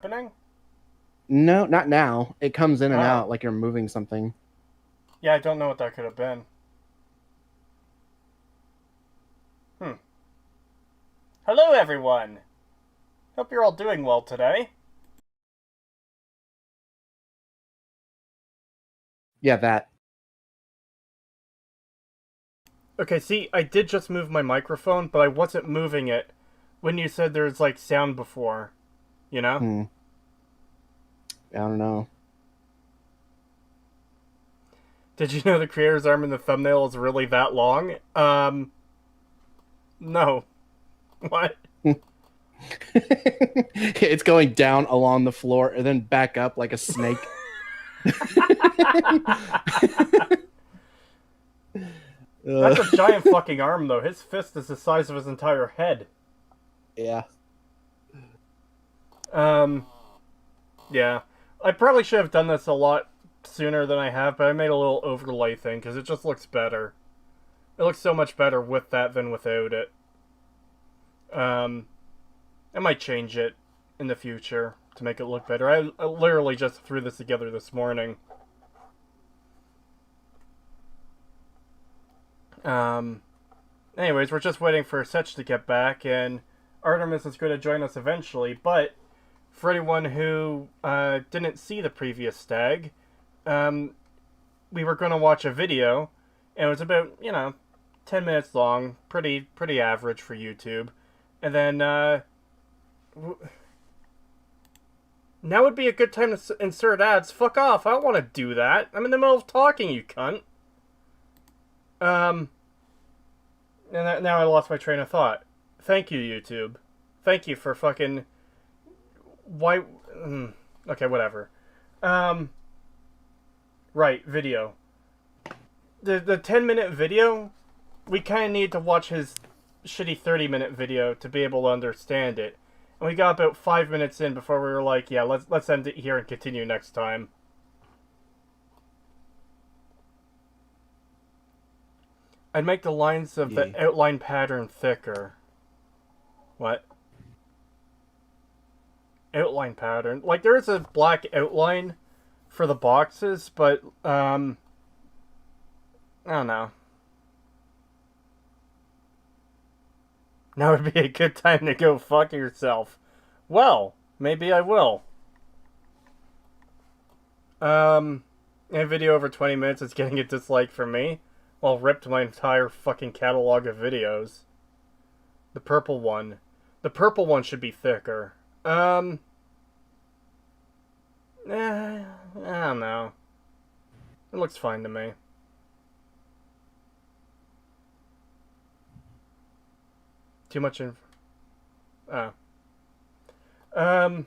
happening? No, not now. It comes in and Oh. out like you're moving something. Yeah, I don't know what that could have been. Hmm. Hello, everyone! Hope you're all doing well today. Yeah, that. Okay, see, I did just move my microphone, but I wasn't moving it when you said there's, like, sound before. You know? Hmm. I don't know. Did you know the creator's arm in the thumbnail is really that long? No. What? It's going down along the floor and then back up like a snake. That's a giant fucking arm, though. His fist is the size of his entire head. Yeah. Um, yeah. I probably should have done this a lot sooner than I have, but I made a little overlay thing because it just looks better. It looks so much better with that than without it. I might change it in the future to make it look better. I literally just threw this together this morning. Um, Anyways, we're just waiting for Setch to get back, and Artemis is going to join us eventually, but for anyone who didn't see the previous stag, we were going to watch a video, and it was about, 10 minutes long, pretty average for YouTube. And then, now would be a good time to insert ads. Fuck off, I don't want to do that. I'm in the middle of talking, you cunt. And now I lost my train of thought. Thank you, YouTube. Thank you for fucking... Why... Okay, whatever. Right, video. The 10-minute video, we kind of need to watch his shitty 30-minute video to be able to understand it. And we got about 5 minutes in before we were like, yeah, let's end it here and continue next time. I'd make the lines of the outline pattern thicker. What? Outline pattern. Like, there is a black outline for the boxes, but, I don't know. Now would be a good time to go fuck yourself. Well, maybe I will. A video over 20 minutes is getting a dislike from me. Well, ripped my entire fucking catalog of videos. The purple one. The purple one should be thicker. I don't know. It looks fine to me. Too much info. Oh.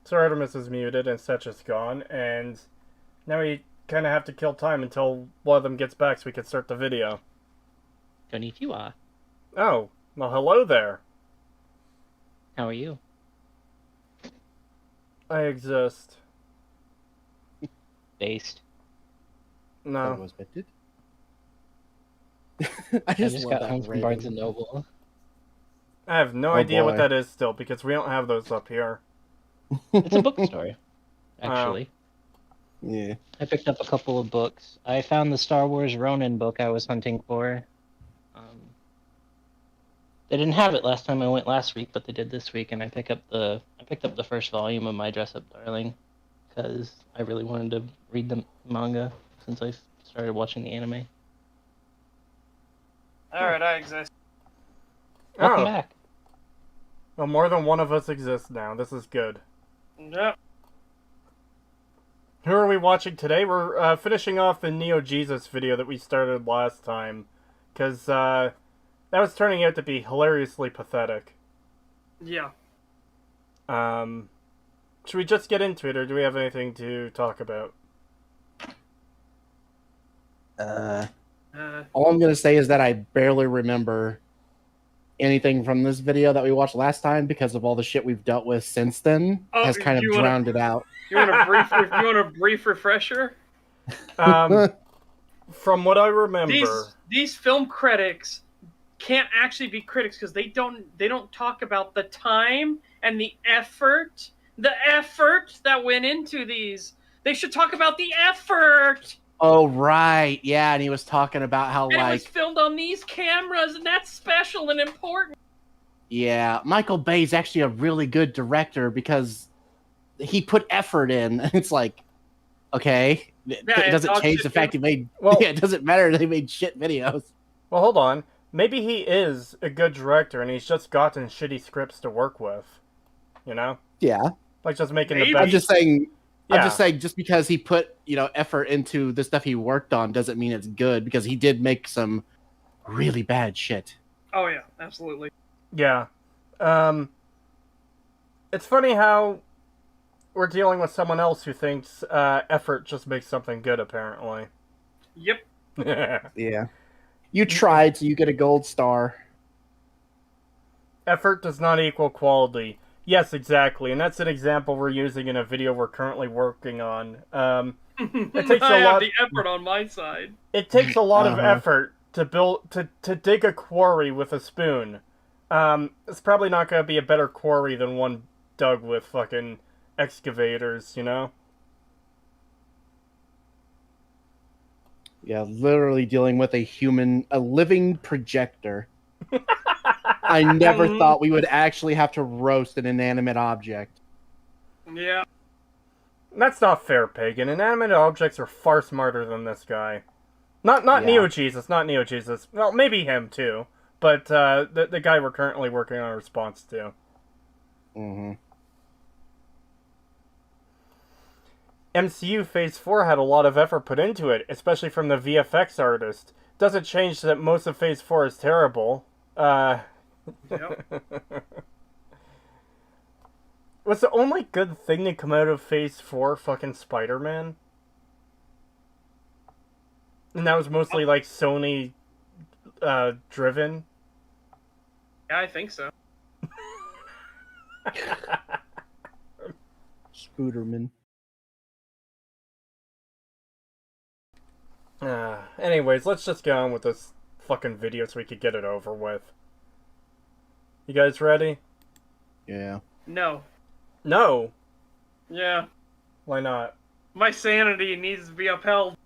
So Artemis is muted and Setch is gone, and now we kind of have to kill time until one of them gets back so we can start the video. Konnichiwa. Oh, well, hello there. How are you? I exist. Based. No. Was bit. I just got home from Barnes & Noble. I have no idea what that is still, because we don't have those up here. It's a bookstore, actually. Yeah. I picked up a couple of books. I found the Star Wars Ronin book I was hunting for. They didn't have it last time I went last week, but they did this week, and I picked up the first volume of My Dress Up Darling because I really wanted to read the manga since I started watching the anime. Alright, I exist. Welcome back. Well, more than one of us exists now. This is good. Yep. Who are we watching today? We're finishing off the Neo Jesus video that we started last time. Because that was turning out to be hilariously pathetic. Yeah. Should we just get into it, or do we have anything to talk about? All I'm gonna say is that I barely remember anything from this video that we watched last time because of all the shit we've dealt with since then. Has kind of drowned it out. You want a brief refresher? From what I remember, these film critics can't actually be critics because they don't talk about the time and the effort that went into these. They should talk about the effort. Oh right, yeah, and he was talking about how And it was like filmed on these cameras, and that's special and important. yeah, Michael Bay's actually a really good director because he put effort in. It's like okay, it doesn't change the fact he made. Well, yeah, it doesn't matter that he made shit videos. Well, hold on. Maybe he is a good director and he's just gotten shitty scripts to work with. You know? Yeah, Like just making Maybe. the best. I'm just saying. Yeah. I'm just saying, just because he put effort into the stuff he worked on doesn't mean it's good. Because he did make some really bad shit. Oh yeah, absolutely. Yeah. It's funny how we're dealing with someone else who thinks effort just makes something good, apparently. Yep. Yeah, you tried, so you get a gold star. Effort does not equal quality. Yes, exactly, and that's an example we're using in a video we're currently working on. It takes I a have lot. the effort on my side. It takes a lot of Uh-huh. effort to build to dig a quarry with a spoon. It's probably not going to be a better quarry than one dug with fucking excavators, you know? Yeah, literally dealing with a living projector. I never thought we would actually have to roast an inanimate object. Yeah. That's not fair, Pagan. Inanimate objects are far smarter than this guy. Not Yeah. Neo Jesus, not Neo Jesus. Well, maybe him too, but the guy we're currently working on a response to. Mm-hmm. MCU Phase 4 had a lot of effort put into it, especially from the VFX artist. Doesn't change that most of Phase 4 is terrible. Yep. Was the only good thing to come out of Phase 4 fucking Spider-Man? And that was mostly, like, Sony, driven? Yeah, I think so. Spooderman. Anyways, let's just get on with this fucking video so we could get it over with. You guys ready? Yeah. No. No! Yeah. Why not? My sanity needs to be upheld.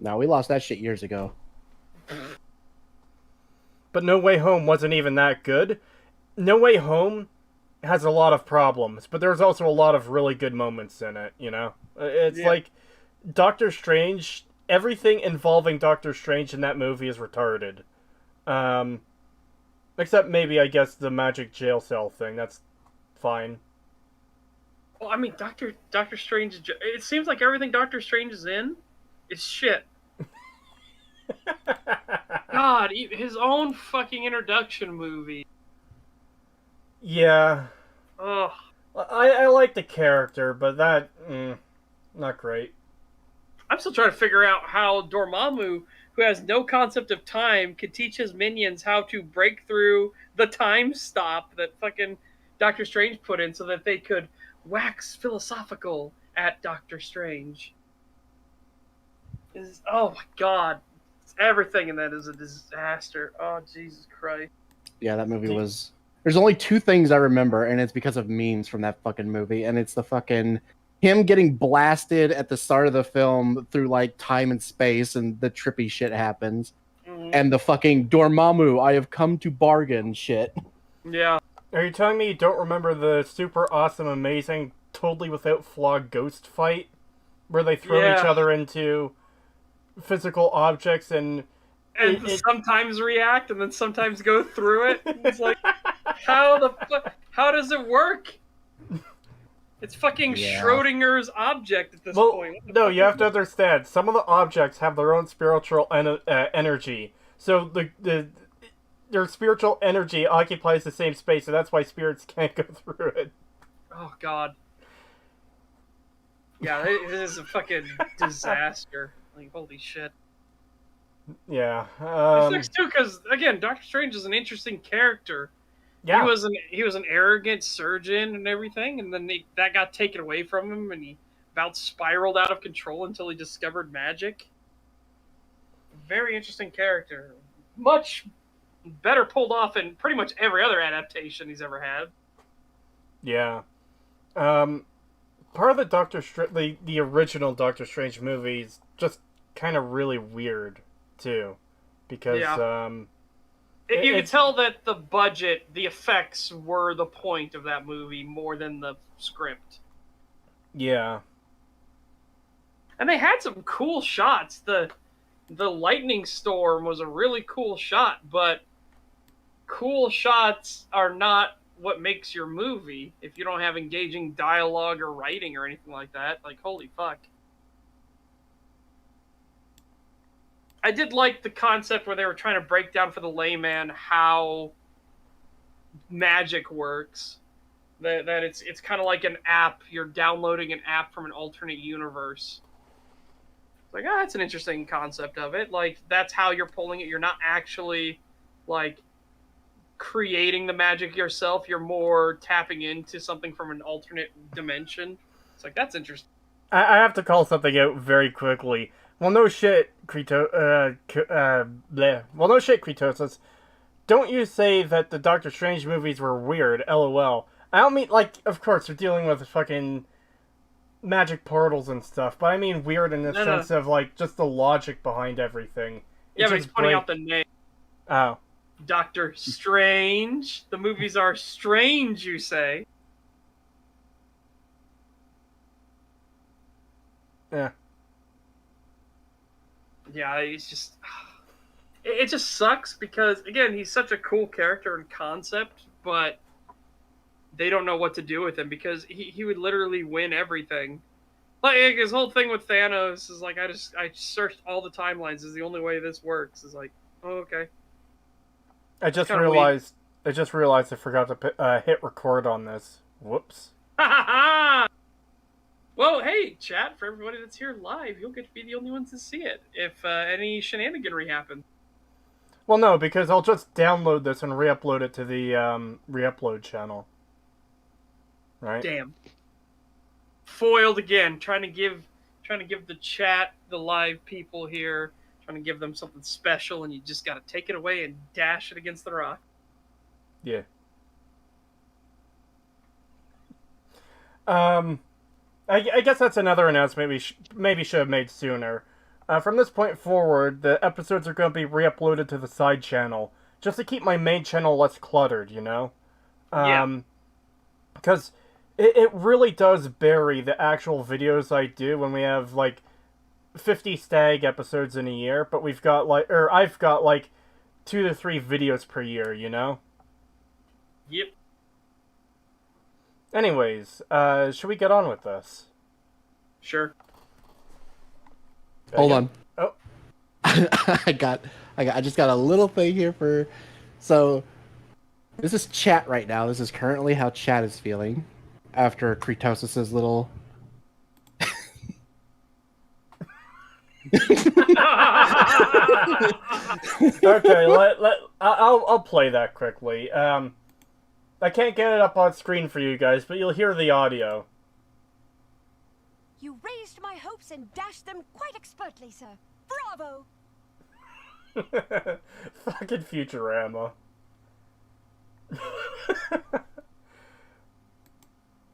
No, we lost that shit years ago. But No Way Home wasn't even that good. No Way Home has a lot of problems, but there's also a lot of really good moments in it, you know? It's like Doctor Strange, everything involving Doctor Strange in that movie is retarded. Except maybe, I guess, the magic jail cell thing. That's fine. Well, I mean, Doctor Strange. It seems like everything Doctor Strange is in is shit. God, his own fucking introduction movie. Yeah. Ugh. I like the character, but that... not great. I'm still trying to figure out how Dormammu, who has no concept of time, could teach his minions how to break through the time stop that fucking Doctor Strange put in so that they could wax philosophical at Doctor Strange. Oh my god. Everything in that is a disaster. Oh, Jesus Christ. Yeah, that movie was... There's only two things I remember, and it's because of memes from that fucking movie, and it's the fucking... him getting blasted at the start of the film through, like, time and space, and the trippy shit happens. Mm-hmm. And the fucking Dormammu, I have come to bargain shit. Yeah. Are you telling me you don't remember the super awesome, amazing, totally without flaw ghost fight? Where they throw each other into physical objects and sometimes react and then sometimes go through it. It's like, how does it work? It's fucking Schrodinger's object at this point. No, you have to understand. Some of the objects have their own spiritual energy. So their spiritual energy occupies the same space, so that's why spirits can't go through it. Oh, God. Yeah, it is a fucking disaster. Like, holy shit. Yeah. It sucks too, because again, Doctor Strange is an interesting character. Yeah. He was an arrogant surgeon and everything, and then that got taken away from him, and he about spiraled out of control until he discovered magic. Very interesting character. Much better pulled off in pretty much every other adaptation he's ever had. Yeah. Part of the original Doctor Strange movies just kind of really weird too, because Yeah. You could tell that the budget, the effects were the point of that movie more than the script. Yeah. And they had some cool shots. The lightning storm was a really cool shot, but cool shots are not what makes your movie if you don't have engaging dialogue or writing or anything like that. Like, holy fuck. I did like the concept where they were trying to break down for the layman how magic works. That it's kind of like an app. You're downloading an app from an alternate universe. It's like, that's an interesting concept of it. Like, that's how you're pulling it. You're not actually, like, creating the magic yourself. You're more tapping into something from an alternate dimension. It's like, that's interesting. I have to call something out very quickly. Well, no shit, bleh. Well, no shit, Creetosis. Don't you say that the Doctor Strange movies were weird, lol. I don't mean, like, of course, they're dealing with fucking magic portals and stuff, but I mean weird in the sense of, like, just the logic behind everything. Yeah, but he's pointing out the name. Oh. Doctor Strange. The movies are strange, you say. Yeah. Yeah, he's just... It just sucks because, again, he's such a cool character and concept, but they don't know what to do with him because he would literally win everything. Like, his whole thing with Thanos is like, I searched all the timelines. Is the only way this works. Is like, oh, okay. I just realized I forgot to hit record on this. Whoops. Ha ha ha! Well, hey, chat, for everybody that's here live, you'll get to be the only ones to see it if any shenaniganry happens. Well, no, because I'll just download this and re-upload it to the re-upload channel. Right? Damn. Foiled again, trying to give the chat, the live people here, trying to give them something special, and you just got to take it away and dash it against the rock. Yeah. I guess that's another announcement we maybe should have made sooner. From this point forward, the episodes are going to be re-uploaded to the side channel, just to keep my main channel less cluttered, you know? Yeah. Because it really does bury the actual videos I do when we have, like, 50 STAG episodes in a year, but I've got, like, 2 to 3 videos per year, you know? Yep. Anyways, should we get on with this? Sure. Hold on. Oh. I just got a little thing here for. So, this is chat right now. This is currently how chat is feeling after Creetosis' little. Okay, I'll play that quickly. I can't get it up on screen for you guys, but you'll hear the audio. You raised my hopes and dashed them quite expertly, sir. Bravo! Fucking Futurama.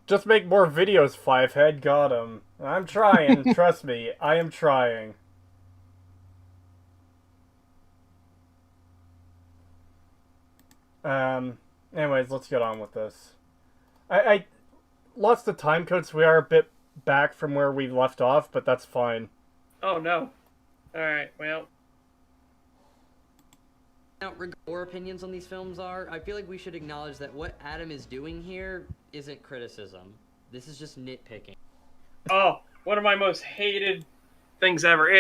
Just make more videos, Fivehead. Got him. I'm trying. Trust me, I am trying. Anyways, let's get on with this. I lost the time code, so we are a bit back from where we left off, but that's fine. Oh, no. Alright, well. Now, our opinions on these films are, I feel like we should acknowledge that what Adam is doing here isn't criticism. This is just nitpicking. Oh, one of my most hated things ever.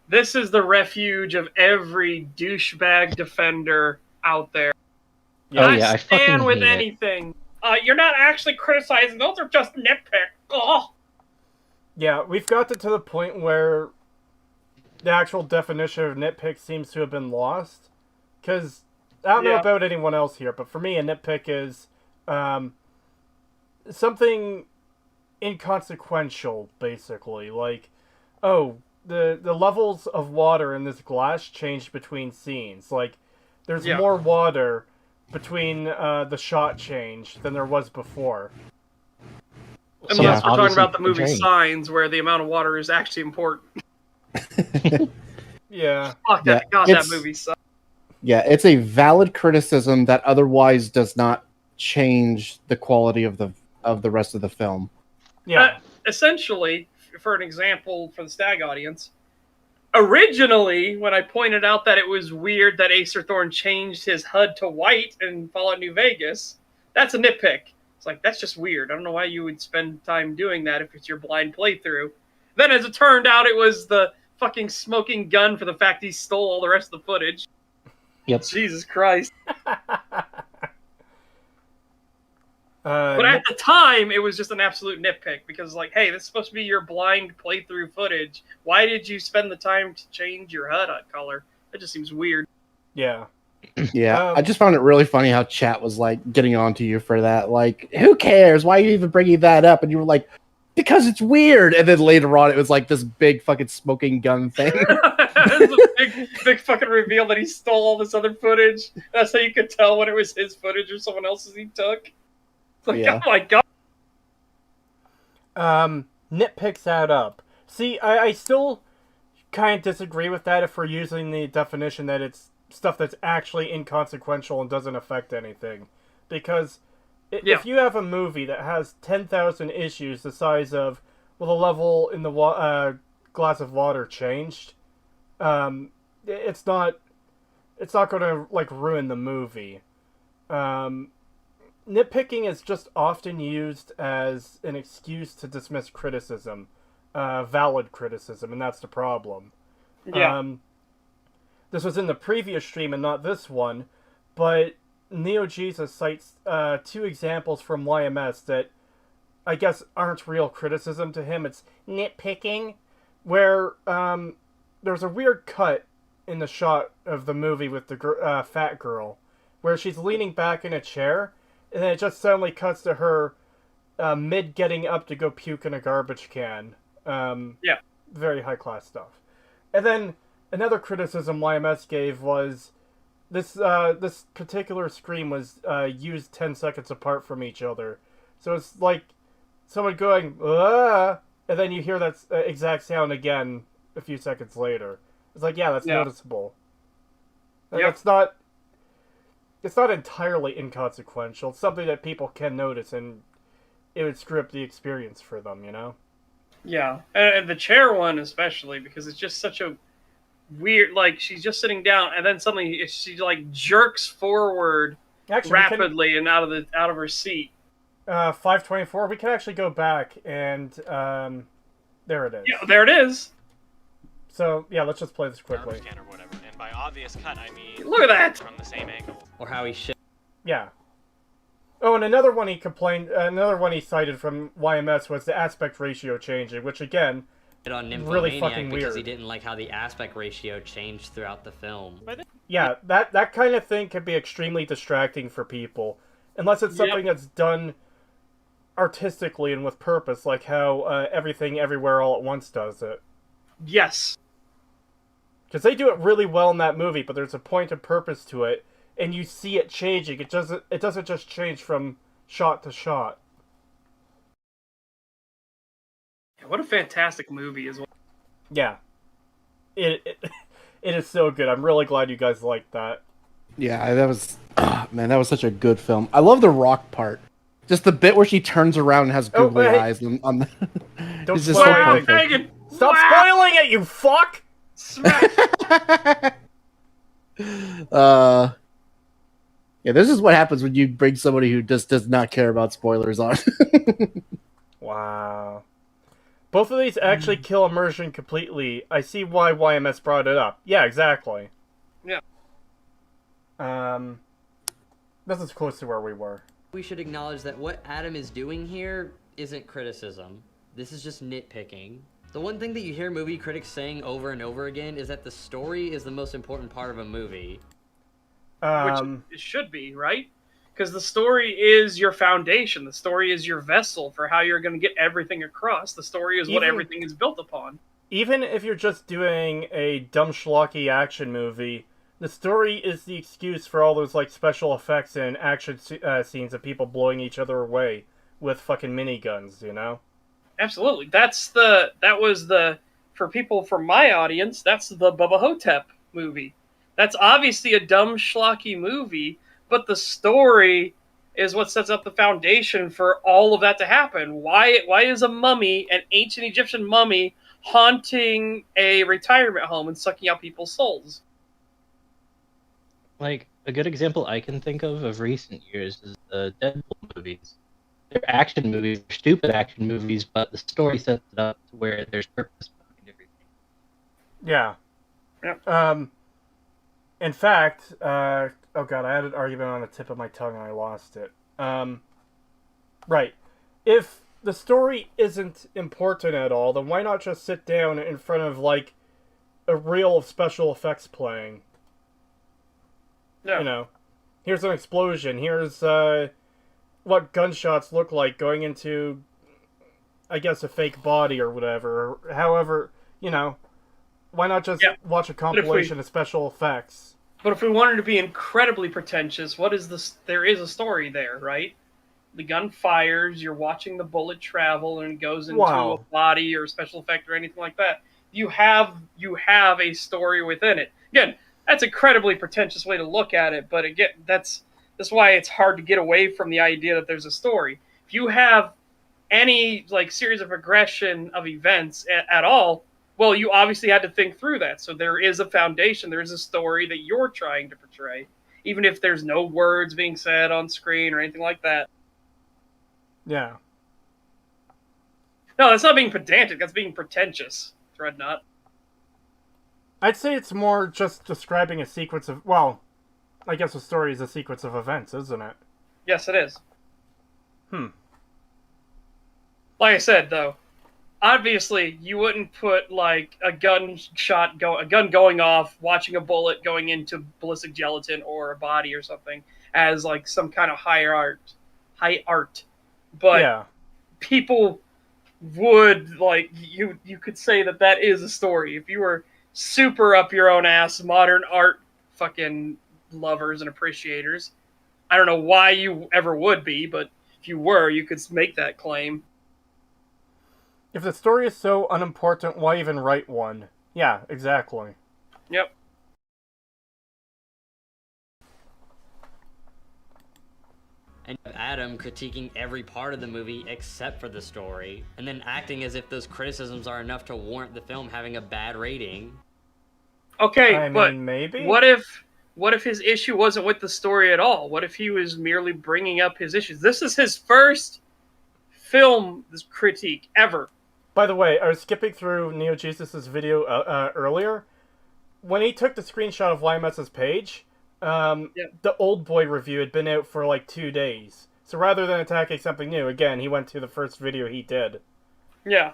This is the refuge of every douchebag defender out there. Oh, yeah, I stand fucking with hate it. anything. You're not actually criticizing. Those are just nitpicks. Oh. Yeah, we've got to the point where the actual definition of nitpick seems to have been lost. Because I don't know about anyone else here, but for me, a nitpick is something inconsequential, basically. Like, oh, the levels of water in this glass changed between scenes. Like, there's Yeah. more water between the shot change than there was before. Unless we're talking obviously about the movie portraying. Signs, where the amount of water is actually important. Yeah. Fuck Yeah, that! God, that it's- movie sucks. Yeah, it's a valid criticism that otherwise does not change the quality of the rest of the film. Yeah. Essentially, for an example for the STAG audience, originally, when I pointed out that it was weird that Acer Thorne changed his HUD to white in Fallout New Vegas, that's a nitpick. It's like, that's just weird. I don't know why you would spend time doing that if it's your blind playthrough. Then, as it turned out, it was the fucking smoking gun for the fact he stole all the rest of the footage. Yep. Jesus Christ. But But at the time, it was just an absolute nitpick because, like, hey, this is supposed to be your blind playthrough footage. Why did you spend the time to change your HUD color? That just seems weird. yeah. Yeah, I just found it really funny how chat was like getting on to you for that. Like, who cares? Why are you even bringing that up? And you were like, because it's weird. And then later on, it was like this big fucking smoking gun thing. It's a big fucking reveal that he stole all this other footage. That's how you could tell when it was his footage or someone else's he took. It's like, Yeah. oh my god. Nitpicks add up. See, I still kind of disagree with that if we're using the definition that it's stuff that's actually inconsequential and doesn't affect anything. Because if you have a movie that has 10,000 issues the size of, well, the level in the glass of water changed, it's not going to, like, ruin the movie. Nitpicking is just often used as an excuse to dismiss criticism, valid criticism, and that's the problem. Yeah. This was in the previous stream and not this one, but Neo Jesus cites 2 examples from YMS that I guess aren't real criticism to him. It's nitpicking, where there's a weird cut in the shot of the movie with the fat girl, where she's leaning back in a chair, and then it just suddenly cuts to her mid getting up to go puke in a garbage can. Yeah. Very high class stuff. And then another criticism YMS gave was this particular scream was used 10 seconds apart from each other. So it's like someone going, and then you hear that exact sound again a few seconds later. It's like, yeah, that's noticeable. Yep. It's not entirely inconsequential. It's something that people can notice, and it would screw up the experience for them, you know? Yeah. And the chair one especially, because it's just such a weird, like, she's just sitting down, and then suddenly she, like, jerks forward Actually, rapidly and out of her seat. 524, we can actually go back, and there it is. Yeah, there it is. So, yeah, let's just play this quickly. Garbage can or whatever. And by obvious cut, I mean Look at that! from the same angle. Or how he shit. Yeah. Oh, and another one he cited from YMS was the aspect ratio changing, which again, On Nymphomaniac really fucking because weird. he didn't like how the aspect ratio changed throughout the film. yeah, that kind of thing can be extremely distracting for people, unless it's something that's done artistically and with purpose, like how Everything Everywhere All at Once does it. Yes. Because they do it really well in that movie, but there's a point of purpose to it, and you see it changing. It doesn't just change from shot to shot. What a fantastic movie as well. Yeah. It is so good. I'm really glad you guys liked that. Yeah, that was man, that was such a good film. I love the rock part. Just the bit where she turns around and has googly hey. eyes on the Don't it's just spoil so it. Wow, perfect. Megan! Stop Wow! spoiling it, you fuck! Smash! Yeah, this is what happens when you bring somebody who just does not care about spoilers on. Wow. Both of these actually kill immersion completely. I see why YMS brought it up. Yeah, exactly. Yeah. This is close to where we were. We should acknowledge that what Adam is doing here isn't criticism. This is just nitpicking. The one thing that you hear movie critics saying over and over again is that the story is the most important part of a movie. Which it should be, right? Because the story is your foundation. The story is your vessel for how you're going to get everything across. The story is what Even- everything is built upon. Even if you're just doing a dumb schlocky action movie, The story is the excuse for all those like special effects and action scenes of people blowing each other away with fucking miniguns, you know? Absolutely. For people from my audience, that's the Bubba Hotep movie. That's obviously a dumb schlocky movie, but the story is what sets up the foundation for all of that to happen. Why is a mummy, an ancient Egyptian mummy, haunting a retirement home and sucking out people's souls? Like, a good example I can think of recent years is the Deadpool movies. They're action movies, they're stupid action movies, but the story sets it up to where there's purpose behind everything. Yeah. Yep. In fact, oh god, I had an argument on the tip of my tongue and I lost it. Right. If the story isn't important at all, then why not just sit down in front of, like, a reel of special effects playing? Yeah. You know, here's an explosion, here's, what gunshots look like going into, I guess, a fake body or whatever. However, you know, why not just watch a compilation of special effects? But if we wanted to be incredibly pretentious, what is this? There is a story there, right? The gun fires, you're watching the bullet travel, and it goes into a body or a special effect or anything like that. You have a story within it. Again, that's an incredibly pretentious way to look at it, but again, that's why it's hard to get away from the idea that there's a story. If you have any like series of progression of events at all, well, you obviously had to think through that. So there is a foundation, there is a story that you're trying to portray, even if there's no words being said on screen or anything like that. Yeah. No, that's not being pedantic, that's being pretentious, Dreadnought. I'd say it's more just describing a sequence of, well, I guess a story is a sequence of events, isn't it? Yes, it is. Like I said, though, obviously you wouldn't put like a gun going off, watching a bullet going into ballistic gelatin or a body or something as like some kind of high art. But people would like you could say that is a story if you were super up your own ass modern art fucking lovers and appreciators. I don't know why you ever would be, but if you were, you could make that claim. If the story is so unimportant, why even write one? Yeah, exactly. Yep. And Adam critiquing every part of the movie except for the story, and then acting as if those criticisms are enough to warrant the film having a bad rating. Okay, I but mean, maybe? What if his issue wasn't with the story at all? What if he was merely bringing up his issues? This is his first film critique ever. By the way, I was skipping through Neo Jesus' video earlier. When he took the screenshot of YMS's page, the Old Boy review had been out for like 2 days. So rather than attacking something new, again, he went to the first video he did. Yeah.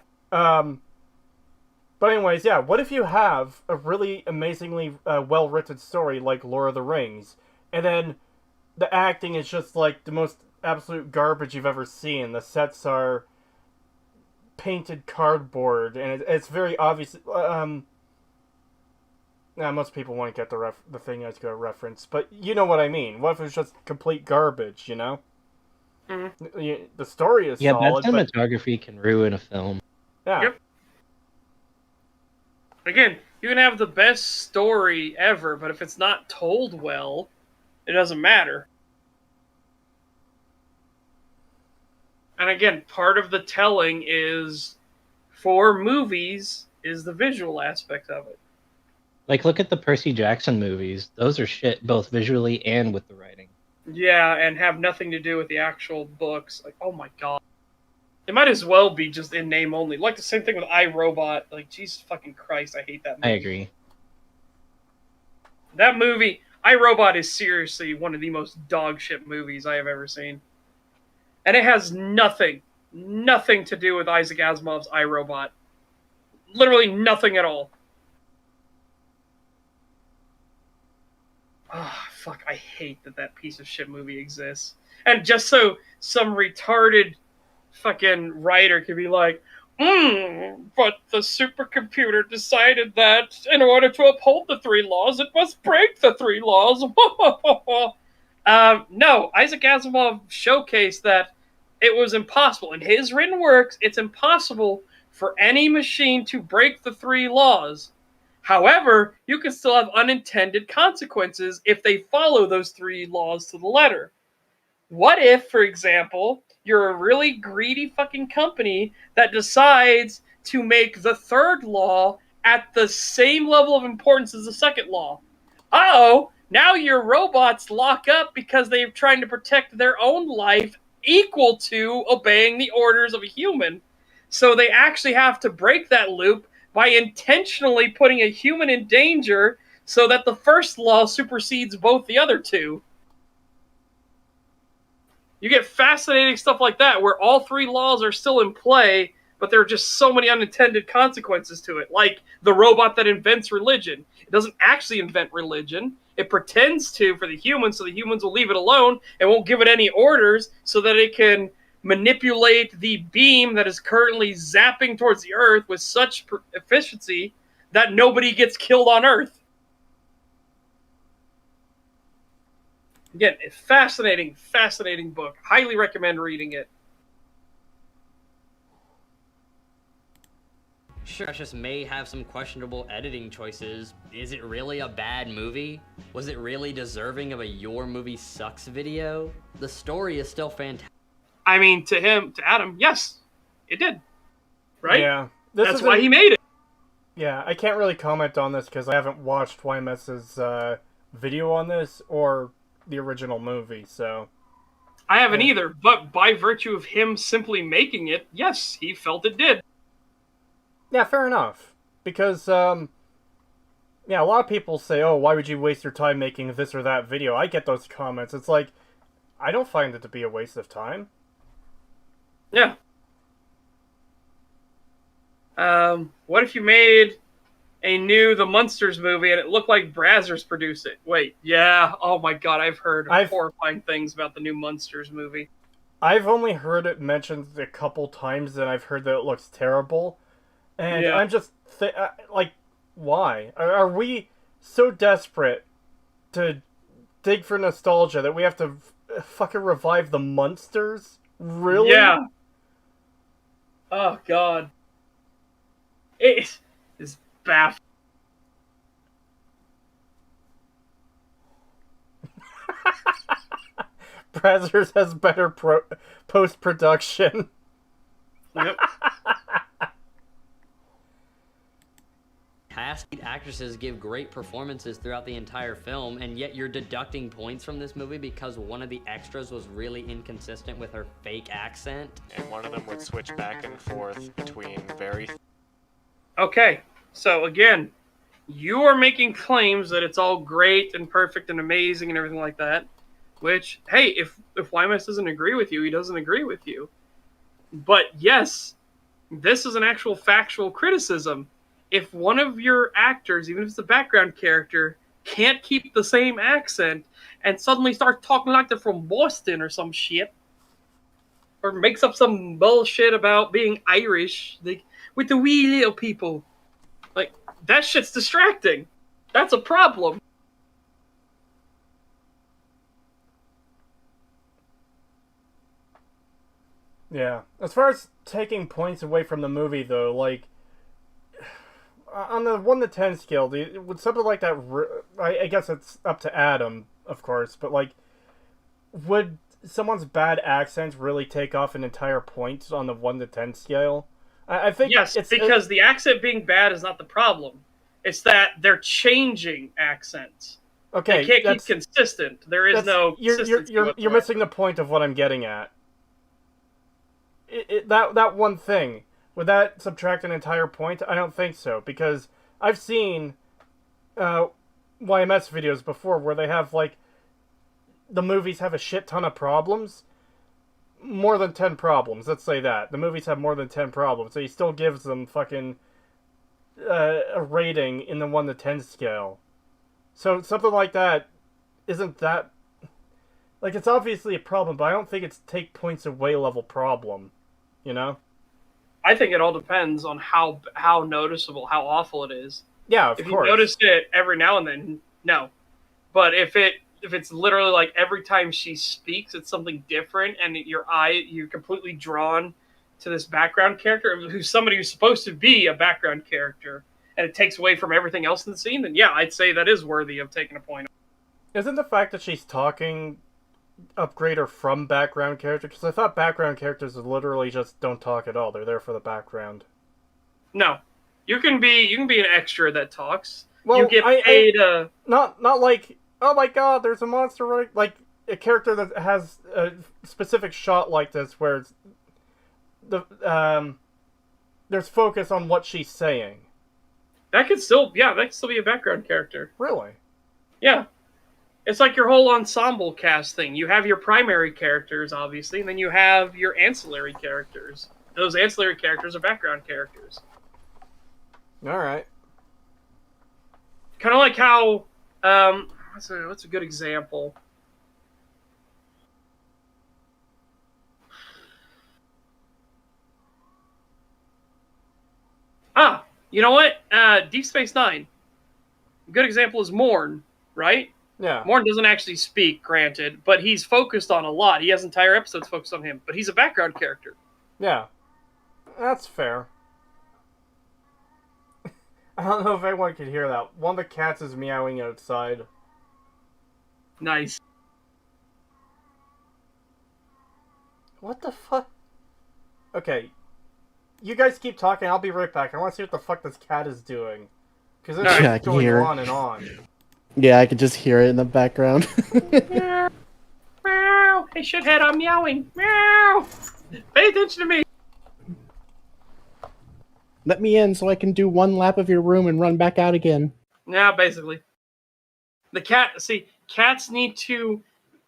But anyways, yeah, what if you have a really amazingly well-written story like Lord of the Rings, and then the acting is just like the most absolute garbage you've ever seen. The sets are painted cardboard, and it's very obvious. Most people won't get the thing I was going to reference, but you know what I mean. What if it's just complete garbage, you know? Mm-hmm. The story is solid, bad cinematography can ruin a film. Yeah. Yep. Again, you can have the best story ever, but if it's not told well, it doesn't matter. And again, part of the telling for movies is the visual aspect of it. Like, look at the Percy Jackson movies. Those are shit, both visually and with the writing. Yeah, and have nothing to do with the actual books. Like, oh my god. It might as well be just in name only. Like the same thing with iRobot. Like, Jesus fucking Christ, I hate that movie. I agree. That movie, iRobot, is seriously one of the most dog shit movies I have ever seen. And it has nothing to do with Isaac Asimov's iRobot. Literally nothing at all. Oh, fuck, I hate that piece of shit movie exists. And just so some retarded fucking writer could be like, But the supercomputer decided that in order to uphold the three laws, it must break the three laws. No, Isaac Asimov showcased that it was impossible. In his written works, it's impossible for any machine to break the three laws. However, you can still have unintended consequences if they follow those three laws to the letter. What if, for example, you're a really greedy fucking company that decides to make the third law at the same level of importance as the second law? Uh-oh, now your robots lock up because they're trying to protect their own life equal to obeying the orders of a human. So they actually have to break that loop by intentionally putting a human in danger so that the first law supersedes both the other two. You get fascinating stuff like that where all three laws are still in play, but there are just so many unintended consequences to it. Like the robot that invents religion. It doesn't actually invent religion. It pretends to for the humans, so the humans will leave it alone and won't give it any orders so that it can manipulate the beam that is currently zapping towards the Earth with such efficiency that nobody gets killed on Earth. Again, a fascinating, fascinating book. Highly recommend reading it. Sure, Precious may have some questionable editing choices. Is it really a bad movie? Was it really deserving of a Your Movie Sucks video? The story is still fantastic. I mean, to Adam, yes, it did. Right? Yeah. That's why he made it. Yeah, I can't really comment on this because I haven't watched YMS's video on this or the original movie, so... I haven't either, but by virtue of him simply making it, yes, he felt it did. Yeah, fair enough. Because, yeah, a lot of people say, oh, why would you waste your time making this or that video? I get those comments. It's like, I don't find it to be a waste of time. Yeah. What if you made a new The Munsters movie and it looked like Brazzers produced it? Wait, yeah. Oh my god, I've heard horrifying things about the new Munsters movie. I've only heard it mentioned a couple times and I've heard that it looks terrible. And yeah. I'm just, like, why? Are we so desperate to dig for nostalgia that we have to fucking revive the Munsters? Really? Yeah. Oh god. It is baffling. Brazzers has better post-production. Yep. Cast actresses give great performances throughout the entire film, and yet you're deducting points from this movie because one of the extras was really inconsistent with her fake accent. And one of them would switch back and forth between very... Okay, so again, you are making claims that it's all great and perfect and amazing and everything like that, which, hey, if YMS doesn't agree with you, he doesn't agree with you. But yes, this is an actual factual criticism. If one of your actors, even if it's a background character, can't keep the same accent and suddenly starts talking like they're from Boston or some shit, or makes up some bullshit about being Irish, like, with the wee little people, like, that shit's distracting. That's a problem. Yeah. As far as taking points away from the movie, though, like, on the 1 to 10 scale, would something like that... I guess it's up to Adam, of course, but, like, would someone's bad accent really take off an entire point on the 1 to 10 scale? I think yes, because the accent being bad is not the problem. It's that they're changing accents. Okay, they can't keep consistent. There is no consistency. You're missing the point of what I'm getting at. That one thing, would that subtract an entire point? I don't think so, because I've seen YMS videos before where they have, like, the movies have a shit ton of problems. More than 10 problems, let's say that. The movies have more than 10 problems, so he still gives them fucking a rating in the 1 to 10 scale. So something like that isn't that... Like, it's obviously a problem, but I don't think it's take points away level problem. You know? I think it all depends on how noticeable, how awful it is. Yeah, of If you course. notice it every now and then, no. But if it's literally like every time she speaks, it's something different, and you're completely drawn to this background character who's somebody who's supposed to be a background character, and it takes away from everything else in the scene, then yeah, I'd say that is worthy of taking a point. Isn't the fact that she's talking upgrade her from background character? Because I thought background characters literally just don't talk at all. They're there for the background. No, you can be an extra that talks. Well, you get paid. Not like, oh my god, there's a monster right, like a character that has a specific shot like this where it's there's focus on what she's saying. That could still be a background character. Really? Yeah. It's like your whole ensemble cast thing. You have your primary characters, obviously, and then you have your ancillary characters. Those ancillary characters are background characters. Alright. Kind of like how, what's a good example? You know what? Deep Space Nine. A good example is Morn, right? Yeah. Morn doesn't actually speak, granted, but he's focused on a lot. He has entire episodes focused on him, but he's a background character. Yeah. That's fair. I don't know if anyone could hear that. One of the cats is meowing outside. Nice. What the fuck? Okay. You guys keep talking, I'll be right back. I want to see what the fuck this cat is doing. Because it's Yeah, I can going hear it. on and on. Yeah, I could just hear it in the background. Meow. Meow. Hey, shithead, I'm meowing. Meow. Pay attention to me. Let me in so I can do one lap of your room and run back out again. Yeah, basically. Cats need to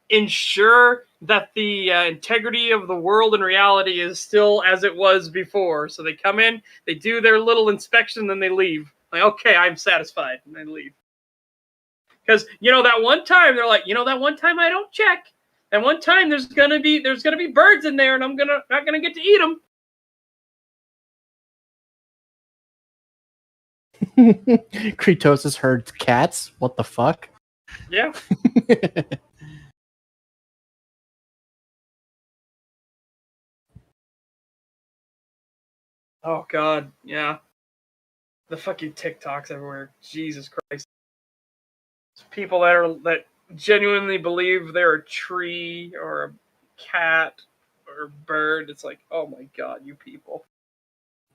ensure that the integrity of the world and reality is still as it was before. So they come in, they do their little inspection, then they leave. Like, okay, I'm satisfied, and they leave. Because that one time they're like, that one time I don't check. That one time there's gonna be birds in there, and I'm not gonna get to eat them. Creetosis heard cats? What the fuck? Yeah. Oh god, yeah. The fucking TikToks everywhere. Jesus Christ. It's people that genuinely believe they're a tree or a cat or a bird. It's like, oh my god, you people.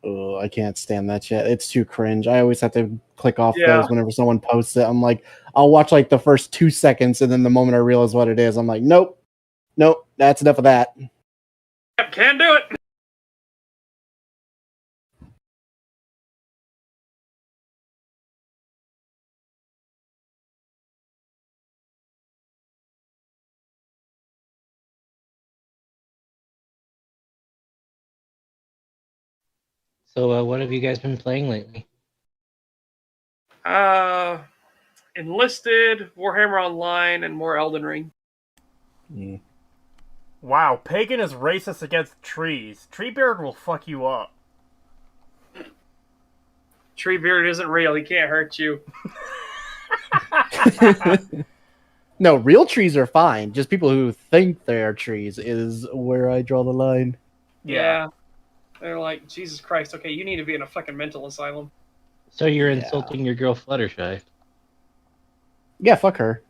Oh, I can't stand that shit. It's too cringe. I always have to click off Yeah. those whenever someone posts it. I'm like, I'll watch like the first 2 seconds, and then the moment I realize what it is, I'm like, nope, that's enough of that. Yep, can't do it. So, what have you guys been playing lately? Enlisted, Warhammer Online, and more Elden Ring. Mm. Wow, Pagan is racist against trees. Treebeard will fuck you up. Treebeard isn't real. He can't hurt you. No, real trees are fine. Just people who think they are trees is where I draw the line. Yeah. They're like, Jesus Christ, okay, you need to be in a fucking mental asylum. So you're Yeah. insulting your girl Fluttershy. Yeah, fuck her.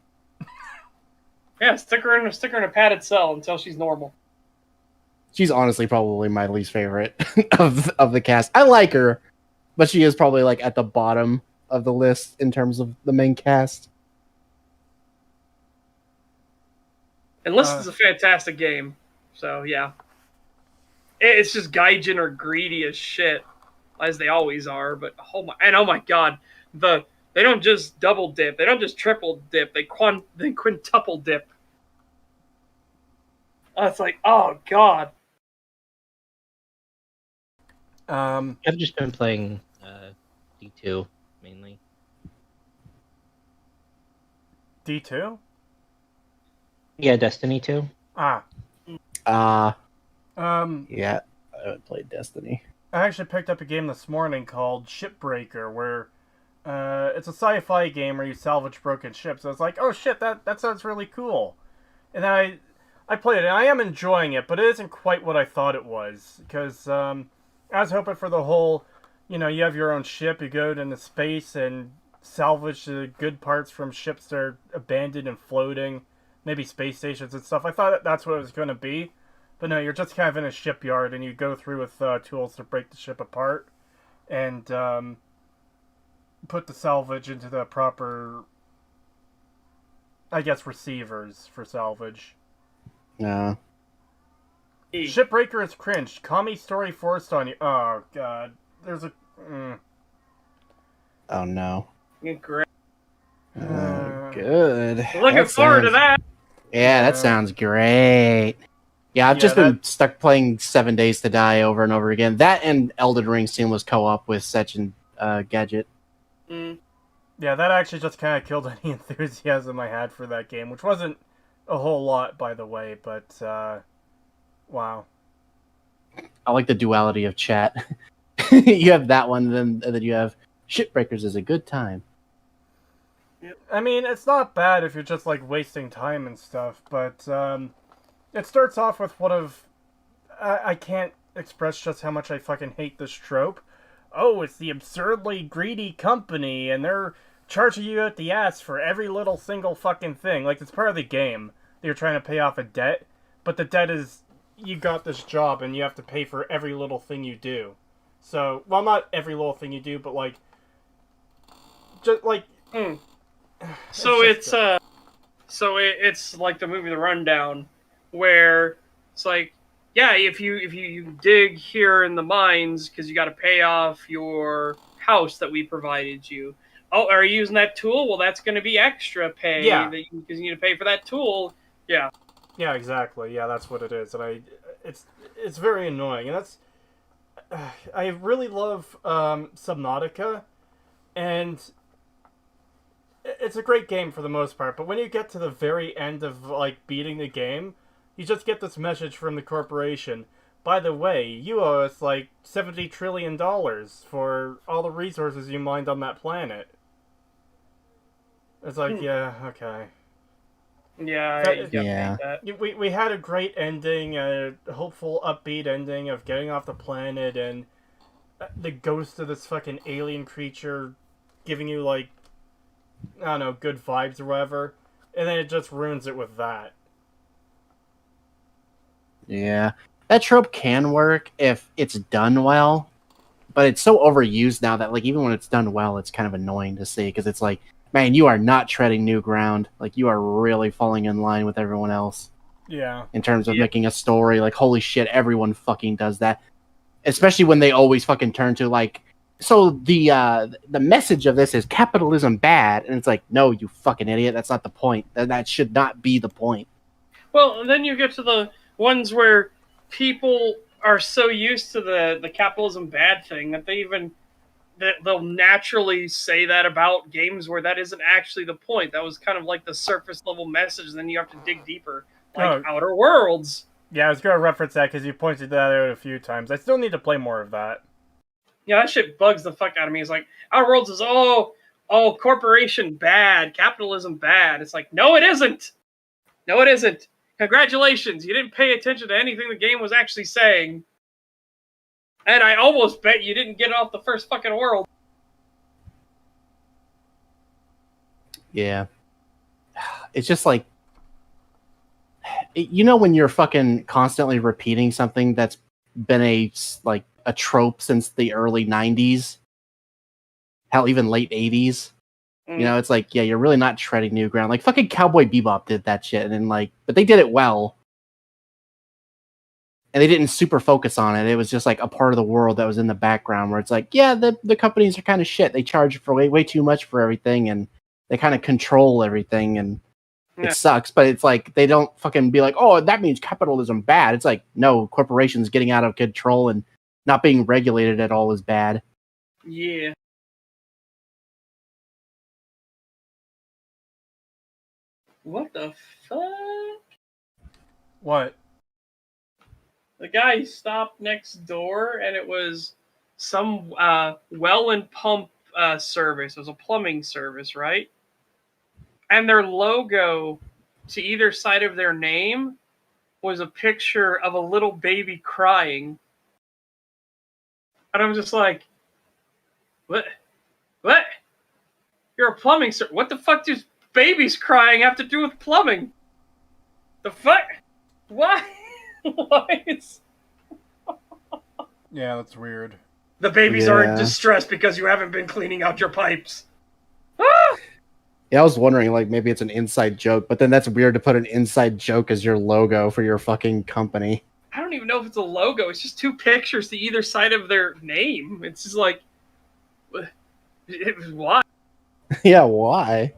Yeah, stick her in a padded cell until she's normal. She's honestly probably my least favorite of the cast. I like her, but she is probably like at the bottom of the list in terms of the main cast. Enlisted's a fantastic game. So, yeah. It's just Gaijin are greedy as shit, as they always are. But oh my god, they don't just double dip, they don't just triple dip, they quintuple dip. It's like, oh god. I've just been playing D2 mainly. D2? Yeah, Destiny 2. Ah. Yeah, Um, I haven't played Destiny. I actually picked up a game this morning called Shipbreaker, where it's a sci-fi game where you salvage broken ships. So it's like, oh shit, that sounds really cool. And I played it, and I am enjoying it, but it isn't quite what I thought it was. Because I was hoping for the whole, you know, you have your own ship, you go into space and salvage the good parts from ships that are abandoned and floating, maybe space stations and stuff. I thought that's what it was going to be. But no, you're just kind of in a shipyard, and you go through with tools to break the ship apart, and put the salvage into the proper, I guess, receivers for salvage. Yeah. Shipbreaker is cringe. Kami story forced on you. Oh god, there's a. Oh no. Great. Good. Looking That forward to sounds- that. Yeah, that sounds great. Yeah, I've just been stuck playing 7 Days to Die over and over again. That and Elden Ring seamless co-op with Setch and Gadget. Mm. Yeah, that actually just kind of killed any enthusiasm I had for that game, which wasn't a whole lot, by the way, but, wow. I like the duality of chat. You have that one, and then you have Shipbreakers is a good time. I mean, it's not bad if you're just, like, wasting time and stuff, but, it starts off with one of... I can't express just how much I fucking hate this trope. Oh, it's the absurdly greedy company, and they're charging you at the ass for every little single fucking thing. Like, it's part of the game that you're trying to pay off a debt, but the debt is, you got this job, and you have to pay for every little thing you do. So, well, not every little thing you do, but, like, just, like... So it's like the movie The Rundown, where it's like, yeah, if you dig here in the mines because you got to pay off your house that we provided you. Oh, are you using that tool? Well, that's going to be extra pay. Yeah. Because you need to pay for that tool. Yeah. Yeah, exactly. Yeah, that's what it is, and it's very annoying, and that's I really love Subnautica, and it's a great game for the most part. But when you get to the very end of like beating the game, you just get this message from the corporation. By the way, you owe us like $70 trillion for all the resources you mined on that planet. It's like, yeah, okay. Yeah, That- you gotta Yeah. pay that. We had a great ending, a hopeful, upbeat ending of getting off the planet and the ghost of this fucking alien creature giving you, like, I don't know, good vibes or whatever. And then it just ruins it with that. Yeah. That trope can work if it's done well, but it's so overused now that, like, even when it's done well, it's kind of annoying to see, because it's like, man, you are not treading new ground. Like, you are really falling in line with everyone else Yeah. in terms of making a story. Like, holy shit, everyone fucking does that. Especially when they always fucking turn to, like, so the message of this is capitalism bad, and it's like, no, you fucking idiot, that's not the point. That should not be the point. Well, and then you get to the ones where people are so used to the capitalism bad thing that they'll naturally say that about games where that isn't actually the point. That was kind of like the surface level message. Then you have to dig deeper, like Outer Worlds. Yeah, I was going to reference that because you pointed that out a few times. I still need to play more of that. Yeah, that shit bugs the fuck out of me. It's like Outer Worlds is corporation bad, capitalism bad. It's like, no, it isn't. No, it isn't. Congratulations, you didn't pay attention to anything the game was actually saying. And I almost bet you didn't get off the first fucking world. Yeah. It's just like, you know, when you're fucking constantly repeating something that's been a trope since the early 90s, hell, even late 80s. You know, it's like, yeah, you're really not treading new ground. Like, fucking Cowboy Bebop did that shit, and then, like, but they did it well. And they didn't super focus on it. It was just, like, a part of the world that was in the background where it's like, yeah, the companies are kind of shit. They charge for way too much for everything, and they kind of control everything, and it sucks. But it's like, they don't fucking be like, oh, that means capitalism bad. It's like, no, corporations getting out of control and not being regulated at all is bad. Yeah. What the fuck? What? The guy stopped next door, and it was some well and pump service. It was a plumbing service, right? And their logo to either side of their name was a picture of a little baby crying. And I'm just like, what? What? You're a plumbing service. What the fuck does babies crying have to do with plumbing? The fuck? Why? Why is... Yeah, that's weird. The babies are in Yeah. distress because you haven't been cleaning out your pipes. Yeah, I was wondering, like, maybe it's an inside joke, but then that's weird to put an inside joke as your logo for your fucking company. I don't even know if it's a logo. It's just two pictures to either side of their name. It's just like, why? Yeah, why?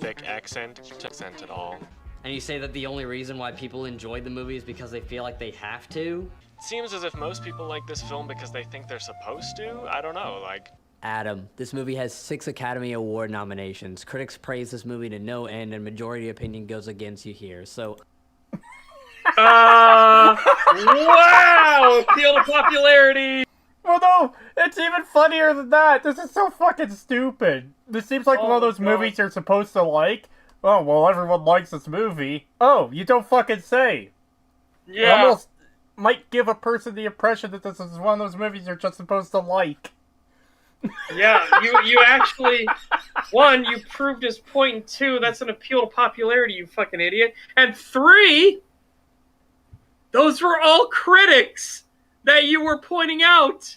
Thick accent at all. And you say that the only reason why people enjoyed the movie is because they feel like they have to? It seems as if most people like this film because they think they're supposed to. I don't know, like... Adam, this movie has 6 Academy Award nominations. Critics praise this movie to no end, and majority opinion goes against you here. So, Wow! Appeal to popularity! Well, no, it's even funnier than that. This is so fucking stupid. This seems like one of those movies you're supposed to like. Oh, well, everyone likes this movie. Oh, you don't fucking say. It Yeah. almost might give a person the impression that this is one of those movies you're just supposed to like. Yeah, you actually, one, you proved his point, and two, that's an appeal to popularity, you fucking idiot. And three, those were all critics that you were pointing out.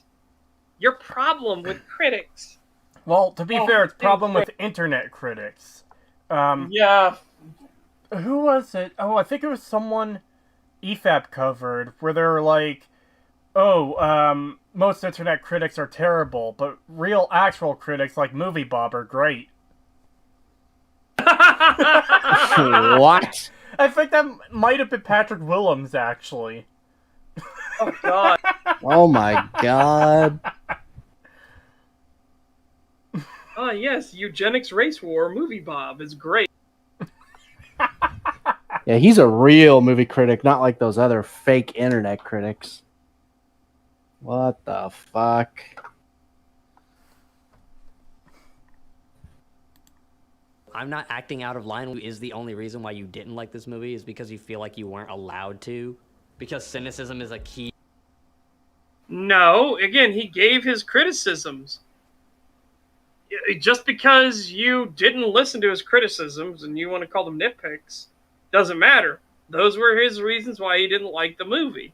Your problem with critics. Well, to be fair, it's a problem with internet critics. Yeah. Who was it? Oh, I think it was someone EFAP covered, where they were like, oh, most internet critics are terrible, but real actual critics like Movie Bob are great. What? I think that might have been Patrick Willems, actually. Oh, God. Oh my god. Oh, yes, Eugenics Race War, Movie Bob is great. Yeah, he's a real movie critic, not like those other fake internet critics. What the fuck? I'm not acting out of line. Is the only reason why you didn't like this movie is because you feel like you weren't allowed to? Because cynicism is a key. No, again, he gave his criticisms. Just because you didn't listen to his criticisms and you want to call them nitpicks, doesn't matter. Those were his reasons why he didn't like the movie.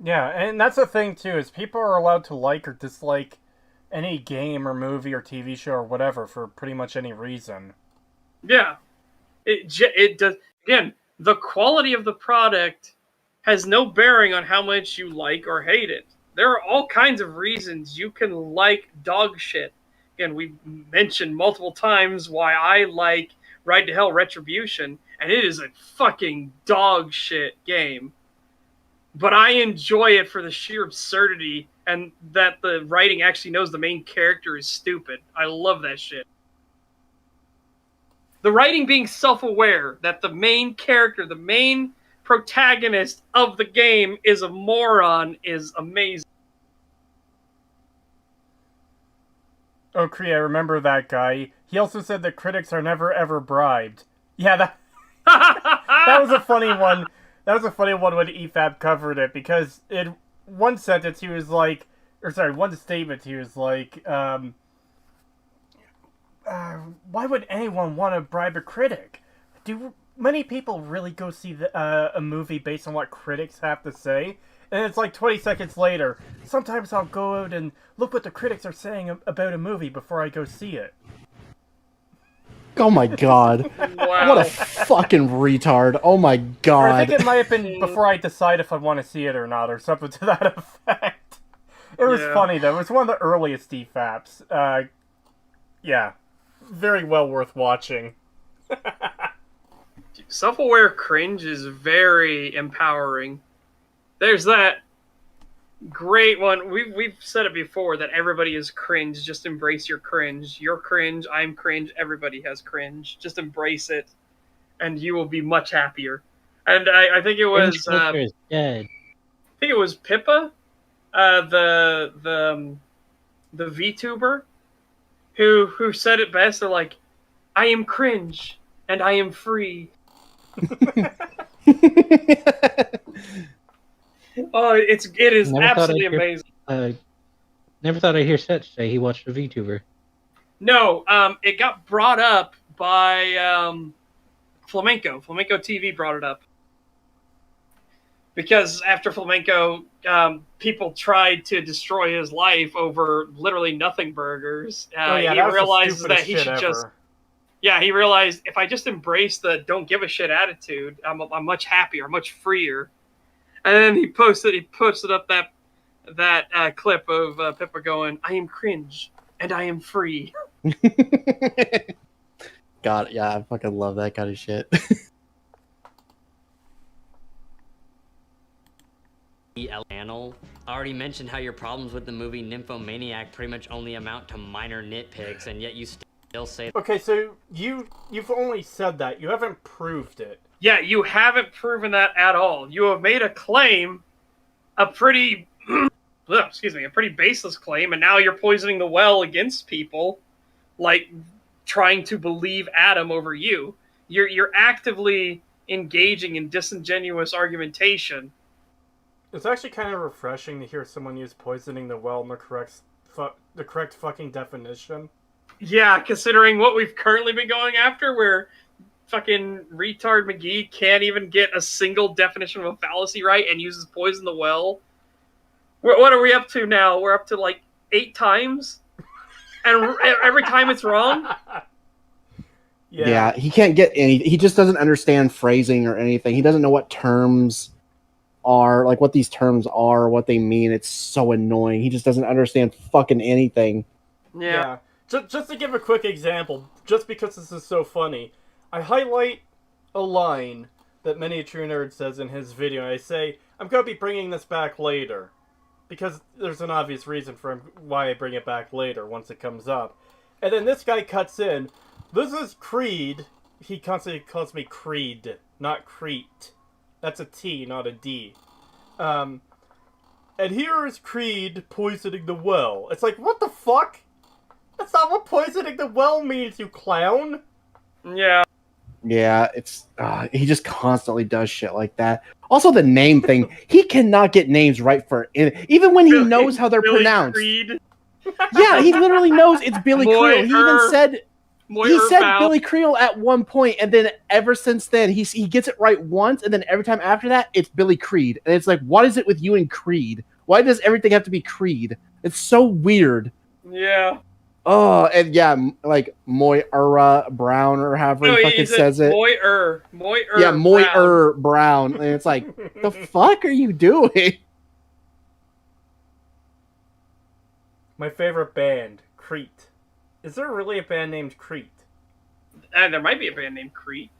Yeah, and that's the thing, too, is people are allowed to like or dislike any game or movie or TV show or whatever for pretty much any reason. Yeah. It does. Again, the quality of the product has no bearing on how much you like or hate it. There are all kinds of reasons you can like dog shit. Again, we've mentioned multiple times why I like Ride to Hell Retribution, and it is a fucking dog shit game. But I enjoy it for the sheer absurdity and that the writing actually knows the main character is stupid. I love that shit. The writing being self-aware that the main character, the main protagonist of the game is a moron is amazing. Oh, Kree, I remember that guy. He also said that critics are never ever bribed. Yeah, that was a funny one. That was a funny one when EFAB covered it, because in one sentence he was like, one statement he was like, why would anyone want to bribe a critic? Do many people really go see a movie based on what critics have to say? And it's like 20 seconds later, sometimes I'll go out and look what the critics are saying about a movie before I go see it. Oh my god. Wow. What a fucking retard. Oh my Or I god. think it might have been before I decide if I want to see it or not, or something to that effect. It was Yeah. funny, though. It was one of the earliest DFAPs. Yeah. Very well worth watching. Self-aware cringe is very empowering. There's that. Great one. We've said it before that everybody is cringe. Just embrace your cringe. You're cringe. I'm cringe. Everybody has cringe. Just embrace it, and you will be much happier. And I think it Cringe was culture is dead. I think it was Pippa, the VTuber, who said it best. They're like, "I am cringe and I am free." Oh, it is Never thought absolutely I'd hear- amazing. Never thought I'd hear Setch say he watched a VTuber. No, it got brought up by Flamenco. Flamenco TV brought it up because after Flamenco, people tried to destroy his life over literally nothing burgers. Oh yeah, He that was the realizes stupidest that he shit should ever. just. Yeah, he realized if I just embrace the don't give a shit attitude, I'm much happier, much freer. And then he posted up that clip of Pippa going, "I am cringe and I am free." God, yeah, I fucking love that kind of shit. Channel. I already mentioned how your problems with the movie Nymphomaniac pretty much only amount to minor nitpicks, and yet you still say Okay, so you've only said that. You haven't proved it. Yeah, you haven't proven that at all. You have made a claim, a pretty, a pretty baseless claim, and now you're poisoning the well against people, like trying to believe Adam over you. You're actively engaging in disingenuous argumentation. It's actually kind of refreshing to hear someone use poisoning the well in the correct fucking definition. Yeah, considering what we've currently been going after, where fucking retard McGee can't even get a single definition of a fallacy right and uses poison the well. What are we up to now? We're up to like 8 times, and every time it's wrong. Yeah, he can't get any. He just doesn't understand phrasing or anything. He doesn't know what terms are, like what these terms are, what they mean. It's so annoying. He just doesn't understand fucking anything. Yeah. Just to give a quick example, just because this is so funny, I highlight a line that Many a True Nerd says in his video, and I say, I'm going to be bringing this back later. Because there's an obvious reason for why I bring it back later, once it comes up. And then this guy cuts in, this is Creed. He constantly calls me Creed, not Crete. That's a T, not a D. And here is Creed poisoning the well. It's like, what the fuck? That's not what poisoning the well means, you clown! Yeah. Yeah, it's he just constantly does shit like that. Also, the name thing, he cannot get names right for even when he knows how they're Billy pronounced. Creed. Yeah, he literally knows it's Billy Creel. He even said Billy Creel at one point, and then ever since then he gets it right once, and then every time after that it's Billy Creed, and it's like, what is it with you and Creed? Why does everything have to be Creed? It's so weird. Yeah. Oh, and yeah, like Moira Brown or however he fucking says it. Moira. Yeah, Moira Brown. And it's like, the fuck are you doing? My favorite band, Crete. Is there really a band named Crete? And there might be a band named Crete,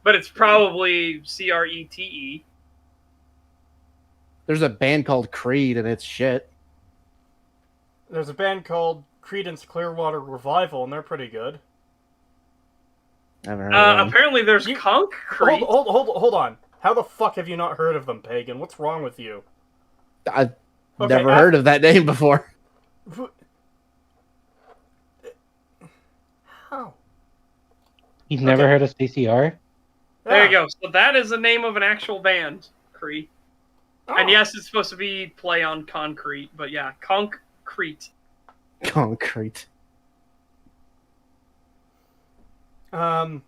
but it's probably Crete. There's a band called Creed, and it's shit. There's a band called Creedence Clearwater Revival, and they're pretty good. I haven't heard of them. Apparently there's Concrete. Hold on. How the fuck have you not heard of them, Pagan? What's wrong with you? I've never heard of that name before. How? You've never heard of CCR? There you go. So that is the name of an actual band, Crete. Oh. And yes, it's supposed to be play on concrete, but yeah, Concrete. Concrete. We're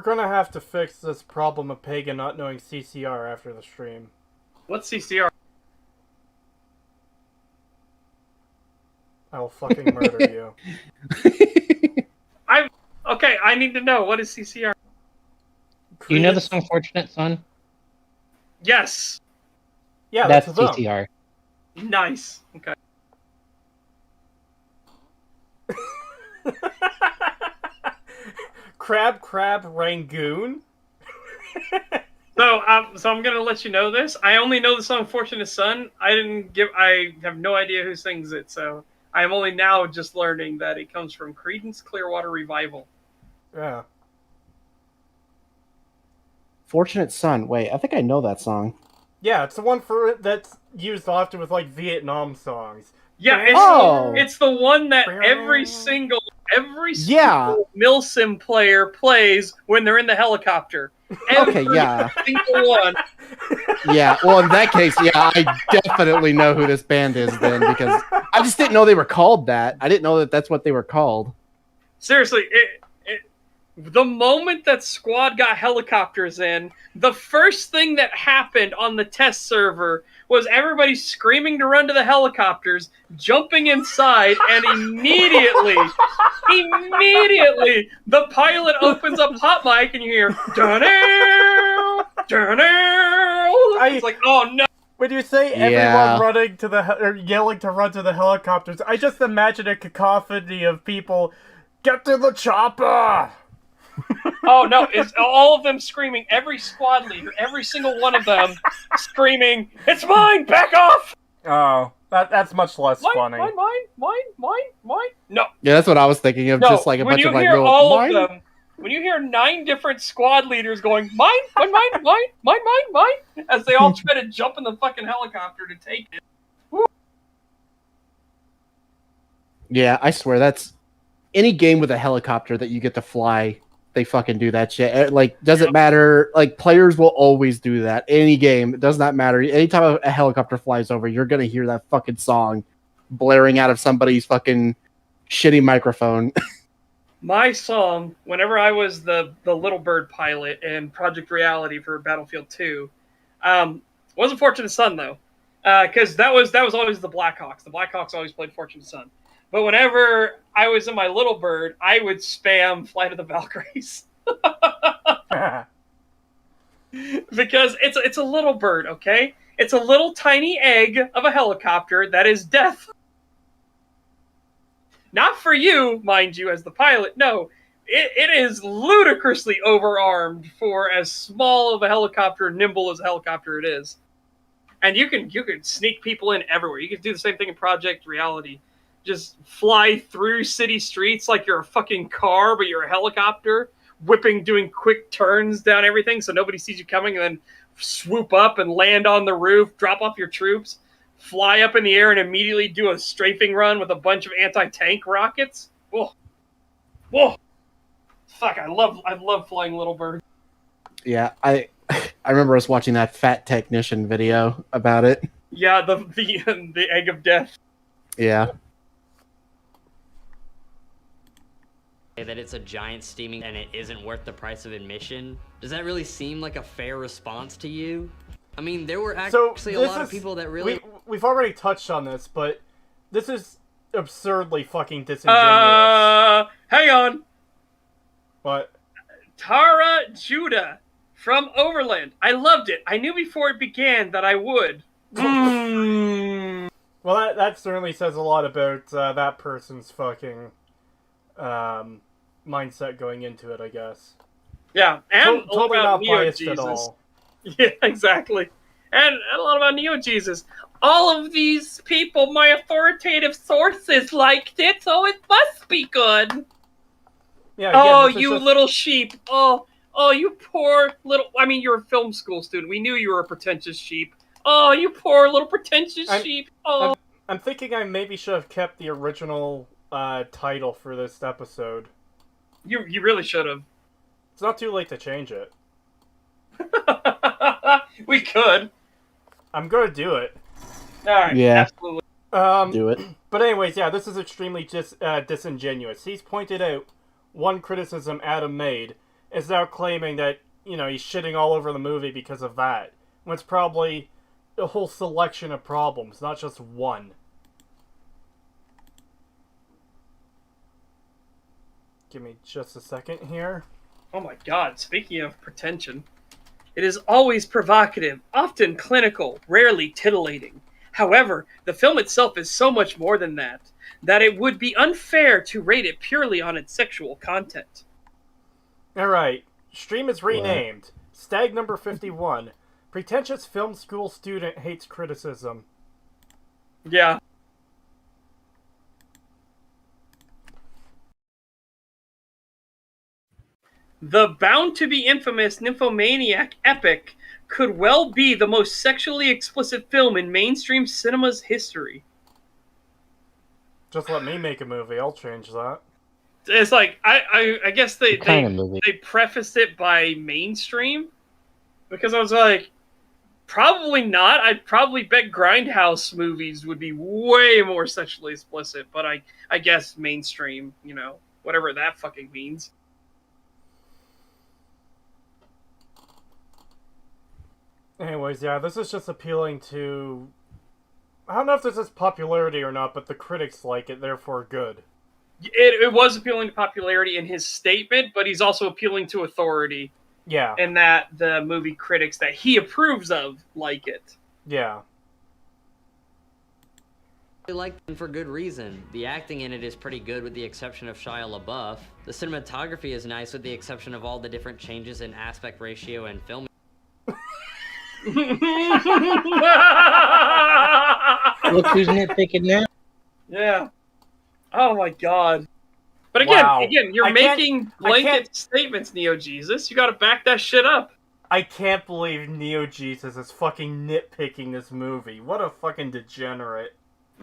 gonna have to fix this problem of Pagan not knowing CCR after the stream. What's CCR? I will fucking murder you. Okay, I need to know, what is CCR? Do you know the song Fortunate Son? Yes. Yeah, that's them. CCR. Nice. Okay. Crab Rangoon? So So I'm gonna let you know this. I only know the song "Fortunate Son." I have no idea who sings it. So I am only now just learning that it comes from Creedence Clearwater Revival. Yeah. Fortunate Son. Wait, I think I know that song. Yeah, it's the one that's used often with like Vietnam songs. Yeah, it's the one that every single milsim player plays when they're in the helicopter. Okay, yeah. Single one. Yeah, well, in that case, yeah, I definitely know who this band is then, because I just didn't know they were called that. I didn't know that that's what they were called. Seriously, the moment that Squad got helicopters in, the first thing that happened on the test server was everybody screaming to run to the helicopters, jumping inside, and immediately, the pilot opens up hot mic and you hear, "Dun-ow, dun-ow." It's like, oh no. When you say everyone running to or yelling to run to the helicopters, I just imagine a cacophony of people, "Get to the chopper!" Oh no, it's all of them screaming, every squad leader, every single one of them screaming, "It's mine, back off!" Oh, that's much less funny. Mine. No. Yeah, that's what I was thinking of, just like a bunch of like real... all of them, when you hear 9 different squad leaders going, mine, as they all try to jump in the fucking helicopter to take it. Woo. Yeah, I swear, that's... Any game with a helicopter that you get to fly, they fucking do that shit. Like, doesn't matter. Like, players will always do that. Any game, it does not matter. Anytime a helicopter flies over, you're gonna hear that fucking song blaring out of somebody's fucking shitty microphone. My song, whenever I was the Little Bird pilot in Project Reality for Battlefield 2, wasn't Fortunate Son though, because that was always the Blackhawks. The Blackhawks always played Fortunate Son. But whenever I was in my Little Bird, I would spam Flight of the Valkyries. Because it's a little bird, okay? It's a little tiny egg of a helicopter that is death. Not for you, mind you, as the pilot. No, it is ludicrously overarmed for as small of a helicopter, nimble as a helicopter it is. And you can sneak people in everywhere. You can do the same thing in Project Reality. Just fly through city streets like you're a fucking car, but you're a helicopter, doing quick turns down everything so nobody sees you coming, and then swoop up and land on the roof, drop off your troops, fly up in the air, and immediately do a strafing run with a bunch of anti-tank rockets. Whoa. Whoa. Fuck, I love flying Little Bird. Yeah, I remember us watching that Fat Technician video about it. Yeah, the egg of death. Yeah. That it's a giant steaming and it isn't worth the price of admission. Does that really seem like a fair response to you? I mean, there were actually a lot of people that really... We've already touched on this, but this is absurdly fucking disingenuous. Hang on. What? Tara Judah from Overland. I loved it. I knew before it began that I would. Well, that certainly says a lot about that person's fucking mindset going into it, I guess. Yeah, and totally about not Neo biased Jesus. at all. Yeah, exactly. And a lot about Neo Jesus. All of these people, my authoritative sources, liked it, so it must be good. Yeah. Again, you little sheep. Oh, you poor little... I mean, you're a film school student. We knew you were a pretentious sheep. Oh, you poor little pretentious sheep. Oh. I'm thinking I maybe should have kept the original title for this episode. You really should have. It's not too late to change it. We could. I'm gonna do it. Alright, yeah. Absolutely. Do it. But anyways, yeah, this is extremely disingenuous. He's pointed out one criticism Adam made is now claiming that, he's shitting all over the movie because of that. When it's probably a whole selection of problems, not just one. Give me just a second here. Oh my god, speaking of pretension, it is always provocative, often clinical, rarely titillating. However, the film itself is so much more than that it would be unfair to rate it purely on its sexual content. Alright, stream is renamed. Stag number 51. Pretentious film school student hates criticism. Yeah. The bound-to-be infamous Nymphomaniac epic could well be the most sexually explicit film in mainstream cinema's history. Just let me make a movie. I'll change that. It's like I guess they What kind of movie? they prefaced it by mainstream, because I was like, probably not. I'd probably bet Grindhouse movies would be way more sexually explicit, but I guess mainstream, you know, whatever that fucking means. Anyways, yeah, this is just appealing to... I don't know if this is popularity or not, but the critics like it, therefore good. It was appealing to popularity in his statement, but he's also appealing to authority. Yeah. And that the movie critics that he approves of like it. Yeah. I like it for good reason. The acting in it is pretty good with the exception of Shia LaBeouf. The cinematography is nice with the exception of all the different changes in aspect ratio and film. Look who's nitpicking now. Yeah. Oh my god. But again, Wow. you're I can't- making I blanket can't- statements, Neo Jesus. You gotta back that shit up. I can't believe Neo Jesus is fucking nitpicking this movie. What a fucking degenerate.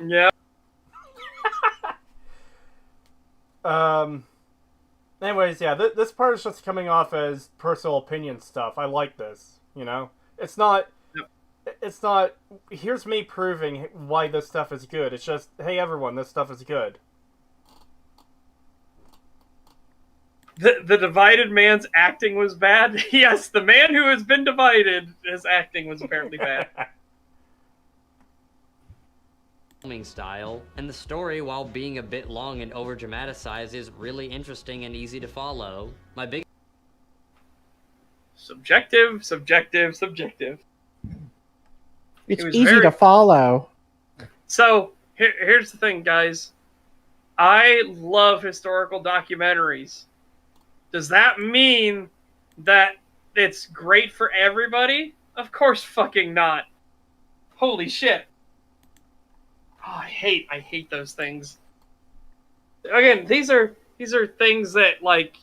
Yeah. Anyways, yeah, this part is just coming off as personal opinion stuff. I like this, you know? It's not... Yep. It's not, here's me proving why this stuff is good. It's just, hey everyone, this stuff is good. The divided man's acting was bad. Yes, the man who has been divided, his acting was apparently bad. Filming style, and the story, while being a bit long and over dramatized, is really interesting and easy to follow. My big Subjective. It's It was easy very- to follow. So, here's the thing, guys. I love historical documentaries. Does that mean that it's great for everybody? Of course fucking not. Holy shit. Oh, I hate those things. Again, these are things that, like,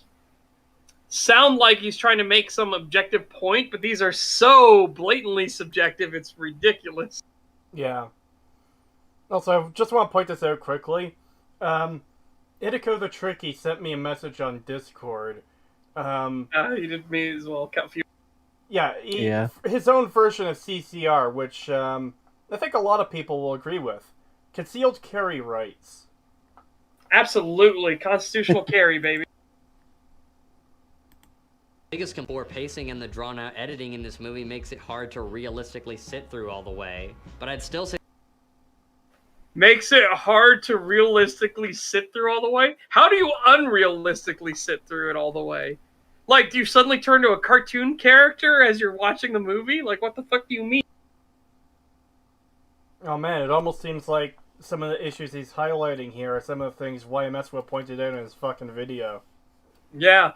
sound like he's trying to make some objective point, but these are so blatantly subjective, it's ridiculous. Yeah. Also, I just want to point this out quickly. Idiko the Tricky sent me a message on Discord. He did me as well. Yeah, Yeah. his own version of CCR, which I think a lot of people will agree with. Concealed carry rights. Absolutely. Constitutional carry, baby. biggest complaint, pacing and the drawn-out editing in this movie makes it hard to realistically sit through all the way. But I'd still say Makes it hard to realistically sit through all the way? How do you unrealistically sit through it all the way? Like, do you suddenly turn to a cartoon character as you're watching the movie? Like, what the fuck do you mean? Oh man, it almost seems like some of the issues he's highlighting here are some of the things YMS would have pointed out in his fucking video. Yeah.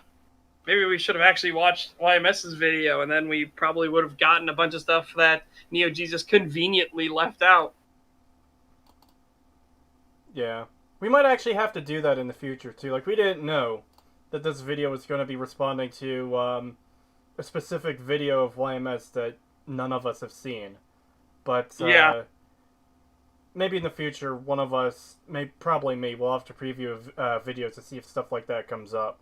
Maybe we should have actually watched YMS's video, and then we probably would have gotten a bunch of stuff that Neo Jesus conveniently left out. Yeah. We might actually have to do that in the future, too. Like, we didn't know that this video was going to be responding to a specific video of YMS that none of us have seen. But, Yeah. maybe in the future, one of us, probably me, will have to preview videos to see if stuff like that comes up.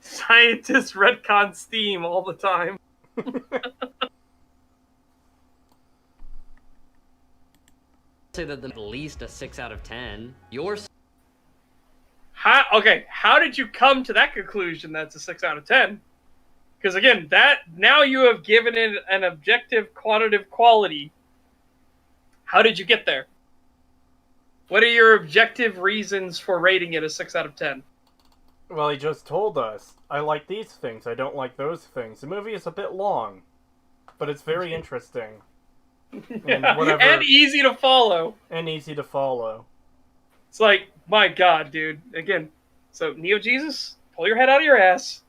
Scientists retcon Steam all the time. say that at least a 6 out of 10. Yours How did you come to that conclusion that's a 6 out of 10? Because again, that now you have given it an objective quantitative quality. How did you get there? What are your objective reasons for rating it a 6 out of 10? Well, he just told us, I like these things, I don't like those things. The movie is a bit long, but it's very interesting. Yeah, whatever. and easy to follow. And easy to follow. It's like, my god, dude. Again, so Neo Jesus, pull your head out of your ass.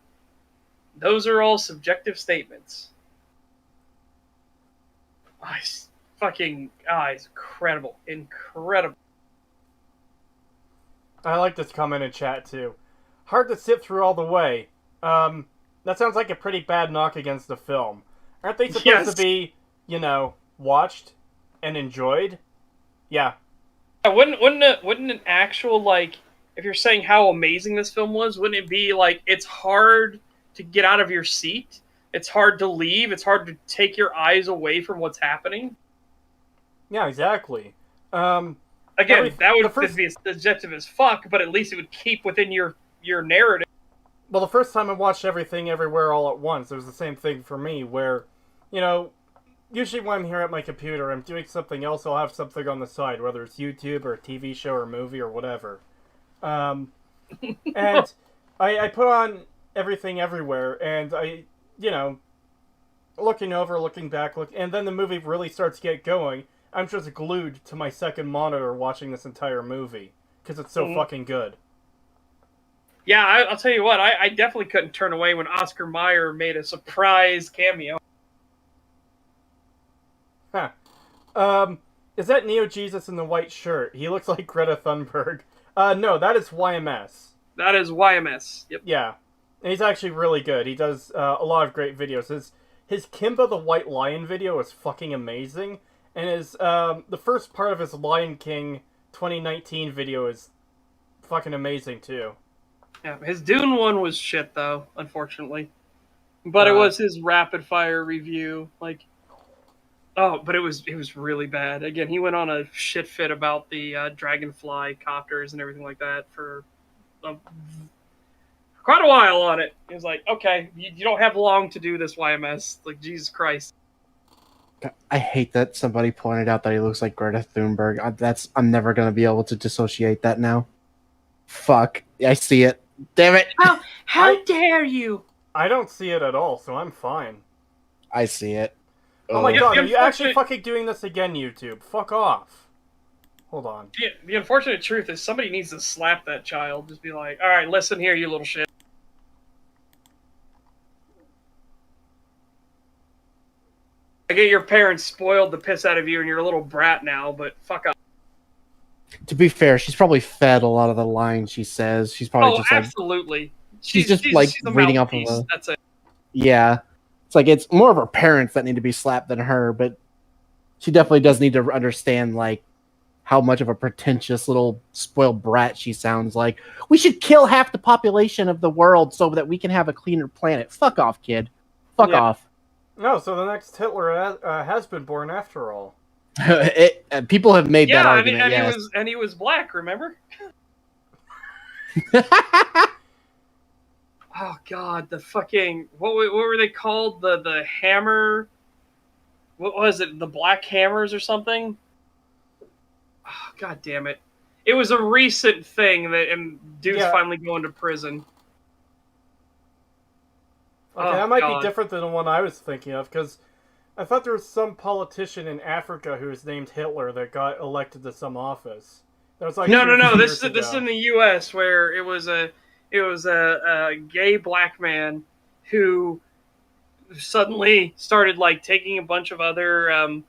Those are all subjective statements. It's incredible. Incredible. I like this comment in chat too. Hard to sit through all the way. That sounds like a pretty bad knock against the film. Aren't they supposed to be, watched and enjoyed? Yeah. Wouldn't an actual, like, if you're saying how amazing this film was, wouldn't it be like it's hard to get out of your seat? It's hard to leave. It's hard to take your eyes away from what's happening. Yeah, exactly. Again, that would be subjective as fuck, but at least it would keep within your narrative. Well, the first time I watched Everything Everywhere All at Once, it was the same thing for me, where, usually when I'm here at my computer, I'm doing something else, I'll have something on the side, whether it's YouTube or a TV show or movie or whatever. And I put on Everything Everywhere, and I, looking over, looking back, and then the movie really starts to get going. I'm just glued to my second monitor watching this entire movie, because it's so fucking good. Yeah, I'll tell you what, I definitely couldn't turn away when Oscar Mayer made a surprise cameo. Huh. Is that Neo Jesus in the white shirt? He looks like Greta Thunberg. No, that is YMS. That is YMS. Yep. Yeah. And he's actually really good. He does a lot of great videos. His Kimba the White Lion video is fucking amazing. And the first part of his Lion King 2019 video is fucking amazing too. Yeah, his Dune one was shit though, unfortunately. But it was his rapid fire review, but it was really bad. Again, he went on a shit fit about the Dragonfly copters and everything like that for quite a while on it. He was like, okay, you don't have long to do this, YMS. Like, Jesus Christ. I hate that somebody pointed out that he looks like Greta Thunberg. I'm never going to be able to dissociate that now. Fuck. I see it. Damn it. How dare you? I don't see it at all, so I'm fine. I see it. Oh my god, are you actually fucking doing this again, YouTube? Fuck off. Hold on. The unfortunate truth is somebody needs to slap that child. Just be like, alright, listen here, you little shit. I get your parents spoiled the piss out of you and you're a little brat now, but fuck off. To be fair, she's probably fed a lot of the lines she says. She's probably just absolutely. Like, she's just reading off of a... That's it. Yeah. It's like it's more of her parents that need to be slapped than her, but she definitely does need to understand like how much of a pretentious little spoiled brat she sounds like. We should kill half the population of the world so that we can have a cleaner planet. Fuck off, kid. Fuck off. No, so the next Hitler has been born after all. People have made that argument. And he was black, remember? Oh god, the fucking what were they called? The hammer. What was it? The Black Hammers or something? Oh, god damn it! It was a recent thing and dude's finally going to prison. Okay, that might be different than the one I was thinking of, because I thought there was some politician in Africa who was named Hitler that got elected to some office. That was like no. This is in the U.S. where it was a gay black man who suddenly started like taking a bunch of other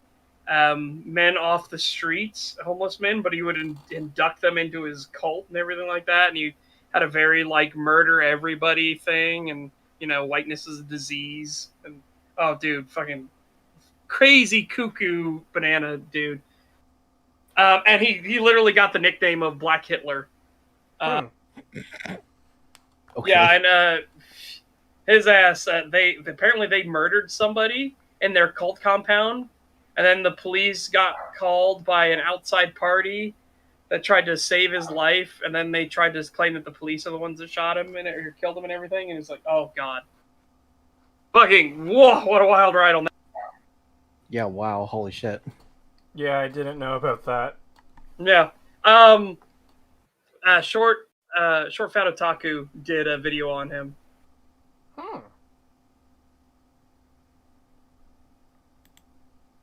men off the streets, homeless men, but he would induct them into his cult and everything like that, and he had a very like murder everybody thing, and whiteness is a disease, and oh dude, fucking crazy cuckoo banana dude. And he literally got the nickname of Black Hitler. Okay. Yeah, and his ass, they murdered somebody in their cult compound, and then the police got called by an outside party that tried to save his life, and then they tried to claim that the police are the ones that shot him or killed him and everything, and it's like, oh god. Fucking, whoa, what a wild ride on that. Yeah, wow, holy shit. Yeah, I didn't know about that. Yeah. Short Fat Otaku did a video on him.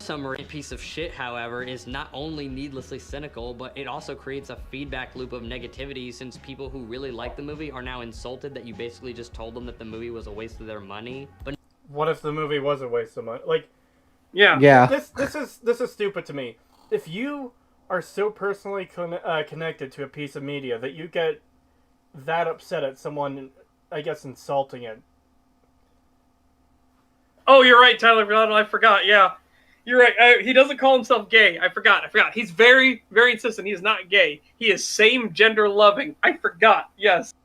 summary piece of shit, however, is not only needlessly cynical, but it also creates a feedback loop of negativity, since people who really like the movie are now insulted that you basically just told them that the movie was a waste of their money. But What if the movie was a waste of money? Like, Yeah. this is stupid to me. If you are so personally connected to a piece of media that you get that upset at someone, I guess, insulting it. Oh, you're right, Tyler. I forgot. Yeah, you're right. He doesn't call himself gay. I forgot. He's very, very insistent. He is not gay. He is same gender loving. I forgot. Yes.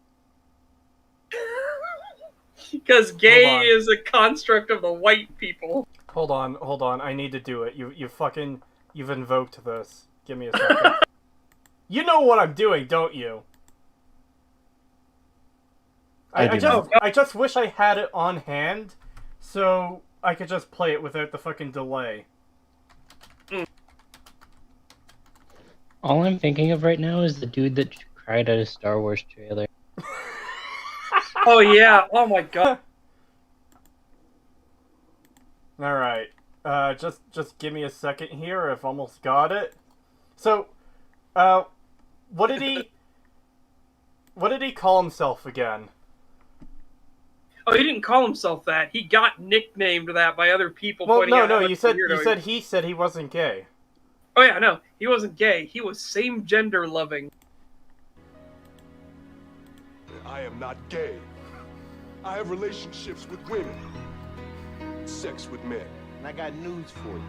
Because gay is a construct of the white people. Hold on. I need to do it. You've invoked this. Give me a second. You know what I'm doing, don't you? I just wish I had it on hand, so I could just play it without the fucking delay. All I'm thinking of right now is the dude that cried at a Star Wars trailer. Oh yeah. Oh my god. All right. Just give me a second here. I've almost got it. So, what did he call himself again? Oh, he didn't call himself that. He got nicknamed that by other people. Well, pointing out how no. much You said weirdo he said he wasn't gay. Oh yeah, no, he wasn't gay. He was same gender loving. I am not gay. I have relationships with women, sex with men. And I got news for you.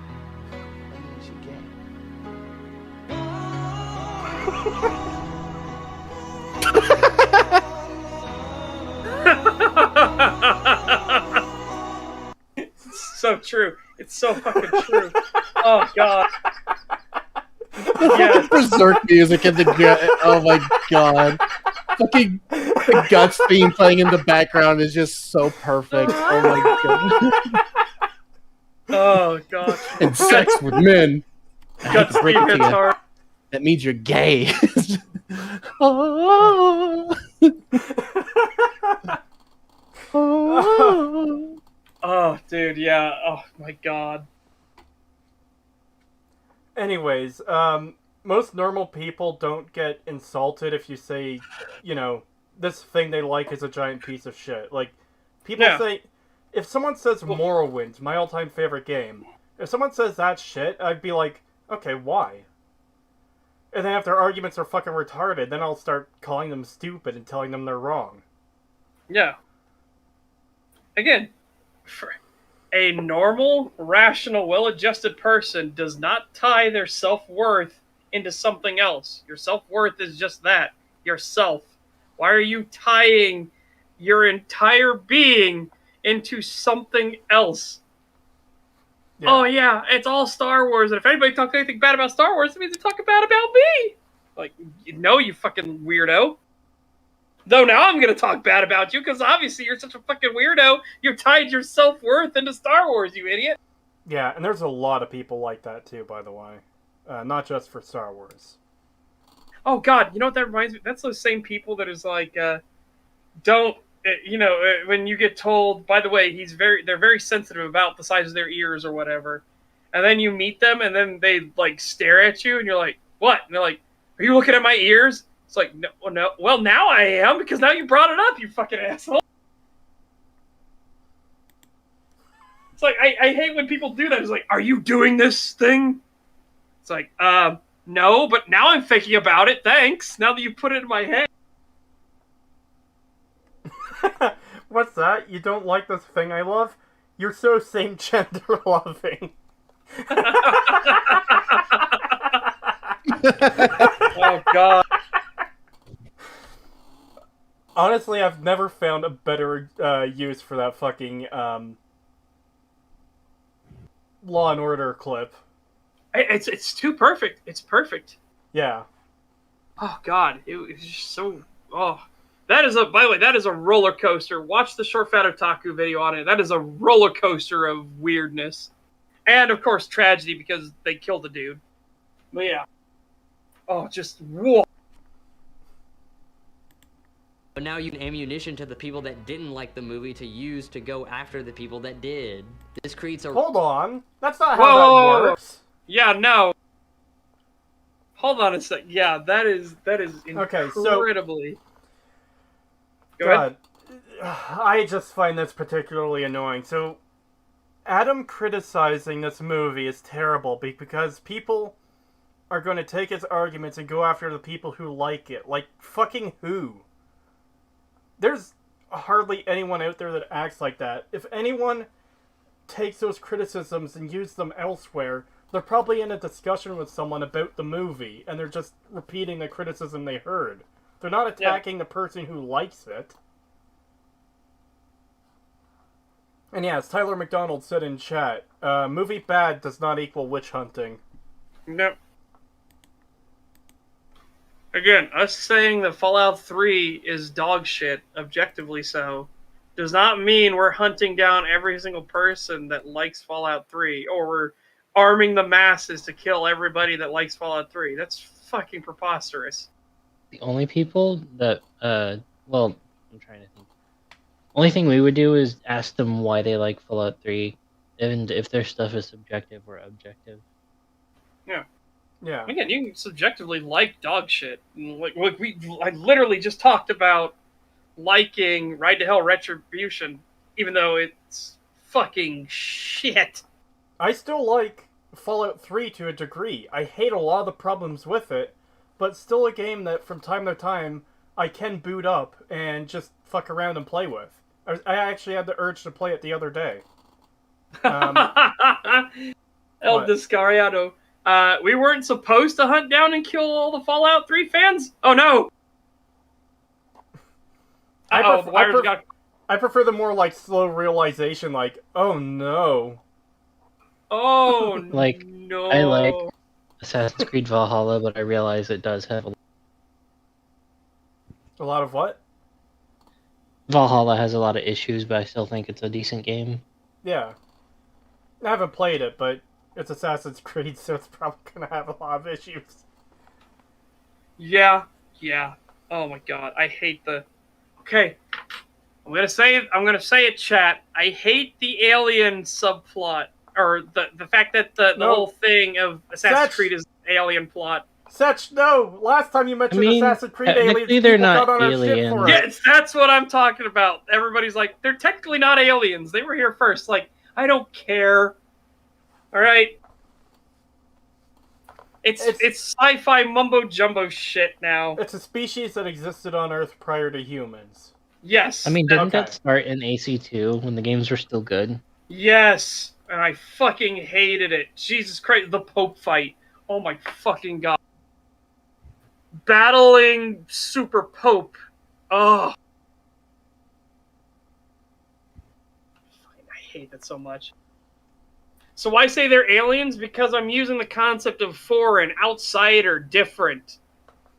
That means you're gay. It's so true. It's so fucking true. Oh god. Yeah, Berserk music in the oh my god. Fucking the Guts theme playing in the background is just so perfect. Oh my god. Oh god. And sex with men. I hate Guts to break theme it to hits you. hard. That means you're gay. Oh. Oh. Oh dude, yeah. Oh my god. Anyways, most normal people don't get insulted if you say, this thing they like is a giant piece of shit. Like, people say, if someone says Morrowind, my all-time favorite game, if someone says that shit, I'd be like, okay, why? And then if their arguments are fucking retarded, then I'll start calling them stupid and telling them they're wrong. Yeah. Again, for a normal, rational, well-adjusted person does not tie their self-worth into something else. Your self-worth is just that, yourself. Why are you tying your entire being into something else? Yeah. Oh yeah, it's all Star Wars, and if anybody talks anything bad about Star Wars, it means they're talking bad about me. Like, you fucking weirdo. Though now I'm gonna talk bad about you, because obviously you're such a fucking weirdo. You tied your self-worth into Star Wars, you idiot. Yeah, and there's a lot of people like that too, by the way. Not just for Star Wars. Oh god, you know what that reminds me? That's those same people that is like, when you get told, by the way, they're very sensitive about the size of their ears or whatever, and then you meet them and then they like stare at you and you're like, what? And they're like, are you looking at my ears? It's like, no. Well, now I am, because now you brought it up, you fucking asshole. It's like, I hate when people do that. It's like, are you doing this thing? It's like, no, but now I'm thinking about it, thanks, now that you put it in my head. What's that? You don't like this thing I love? You're so same gender loving. Oh god. Honestly, I've never found a better use for that fucking Law and Order clip. It's too perfect. It's perfect. Yeah. Oh god, it's just so. Oh, by the way, that is a roller coaster. Watch the Short Fat Otaku video on it. That is a roller coaster of weirdness, and of course tragedy because they killed the dude. But yeah. Oh, just whoa. but now you ammunition to the people that didn't like the movie to use to go after the people that did. This creates a... Hold on. That's not Whoa, how that whoa, whoa. works. Yeah, no. Hold on a sec. Yeah, that is Okay, so- incredibly. Go ahead. God, I just find this particularly annoying. So, Adam criticizing this movie is terrible because people are going to take his arguments and go after the people who like it. Like, fucking who? There's hardly anyone out there that acts like that. If anyone takes those criticisms and uses them elsewhere, they're probably in a discussion with someone about the movie, and they're just repeating the criticism they heard. They're not attacking the person who likes it. And yeah, as Tyler McDonald said in chat, movie bad does not equal witch hunting. Nope. Again, us saying that Fallout 3 is dog shit, objectively so, does not mean we're hunting down every single person that likes Fallout 3, or we're arming the masses to kill everybody that likes Fallout 3. That's fucking preposterous. The only people that, well, I'm trying to think. Only thing we would do is ask them why they like Fallout 3, and if their stuff is subjective or objective. Yeah. Yeah. Again, you can subjectively like dog shit. I literally just talked about liking Ride to Hell Retribution, even though it's fucking shit. I still like Fallout 3 to a degree. I hate a lot of the problems with it, but still a game that from time to time I can boot up and just fuck around and play with. I actually had the urge to play it the other day. El What? Descariado. We weren't supposed to hunt down and kill all the Fallout 3 fans? Oh no! I prefer the more like slow realization, like, oh no. Oh Like, no! I like Assassin's Creed Valhalla, but I realize it does have A lot of what? Valhalla has a lot of issues, but I still think it's a decent game. Yeah. I haven't played it, but it's Assassin's Creed, so it's probably gonna have a lot of issues. Yeah. Oh my god, I hate the. Okay, I'm gonna say it, chat. I hate the alien subplot, or the fact that the whole thing of Assassin's Creed is alien plot. Setch, no! Last time you mentioned Assassin's Creed aliens, technically they're people not got on our shit for it. Yes, that's what I'm talking about. Everybody's like, they're technically not aliens. They were here first. Like, I don't care. All right. It's sci-fi mumbo jumbo shit now. It's a species that existed on Earth prior to humans. Yes. I mean, didn't that start in AC2 when the games were still good? Yes, and I fucking hated it. Jesus Christ, the Pope fight. Oh my fucking god. Battling Super Pope. Oh. I hate that so much. So I say they're aliens because I'm using the concept of foreign, outsider, different.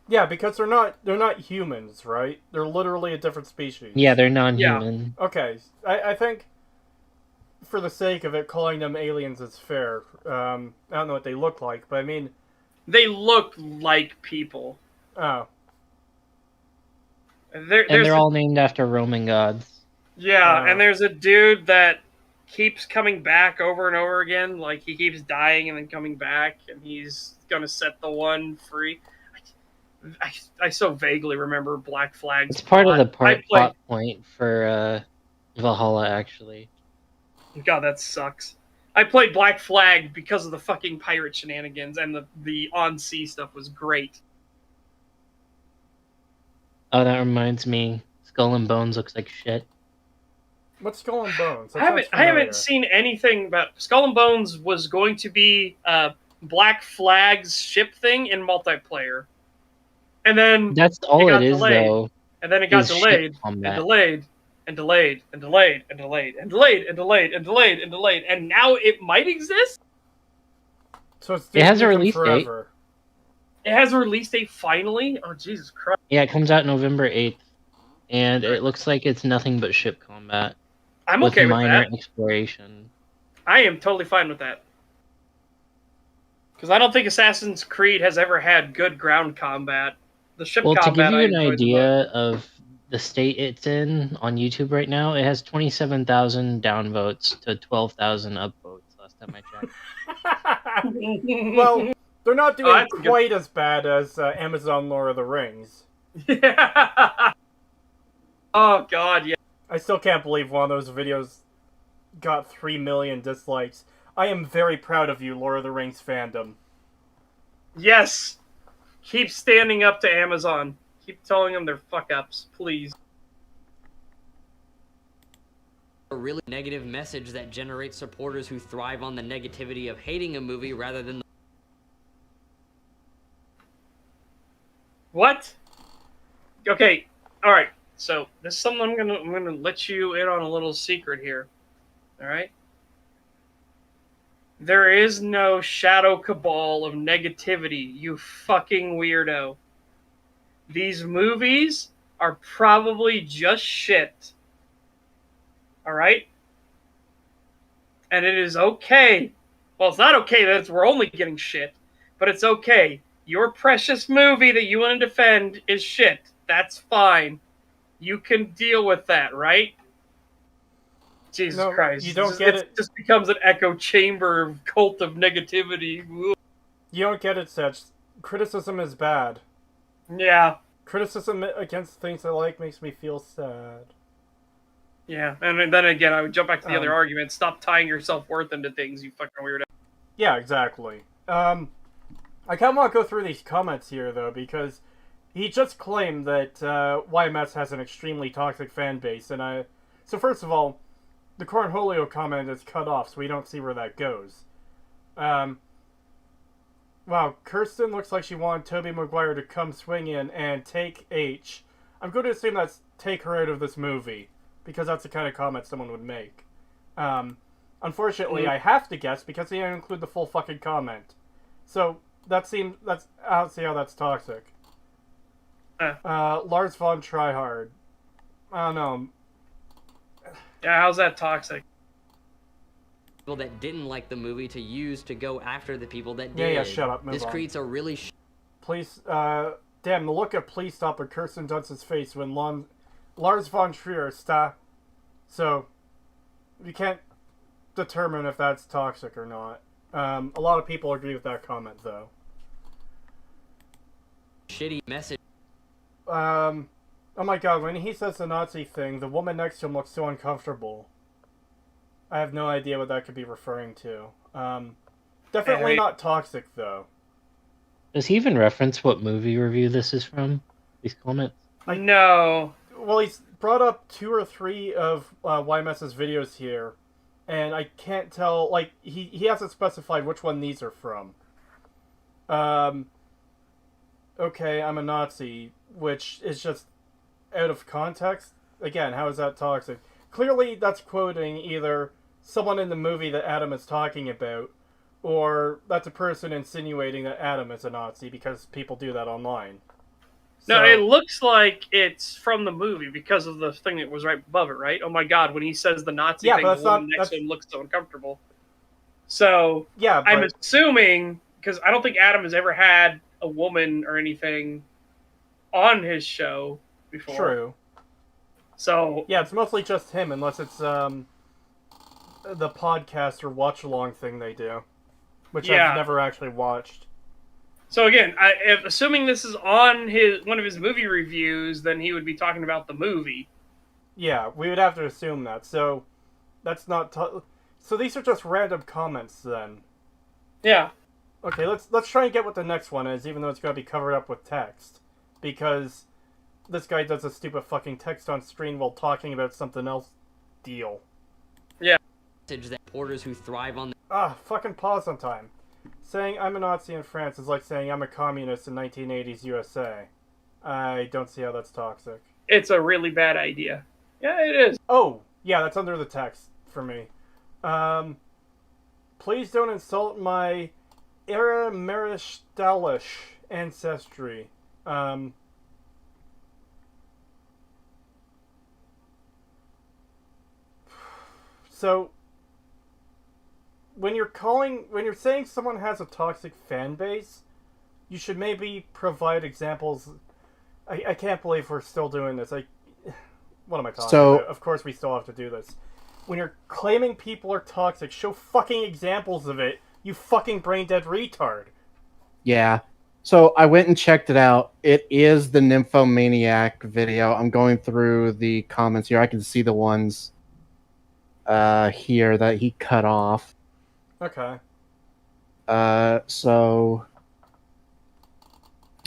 Yeah, because they're not humans, right? They're literally a different species. Yeah, they're non-human. Yeah. Okay, I think for the sake of it, calling them aliens is fair. I don't know what they look like, but I mean... They look like people. Oh. And they're all named after Roman gods. Yeah, and there's a dude that keeps coming back over and over again. Like, he keeps dying and then coming back, and he's gonna set the one free. I so vaguely remember Black Flag's It's part of the plot point for Valhalla, actually. God, that sucks. I played Black Flag because of the fucking pirate shenanigans, and the on-sea stuff was great. Oh, that reminds me. Skull and Bones looks like shit. What's Skull and Bones? I haven't seen anything about... Skull and Bones was going to be Black Flag's ship thing in multiplayer. And then that's all it is, delayed. though. And then it got delayed, and delayed, and delayed, and delayed, and delayed, and delayed, and delayed, and delayed, and delayed, and now it might exist? So it has a release date. It has a release date finally? Oh, Jesus Christ. Yeah, it comes out November 8th. And it looks like it's nothing but ship combat. I'm okay with minor that. Exploration. I am totally fine with that. Because I don't think Assassin's Creed has ever had good ground combat. The ship combat. To give you an idea of the state it's in on YouTube right now, it has 27,000 downvotes to 12,000 upvotes last time I checked. Well, they're not doing that's a good- quite as bad as Amazon Lord of the Rings. Yeah. Oh God, yeah. I still can't believe one of those videos got 3 million dislikes. I am very proud of you, Lord of the Rings fandom. Yes. Keep standing up to Amazon. Keep telling them they're fuck ups, please. A really negative message that generates supporters who thrive on the negativity of hating a movie rather than What? Okay. All right. So this is something I'm gonna let you in on a little secret here. All right. There is no shadow cabal of negativity, you fucking weirdo. These movies are probably just shit. All right. And it is okay. Well, it's not okay that we're only getting shit, but it's okay. Your precious movie that you want to defend is shit. That's fine. You can deal with that, right? Jesus No, Christ. you don't get it. It just becomes an echo chamber of cult of negativity. You don't get it, Seth. Criticism is bad. Yeah. Criticism against things I like makes me feel sad. Yeah. And then again, I would jump back to the other argument. Stop tying your self-worth into things, you fucking weirdo. Yeah, exactly. I kind of want to go through these comments here, though, because he just claimed that YMS has an extremely toxic fan base, and So first of all, the Cornholio comment is cut off, so we don't see where that goes. Wow, Kirsten looks like she wanted Tobey Maguire to come swing in and take H. I'm going to assume that's take her out of this movie, because that's the kind of comment someone would make. Unfortunately, I have to guess, because they didn't include the full fucking comment. So, I don't see how that's toxic. Lars von Tryhard. I don't know. Yeah, how's that toxic? people that didn't like the movie to use to go after the people that Yeah, did. yeah, shut up. Move This on. creates a really Please, damn, the look of please stop at Kirsten Dunst's face when Lars von Trier stop. So, you can't determine if that's toxic or not. A lot of people agree with that comment, though. shitty message. Oh my god, when he says the Nazi thing, the woman next to him looks so uncomfortable. I have no idea what that could be referring to. Definitely not toxic, though. Does he even reference what movie review this is from? These comments? No. Well, he's brought up 2 or 3 of YMS's videos here, and I can't tell, like, he hasn't specified which one these are from. Okay, I'm a Nazi, which is just out of context. Again, how is that toxic? Clearly, that's quoting either someone in the movie that Adam is talking about, or that's a person insinuating that Adam is a Nazi, because people do that online. No, So- it looks like it's from the movie because of the thing that was right above it, right? Oh my god, when he says the Nazi Yeah, thing, but the that's woman not- next to him looks so uncomfortable. So, Yeah, I'm but assuming, because I don't think Adam has ever had a woman or anything on his show before. true. So, Yeah, it's mostly just him, unless it's the podcast or watch-along thing they do, which Yeah. I've never actually watched. so again, assuming this is on one of his movie reviews, then he would be talking about the movie. Yeah, we would have to assume that. So that's not. So these are just random comments then. Yeah. Okay, let's try and get what the next one is, even though it's going to be covered up with text, because this guy does a stupid fucking text on screen while talking about something else. Deal. Message that supporters who thrive on Fucking pause on time. Saying I'm a Nazi in France is like saying I'm a communist in 1980s USA. I don't see how that's toxic. It's a really bad idea. Yeah, it is. Oh, yeah, that's under the text for me. Please don't insult my Aramaristalish ancestry. So, when you're saying someone has a toxic fan base, you should maybe provide examples. I can't believe we're still doing this. What am I talking So- about? Of course we still have to do this. When you're claiming people are toxic, show fucking examples of it, you fucking brain-dead retard. Yeah. So I went and checked it out. It is the Nymphomaniac video. I'm going through the comments here. I can see the ones here that he cut off. Okay. So...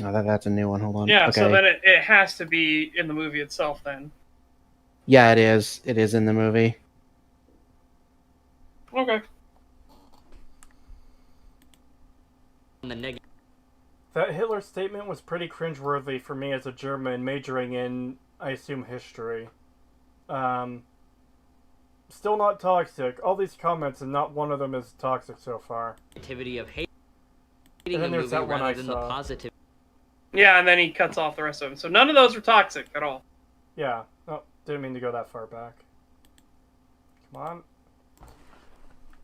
Oh, that's a new one. Hold on. Yeah, Okay. so then it has to be in the movie itself then. Yeah, it is. It is in the movie. Okay. On the negative. That Hitler statement was pretty cringeworthy for me as a German majoring in, I assume, history. Still not toxic. All these comments and not one of them is toxic so far. Negativity of hating And a then there's movie that one rather I than the saw. positive. Yeah, and then he cuts off the rest of them. So none of those were toxic at all. Yeah. Oh, didn't mean to go that far back. Come on.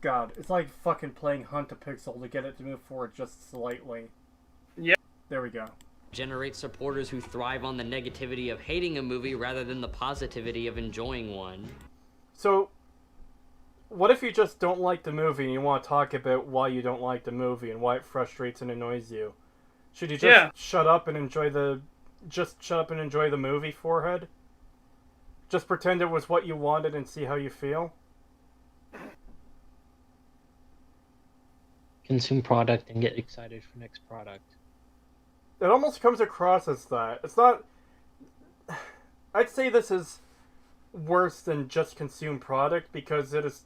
God, it's like fucking playing Hunt a Pixel to get it to move forward just slightly. Yep. There we go. Generate supporters who thrive on the negativity of hating a movie rather than the positivity of enjoying one. So, what if you just don't like the movie and you want to talk about why you don't like the movie and why it frustrates and annoys you? Should you just shut up and enjoy the movie, forehead? Just pretend it was what you wanted and see how you feel? Consume product and get excited for next product. It almost comes across as that. It's not... I'd say this is worse than just consume product because it is,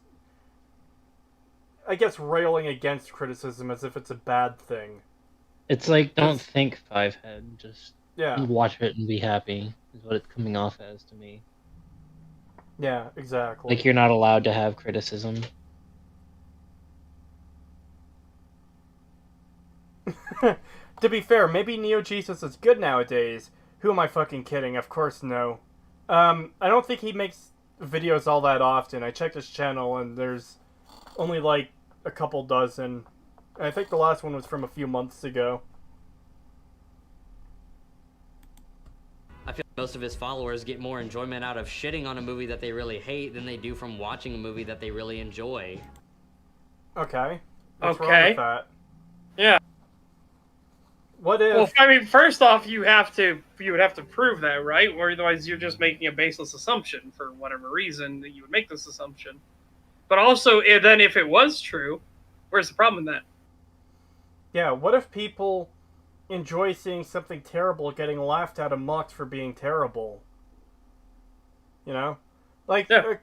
I guess, railing against criticism as if it's a bad thing. It's like, don't think, Fivehead. Just Yeah. watch it and be happy, is what it's coming off as to me. Yeah, exactly. Like, you're not allowed to have criticism. To be fair, maybe Neo Jesus is good nowadays. Who am I fucking kidding? Of course no. I don't think he makes videos all that often. I checked his channel and there's only like a couple dozen. I think the last one was from a few months ago. I feel like most of his followers get more enjoyment out of shitting on a movie that they really hate than they do from watching a movie that they really enjoy. Okay. What's wrong Okay. with that? Yeah. What if... Well, I mean, first off, you would have to prove that, right? Or otherwise, you're just making a baseless assumption for whatever reason that you would make this assumption. But also, then if it was true, where's the problem in that? Yeah, what if people enjoy seeing something terrible getting laughed at and mocked for being terrible? You know? Like, a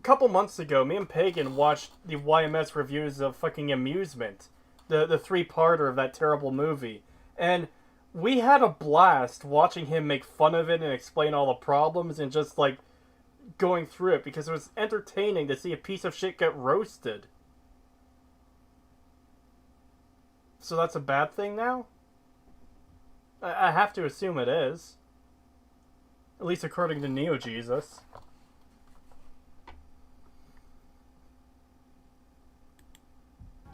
couple months ago, me and Pagan watched the YMS reviews of fucking Amusement, the three-parter of that terrible movie. And we had a blast watching him make fun of it and explain all the problems and just, like, going through it because it was entertaining to see a piece of shit get roasted. So that's a bad thing now? I have to assume it is. At least according to Neo Jesus.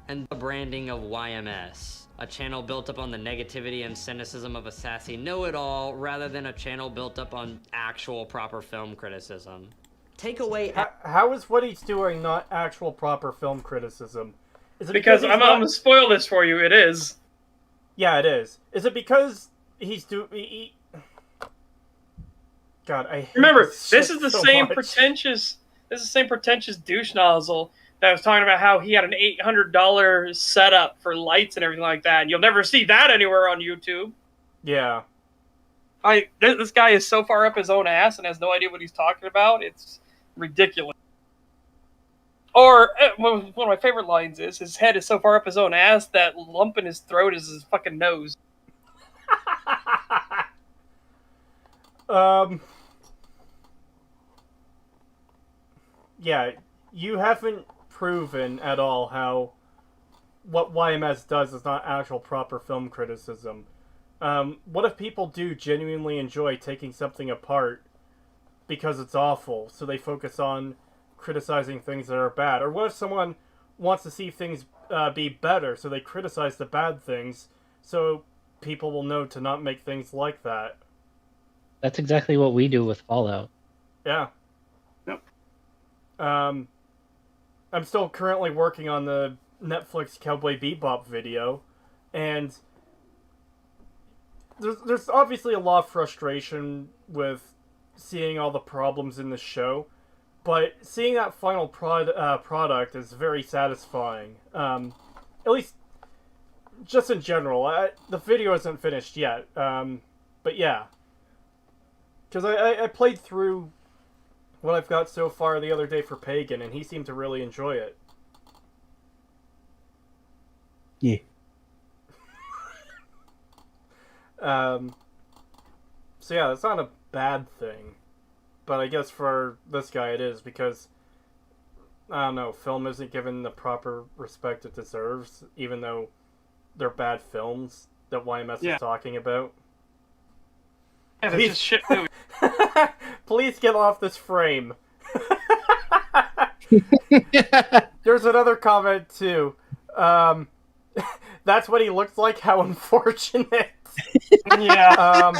And the branding of YMS, a channel built up on the negativity and cynicism of a sassy know-it-all rather than a channel built up on actual proper film criticism. Take away... How is what he's doing not actual proper film criticism? Is it Because he's I'm going to spoil this for you. It is. Yeah, it is. Is it because he's God, I hate Remember, this this shit is the so same much. pretentious. This is the same pretentious douche nozzle that was talking about how he had an $800 setup for lights and everything like that. And you'll never see that anywhere on YouTube. Yeah. This guy is so far up his own ass and has no idea what he's talking about. It's ridiculous. Or one of my favorite lines is, his head is so far up his own ass that lump in his throat is his fucking nose. Yeah, you haven't proven at all how what YMS does is not actual proper film criticism. What if people do genuinely enjoy taking something apart because it's awful, so they focus on criticizing things that are bad? Or what if someone wants to see things be better, so they criticize the bad things, so people will know to not make things like that? That's exactly what we do with Fallout. Yeah. Yep. I'm still currently working on the Netflix Cowboy Bebop video, and there's obviously a lot of frustration with seeing all the problems in the show, but seeing that final product is very satisfying. At least, just in general. The video isn't finished yet, but yeah. Because I played through what I've got so far the other day for Pagan, and he seemed to really enjoy it. Yeah. So yeah, that's not a bad thing. But I guess for this guy it is, because, I don't know, film isn't given the proper respect it deserves, even though they're bad films that YMS is talking about. Yeah, they're just shit movies. Please get off this frame. There's another comment too. That's what he looks like. How unfortunate. Yeah.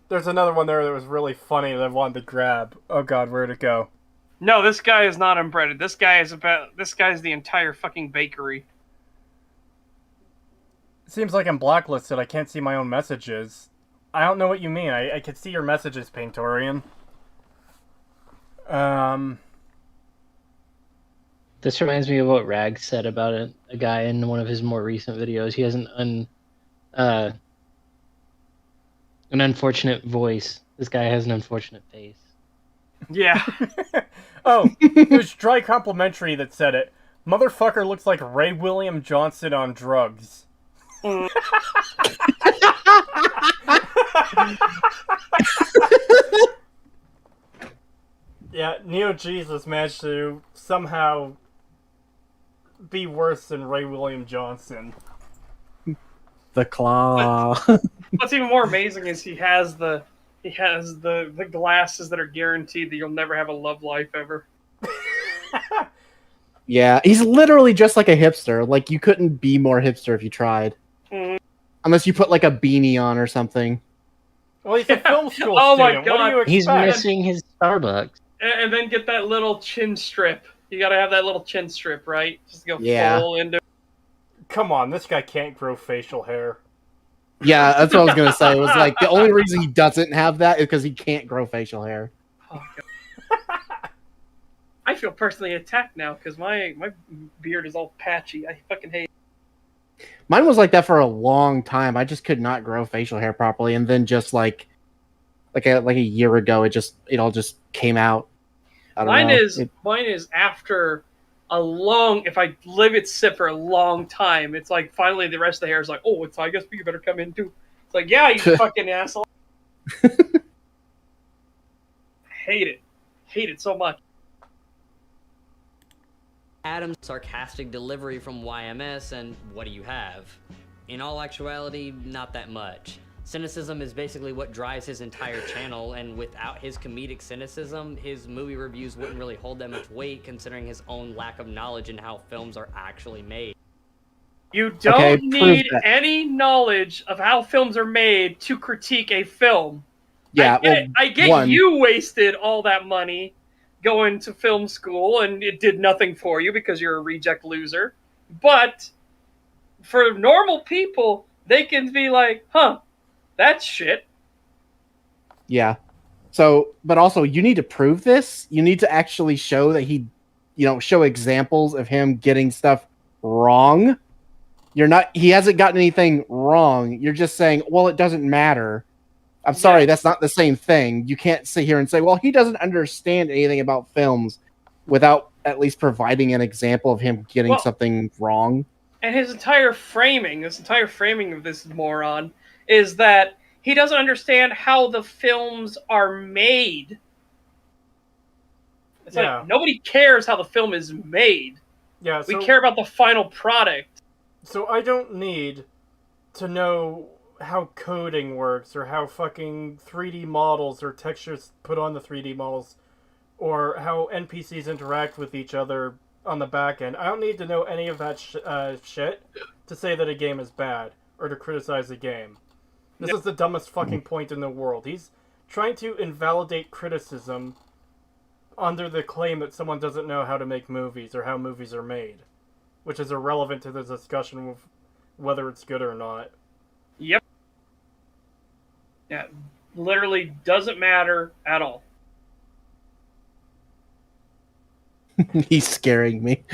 There's another one there that was really funny that I wanted to grab. Oh god, where'd it go? No, this guy is not unbreaded. This guy's the entire fucking bakery. Seems like I'm blacklisted. I can't see my own messages. I don't know what you mean. I can see your messages, Paintorian. This reminds me of what Rag said about it. A guy in one of his more recent videos. He has an unfortunate voice. This guy has an unfortunate face. Yeah. Oh, it was Dry Complimentary that said it. Motherfucker looks like Ray William Johnson on drugs. Yeah, Neo Jesus managed to somehow be worse than Ray William Johnson. The claw. What's even more amazing is he has the glasses that are guaranteed that you'll never have a love life ever. Yeah, he's literally just like a hipster. Like, you couldn't be more hipster if you tried. Unless you put like a beanie on or something. Well, he's a film school Oh my student. What do you God. expect? He's missing his Starbucks. And then get that little chin strip. You gotta have that little chin strip, right? Just go Yeah. full into. Come on, this guy can't grow facial hair. Yeah, that's what I was gonna say. It was like the only reason he doesn't have that is because he can't grow facial hair. Oh, God. I feel personally attacked now because my beard is all patchy. I fucking hate it. Mine was like that for a long time. I just could not grow facial hair properly, and then just like a year ago, it all just came out. I don't know. Mine is after a long. If I live it sit for a long time, it's like finally the rest of the hair is like, oh, I guess you better come in too. It's like, yeah, you fucking asshole. Hate it so much. Adam's sarcastic delivery from YMS, and what do you have? In all actuality, not that much. Cynicism is basically what drives his entire channel, and without his comedic cynicism, his movie reviews wouldn't really hold that much weight considering his own lack of knowledge in how films are actually made. You don't need any knowledge of how films are made to critique a film. Yeah, I get you wasted all that money going to film school and it did nothing for you because you're a reject loser. But for normal people, they can be like, huh, that's shit. Yeah. So, but also you need to prove this. You need to actually show that show examples of him getting stuff wrong. He hasn't gotten anything wrong. You're just saying, well, it doesn't matter. I'm sorry, that's not the same thing. You can't sit here and say, well, he doesn't understand anything about films without at least providing an example of him getting something wrong. And his entire framing of this moron is that he doesn't understand how the films are made. It's like nobody cares how the film is made. Yeah, we care about the final product. So I don't need to know how coding works or how fucking 3D models or textures put on the 3D models or how NPCs interact with each other on the back end. I don't need to know any of that shit to say that a game is bad or to criticize a game. This is the dumbest fucking point in the world. He's trying to invalidate criticism under the claim that someone doesn't know how to make movies or how movies are made, which is irrelevant to the discussion of whether it's good or not. Yep. Yeah, literally doesn't matter at all. He's scaring me.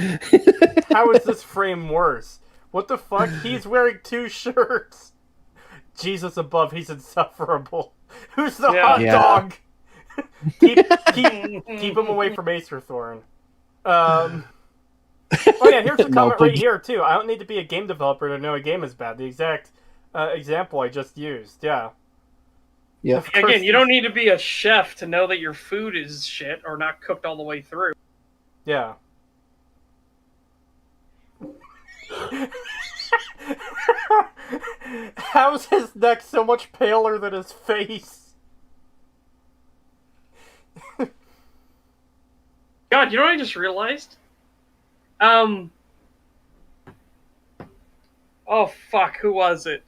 How is this frame worse? What the fuck? He's wearing 2 shirts. Jesus above, he's insufferable. Who's the hot dog? keep him away from Acerthorn. Oh yeah, here's a comment right here too. I don't need to be a game developer to know a game is bad. The exact example I just used. Yeah. Yeah. Again, you don't need to be a chef to know that your food is shit or not cooked all the way through. Yeah. How's his neck so much paler than his face? God, you know what I just realized? Oh fuck, who was it?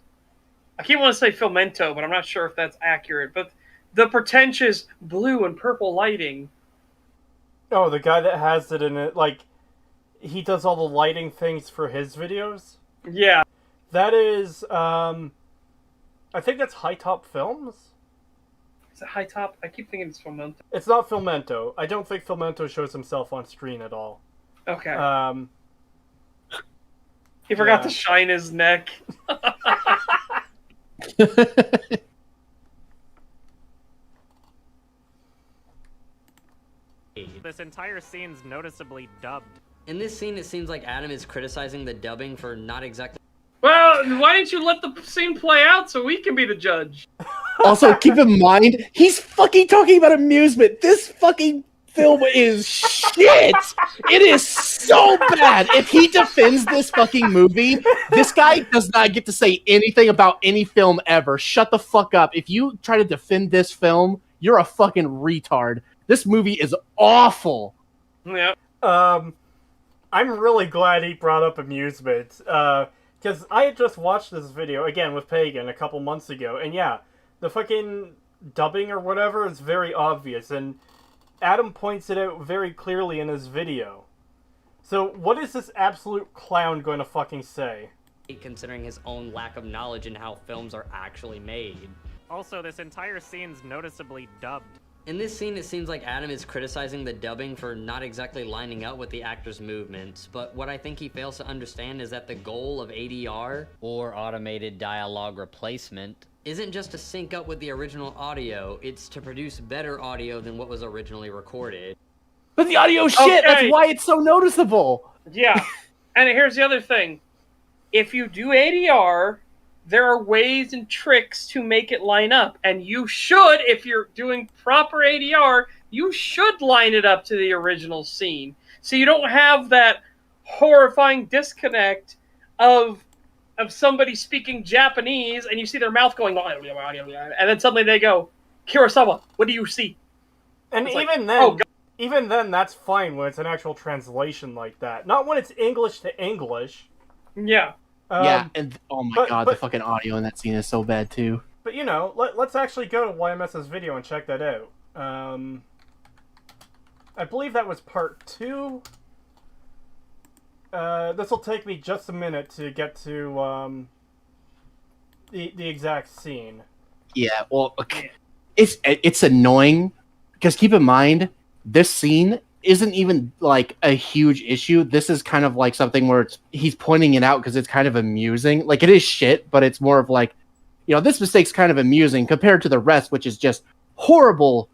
I keep wanting to say Filmento, but I'm not sure if that's accurate. But the pretentious blue and purple lighting. Oh, the guy that has it in it, like, he does all the lighting things for his videos? Yeah. That is, I think that's High Top Films? Is it High Top? I keep thinking it's Filmento. It's not Filmento. I don't think Filmento shows himself on screen at all. Okay. He forgot to shine his neck. This entire scene's noticeably dubbed. In this scene, it seems like Adam is criticizing the dubbing for not exactly... Well, why didn't you let the scene play out so we can be the judge? Also, keep in mind, he's fucking talking about amusement. This fucking film is shit. It is so bad. If he defends this fucking movie, this guy does not get to say anything about any film ever. Shut the fuck up. If you try to defend this film, you're a fucking retard. This movie is awful. Yeah. I'm really glad he brought up amusement. Because I had just watched this video, again, with Pagan a couple months ago, and yeah, the fucking dubbing or whatever is very obvious, and Adam points it out very clearly in his video. So, what is this absolute clown going to fucking say? Considering his own lack of knowledge in how films are actually made. Also, this entire scene's noticeably dubbed. In this scene, it seems like Adam is criticizing the dubbing for not exactly lining up with the actor's movements, but what I think he fails to understand is that the goal of ADR, or automated dialogue replacement, isn't just to sync up with the original audio, it's to produce better audio than what was originally recorded. But the audio shit, that's why it's so noticeable. Yeah, and here's the other thing. If you do ADR, there are ways and tricks to make it line up, and you should, if you're doing proper ADR, you should line it up to the original scene, so you don't have that horrifying disconnect of somebody speaking Japanese, and you see their mouth going, and then suddenly they go, Kurosawa, what do you see? And it's even like, even then, that's fine when it's an actual translation like that. Not when it's English to English. Yeah. Yeah, and oh my god, the fucking audio in that scene is so bad too. But you know, let's actually go to YMS's video and check that out. I believe that was part 2. This will take me just a minute to get to the exact scene. Yeah, well, okay. It's annoying because keep in mind this scene isn't even like a huge issue. This is kind of like something where he's pointing it out because it's kind of amusing. Like, it is shit, but it's more of like, you know, this mistake's kind of amusing compared to the rest, which is just horrible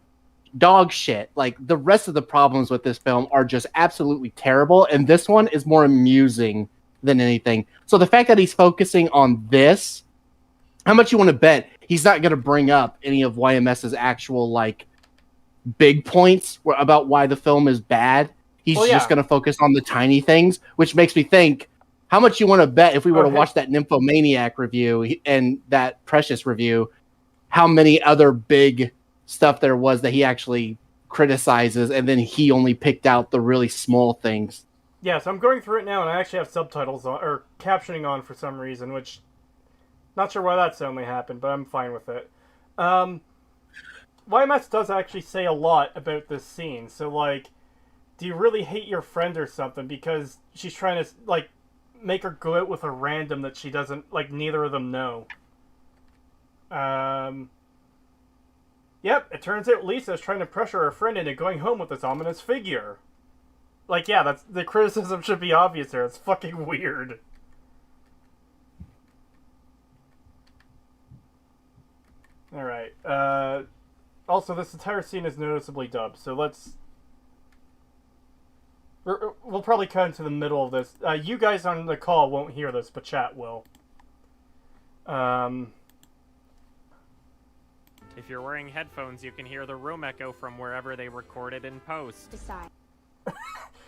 dog shit. Like, the rest of the problems with this film are just absolutely terrible, and this one is more amusing than anything. So the fact that he's focusing on this, how much you want to bet he's not going to bring up any of YMS's actual, like, big points about why the film is bad? He's just going to focus on the tiny things, which makes me think, how much you want to bet if we were to watch that Nymphomaniac review and that Precious review, how many other big stuff there was that he actually criticizes, and then he only picked out the really small things. Yeah, so I'm going through it now, and I actually have subtitles on, or captioning on for some reason, which, not sure why that suddenly happened, but I'm fine with it. YMS does actually say a lot about this scene. So, like, do you really hate your friend or something? Because she's trying to, like, make her go out with a random that she doesn't, like, neither of them know. Yep, it turns out Lisa's trying to pressure her friend into going home with this ominous figure. Like, yeah, that's the criticism should be obvious there. It's fucking weird. Alright, also, this entire scene is noticeably dubbed, so we'll probably cut into the middle of this. You guys on the call won't hear this, but chat will. If you're wearing headphones, you can hear the room echo from wherever they recorded in post. Decide.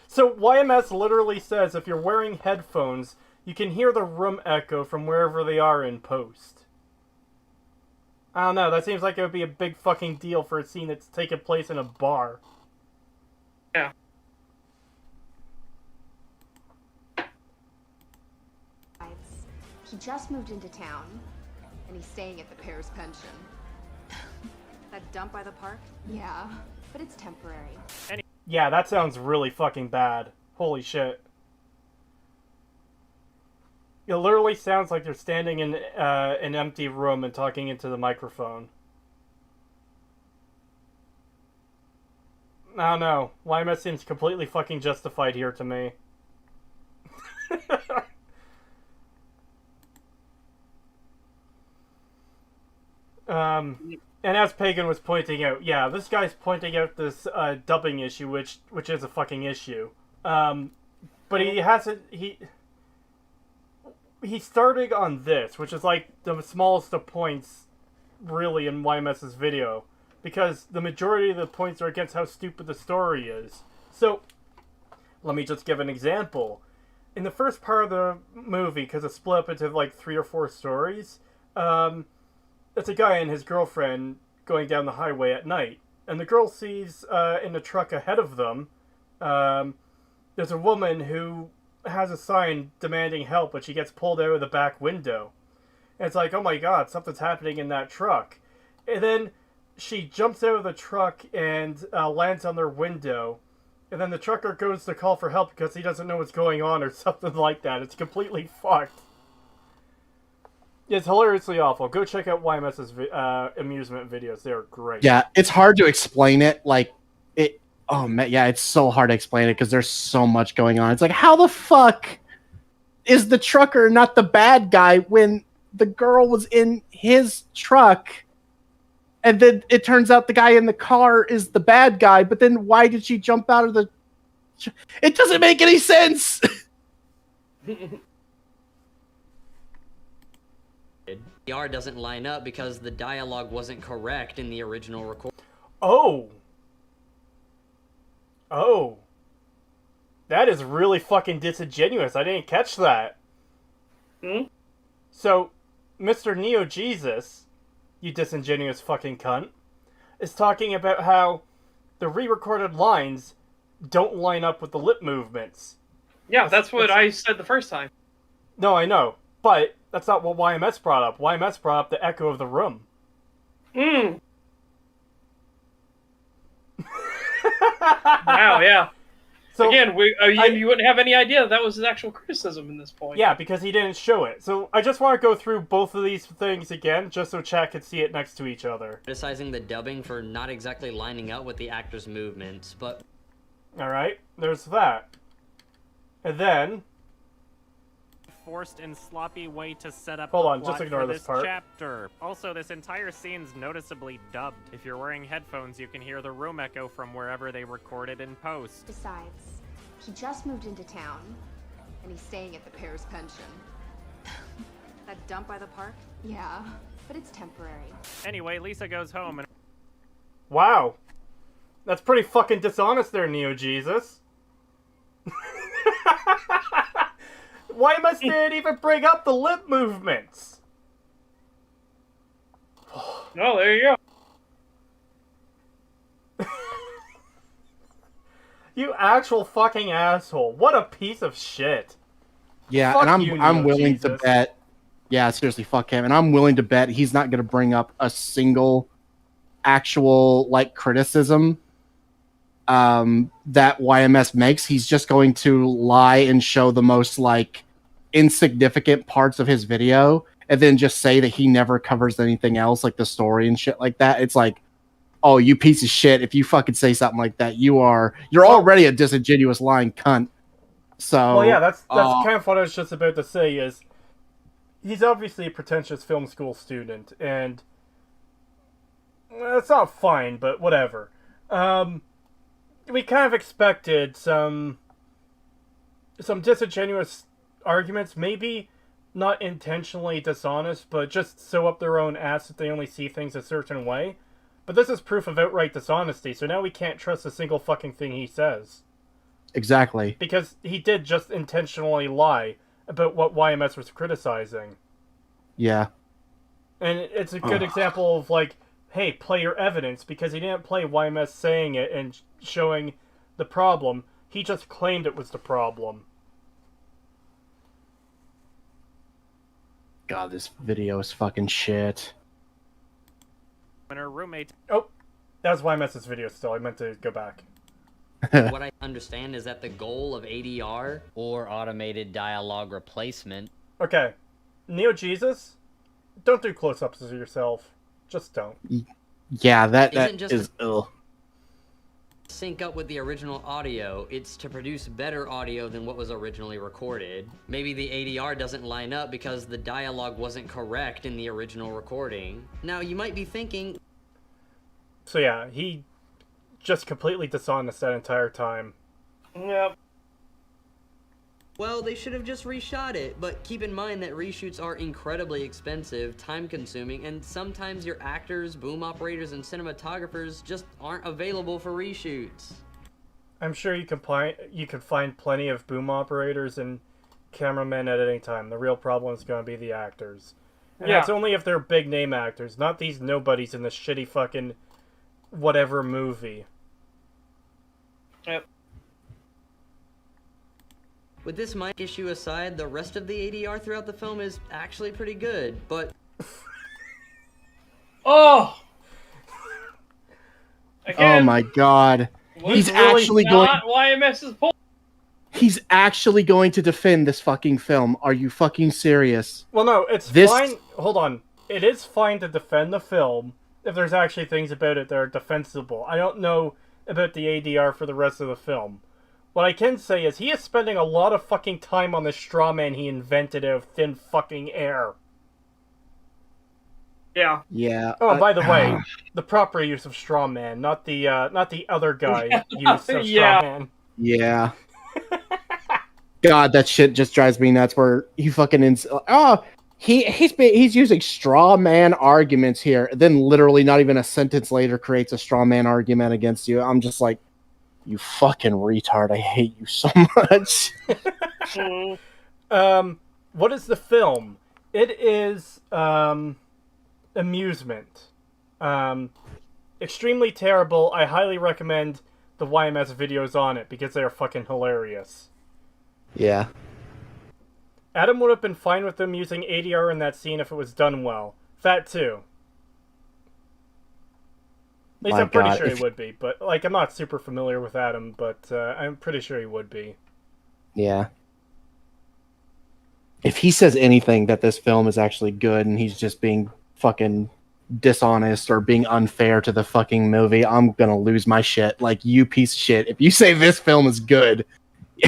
So YMS literally says if you're wearing headphones, you can hear the room echo from wherever they are in post. I don't know, that seems like it would be a big fucking deal for a scene that's taking place in a bar. Yeah. He just moved into town, and he's staying at the Paris pension. That dump by the park? Yeah, but it's temporary. Yeah, that sounds really fucking bad. Holy shit. It literally sounds like they're standing in an empty room and talking into the microphone. I don't know. YMS seems completely fucking justified here to me. And as Pagan was pointing out, yeah, this guy's pointing out this dubbing issue, which is a fucking issue. But he hasn't. He's starting on this, which is like the smallest of points, really, in YMS's video, because the majority of the points are against how stupid the story is. So, let me just give an example. In the first part of the movie, because it's split up into like 3 or 4 stories, it's a guy and his girlfriend going down the highway at night, and the girl sees in the truck ahead of them, there's a woman who has a sign demanding help, but she gets pulled out of the back window. And it's like, oh my god, something's happening in that truck. And then she jumps out of the truck and lands on their window. And then the trucker goes to call for help because he doesn't know what's going on or something like that. It's completely fucked. It's hilariously awful. Go check out YMS's amusement videos. They're great. Yeah, it's hard to explain it. Like, it... Oh, man, yeah, it's so hard to explain it because there's so much going on. It's like, how the fuck is the trucker not the bad guy when the girl was in his truck? And then it turns out the guy in the car is the bad guy, but then why did she jump out of the... It doesn't make any sense! The R doesn't line up because the dialogue wasn't correct in the original record. Oh! Oh. That is really fucking disingenuous. I didn't catch that. So, Mr. Neo Jesus, you disingenuous fucking cunt, is talking about how the re-recorded lines don't line up with the lip movements. Yeah, that's what I said the first time. No, I know. But that's not what YMS brought up. YMS brought up the echo of the room. Wow, yeah. So, again, you wouldn't have any idea that was his actual criticism in this point. Yeah, because he didn't show it. So I just want to go through both of these things again, just so chat could see it next to each other. Criticizing the dubbing for not exactly lining up with the actor's movements, but... Alright, there's that. And then... Forced and sloppy way to set up Hold the on, plot just ignore for this this part. chapter. Also, this entire scene's noticeably dubbed. If you're wearing headphones, you can hear the room echo from wherever they recorded in post. Besides, he just moved into town, and he's staying at the Paris pension. That dump by the park? Yeah, but it's temporary. Anyway, Lisa goes home and... Wow. That's pretty fucking dishonest there, Neo Jesus. Why must they even bring up the lip movements? Oh, there you go. You actual fucking asshole. What a piece of shit. Yeah, Fuck and you, I'm Neo willing Jesus. to bet... Yeah, seriously, fuck him. And I'm willing to bet he's not going to bring up a single actual like criticism that YMS makes. He's just going to lie and show the most like insignificant parts of his video and then just say that he never covers anything else, like the story and shit like that. It's like, oh, you piece of shit. If you fucking say something like that, you're already a disingenuous lying cunt. So well, yeah, that's kind of what I was just about to say. Is he's obviously a pretentious film school student, and it's not fine, but whatever. We kind of expected some disingenuous arguments, maybe not intentionally dishonest, but just sew up their own ass that they only see things a certain way. But this is proof of outright dishonesty, so now we can't trust a single fucking thing he says. Exactly. Because he did just intentionally lie about what YMS was criticizing. Yeah. And it's a good example of, like, hey, play your evidence, because he didn't play YMS saying it and showing the problem. He just claimed it was the problem. God, this video is fucking shit. When her roommate... Oh, that was YMS's video still. I meant to go back. What I understand is that the goal of ADR, or automated dialogue replacement... Okay. Neo Jesus, don't do close-ups of yourself. Just don't. Yeah, that just is ugh. Sync up with the original audio. It's to produce better audio than what was originally recorded. Maybe the ADR doesn't line up because the dialogue wasn't correct in the original recording. Now, you might be thinking... So yeah, he just completely dishonest that entire time. Yep. Well, they should have just reshot it, but keep in mind that reshoots are incredibly expensive, time-consuming, and sometimes your actors, boom operators, and cinematographers just aren't available for reshoots. I'm sure you can find plenty of boom operators and cameramen at any time. The real problem is going to be the actors. And that's only if they're big-name actors, not these nobodies in this shitty fucking whatever movie. Yep. With this mic issue aside, the rest of the ADR throughout the film is actually pretty good, but... Oh! Again, oh my god. He's really actually not YMS's point. He's actually going to defend this fucking film. Are you fucking serious? Well, no, it's fine. Hold on. It is fine to defend the film if there's actually things about it that are defensible. I don't know about the ADR for the rest of the film. What I can say is he is spending a lot of fucking time on the straw man he invented out of thin fucking air. Yeah. Yeah. Oh, by the way, the proper use of straw man, not the other guy use of straw man. Yeah. God, that shit just drives me nuts. Where he fucking he's using straw man arguments here. Then literally not even a sentence later creates a straw man argument against you. I'm just like, you fucking retard. I hate you so much. What is the film? It is amusement. Extremely terrible. I highly recommend the YMS videos on it because they are fucking hilarious. Yeah. Adam would have been fine with them using ADR in that scene if it was done well. That too. At least I'm pretty sure he would be, but like I'm not super familiar with Adam, but I'm pretty sure he would be. Yeah. If he says anything that this film is actually good and he's just being fucking dishonest or being unfair to the fucking movie, I'm gonna lose my shit. Like, you piece of shit. If you say this film is good,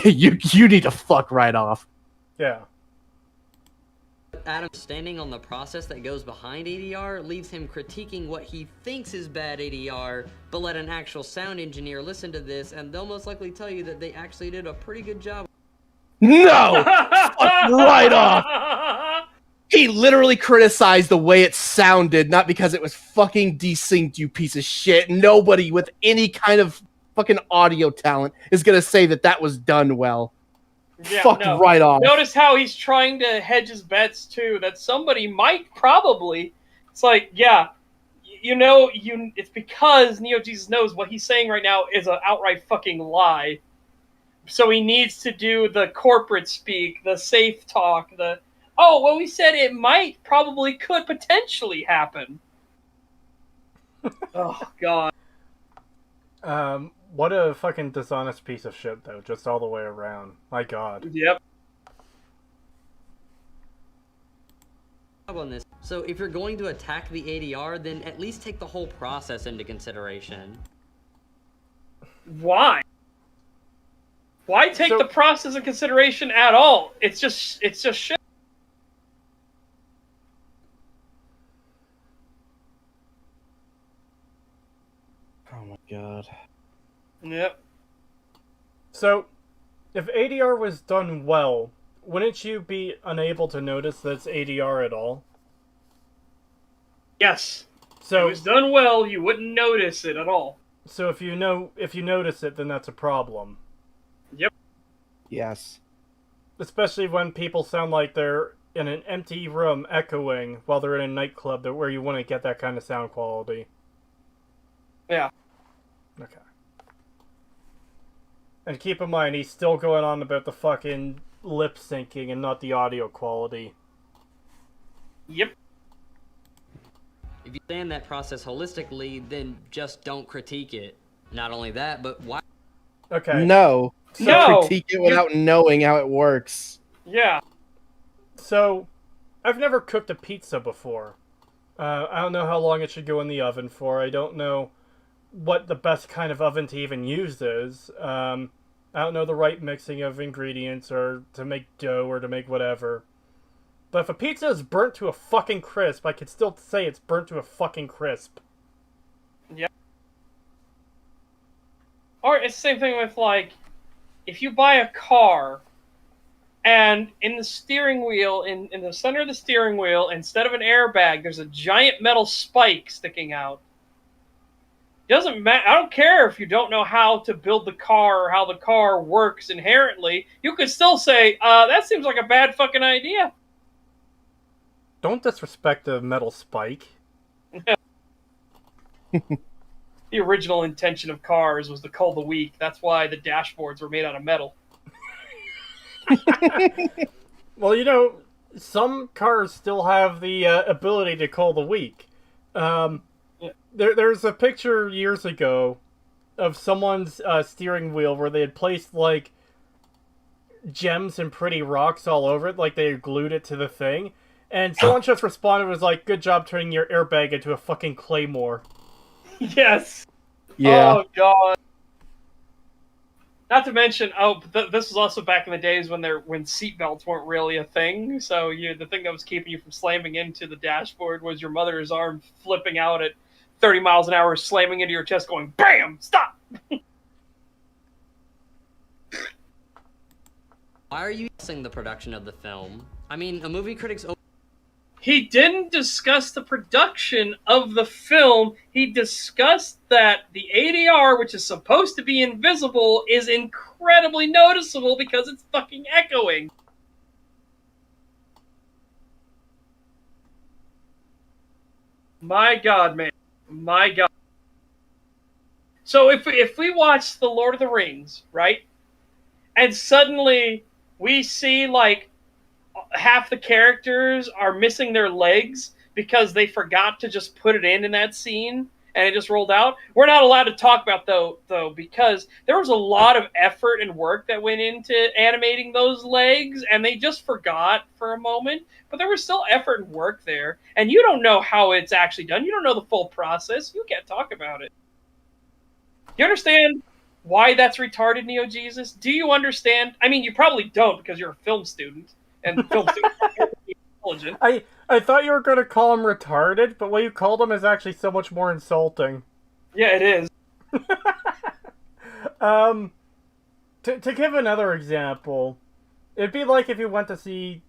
you need to fuck right off. Yeah. Adam standing on the process that goes behind ADR leaves him critiquing what he thinks is bad ADR, but let an actual sound engineer listen to this and they'll most likely tell you that they actually did a pretty good job. No! Fuck right off! He literally criticized the way it sounded, not because it was fucking desynced, you piece of shit. Nobody with any kind of fucking audio talent is gonna say that that was done well. Yeah, Fuck right off. Notice how he's trying to hedge his bets too. That somebody might probably. It's like, yeah, it's because Neo Jesus knows what he's saying right now is an outright fucking lie. So he needs to do the corporate speak, the safe talk, we said it might, probably, could, potentially happen. Oh god. What a fucking dishonest piece of shit, though, just all the way around. My god. Yep. On this. So if you're going to attack the ADR, then at least take the whole process into consideration. Why? Why take the process in consideration at all? It's just shit. Oh my god. Yep. So, if ADR was done well, wouldn't you be unable to notice that it's ADR at all? Yes. So if it was done well, you wouldn't notice it at all. So if you notice it, then that's a problem. Yep. Yes. Especially when people sound like they're in an empty room echoing while they're in a nightclub where you wouldn't get that kind of sound quality. Yeah. Okay. And keep in mind, he's still going on about the fucking lip syncing and not the audio quality. Yep. If you understand that process holistically, then just don't critique it. Not only that, but why? Okay. No. No. Critique it without knowing how it works. Yeah. So, I've never cooked a pizza before. I don't know how long it should go in the oven for. I don't know what the best kind of oven to even use is. I don't know the right mixing of ingredients or to make dough or to make whatever. But if a pizza is burnt to a fucking crisp, I could still say it's burnt to a fucking crisp. Yeah. Or it's the same thing with, like, if you buy a car and in the steering wheel, in the center of the steering wheel, instead of an airbag, there's a giant metal spike sticking out. Doesn't matter. I don't care if you don't know how to build the car or how the car works inherently. You could still say, that seems like a bad fucking idea. Don't disrespect the metal spike. The original intention of cars was to cull the weak. That's why the dashboards were made out of metal. Well, you know, some cars still have the ability to cull the weak. There's a picture years ago of someone's steering wheel where they had placed, like, gems and pretty rocks all over it, like they had glued it to the thing. And someone just responded, was like, good job turning your airbag into a fucking claymore. Yes. Yeah. Oh, God. Not to mention, this was also back in the days when seatbelts weren't really a thing. So the thing that was keeping you from slamming into the dashboard was your mother's arm flipping out at 30 miles an hour, slamming into your chest, going, BAM! Stop! Why are you discussing the production of the film? I mean, a movie critic's... He didn't discuss the production of the film. He discussed that the ADR, which is supposed to be invisible, is incredibly noticeable because it's fucking echoing. My God, man. My God. So if we watch The Lord of the Rings, right? And suddenly we see, like, half the characters are missing their legs because they forgot to just put it in that scene and it just rolled out. We're not allowed to talk about though because there was a lot of effort and work that went into animating those legs and they just forgot for a moment, but there was still effort and work there, and you don't know how it's actually done. You don't know the full process. You can't talk about it. You understand why that's retarded, Neo Jesus? Do you understand? I mean, you probably don't because you're a film student. And film students are intelligent. I thought you were going to call him retarded, but what you called him is actually so much more insulting. Yeah, it is. To give another example, it'd be like if you went to see,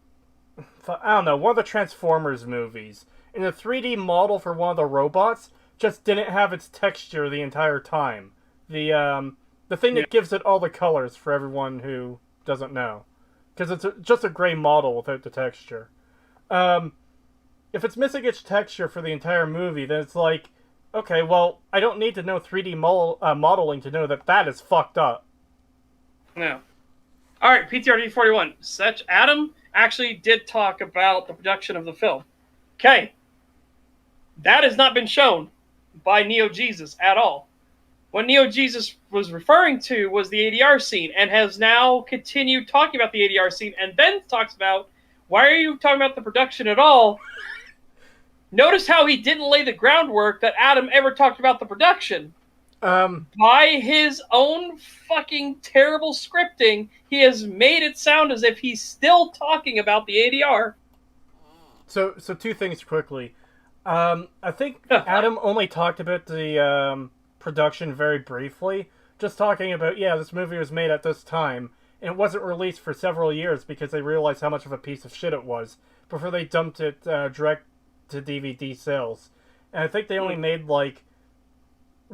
I don't know, one of the Transformers movies, and the 3D model for one of the robots just didn't have its texture the entire time. The thing that gives it all the colors for everyone who doesn't know. Because it's just a gray model without the texture. If it's missing its texture for the entire movie, then it's like, okay, well, I don't need to know 3D modeling to know that is fucked up. Yeah. All right, PTRD 41. Such Adam actually did talk about the production of the film. Okay. That has not been shown. by Neo Jesus at all. What Neo Jesus was referring to was the ADR scene, and has now continued talking about the ADR scene, and then talks about, why are you talking about the production at all? Notice how he didn't lay the groundwork that Adam ever talked about the production. By his own fucking terrible scripting, he has made it sound as if he's still talking about the ADR. So two things quickly. I think Adam only talked about the production very briefly, just talking about, yeah, this movie was made at this time, and it wasn't released for several years because they realized how much of a piece of shit it was before they dumped it direct to DVD sales. And I think they only made like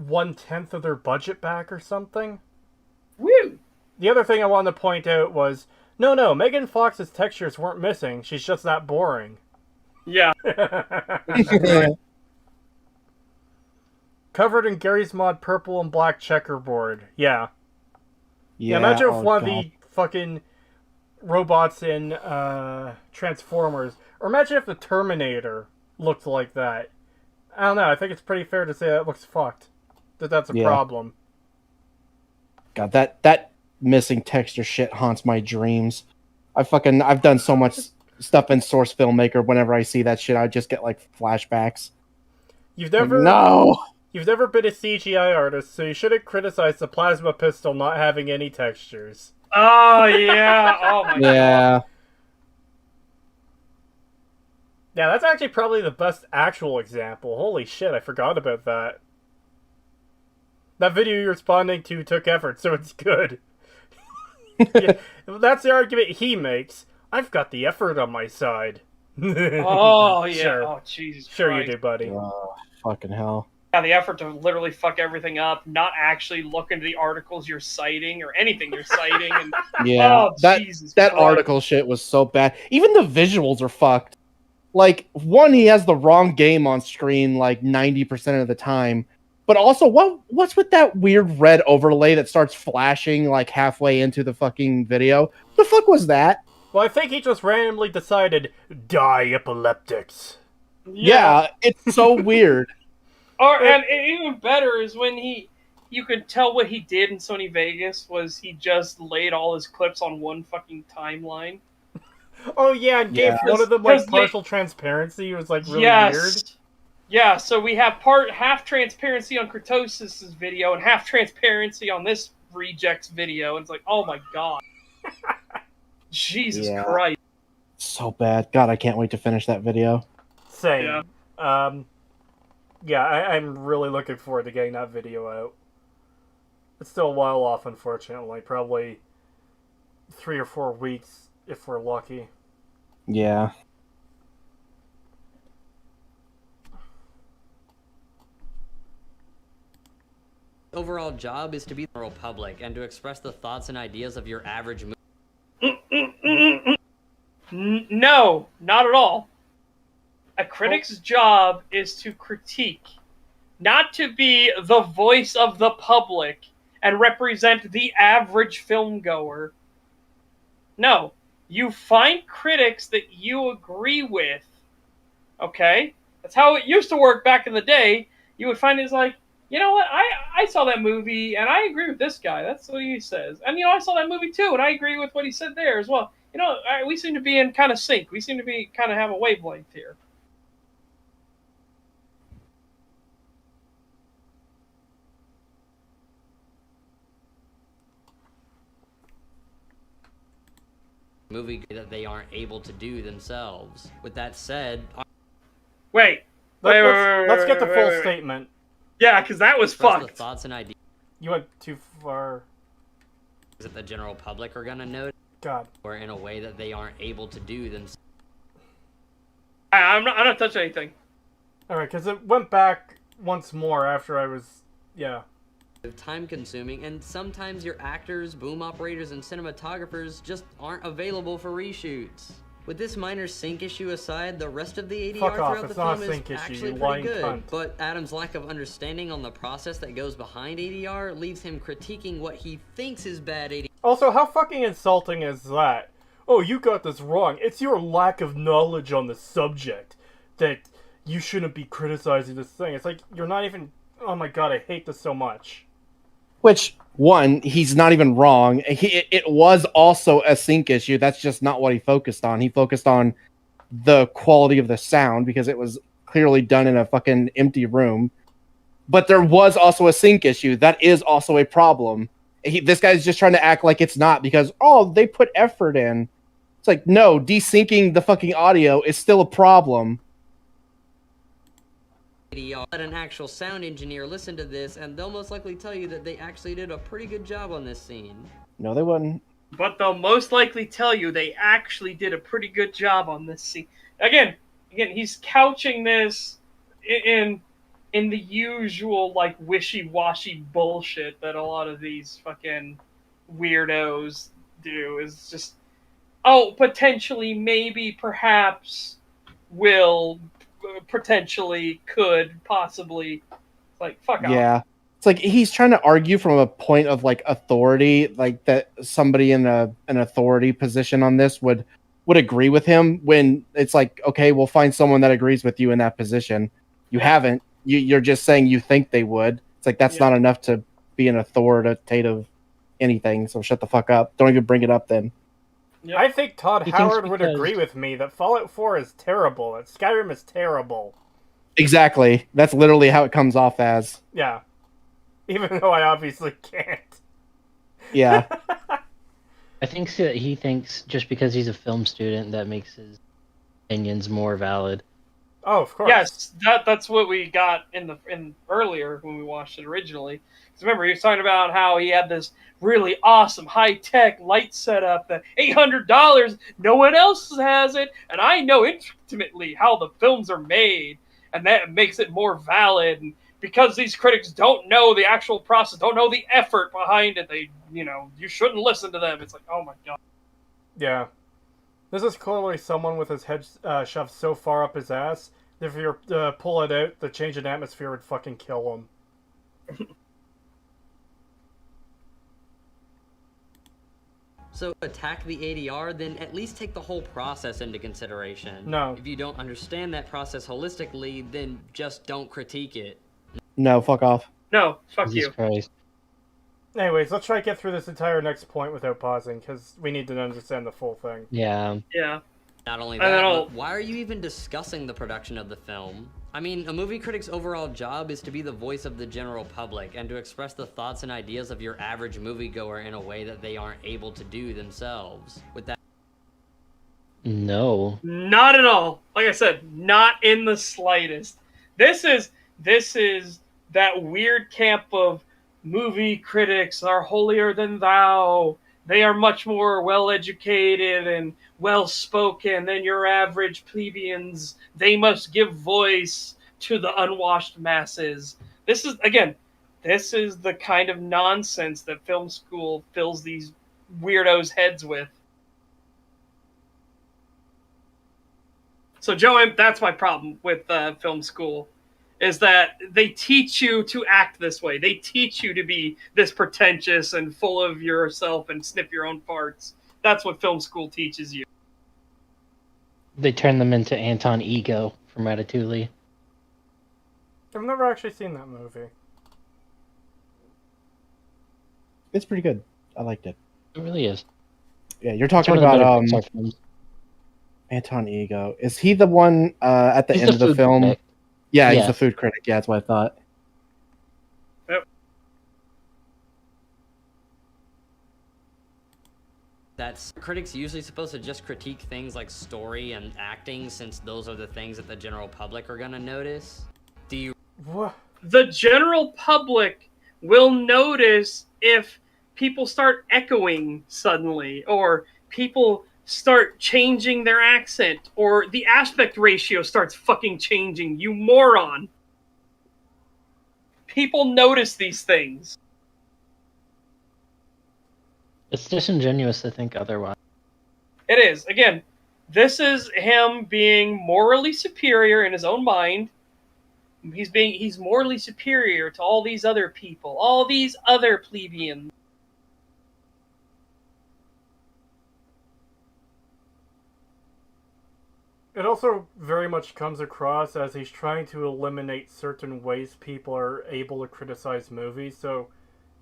1/10 of their budget back or something. Woo! The other thing I wanted to point out was, no, Megan Fox's textures weren't missing, she's just that boring. Yeah. Covered in Gary's Mod purple and black checkerboard. Yeah, imagine if one of the fucking robots in Transformers, or imagine if the Terminator looked like that. I don't know, I think it's pretty fair to say that looks fucked. That's a problem. God, that missing texture shit haunts my dreams. I've done so much stuff in Source Filmmaker. Whenever I see that shit, I just get like flashbacks. You've never been a CGI artist, so you shouldn't criticize the plasma pistol not having any textures. Oh yeah. Oh my god. Yeah, that's actually probably the best actual example. Holy shit, I forgot about that. That video you're responding to took effort, so it's good. Yeah, that's the argument he makes. I've got the effort on my side. Oh yeah. Sure. Oh Jesus Sure Christ. you do, buddy. Oh, fucking hell. Yeah, the effort to literally fuck everything up, not actually look into the articles you're citing or anything you're citing. And, yeah, Jesus that Christ. article shit was so bad. Even the visuals are fucked. Like, one, he has the wrong game on screen like 90% of the time. But also, what's with that weird red overlay that starts flashing like halfway into the fucking video? The fuck was that? Well, I think he just randomly decided, die epileptics. Yeah, it's so weird. And even better is when you could tell what he did in Sony Vegas was he just laid all his clips on one fucking timeline. Oh yeah, and gave one of them like partial transparency. It was like really weird. Yeah, so we have half transparency on Creetosis' video and half transparency on this reject's video. And it's like, oh my god. Jesus Christ. So bad. God, I can't wait to finish that video. Same. Yeah. I'm really looking forward to getting that video out. It's still a while off, unfortunately. Probably 3 or 4 weeks, if we're lucky. Yeah. Overall job is to be the general public and to express the thoughts and ideas of your average No, not at all. A critic's job is to critique, not to be the voice of the public and represent the average film goer. No, you find critics that you agree with. Okay? That's how it used to work back in the day. You would find it's like, you know what, I saw that movie and I agree with this guy. That's what he says. And I saw that movie too and I agree with what he said there as well. We seem to be in kind of sync. We seem to be kind of have a wavelength here. movie that they aren't able to do themselves. With that said... Let's get the full statement. Yeah, because that was fucked. The thoughts and ideas. You went too far. Is that the general public are gonna know? God. Or in a way that they aren't able to do themselves. I'm not touching anything. Alright, because it went back once more after I was... Yeah. Time consuming, and sometimes your actors, boom operators, and cinematographers just aren't available for reshoots. With this minor sync issue aside, the rest of the ADR throughout the film is actually pretty good. But Adam's lack of understanding on the process that goes behind ADR leaves him critiquing what he thinks is bad ADR. Also, how fucking insulting is that? Oh, you got this wrong. It's your lack of knowledge on the subject that you shouldn't be criticizing this thing. It's like, you're not even, oh my god, I hate this so much. Which, one, he's not even wrong. It was also a sync issue. That's just not what he focused on. He focused on the quality of the sound because it was clearly done in a fucking empty room. But there was also a sync issue. That is also a problem. This guy's just trying to act like it's not because, oh, they put effort in. It's like, no, desyncing the fucking audio is still a problem. Let an actual sound engineer listen to this, and they'll most likely tell you that they actually did a pretty good job on this scene. No, they wouldn't. But they'll most likely tell you they actually did a pretty good job on this scene. Again, he's couching this in the usual, like, wishy-washy bullshit that a lot of these fucking weirdos do. Is just, oh, potentially, maybe, perhaps, will, potentially, could, possibly, like, fuck off. Yeah. It's like he's trying to argue from a point of like authority, like that somebody in an authority position on this would agree with him, when it's like, okay, we'll find someone that agrees with you in that position. You haven't. You're just saying you think they would. It's like that's not enough to be an authoritative anything. So shut the fuck up. Don't even bring it up then. I think Todd Howard would agree with me that Fallout 4 is terrible, that Skyrim is terrible. Exactly. That's literally how it comes off as. Yeah. Even though I obviously can't. Yeah. I think that he thinks just because he's a film student that makes his opinions more valid. Oh, of course. Yes, that's what we got in earlier when we watched it originally. Because remember, he was talking about how he had this really awesome high-tech light setup that $800, no one else has it, and I know intimately how the films are made, and that makes it more valid. And because these critics don't know the actual process, don't know the effort behind it, they, you shouldn't listen to them. It's like, oh my god. Yeah. This is clearly someone with his head shoved so far up his ass that if you pull it out, the change in atmosphere would fucking kill him. So attack the ADR, then at least take the whole process into consideration. No. If you don't understand that process holistically, then just don't critique it. No, fuck off. No, fuck Jesus you. Christ. Anyways, let's try to get through this entire next point without pausing, because we need to understand the full thing. Yeah. Yeah. Not only that, but why are you even discussing the production of the film? I mean, a movie critic's overall job is to be the voice of the general public and to express the thoughts and ideas of your average moviegoer in a way that they aren't able to do themselves. With that, No. Not at all. Like I said, not in the slightest. This is that weird camp of movie critics are holier than thou. They are much more well-educated and well-spoken than your average plebeians. They must give voice to the unwashed masses. This is the kind of nonsense that film school fills these weirdos' heads with. So, Joe, that's my problem with film school, is that they teach you to act this way. They teach you to be this pretentious and full of yourself and sniff your own farts. That's what film school teaches you. They turn them into Anton Ego from Ratatouille. I've never actually seen that movie. It's pretty good. I liked it. It really is. Yeah, you're talking It's one of the about better Pixar films. Anton Ego. Is he the one at the He's end of the food film? critic. Yeah, he's Yeah. the food critic. Yeah, that's what I thought. that's critics usually supposed to just critique things like story and acting, since those are the things that the general public are gonna notice. Do you? What? The general public will notice if people start echoing suddenly, or people start changing their accent, or the aspect ratio starts fucking changing, you moron. People notice these things. It's disingenuous to think otherwise. It is. Again, this is him being morally superior in his own mind. He's morally superior to all these other people, all these other plebeians. It also very much comes across as he's trying to eliminate certain ways people are able to criticize movies. So,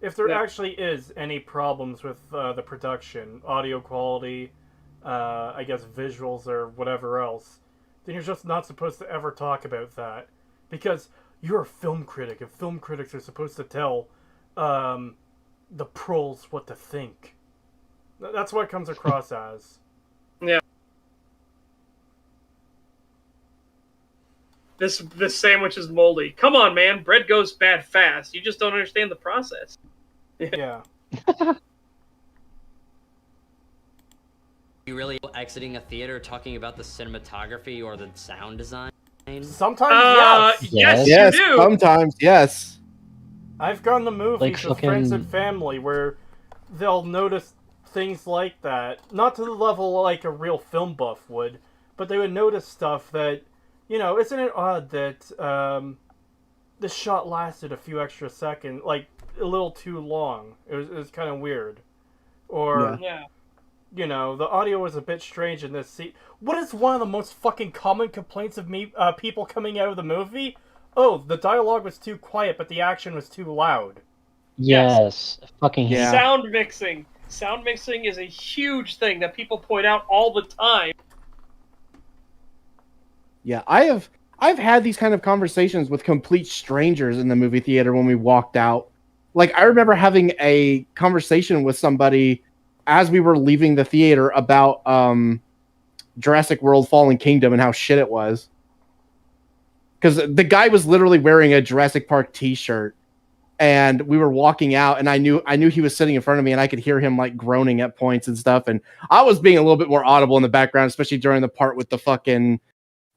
if there actually is any problems with the production, audio quality, I guess visuals or whatever else, then you're just not supposed to ever talk about that. Because you're a film critic, and film critics are supposed to tell the pros what to think. That's what it comes across as. Yeah. This sandwich is moldy. Come on, man. Bread goes bad fast. You just don't understand the process. Yeah. You really exiting a theater talking about the cinematography or the sound design? Sometimes, yes. Yes, You do. sometimes, yes. I've gone to movies Like with friends fucking- and family where they'll notice things like that. Not to the level like a real film buff would, but they would notice stuff that, you know, isn't it odd that this shot lasted a few extra seconds, like a little too long. It was kind of weird. Or, you know, the audio was a bit strange in this scene. What is one of the most fucking common complaints of people coming out of the movie? Oh, the dialogue was too quiet, but the action was too loud. Yes. Fucking hate. Sound mixing. Sound mixing is a huge thing that people point out all the time. Yeah, I've had these kind of conversations with complete strangers in the movie theater when we walked out. Like, I remember having a conversation with somebody as we were leaving the theater about Jurassic World Fallen Kingdom and how shit it was. Because the guy was literally wearing a Jurassic Park t-shirt, and we were walking out, and I knew he was sitting in front of me, and I could hear him like groaning at points and stuff, and I was being a little bit more audible in the background, especially during the part with the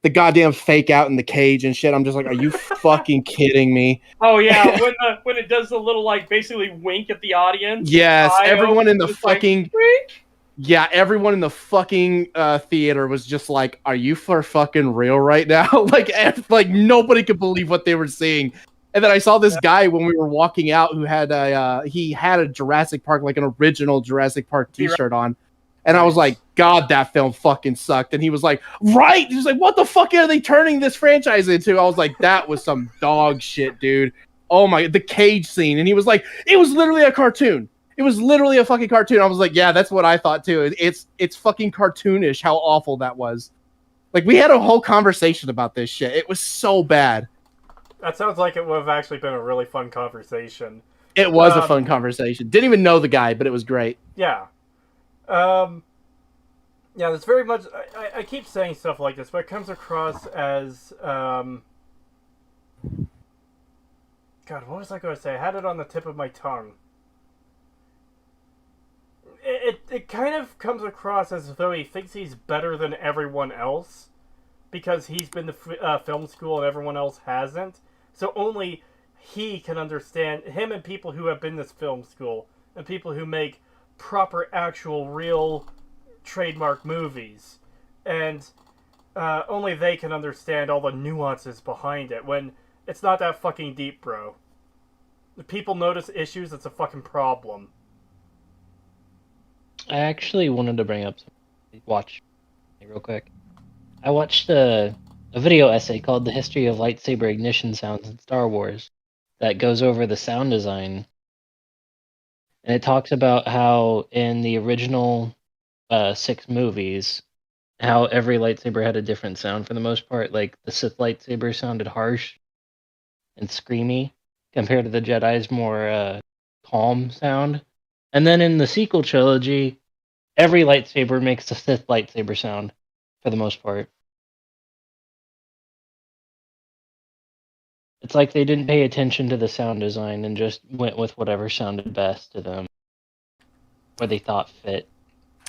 goddamn fake out in the cage and shit. I'm just like, are you fucking kidding me? Oh yeah, when it does the little like basically wink at the audience. Yes, everyone in the just fucking like, wink. yeah, everyone in the fucking theater was just like, are you for fucking real right now? like nobody could believe what they were seeing. And then I saw this guy when we were walking out who had a Jurassic Park, like an original Jurassic Park t-shirt on. And I was like, God, that film fucking sucked. And he was like, right? He was like, what the fuck are they turning this franchise into? I was like, that was some dog shit, dude. Oh my, the cage scene. And he was like, it was literally a cartoon. It was literally a fucking cartoon. I was like, yeah, that's what I thought too. It's fucking cartoonish how awful that was. Like, we had a whole conversation about this shit. It was so bad. That sounds like it would have actually been a really fun conversation. It was a fun conversation. Didn't even know the guy, but it was great. Yeah. Yeah, there's very much... I keep saying stuff like this, but it comes across as... God, what was I going to say? I had it on the tip of my tongue. It kind of comes across as though he thinks he's better than everyone else because he's been to film school and everyone else hasn't. So only he can understand, him and people who have been to film school and people who make proper, actual, real trademark movies. And only they can understand all the nuances behind it when it's not that fucking deep, bro. If people notice issues, it's a fucking problem. I actually wanted to bring up watch real quick. I watched a video essay called "The History of Lightsaber Ignition Sounds in Star Wars" that goes over the sound design, and it talks about how in the original 6 movies, how every lightsaber had a different sound for the most part. Like the Sith lightsaber sounded harsh and screamy compared to the Jedi's more calm sound. And then in the sequel trilogy, every lightsaber makes a Sith lightsaber sound, for the most part. It's like they didn't pay attention to the sound design and just went with whatever sounded best to them, or they thought fit.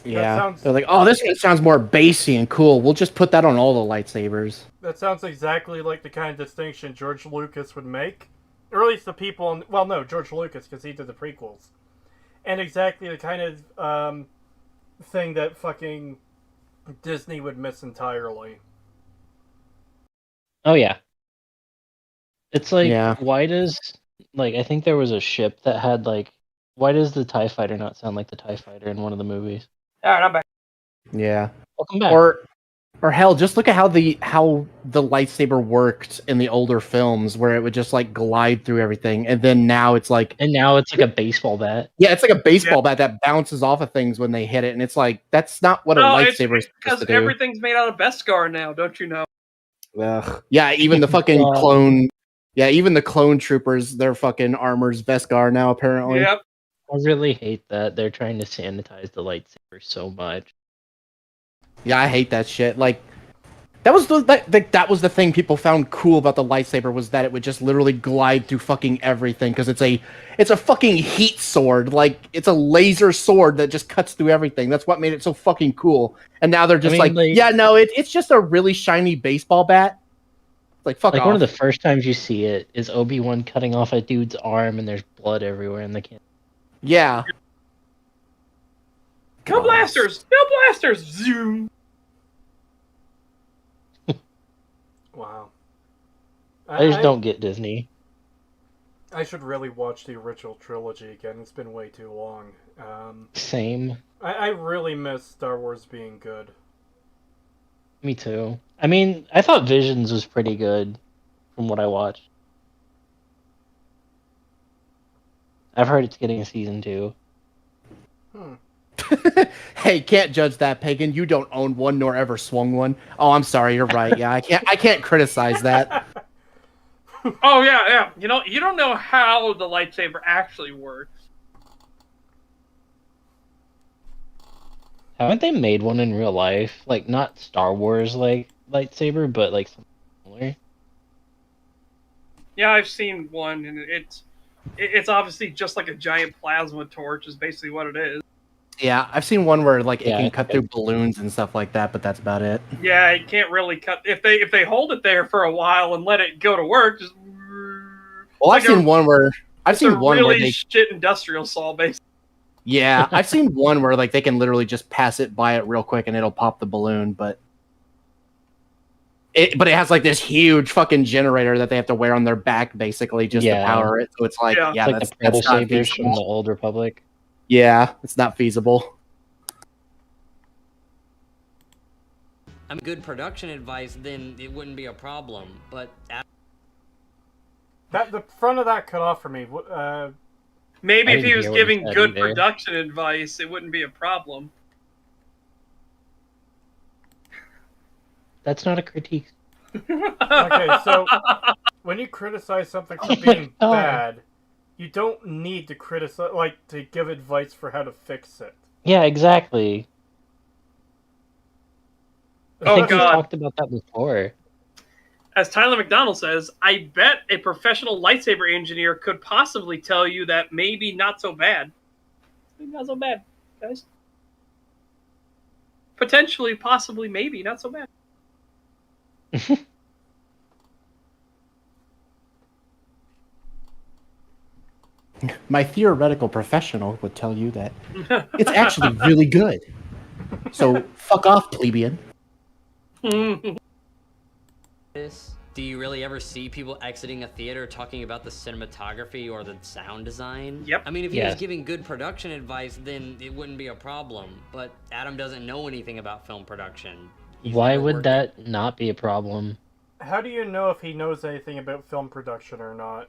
Yeah, they're like, oh, this sounds more bassy and cool. We'll just put that on all the lightsabers. That sounds exactly like the kind of distinction George Lucas would make. Or at least the people on... Well, no, George Lucas, because he did the prequels. And exactly the kind of thing that fucking Disney would miss entirely. Oh, yeah. It's like, why does... Like, I think there was a ship that had, like... Why does the TIE Fighter not sound like the TIE Fighter in one of the movies? Alright, I'm back. Yeah. Welcome back. Or Or hell, just look at how the lightsaber worked in the older films, where it would just like glide through everything, and then now it's like, And now it's like a baseball bat. yeah, it's like a baseball bat that bounces off of things when they hit it, and it's like that's not what a lightsaber is supposed because to do. everything's made out of Beskar now, don't you know? Ugh. Yeah, even the fucking clone. Yeah, even the clone troopers, their fucking armor's Beskar now, apparently. Yep. I really hate that they're trying to sanitize the lightsaber so much. Yeah, I hate that shit. Like, that was that was the thing people found cool about the lightsaber, was that it would just literally glide through fucking everything, because it's a fucking heat sword. Like, it's a laser sword that just cuts through everything. That's what made it so fucking cool. And now they're just yeah, no, it's just a really shiny baseball bat. It's like, fuck off. One of the first times you see it is Obi-Wan cutting off a dude's arm, and there's blood everywhere in the can. Yeah. No blasters! No blasters! Zoom! Wow. I just don't get Disney. I should really watch the original trilogy again. It's been way too long. Same. I really miss Star Wars being good. Me too. I mean, I thought Visions was pretty good from what I watched. I've heard it's getting a season 2. Hey, can't judge that, Pagan. You don't own one nor ever swung one. Oh, I'm sorry. You're right. Yeah, I can't criticize that. Oh yeah. You know, you don't know how the lightsaber actually works. Haven't they made one in real life? Like, not Star Wars like lightsaber, but like something similar. Yeah, I've seen one, and it's obviously just like a giant plasma torch. Is basically what it is. Yeah, I've seen one where like it can cut through balloons and stuff like that, but that's about it. Yeah, it can't really cut if they hold it there for a while and let it go to work. Just well, I've seen one where really shit industrial saw basically. Yeah, I've seen one where like they can literally just pass it by it real quick and it'll pop the balloon, but it has like this huge fucking generator that they have to wear on their back basically just to power it. So it's like that's not sabers from feasible. the Old Republic. Yeah, it's not feasible. I mean, good production advice, then it wouldn't be a problem. But the front of that cut off for me. Maybe if he was giving good production advice, it wouldn't be a problem. That's not a critique. Okay, so when you criticize something for being bad, you don't need to criticize, to give advice for how to fix it. Yeah, exactly. I think we God. talked about that before. As Tyler McDonald says, I bet a professional lightsaber engineer could possibly tell you that maybe not so bad. Maybe not so bad, guys. Potentially, possibly, maybe not so bad. My theoretical professional would tell you that it's actually really good. So fuck off, plebeian. Do you really ever see people exiting a theater talking about the cinematography or the sound design? Yep. I mean, if he was giving good production advice, then it wouldn't be a problem. But Adam doesn't know anything about film production. Why would that not be a problem? How do you know if he knows anything about film production or not?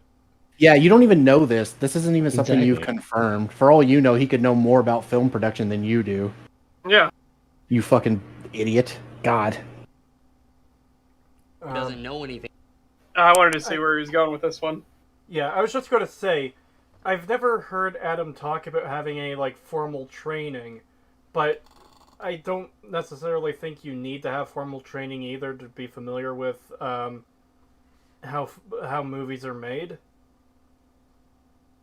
Yeah, you don't even know this. This isn't even something you've confirmed. For all you know, he could know more about film production than you do. Yeah. You fucking idiot. God. Doesn't know anything. I wanted to see where he was going with this one. Yeah, I was just going to say, I've never heard Adam talk about having any, formal training, but I don't necessarily think you need to have formal training either to be familiar with how movies are made.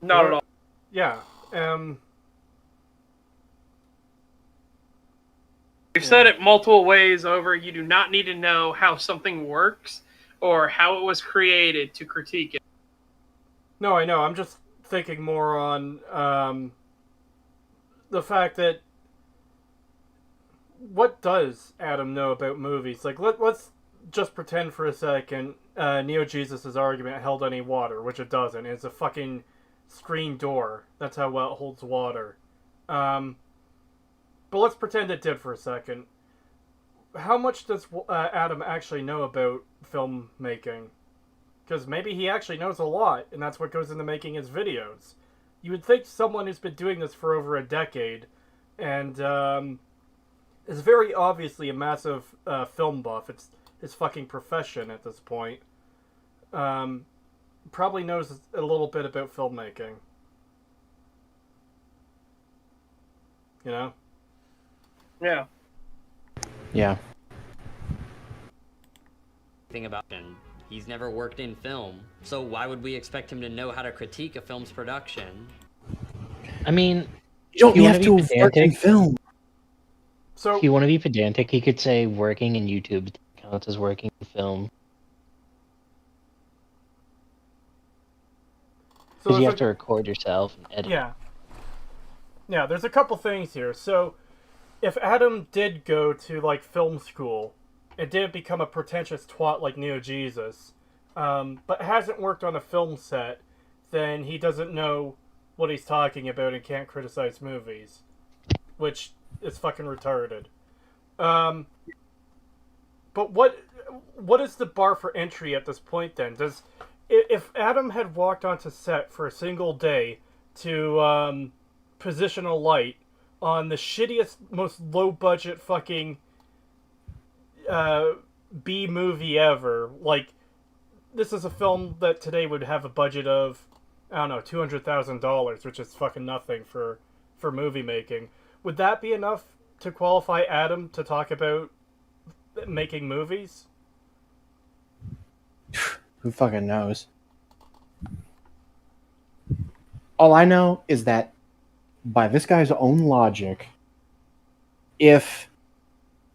Not at all. Yeah. We've said it multiple ways over. You do not need to know how something works or how it was created to critique it. No, I know. I'm just thinking more on the fact that what does Adam know about movies? Let's just pretend for a second Neo Jesus' argument held any water, which it doesn't. It's a fucking screen door. That's how well it holds water. But let's pretend it did for a second. how much does Adam actually know about filmmaking? Because maybe he actually knows a lot, and that's what goes into making his videos. You would think someone who's been doing this for over a decade, and is very obviously a massive film buff. It's his fucking profession at this point. Probably knows a little bit about filmmaking. You know? Yeah. Yeah. Thing about him. He's never worked in film, so why would we expect him to know how to critique a film's production? I mean, You don't you have wanna to be have worked in pedantic? film. So If you want to be pedantic, he could say working in YouTube counts as working in film. So Because you there's have to record yourself and edit. Yeah. Yeah, there's a couple things here. So, if Adam did go to, like, film school, and didn't become a pretentious twat like Neo Jesus, but hasn't worked on a film set, then he doesn't know what he's talking about and can't criticize movies. Which is fucking retarded. But what is the bar for entry at this point, then? If Adam had walked onto set for a single day to position a light on the shittiest, most low-budget fucking B movie ever, like, this is a film that today would have a budget of, I don't know, $200,000, which is fucking nothing for movie making. Would that be enough to qualify Adam to talk about making movies? Who fucking knows? All I know is that by this guy's own logic, if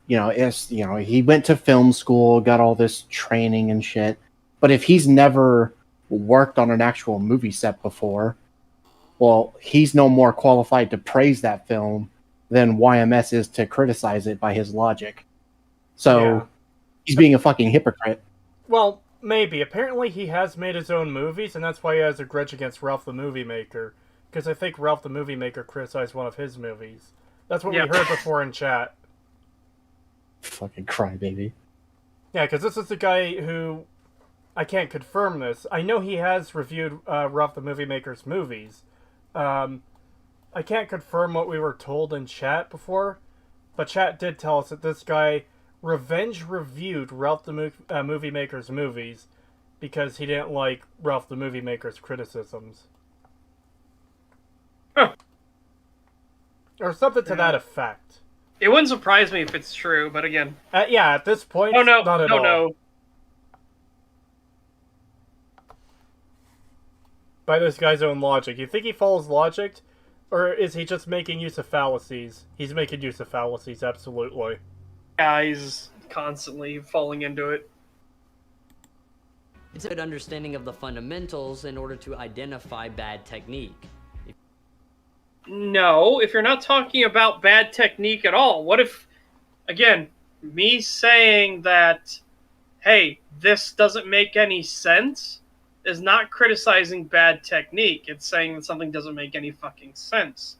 he went to film school, got all this training and shit, but if he's never worked on an actual movie set before, well, he's no more qualified to praise that film than YMS is to criticize it by his logic. So Yeah. he's being a fucking hypocrite. Well, maybe. Apparently he has made his own movies, and that's why he has a grudge against Ralph the Movie Maker. Because I think Ralph the Movie Maker criticized one of his movies. That's what we heard before in chat. Fucking crybaby. Yeah, because this is the guy who... I can't confirm this. I know he has reviewed Ralph the Movie Maker's movies. I can't confirm what we were told in chat before, but chat did tell us that this guy revenge reviewed Ralph the Movie Maker's movies because he didn't like Ralph the Movie Maker's criticisms. Huh. Or something to that effect. It wouldn't surprise me if it's true, but again... yeah, at this point, not at all. No. By this guy's own logic. You think he follows logic? Or is he just making use of fallacies? He's making use of fallacies, absolutely. Yeah, he's constantly falling into it. It's a good understanding of the fundamentals in order to identify bad technique. No, if you're not talking about bad technique at all, what if, again, me saying that, hey, this doesn't make any sense, is not criticizing bad technique. It's saying that something doesn't make any fucking sense.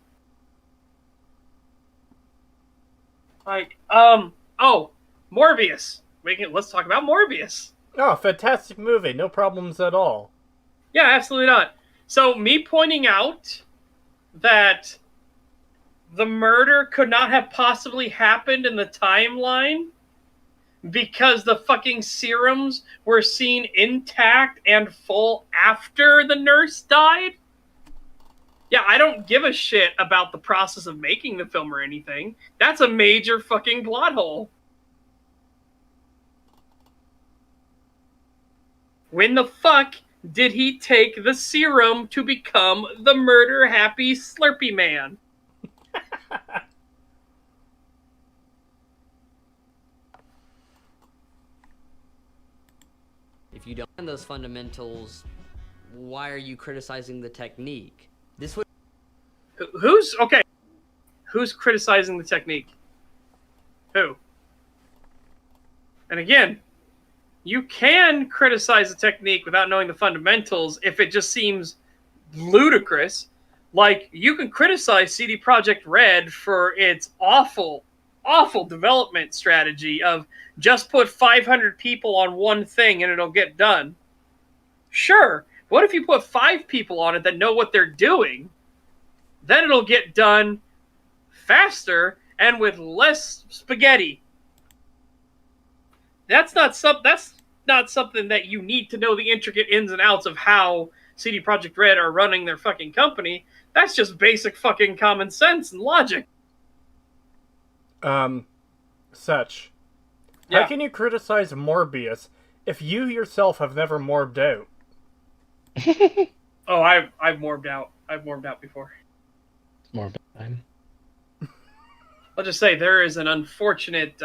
Like, Morbius. Let's talk about Morbius. Oh, fantastic movie. No problems at all. Yeah, absolutely not. So, me pointing out that the murder could not have possibly happened in the timeline because the fucking serums were seen intact and full after the nurse died? Yeah, I don't give a shit about the process of making the film or anything. That's a major fucking plot hole. When the fuck did he take the serum to become the murder-happy Slurpee Man? If you don't understand those fundamentals, why are you criticizing the technique? This would... Who's criticizing the technique? Who? And again, you can criticize the technique without knowing the fundamentals if it just seems ludicrous. Like, you can criticize CD Projekt Red for its awful awful development strategy of just put 500 people on one thing and it'll get done. Sure, what if you put 5 people on it that know what they're doing? Then it'll get done faster and with less spaghetti. That's not something that you need to know the intricate ins and outs of how CD Projekt Red are running their fucking company. That's just basic fucking common sense and logic. Such. Yeah. How can you criticize Morbius if you yourself have never morbed out? Oh, I've morbed out. I've morbed out before. More time. I'll just say there was an unfortunate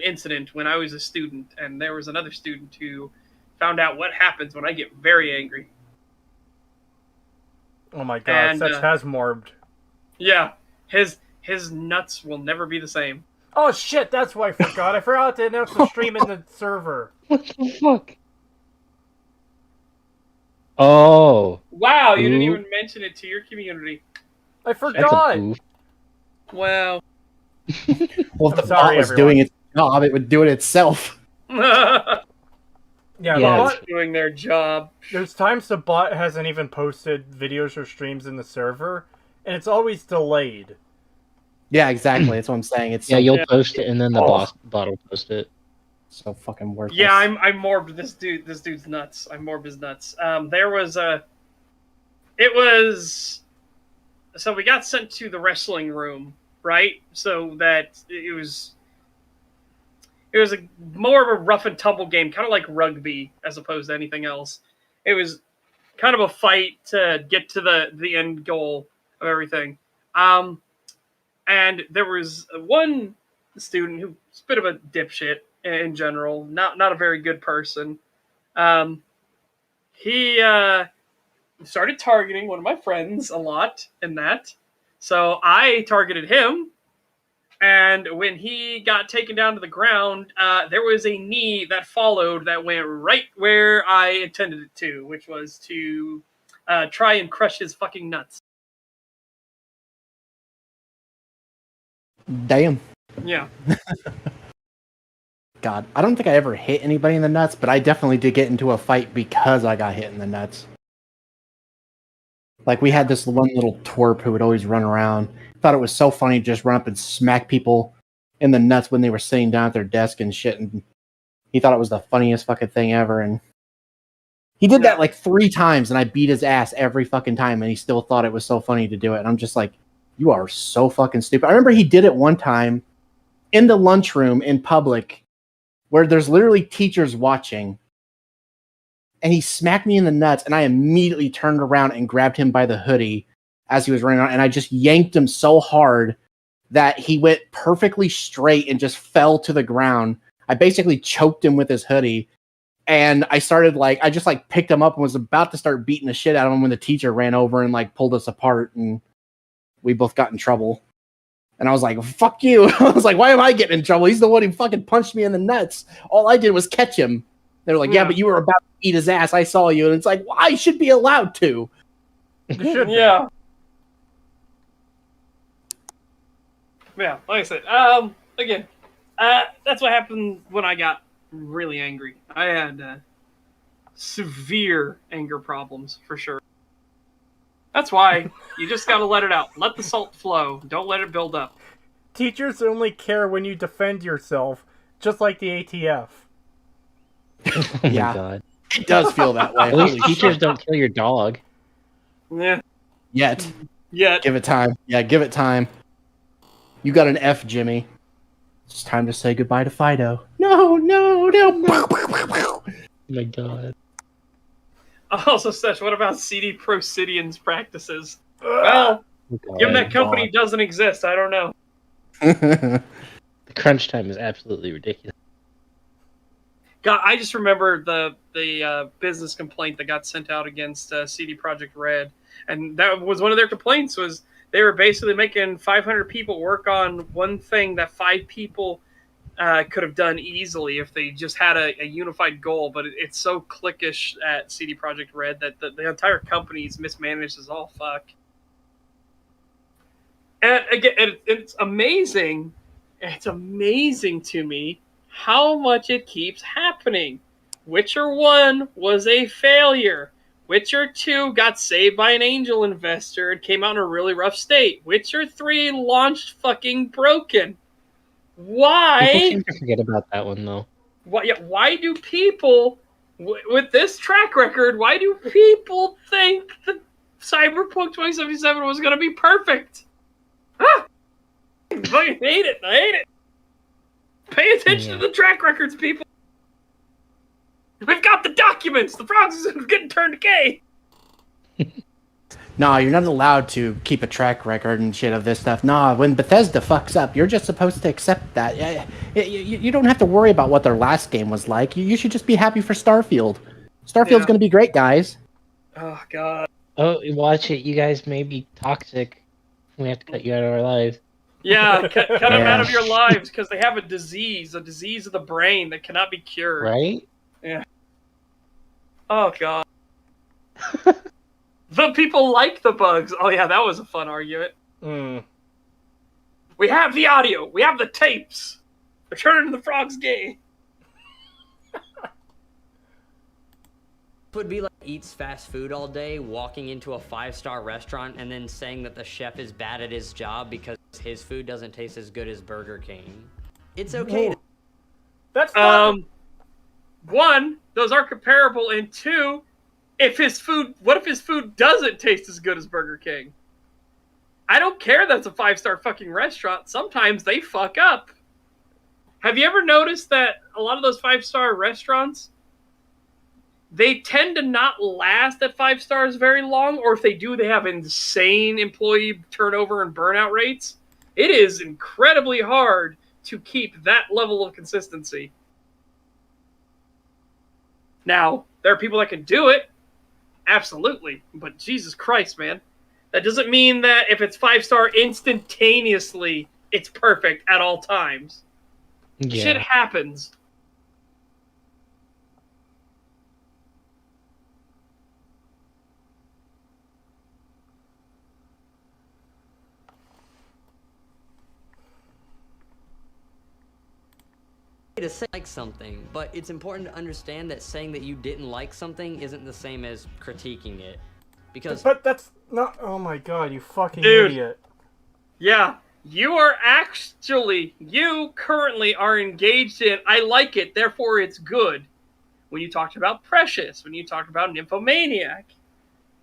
incident when I was a student, and there was another student who found out what happens when I get very angry. Oh my god, And, Such has morbed. Yeah, his nuts will never be the same. Oh shit, that's why I forgot. I forgot to announce the stream in the server. What the fuck? Oh. Wow, you didn't Ooh. even mention it to your community. I That's a forgot. oof. Well. Well, if the sorry, bot was everyone. doing its job, it would do it itself. Yeah, Yeah, the Bot's bot, doing their job. there's times the bot hasn't even posted videos or streams in the server, and it's always delayed. Yeah, exactly. That's what I'm saying. It's Yeah, so, you'll post it and then the Oh. bot will post it. so fucking worthless. Yeah, I'm morbed. This dude's nuts. I'm morbed his nuts. So we got sent to the wrestling room, right? So that it was more of a rough and tumble game, kind of like rugby as opposed to anything else. It was kind of a fight to get to the end goal of everything. And there was one student who's a bit of a dipshit in general, not a very good person. He started targeting one of my friends a lot in that. So I targeted him, and when he got taken down to the ground, there was a knee that followed that went right where I intended it to, which was to try and crush his fucking nuts. Damn. Yeah. God, I don't think I ever hit anybody in the nuts, but I definitely did get into a fight because I got hit in the nuts. Like, we had this one little twerp who would always run around. Thought it was so funny to just run up and smack people in the nuts when they were sitting down at their desk and shit. And he thought it was the funniest fucking thing ever. And he did that like 3 times, and I beat his ass every fucking time, and he still thought it was so funny to do it. And I'm just like, you are so fucking stupid. I remember he did it one time in the lunchroom in public where there's literally teachers watching. And he smacked me in the nuts, and I immediately turned around and grabbed him by the hoodie as he was running around, and I just yanked him so hard that he went perfectly straight and just fell to the ground. I basically choked him with his hoodie, and I just picked him up and was about to start beating the shit out of him when the teacher ran over and like pulled us apart, and we both got in trouble. And I was like, fuck you. I was like, why am I getting in trouble? He's the one who fucking punched me in the nuts. All I did was catch him. They were like, yeah, but you were about to eat his ass. I saw you. And it's like, well, I should be allowed to. You should be. Yeah. Yeah, like I said, again, that's what happened when I got really angry. I had severe anger problems, for sure. That's why you just gotta let it out. Let the salt flow. Don't let it build up. Teachers only care when you defend yourself, just like the ATF. Oh my Yeah. god. It does feel that way. At least Holy teachers shit. don't kill your dog. Yeah. Yet. Yet. Give it time. Yeah, give it time. You got an F, Jimmy. It's time to say goodbye to Fido. No. Oh my god. Also, Sesh, what about CD Procidian's practices? Well, Oh god. given that company doesn't exist, I don't know. The crunch time is absolutely ridiculous. God, I just remember the business complaint that got sent out against CD Projekt Red, and that was one of their complaints. Was they were basically making 500 people work on one thing that 5 people could have done easily if they just had a unified goal. But it's so cliquish at CD Projekt Red that the entire company is mismanaged as all fuck. And again, it's amazing. It's amazing to me how much it keeps happening. Witcher 1 was a failure. Witcher 2 got saved by an angel investor and came out in a really rough state. Witcher 3 launched fucking broken. People Why? seem to forget about that one though. Why do people, with this track record, why do people think that Cyberpunk 2077 was going to be perfect? Ah! I fucking hate it. I hate it. Pay attention to the track records, people. We've got the documents. The frogs are getting turned gay. No, you're not allowed to keep a track record and shit of this stuff. Nah, when Bethesda fucks up, you're just supposed to accept that. You don't have to worry about what their last game was like. You should just be happy for Starfield. Starfield's going to be great, guys. Oh, God. Oh, watch it. You guys may be toxic. We have to cut you out of our lives. Yeah, cut them out of your lives because they have a disease of the brain that cannot be cured. Right? Yeah. Oh, God. The people like the bugs. Oh, yeah, that was a fun argument. We have the audio. We have the tapes. They're turning the frogs gay. Would be like eats fast food all day, walking into a 5-star restaurant and then saying that the chef is bad at his job because his food doesn't taste as good as Burger King. It's okay. Whoa. That's not... One, those are comparable, and two, what if his food doesn't taste as good as Burger King? I don't care that's a 5-star fucking restaurant. Sometimes they fuck up. Have you ever noticed that a lot of those 5-star restaurants, they tend to not last at 5 stars very long, or if they do, they have insane employee turnover and burnout rates? It is incredibly hard to keep that level of consistency. Now, there are people that can do it, absolutely, but Jesus Christ, man. That doesn't mean that if it's 5-star instantaneously, it's perfect at all times. Yeah. Shit happens. To say like something, but it's important to understand that saying that you didn't like something isn't the same as critiquing it. Because But that's not... Oh my god, you fucking Dude. idiot. Yeah, you currently are engaged in, I like it, therefore it's good. When you talked about Precious, when you talked about Nymphomaniac,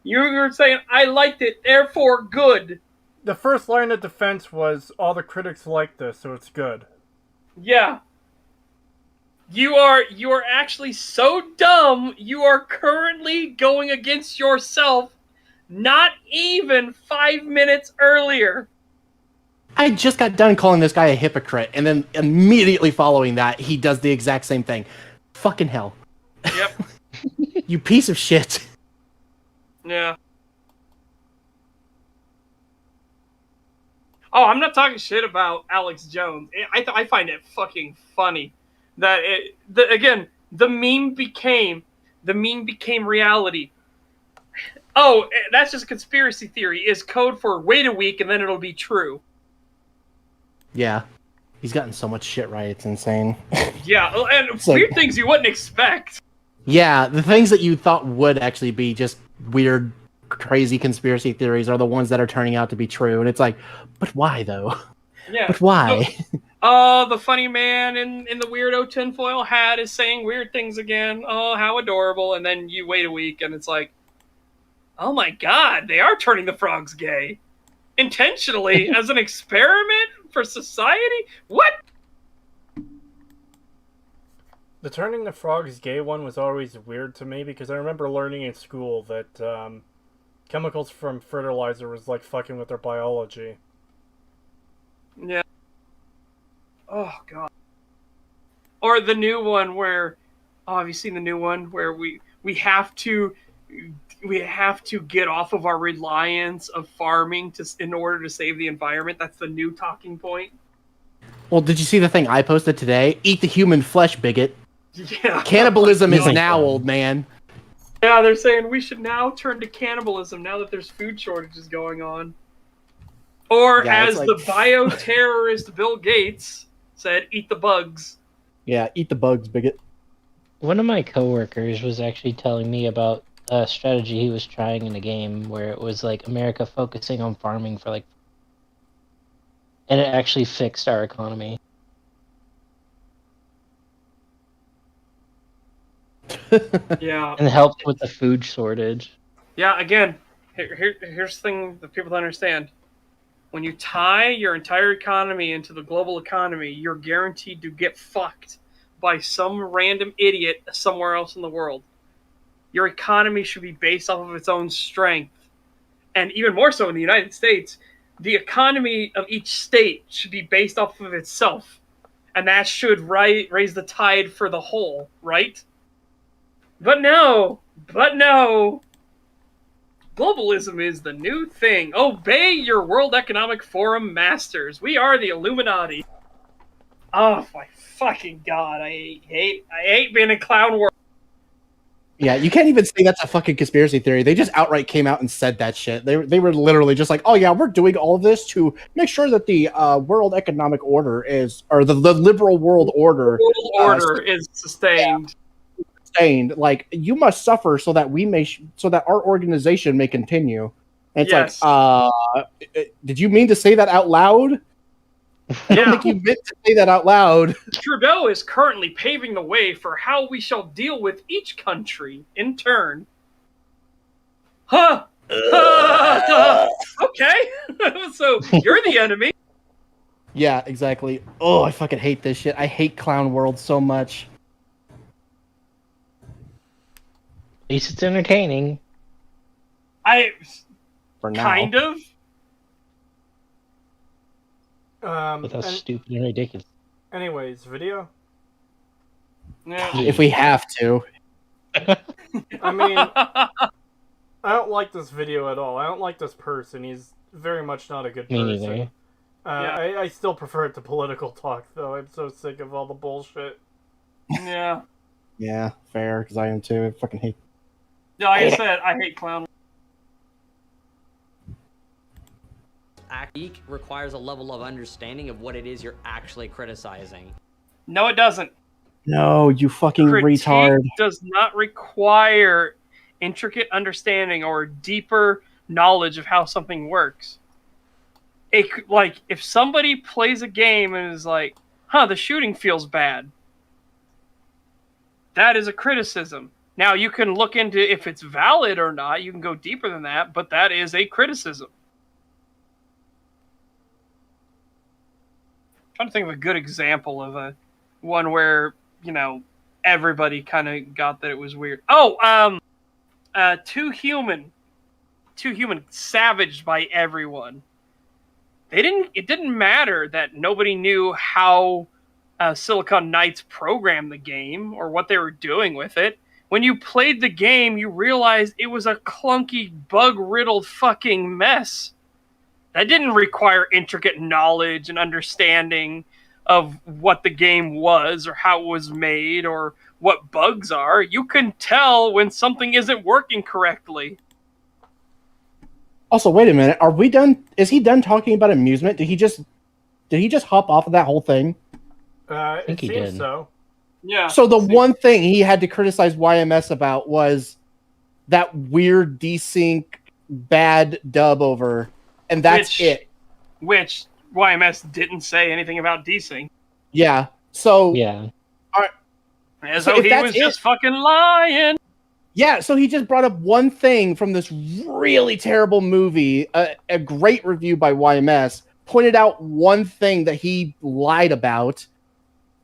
you were saying, I liked it, therefore good. The first line of defense was, all the critics like this, so it's good. Yeah. You are actually so dumb, you are currently going against yourself not even 5 minutes earlier. I just got done calling this guy a hypocrite, and then immediately following that, he does the exact same thing. Fucking hell. Yep. You piece of shit. Yeah. Oh, I'm not talking shit about Alex Jones. I find it fucking funny that the meme became reality. Oh, that's just a conspiracy theory. Is code for wait a week and then it'll be true. Yeah. He's gotten so much shit right, it's insane. Yeah, and It's weird like- things you wouldn't expect. Yeah, the things that you thought would actually be just weird, crazy conspiracy theories are the ones that are turning out to be true. And it's like, but why, though? Yeah. But why? The funny man in the weirdo tinfoil hat is saying weird things again. Oh, how adorable. And then you wait a week and it's like, oh my god, they are turning the frogs gay. Intentionally, as an experiment for society? What? The turning the frogs gay one was always weird to me, because I remember learning in school that chemicals from fertilizer was like fucking with their biology. Yeah. Oh, God. Or the new one where... Oh, have you seen the new one? Where we have to get off of our reliance of farming in order to save the environment. That's the new talking point. Well, did you see the thing I posted today? Eat the human flesh, bigot. Yeah. Cannibalism is now, old man. Yeah, they're saying we should now turn to cannibalism now that there's food shortages going on. Or Yeah, it's as like- the bioterrorist Bill Gates said, eat the bugs. Yeah, eat the bugs, bigot. One of my coworkers was actually telling me about a strategy he was trying in a game where it was like America focusing on farming for like, and it actually fixed our economy. Yeah. And helped with the food shortage. Yeah, again, here's the thing that people don't understand. When you tie your entire economy into the global economy, you're guaranteed to get fucked by some random idiot somewhere else in the world. Your economy should be based off of its own strength. And even more so in the United States, the economy of each state should be based off of itself. And that should raise the tide for the whole, right? But no. Globalism is the new thing. Obey your World Economic Forum masters. We are the Illuminati. Oh my fucking god! I hate being in clown world. Yeah, you can't even say that's a fucking conspiracy theory. They just outright came out and said that shit. They were literally just like, oh yeah, we're doing all of this to make sure that the World Economic Order is, or the liberal world order, Is sustained. Sustained. Like, you must suffer so that so that our organization may continue. And it's Yes. like, did you mean to say that out loud? I don't think you meant to say that out loud. Trudeau is currently paving the way for how we shall deal with each country in turn. Huh? Okay. So you're the enemy. Yeah, exactly. Oh, I fucking hate this shit. I hate Clown World so much. At least it's entertaining. For now. Kind of. But that's stupid and ridiculous. Anyways, video? Yeah. If we have to. I mean, I don't like this video at all. I don't like this person. He's very much not a good Me person. neither. I still prefer it to political talk, though. I'm so sick of all the bullshit. Yeah. Yeah, fair, because I am too. I fucking hate. Yeah, like I said, I hate clown. Critique requires a level of understanding of what it is you're actually criticizing. No, it doesn't. No, you fucking Critique retard. does not require intricate understanding or deeper knowledge of how something works. Like, if somebody plays a game and is like, the shooting feels bad, that is a criticism. Now, you can look into if it's valid or not. You can go deeper than that, but that is a criticism. I'm trying to think of a good example of one where, everybody kind of got that it was weird. Too Human, savaged by everyone. It didn't matter that nobody knew how Silicon Knights programmed the game or what they were doing with it. When you played the game, you realized it was a clunky, bug-riddled fucking mess. That didn't require intricate knowledge and understanding of what the game was or how it was made or what bugs are. You can tell when something isn't working correctly. Also, wait a minute. Are we done? Is he done talking about amusement? Did he just hop off of that whole thing? It seems so. Yeah. So the one thing he had to criticize YMS about was that weird desync bad dub over, and that's it. Which YMS didn't say anything about desync. Yeah. So yeah. As though he was just fucking lying. Yeah, so he just brought up one thing from this really terrible movie, a great review by YMS, pointed out one thing that he lied about.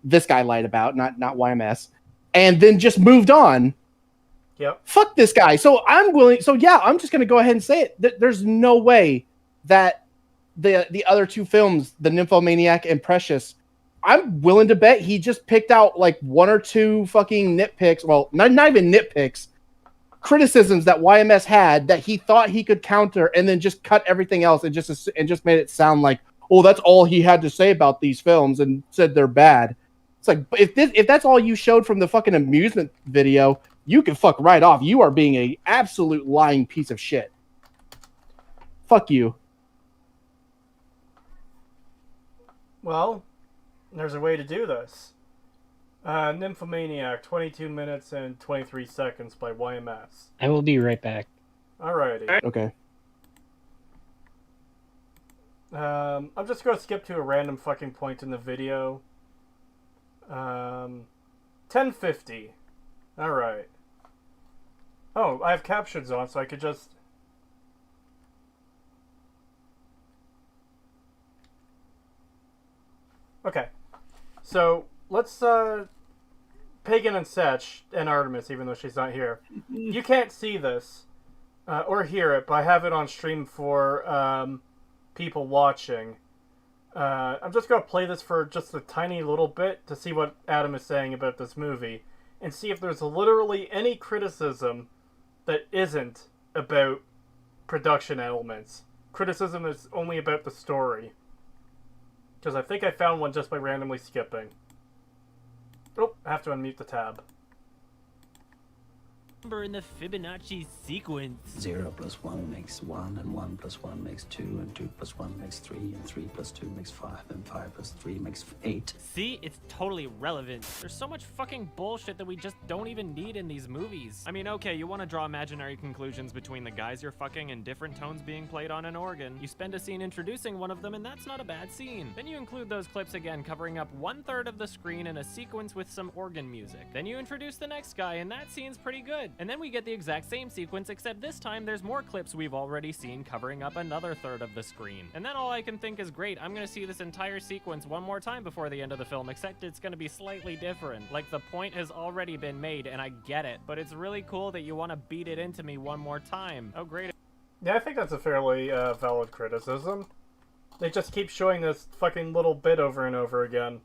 This guy lied about, not YMS, and then just moved on. Yep. Fuck this guy. So I'm willing. So yeah, I'm just gonna go ahead and say it. There's no way that the other two films, The Nymphomaniac and Precious, I'm willing to bet he just picked out like one or two fucking nitpicks. Well, not even nitpicks. Criticisms that YMS had that he thought he could counter, and then just cut everything else and just made it sound like, oh, that's all he had to say about these films, and said they're bad. It's like, if that's all you showed from the fucking amusement video, you can fuck right off. You are being a absolute lying piece of shit. Fuck you. Well, there's a way to do this. Nymphomaniac, 22 minutes and 23 seconds by YMS. I will be right back. Alrighty. Okay. I'm just going to skip to a random fucking point in the video. 10:50. Alright. Oh, I have captions on, so I could just... Okay. So, let's, Pagan and Setch, and Artemis, even though she's not here. You can't see this, or hear it, but I have it on stream for, people watching. I'm just going to play this for just a tiny little bit to see what Adam is saying about this movie, and see if there's literally any criticism that isn't about production elements. Criticism is only about the story. Because I think I found one just by randomly skipping. Oh, I have to unmute the tab. Number in the Fibonacci sequence. 0 plus 1 makes 1, and 1 plus 1 makes 2, and 2 plus 1 makes 3, and 3 plus 2 makes 5, and 5 plus 3 makes 8. See, it's totally relevant. There's so much fucking bullshit that we just don't even need in these movies. I mean, okay, you want to draw imaginary conclusions between the guys you're fucking and different tones being played on an organ. You spend a scene introducing one of them, and that's not a bad scene. Then you include those clips again, covering up 1/3 of the screen in a sequence with some organ music. Then you introduce the next guy, and that scene's pretty good. And then we get the exact same sequence, except this time there's more clips we've already seen covering up another 1/3 of the screen. And then all I can think is, great, I'm gonna see this entire sequence one more time before the end of the film, except it's gonna be slightly different. Like, the point has already been made, and I get it, but it's really cool that you want to beat it into me one more time. Oh, great. Yeah, I think that's a fairly valid criticism. They just keep showing this fucking little bit over and over again.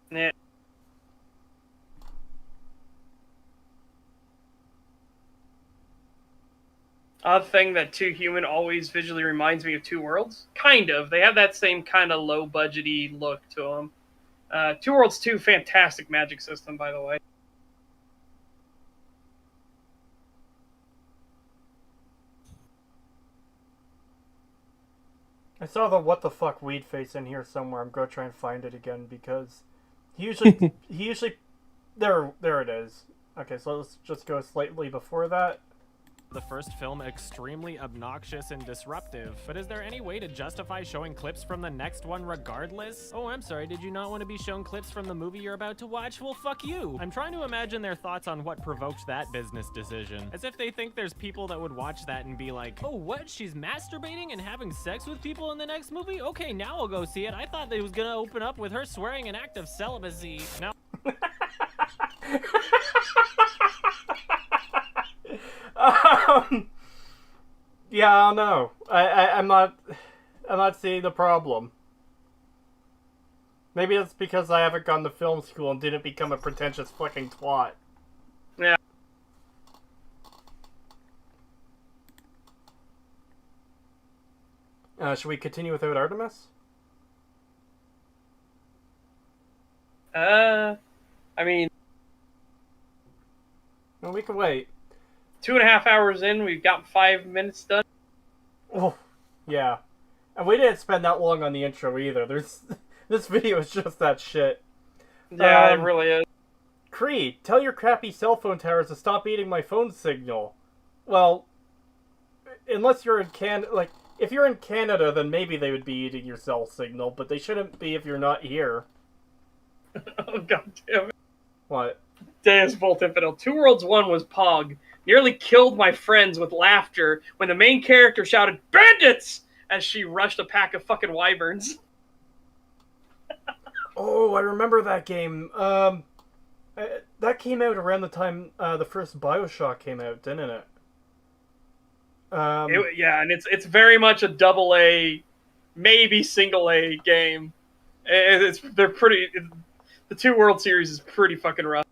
Yeah. Odd thing that Two Human always visually reminds me of Two Worlds. Kind of. They have that same kind of low-budgety look to them. Two Worlds 2, fantastic magic system, by the way. I saw the what the fuck weed face in here somewhere. I'm going to try and find it again because he usually there it is. Okay, so let's just go slightly before that. The first film extremely obnoxious and disruptive, but is there any way to justify showing clips from the next one regardless? Oh, I'm sorry, did you not want to be shown clips from the movie you're about to watch? Well, fuck you! I'm trying to imagine their thoughts on what provoked that business decision. As if they think there's people that would watch that and be like, oh, what? She's masturbating and having sex with people in the next movie? Okay, now I'll go see it. I thought they was gonna open up with her swearing an act of celibacy. Now... Yeah, I don't know. I'm not seeing the problem. Maybe it's because I haven't gone to film school and didn't become a pretentious fucking twat. Yeah. Should we continue without Artemis? I mean... Well, we can wait. 2.5 hours in, we've got 5 minutes done. Oh, yeah. And we didn't spend that long on the intro either. This video is just that shit. Yeah, it really is. Creed, tell your crappy cell phone towers to stop eating my phone signal. Well, unless you're in Canada, if you're in Canada, then maybe they would be eating your cell signal, but they shouldn't be if you're not here. Oh, god damn it. What? Deus Vult Infidel. Two Worlds 1 was Pog. Nearly killed my friends with laughter when the main character shouted, "Bandits!" as she rushed a pack of fucking wyverns. Oh, I remember that game. That came out around the time the first BioShock came out, didn't it? Yeah, and it's very much a double A, maybe single A game. They're pretty. The Two World series is pretty fucking rough.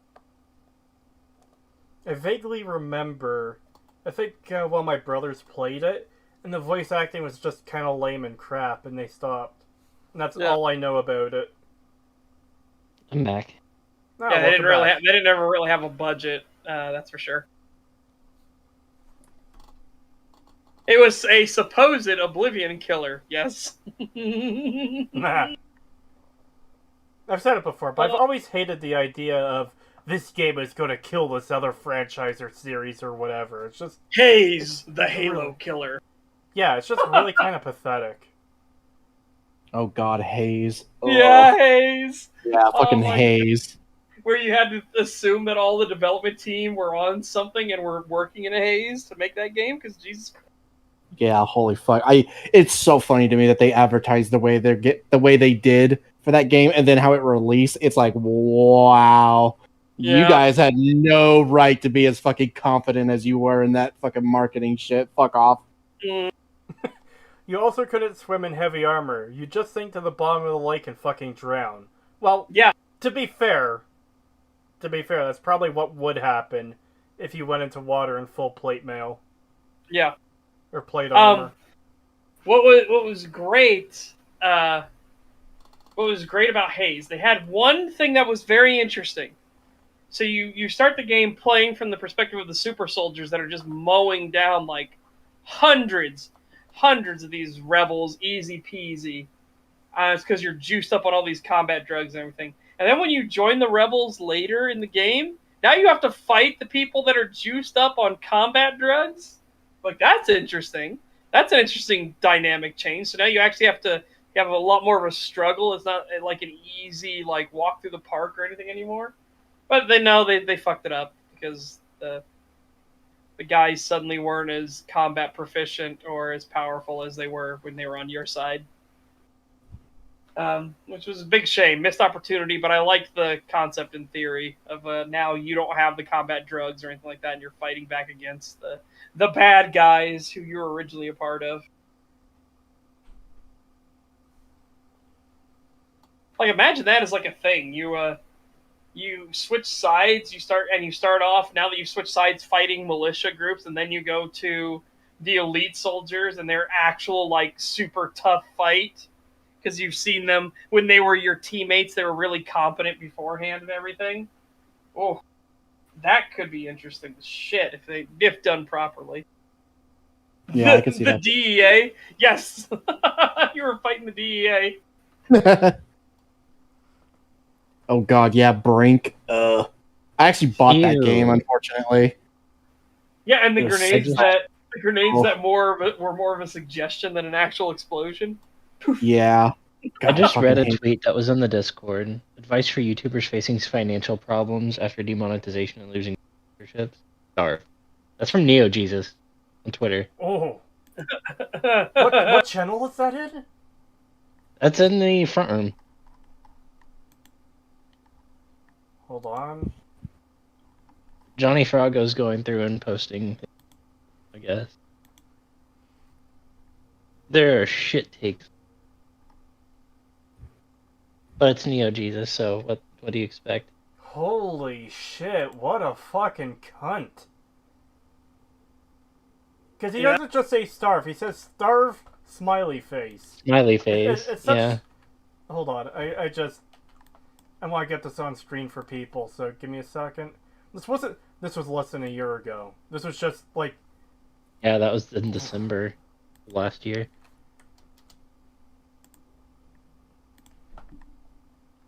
I vaguely remember. I think one of my brothers played it, and the voice acting was just kind of lame and crap, and they stopped. And that's all I know about it. I'm back. Oh, Yeah, they didn't ever really have a budget. That's for sure. It was a supposed Oblivion killer. Yes. Nah. I've said it before, but I've always hated the idea of this game is going to kill this other franchise or series or whatever. It's just Haze, the Halo killer. Yeah, it's just really kind of pathetic. Oh God, Haze. Yeah, Haze. Yeah, fucking my Haze. Where you had to assume that all the development team were on something and were working in a haze to make that game, because Jesus Christ. Yeah, holy fuck! It's so funny to me that they advertised the way they did for that game, and then how it released. It's like, wow, you Yeah. guys had no right to be as fucking confident as you were in that fucking marketing shit. Fuck off. You also couldn't swim in heavy armor. You just sink to the bottom of the lake and fucking drown. Well, yeah. To be fair, that's probably what would happen if you went into water in full plate mail. Yeah. Or plate armor. What was great? What was great about Haze? They had one thing that was very interesting. So you start the game playing from the perspective of the super soldiers that are just mowing down like hundreds of these rebels, easy peasy. It's because you're juiced up on all these combat drugs and everything. And then when you join the rebels later in the game, now you have to fight the people that are juiced up on combat drugs. Like, that's interesting. That's an interesting dynamic change. So now you actually have a lot more of a struggle. It's not like an easy like walk through the park or anything anymore. But they know they fucked it up because the guys suddenly weren't as combat proficient or as powerful as they were when they were on your side. Which was a big shame, missed opportunity. But I liked the concept in theory of now you don't have the combat drugs or anything like that, and you're fighting back against the bad guys who you were originally a part of. Like, imagine that as like a thing. You switch sides. You start off, now that you've switched sides, fighting militia groups, and then you go to the elite soldiers and their actual like super tough fight. Because you've seen them when they were your teammates, they were really competent beforehand and everything. Oh, that could be interesting as shit if done properly. Yeah, I can see the that. DEA, yes, you were fighting the DEA. Oh God, yeah, Brink. I actually bought that game, unfortunately. Yeah, and the It was grenades so- that were more of a suggestion than an actual explosion. Yeah. I just read a fucking hate- tweet that was on the Discord. Advice for YouTubers facing financial problems after demonetization and losing memberships. Starve. That's from Neo Jesus on Twitter. Oh. What channel is that in? That's in the front room. Hold on. Johnny Froggo's going through and posting, I guess. There are shit takes. But it's Neo Jesus, so what do you expect? Holy shit, what a fucking cunt. Because he doesn't just say starve, he says starve, smiley face. Smiley face, It's such... yeah. Hold on, I want to get this on screen for people, so give me a second. This was less than a year ago. This was just like... Yeah, that was in December last year.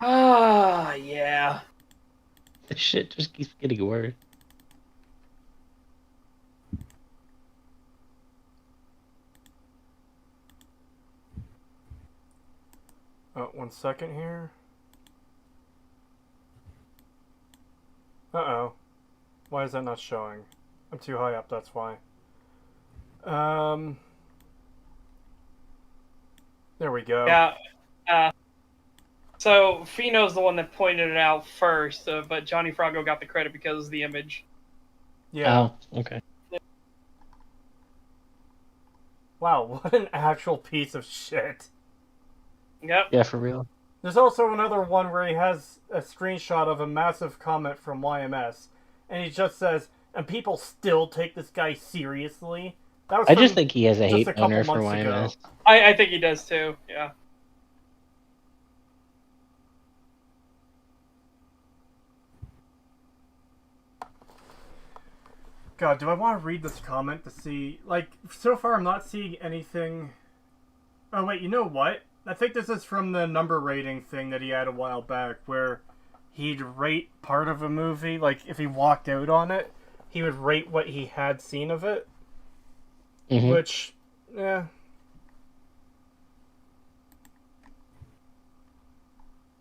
Ah, yeah. This shit just keeps getting worse. Oh, 1 second here. Uh-oh. Why is that not showing? I'm too high up, that's why. There we go. Yeah. So Fino's the one that pointed it out first, but Johnny Froggo got the credit because of the image. Yeah. Oh, okay. Wow, what an actual piece of shit. Yep. Yeah, for real. There's also another one where he has a screenshot of a massive comment from YMS, and he just says, and people still take this guy seriously? That was I just think he has a hate couple boner for months ago. YMS. I think he does too, yeah. God, do I want to read this comment to see... Like, so far I'm not seeing anything... Oh, wait, you know what? I think this is from the number rating thing that he had a while back, where he'd rate part of a movie, like, if he walked out on it, he would rate what he had seen of it. Mm-hmm. Which, yeah...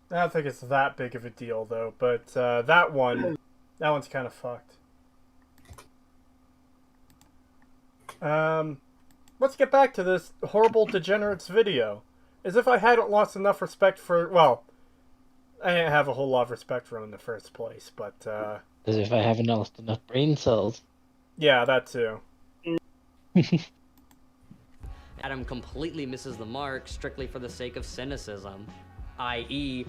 I don't think it's that big of a deal, though, but that one's kind of fucked. Let's get back to this horrible degenerates video. As if I hadn't lost enough respect for... Well, I didn't have a whole lot of respect for him in the first place, but... As if I haven't lost enough brain cells. Yeah, that too. Adam completely misses the mark strictly for the sake of cynicism, i.e.,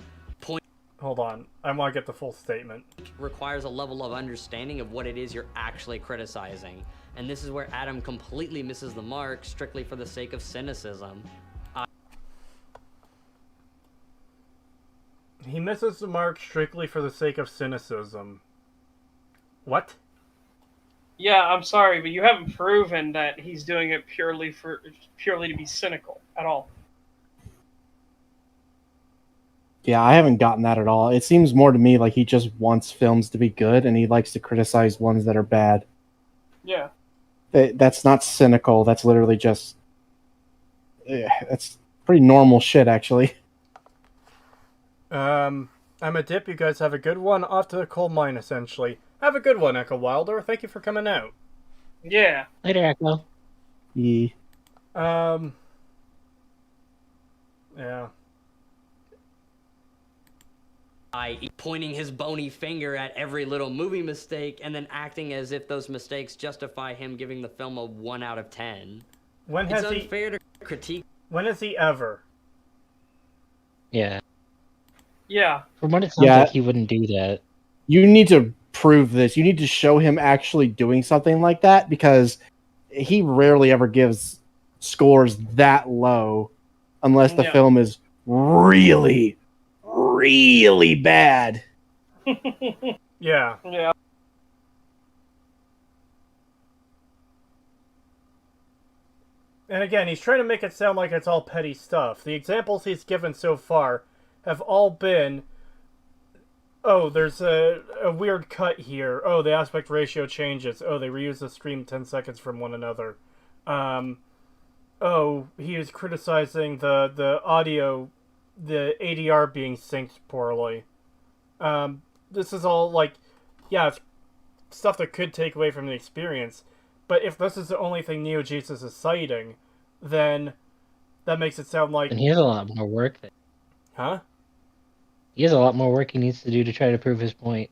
Hold on, I want to get the full statement. requires a level of understanding of what it is you're actually criticizing. And this is where Adam completely misses the mark strictly for the sake of cynicism. He misses the mark strictly for the sake of cynicism. What? Yeah, I'm sorry, but you haven't proven that he's doing it purely to be cynical at all. Yeah, I haven't gotten that at all. It seems more to me like he just wants films to be good and he likes to criticize ones that are bad. Yeah. That's not cynical. That's literally just... That's pretty normal shit, actually. I'm a dip. You guys have a good one. Off to the coal mine, essentially. Have a good one, Echo Wilder. Thank you for coming out. Yeah. Later, Echo. Yeah. Yeah. I.e. pointing his bony finger at every little movie mistake and then acting as if those mistakes justify him giving the film a 1 out of 10. When has it's he... unfair to critique... When has he ever? Yeah. Yeah. From what it sounds like, he wouldn't do that. You need to prove this. You need to show him actually doing something like that, because he rarely ever gives scores that low unless the film is really, really bad. Yeah. Yeah. And again, he's trying to make it sound like it's all petty stuff. The examples he's given so far have all been, oh, there's a weird cut here. Oh, the aspect ratio changes. Oh, they reuse the stream 10 seconds from one another. Oh, he is criticizing the audio, the ADR being synced poorly. This is all, like, yeah, it's stuff that could take away from the experience. But if this is the only thing Neo Jesus is citing, then that makes it sound like... And he has a lot more work. Huh? He has a lot more work he needs to do to try to prove his point.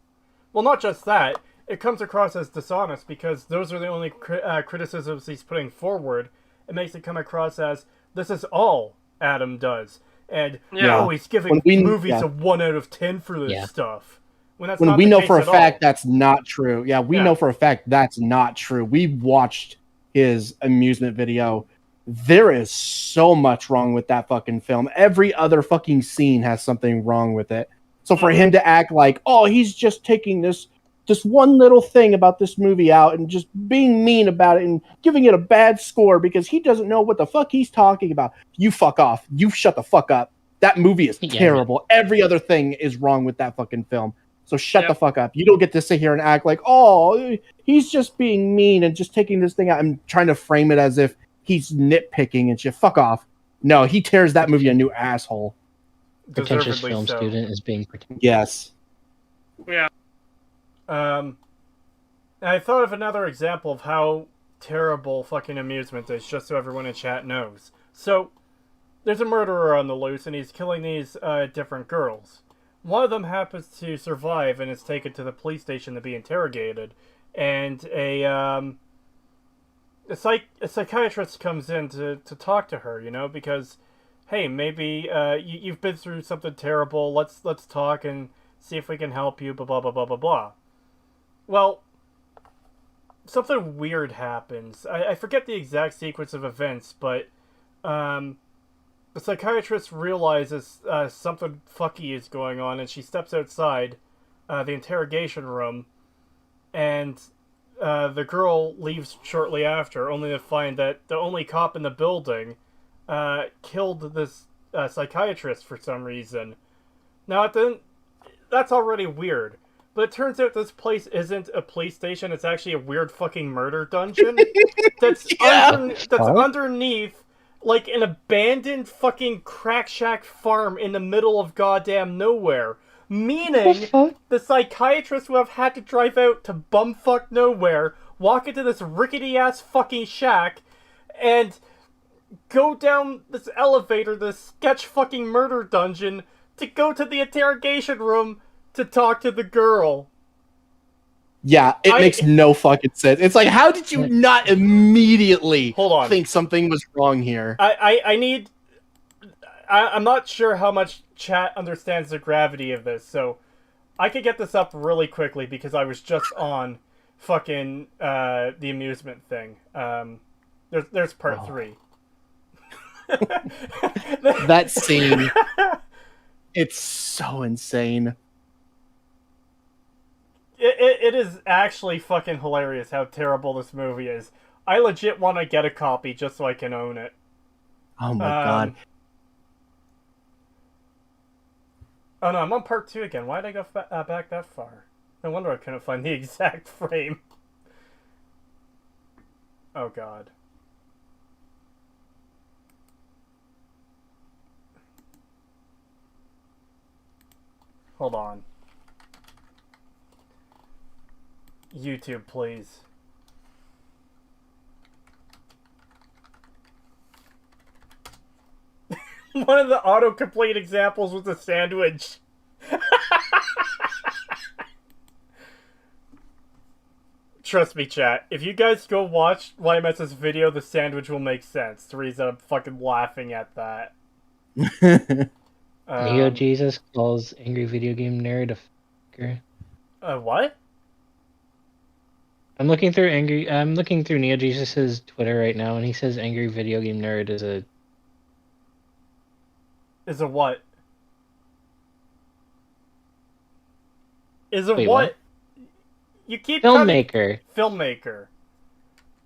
Well, not just that. It comes across as dishonest because those are the only criticisms he's putting forward. It makes it come across as, this is all Adam does. And, oh, he's giving movies a 1 out of 10 for this stuff. When we know for a fact that's not true. Yeah, we know for a fact that's not true. We watched his amusement video. There is so much wrong with that fucking film. Every other fucking scene has something wrong with it. So for him to act like, oh, he's just taking this one little thing about this movie out and just being mean about it and giving it a bad score because he doesn't know what the fuck he's talking about. You fuck off. You shut the fuck up. That movie is terrible. Every other thing is wrong with that fucking film. So shut the fuck up. You don't get to sit here and act like, oh, he's just being mean and just taking this thing out and trying to frame it as if he's nitpicking and shit. Fuck off. No, he tears that movie a new asshole. Pretentious film student is being pretentious. Yes. Yeah. I thought of another example of how terrible fucking amusement is, just so everyone in chat knows. So, there's a murderer on the loose and he's killing these different girls. One of them happens to survive and is taken to the police station to be interrogated. And a psychiatrist comes in to talk to her, you know, because, hey, maybe you've been through something terrible. Let's talk and see if we can help you, blah, blah, blah, blah, blah, blah. Well, something weird happens. I forget the exact sequence of events, but the psychiatrist realizes something fucky is going on, and she steps outside the interrogation room, and the girl leaves shortly after, only to find that the only cop in the building killed this psychiatrist for some reason. Now, that's already weird. But it turns out this place isn't a police station. It's actually a weird fucking murder dungeon that's underneath, like, an abandoned fucking crack shack farm in the middle of goddamn nowhere. Meaning, the psychiatrist would have had to drive out to bumfuck nowhere, walk into this rickety-ass fucking shack, and go down this elevator, this sketch fucking murder dungeon, to go to the interrogation room to talk to the girl. Yeah, it makes no fucking sense. It's like, how did you not immediately think something was wrong here? I'm not sure how much chat understands the gravity of this, so I could get this up really quickly because I was just on fucking the amusement thing. There's part 3. That scene, it's so insane. It is actually fucking hilarious how terrible this movie is. I legit want to get a copy just so I can own it. Oh my god. Oh no, I'm on part 2 again. Why did I go back that far? No wonder I couldn't find the exact frame. Oh god. Hold on. YouTube, please. One of the autocomplete examples was a sandwich. Trust me, chat. If you guys go watch YMS's video, the sandwich will make sense. The reason I'm fucking laughing at that. Neo Jesus calls angry video game nerd a fucker. What? I'm looking through Neo Jesus's Twitter right now, and he says angry video game nerd is a... Is a what? Is a Wait, what? You keep filmmaker. Filmmaker.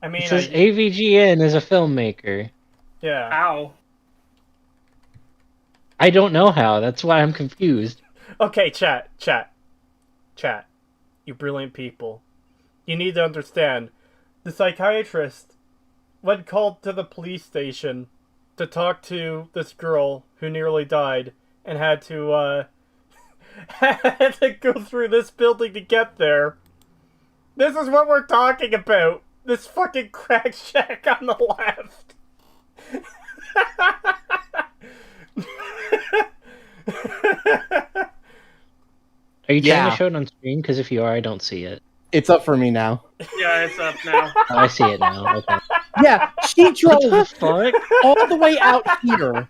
I mean, It says AVGN is a filmmaker. Yeah. How? I don't know how. That's why I'm confused. Okay, chat. You brilliant people. You need to understand. The psychiatrist, when called to the police station to talk to this girl who nearly died and had to go through this building to get there. This is what we're talking about. This fucking crack shack on the left. Are you trying to show it on screen? Because if you are, I don't see it. It's up for me now. Yeah, it's up now. Oh, I see it now. Okay. Yeah, she drove all the way out here.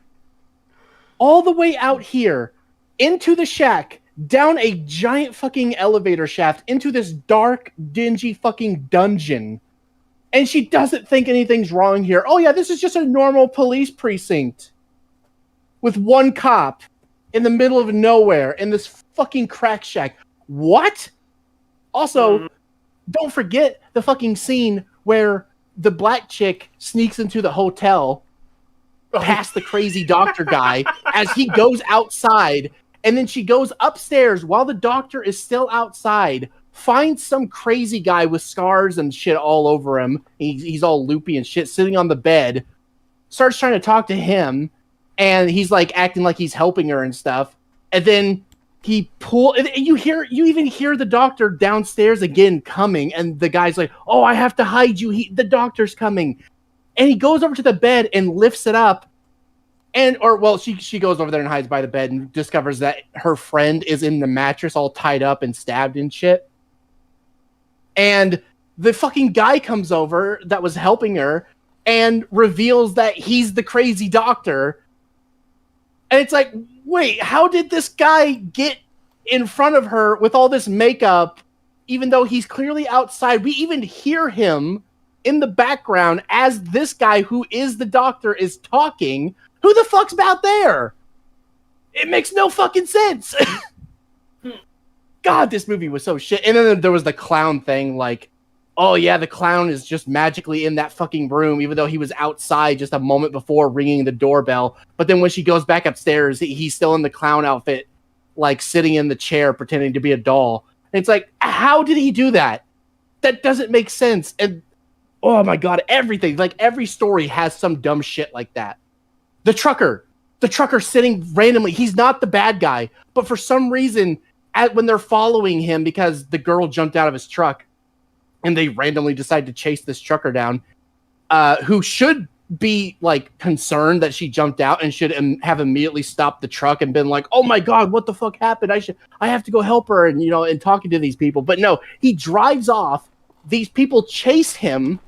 All the way out here into the shack, down a giant fucking elevator shaft into this dark, dingy fucking dungeon. And she doesn't think anything's wrong here. Oh yeah, this is just a normal police precinct with one cop in the middle of nowhere in this fucking crack shack. What? Also, don't forget the fucking scene where the black chick sneaks into the hotel past the crazy doctor guy as he goes outside, and then she goes upstairs while the doctor is still outside, finds some crazy guy with scars and shit all over him. He's all loopy and shit, sitting on the bed, starts trying to talk to him, and he's like acting like he's helping her and stuff, and then you even hear the doctor downstairs again coming, and the guy's like, "Oh, I have to hide you. The doctor's coming." And he goes over to the bed and lifts it up. She goes over there and hides by the bed and discovers that her friend is in the mattress all tied up and stabbed and shit. And the fucking guy comes over that was helping her and reveals that he's the crazy doctor. And it's like, wait, how did this guy get in front of her with all this makeup, even though he's clearly outside? We even hear him in the background as this guy who is the doctor is talking. Who the fuck's out there? It makes no fucking sense. God, this movie was so shit. And then there was the clown thing, like, oh yeah, the clown is just magically in that fucking room, even though he was outside just a moment before ringing the doorbell. But then when she goes back upstairs, he's still in the clown outfit, like sitting in the chair pretending to be a doll. And it's like, how did he do that? That doesn't make sense. And oh my god, everything, like every story has some dumb shit like that. The trucker sitting randomly, he's not the bad guy, but for some reason, when they're following him because the girl jumped out of his truck, and they randomly decide to chase this trucker down, who should be like concerned that she jumped out and should have immediately stopped the truck and been like, oh my god, what the fuck happened? I have to go help her, and and talking to these people. But no, he drives off. These people chase him,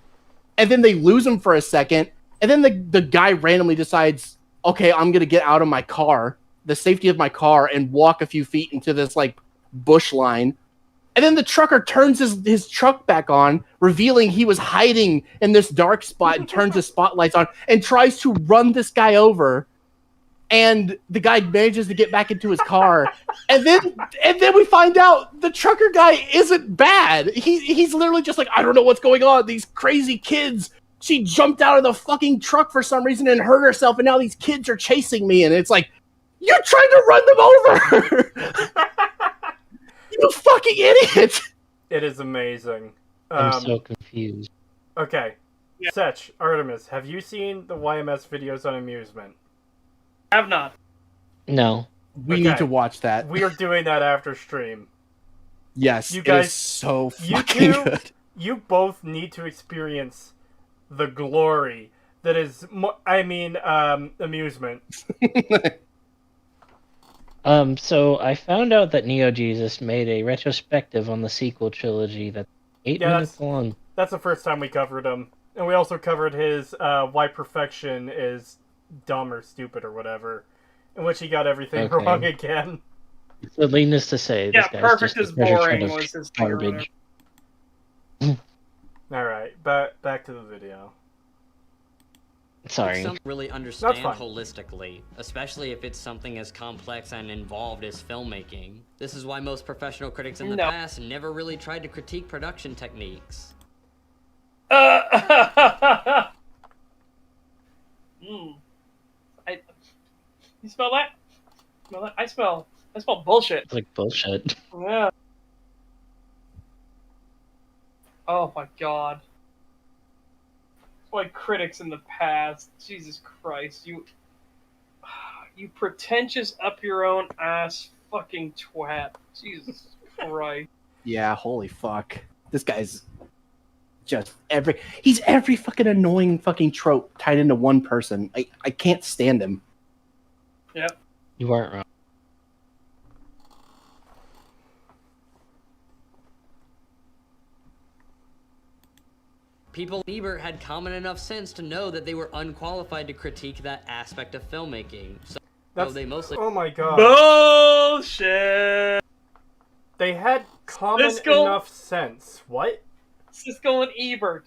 and then they lose him for a second, and then the guy randomly decides, okay, I'm gonna get out of my car, the safety of my car, and walk a few feet into this like bush line. And then the trucker turns his truck back on, revealing he was hiding in this dark spot, and turns his spotlights on and tries to run this guy over. And the guy manages to get back into his car. And then we find out the trucker guy isn't bad. He's literally just like, I don't know what's going on. These crazy kids. She jumped out of the fucking truck for some reason and hurt herself, and now these kids are chasing me. And it's like, you're trying to run them over. You fucking idiot! It is amazing. I'm so confused. Okay. Yeah. Setch, Artemis, have you seen the YMS videos on amusement? Have not. No. We need to watch that. We are doing that after stream. Yes, you guys, it is so fucking good. You both need to experience the glory that is, amusement. So I found out that Neo Jesus made a retrospective on the sequel trilogy that's 8 minutes long. That's the first time we covered him. And we also covered his Why Perfection is Dumb or Stupid or whatever, in which he got everything wrong again. So needless to say, this guy's Perfect just is boring was his garbage. Alright, back to the video. Sorry. Some really understand holistically, especially if it's something as complex and involved as filmmaking. This is why most professional critics in the past never really tried to critique production techniques. You smell that? Smell that? I smell bullshit. It's like bullshit. Yeah. Oh my god. Why critics in the past, Jesus Christ, you pretentious up your own ass fucking twat. Jesus Christ. Yeah, holy fuck. This guy's just he's every fucking annoying fucking trope tied into one person. I can't stand him. Yep. You aren't wrong. People Ebert had common enough sense to know that they were unqualified to critique that aspect of filmmaking. So they mostly... Oh my god. Bullshit! They had common enough sense. What? Siskel and Ebert.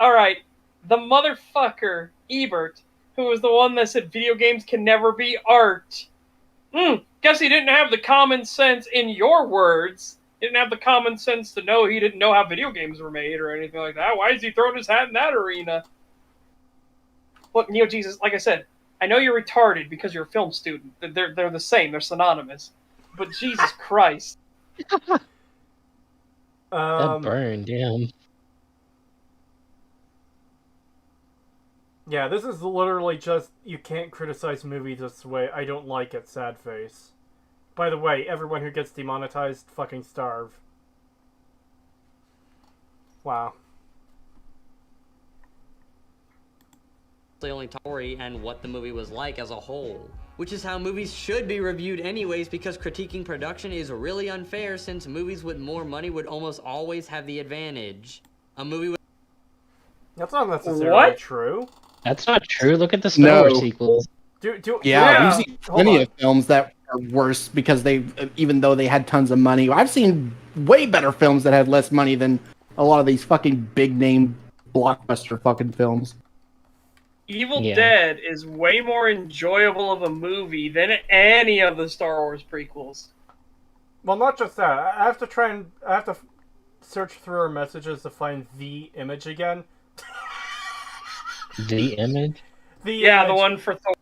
Alright, the motherfucker, Ebert, who was the one that said video games can never be art. Guess he didn't have the common sense, in your words. He didn't have the common sense to know he didn't know how video games were made or anything like that. Why is he throwing his hat in that arena? Look, Neo Jesus, like I said, I know you're retarded because you're a film student. They're the same. They're synonymous. But Jesus Christ. That burned, damn. Yeah, this is literally just, you can't criticize movies this way. I don't like it, sad face. By the way, everyone who gets demonetized, fucking starve. Wow. The only story and what the movie was like as a whole. Which is how movies should be reviewed anyways, because critiquing production is really unfair since movies with more money would almost always have the advantage. A movie with... That's not necessarily true. That's not true. Look at the Star Wars sequels. We've seen plenty of films that are worse because even though they had tons of money. I've seen way better films that had less money than a lot of these fucking big name blockbuster fucking films. Evil Dead is way more enjoyable of a movie than any of the Star Wars prequels. Well, not just that. I have to search through our messages to find the image again. The image? The the one for Thor.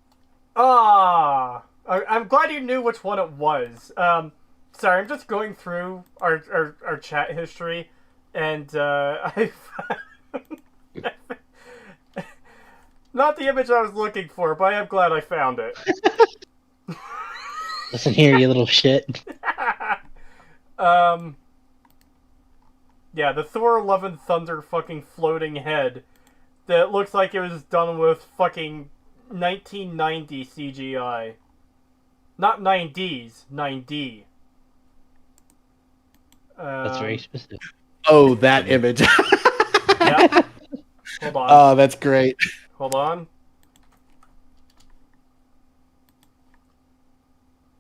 I'm glad you knew which one it was. Sorry, I'm just going through our chat history, and I not the image I was looking for, but I am glad I found it. Listen here, you little shit. Yeah, the Thor Love and Thunder fucking floating head that looks like it was done with fucking 1990 CGI. Not 90s, 9D. That's very specific. Oh, that image. Yeah. Hold on. Oh, that's great. Hold on.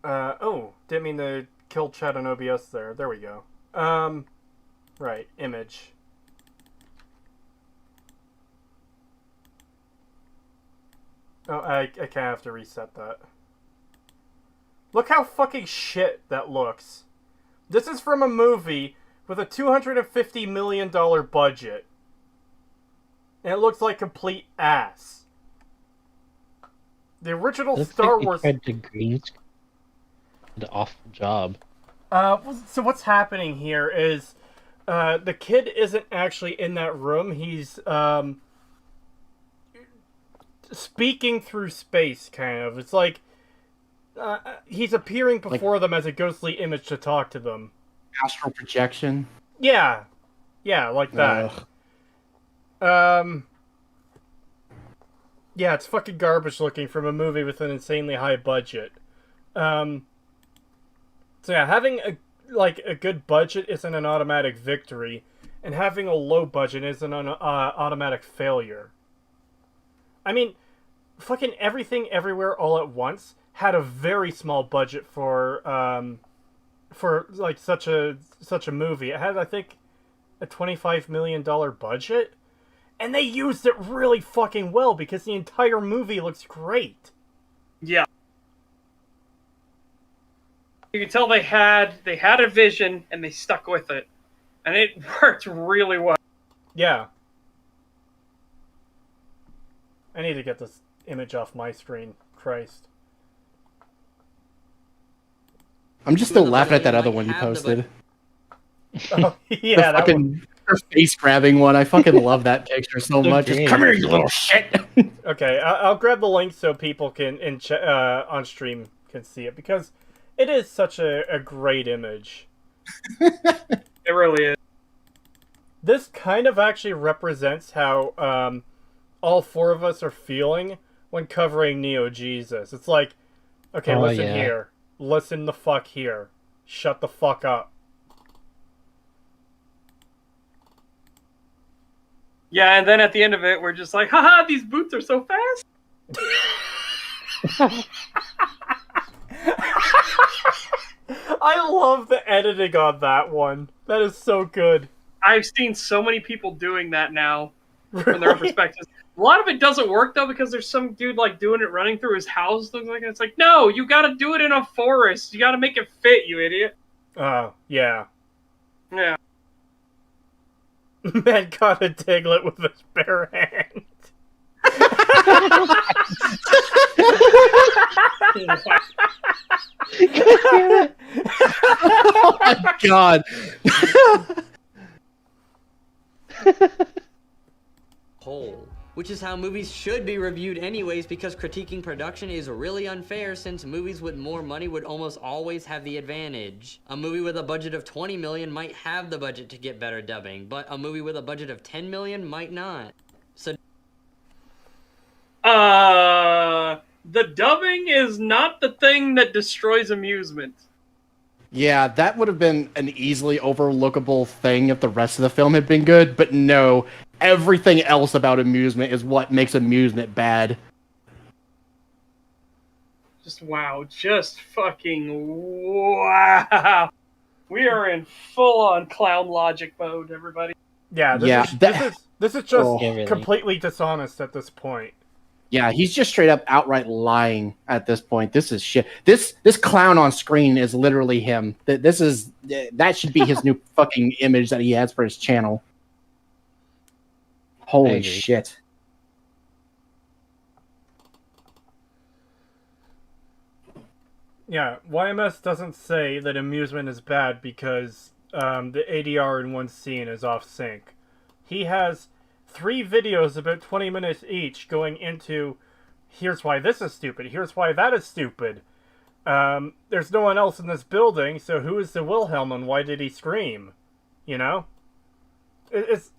Oh, didn't mean to kill chat on OBS there. There we go. Right, image. Oh, I kind of have to reset that. Look how fucking shit that looks. This is from a movie with a $250 million budget. And it looks like complete ass. The original Star Wars... Tried to green screen. Did an awful job. So what's happening here is the kid isn't actually in that room. He's speaking through space, kind of. It's like he's appearing before them as a ghostly image to talk to them. Astral projection? Yeah. Yeah, like that. Yeah, it's fucking garbage looking from a movie with an insanely high budget. So yeah, having a good budget isn't an automatic victory, and having a low budget isn't an automatic failure. I mean, fucking Everything Everywhere All at Once had a very small budget for like such a movie. It had, I think, a $25 million budget, and they used it really fucking well because the entire movie looks great. Yeah. You can tell they had a vision and they stuck with it, and it worked really well. Yeah. I need to get this image off my screen. Christ. I'm just still laughing at that other one you posted. Oh, yeah, that one. Her face grabbing one. I fucking love that picture so much. Just, come here, you little shit. Okay, I'll grab the link so people can on stream can see it, because it is such a great image. It really is. This kind of actually represents how all four of us are feeling when covering Neo Jesus. It's like, okay, listen here. Listen the fuck here. Shut the fuck up. Yeah, and then at the end of it, we're just like, haha, these boots are so fast. I love the editing on that one. That is so good. I've seen so many people doing that now from their own perspectives. A lot of it doesn't work, though, because there's some dude, like, doing it running through his house. And it's like, no, you gotta do it in a forest. You gotta make it fit, you idiot. Oh, yeah. Yeah. Man caught a Diglett with his bare hand. Oh my god. Whole. Which is how movies should be reviewed anyways, because critiquing production is really unfair since movies with more money would almost always have the advantage. A movie with a budget of 20 million might have the budget to get better dubbing, but a movie with a budget of 10 million might not. So the dubbing is not the thing that destroys amusement. Yeah, that would have been an easily overlookable thing if the rest of the film had been good, but no, everything else about amusement is what makes amusement bad. Just wow, just fucking wow. We are in full-on clown logic mode, everybody. Yeah, this is just completely dishonest at this point. Yeah, he's just straight up outright lying at this point. This is shit. This clown on screen is literally him. That should be his new fucking image that he has for his channel. Holy shit. Yeah, YMS doesn't say that amusement is bad because the ADR in one scene is off sync. He has 3 videos about 20 minutes each going into, here's why this is stupid, here's why that is stupid. There's no one else in this building, so who is the Wilhelm and why did he scream? You know? It's...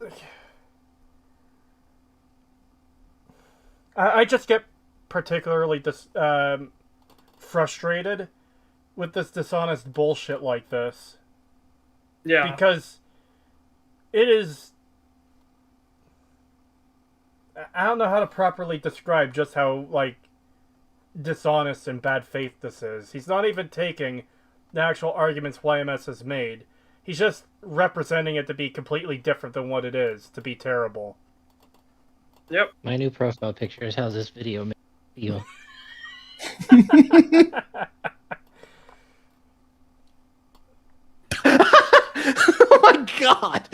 I just get particularly frustrated with this dishonest bullshit like this. Yeah. Because it is... I don't know how to properly describe just how, like, dishonest and bad faith this is. He's not even taking the actual arguments YMS has made. He's just representing it to be completely different than what it is, to be terrible. Yep. My new profile picture is how this video made me feel. Oh my god!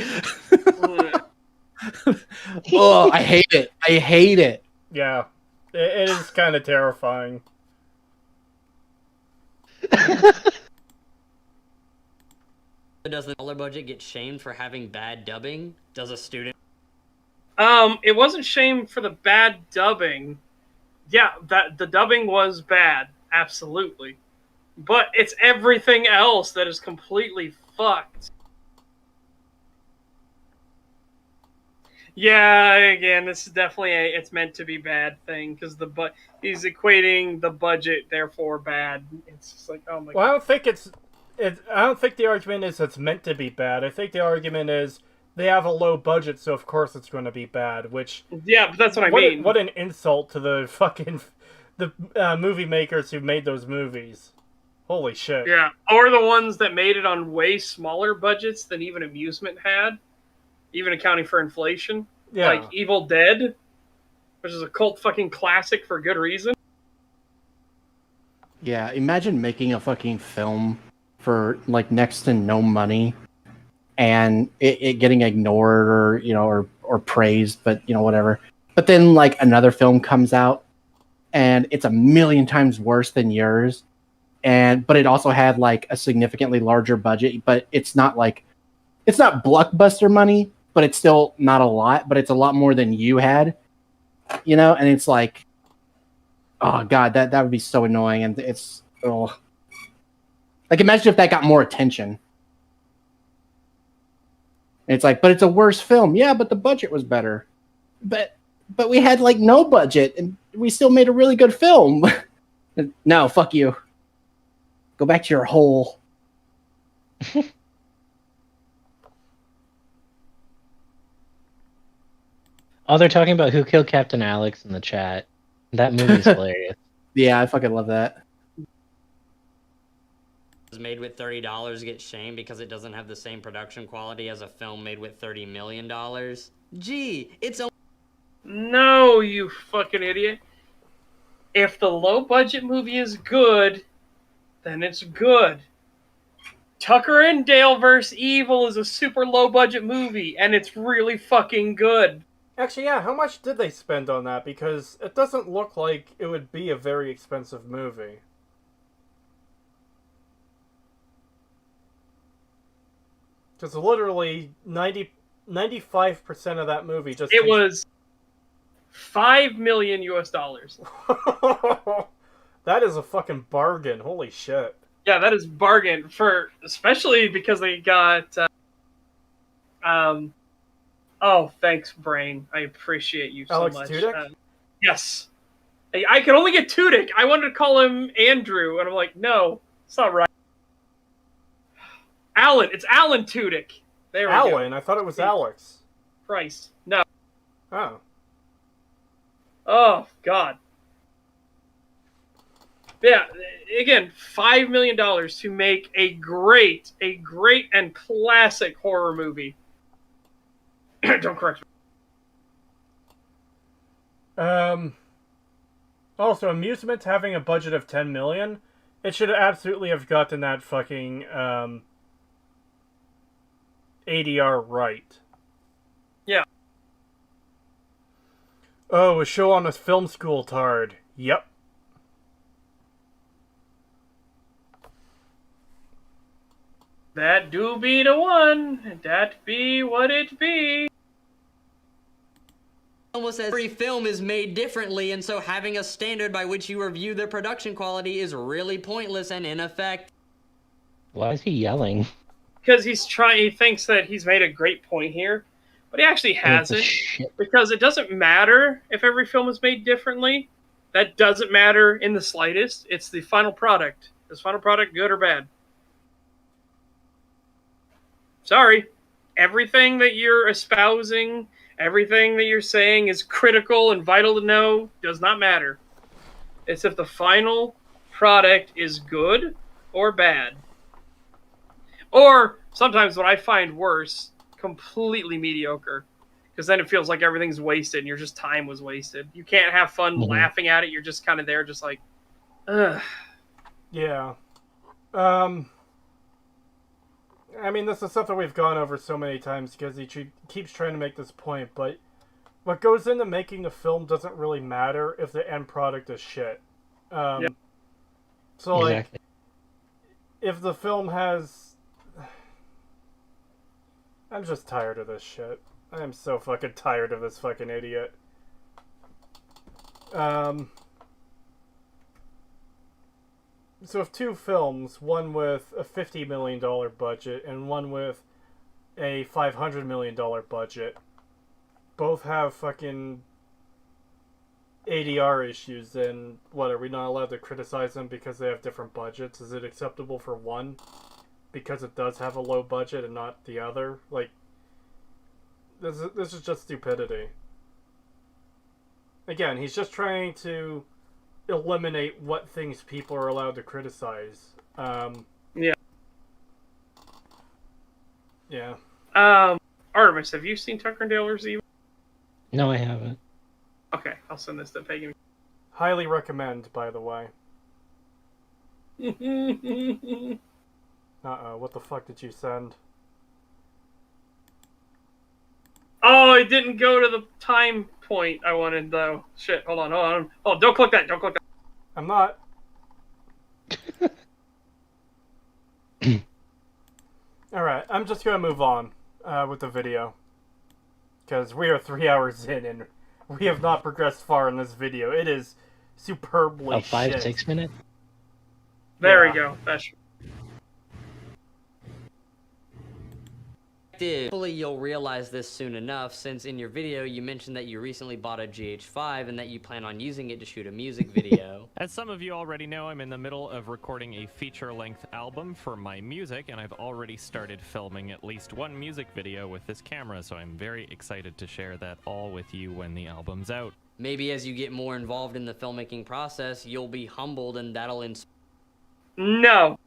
Oh, I hate it. I hate it. Yeah. It is kind of terrifying. Does the dollar budget get shamed for having bad dubbing? Does a student? It wasn't shamed for the bad dubbing. Yeah, that the dubbing was bad, absolutely. But it's everything else that is completely fucked. Yeah, again, this is definitely it's meant to be bad thing because he's equating the budget, therefore bad. It's just like, oh my. Well, I don't think I don't think the argument is it's meant to be bad. I think the argument is they have a low budget, so of course it's going to be bad. Which yeah, but that's what I mean. What an insult to the fucking movie makers who made those movies. Holy shit. Yeah, or the ones that made it on way smaller budgets than even Amusement had, even accounting for inflation. Yeah. Like Evil Dead, which is a cult fucking classic for good reason. Yeah, imagine making a fucking film for like next to no money and it getting ignored or praised, but whatever. But then like another film comes out and it's 1,000,000 times worse than yours. But it also had like a significantly larger budget, but it's not blockbuster money, but it's still not a lot, but it's a lot more than you had, and it's like, oh god, that would be so annoying. And it's like, imagine if that got more attention. And it's like, but it's a worse film. Yeah, but the budget was better. But we had like no budget and we still made a really good film. No, fuck you. Go back to your hole. Oh, they're talking about Who Killed Captain Alex in the chat. That movie's hilarious. Yeah, I fucking love that. Made with $30 get shamed because it doesn't have the same production quality as a film made with $30 million. Gee, it's a... No, you fucking idiot. If the low budget movie is good, then it's good. Tucker and Dale vs. Evil is a super low budget movie, and it's really fucking good. Actually, yeah, how much did they spend on that? Because it doesn't look like it would be a very expensive movie. Because literally 95% of that movie just... It was $5 million US. That is a fucking bargain. Holy shit. Yeah, that is bargain especially because they got oh, thanks, Brain. I appreciate you so Alex much. Tudyk? Yes. I could only get Tudyk. I wanted to call him Andrew, and I'm like, no, it's not right. Alan. It's Alan Tudyk. There we go. Alan? I thought it was Alex. Price. No. Oh. Oh, God. Yeah, again, $5 million to make a great and classic horror movie. Don't correct me. Also, Amusement having a budget of 10 million, it should absolutely have gotten that fucking ADR right. Yeah. Oh, a show on a film school tard. Yep. That do be the one. That be what it be. Almost every film is made differently, and so having a standard by which you review their production quality is really pointless and ineffective. Why is he yelling? Because he thinks that he's made a great point here, but he actually hasn't. Because it doesn't matter if every film is made differently. That doesn't matter in the slightest. It's the final product. Is final product good or bad? Sorry. Everything that you're espousing, everything that you're saying is critical and vital to know does not matter. It's if the final product is good or bad. Or, sometimes what I find worse, completely mediocre. Because then it feels like everything's wasted and your just time was wasted. You can't have fun laughing at it. You're just kind of there just like, ugh. Yeah. I mean, this is something we've gone over so many times because he keeps trying to make this point, but what goes into making the film doesn't really matter if the end product is shit. Yeah. So, like, if the film has... I'm just tired of this shit. I am so fucking tired of this fucking idiot. So if two films, one with a $50 million budget and one with a $500 million budget, both have fucking ADR issues, then what, are we not allowed to criticize them because they have different budgets? Is it acceptable for one because it does have a low budget and not the other? Like, this is just stupidity. Again, he's just trying to eliminate what things people are allowed to criticize. Yeah. Yeah. Artemis, have you seen Tucker and Dale vs. Evil? No, I haven't. Okay, I'll send this to Peggy. Highly recommend, by the way. Uh-oh, what the fuck did you send? Oh, it didn't go to the time point I wanted, though. Shit, hold on. Oh, don't click that, I'm not. Alright, I'm just gonna move on with the video. Because we are 3 hours in and we have not progressed far in this video. It is superbly shit. 5-6 minutes? There we go. That's... Hopefully you'll realize this soon enough, since in your video you mentioned that you recently bought a GH5 and that you plan on using it to shoot a music video. As some of you already know, I'm in the middle of recording a feature-length album for my music, and I've already started filming at least one music video with this camera, so I'm very excited to share that all with you when the album's out. Maybe as you get more involved in the filmmaking process, you'll be humbled and that'll inspire. No.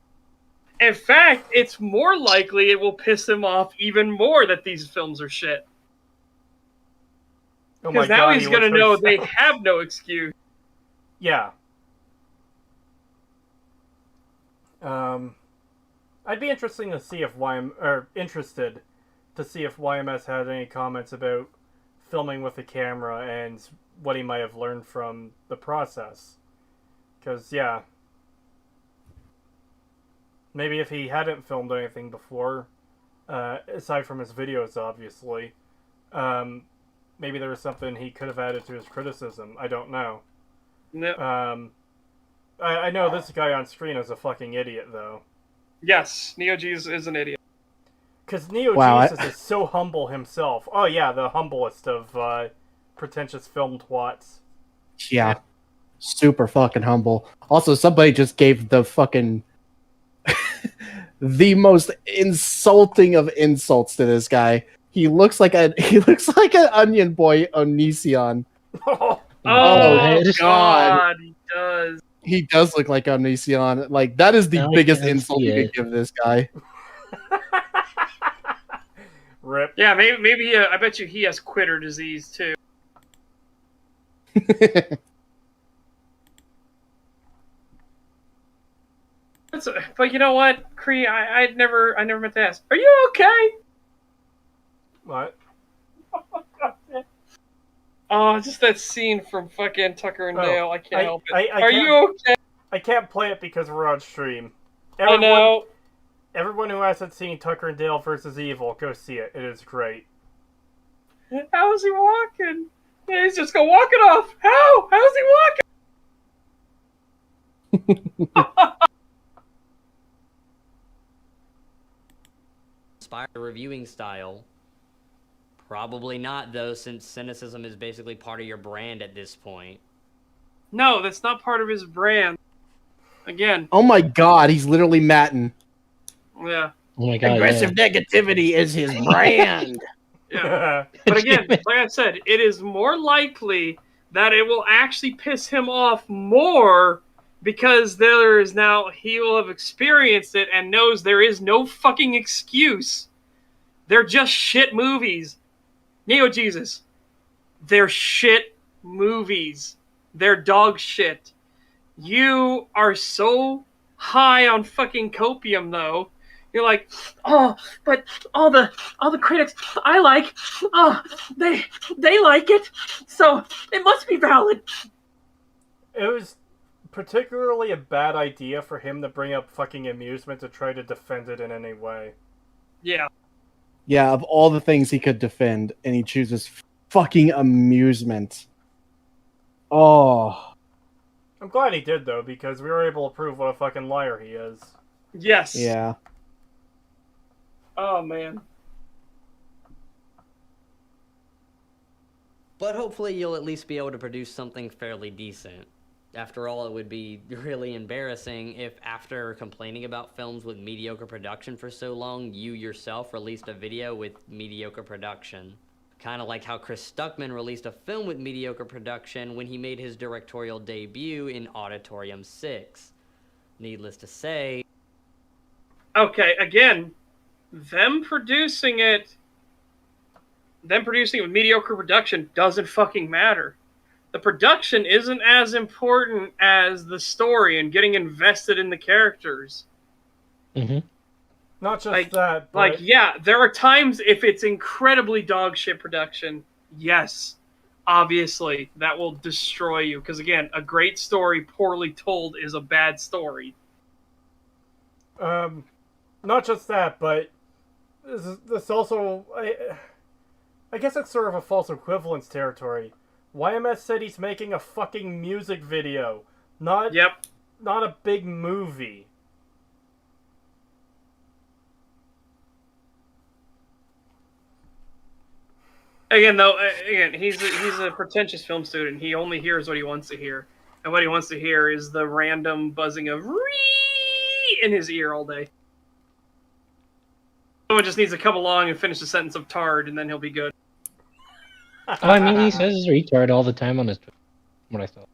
In fact, it's more likely it will piss him off even more that these films are shit. Because now he's going to know they have no excuse. Yeah. I'd be interested to see if YMS had any comments about filming with the camera and what he might have learned from the process. Because, yeah. Maybe if he hadn't filmed anything before, aside from his videos, obviously, maybe there was something he could have added to his criticism. I don't know. No. I know this guy on screen is a fucking idiot, though. Yes, Neo Jesus is an idiot. Because Neo Jesus is so humble himself. Oh yeah, the humblest of pretentious film twats. Yeah. Super fucking humble. Also, somebody just gave the fucking... the most insulting of insults to this guy. He looks like an Onion Boy Onision. Oh God, he does. He does look like Onision. Like, that is the biggest insult you could give this guy. Rip. Yeah, maybe I bet you he has quitter disease too. But you know what, Cree? I never meant to ask. Are you okay? What? Oh, just that scene from fucking Tucker and Dale. I can't help it. I Are can't, you okay? I can't play it because we're on stream. I know. Everyone who hasn't seen Tucker and Dale versus Evil, go see it. It is great. How is he walking? Yeah, he's just gonna walk it off. How? How's he walking? Inspire reviewing style. Probably not, though, since cynicism is basically part of your brand at this point. No, that's not part of his brand. Again. Oh my god, he's literally Matten. Yeah. Oh my god. Aggressive negativity is his brand. Yeah. But again, like I said, it is more likely that it will actually piss him off more because there is now, he will have experienced it and knows there is no fucking excuse. They're just shit movies. Neo Jesus. They're shit movies. They're dog shit. You are so high on fucking copium, though. You're like, oh, but all the critics I like, oh, they like it, so it must be valid. It was particularly a bad idea for him to bring up fucking amusement to try to defend it in any way. Yeah. Yeah, of all the things he could defend, and he chooses fucking amusement. Oh. I'm glad he did, though, because we were able to prove what a fucking liar he is. Yes. Yeah. Oh, man. But hopefully you'll at least be able to produce something fairly decent. After all, it would be really embarrassing if, after complaining about films with mediocre production for so long, you yourself released a video with mediocre production. Kind of like how Chris Stuckman released a film with mediocre production when he made his directorial debut in Auditorium 6. Needless to say... Okay, again, them producing it with mediocre production doesn't fucking matter. The production isn't as important as the story and getting invested in the characters. Mm-hmm. Not just that, but... Like, yeah, there are times if it's incredibly dog shit production, yes, obviously, that will destroy you. Because, again, a great story poorly told is a bad story. Not just that, but this also... I guess it's sort of a false equivalence territory. YMS said he's making a fucking music video, not a big movie. Again, he's a pretentious film student. He only hears what he wants to hear, and what he wants to hear is the random buzzing of "ree" in his ear all day. Someone just needs to come along and finish the sentence of "tard," and then he'll be good. Oh, I mean, he says retard all the time on his Twitter. What I saw.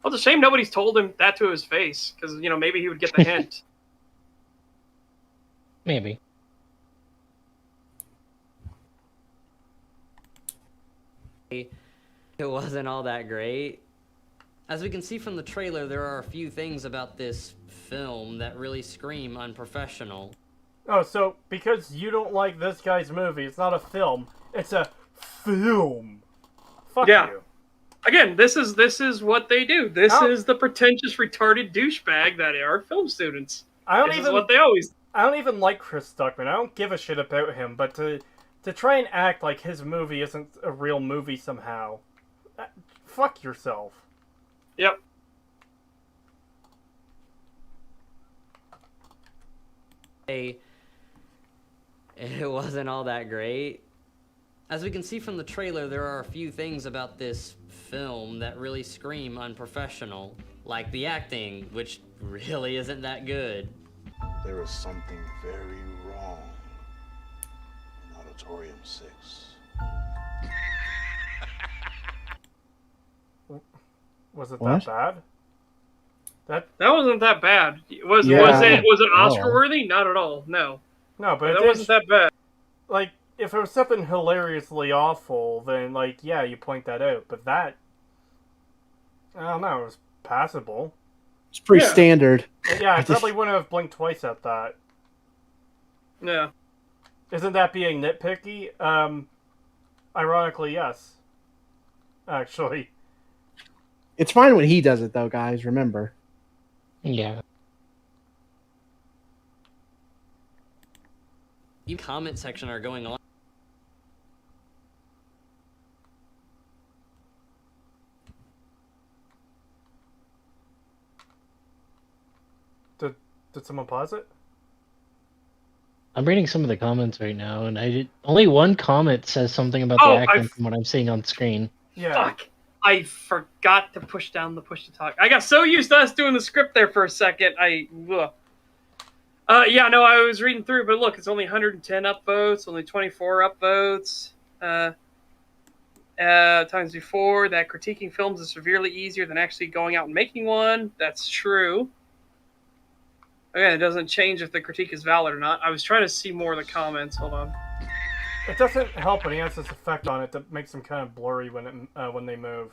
Well, it's a shame nobody's told him that to his face, because, maybe he would get the hint. Maybe. It wasn't all that great. As we can see from the trailer, there are a few things about this film that really scream unprofessional. Oh, so because you don't like this guy's movie, it's not a film, it's a film. Fuck you. Again, this is what they do. This is the pretentious, retarded douchebag that are film students. This is what they always. I don't even like Chris Stuckman. I don't give a shit about him, but to try and act like his movie isn't a real movie somehow, fuck yourself. Yep. It wasn't all that great. As we can see from the trailer, there are a few things about this film that really scream unprofessional, like the acting, which really isn't that good. There is something very wrong in Auditorium 6. Was it that bad? That wasn't that bad. Was it Oscar worthy? Not at all. No. No, but that wasn't that bad. Like, if it was something hilariously awful, then yeah, you point that out. But that, I don't know, it was passable. It's pretty Yeah. standard. Yeah, I probably wouldn't have blinked twice at that. Yeah. Isn't that being nitpicky? Ironically, yes. Actually. It's fine when he does it, though, guys. Remember. Yeah. You comment section are going on. Did someone pause it? I'm reading some of the comments right now, and only one comment says something about the acting from what I'm seeing on screen. Yeah. Fuck. I forgot to push down the push to talk. I got so used to us doing the script there for a second. Yeah, no, I was reading through, but look, it's only 110 upvotes, only 24 upvotes. Times before, that critiquing films is severely easier than actually going out and making one. That's true. Again, it doesn't change if the critique is valid or not. I was trying to see more of the comments. Hold on. It doesn't help when he has this effect on it that makes them kind of blurry when they move.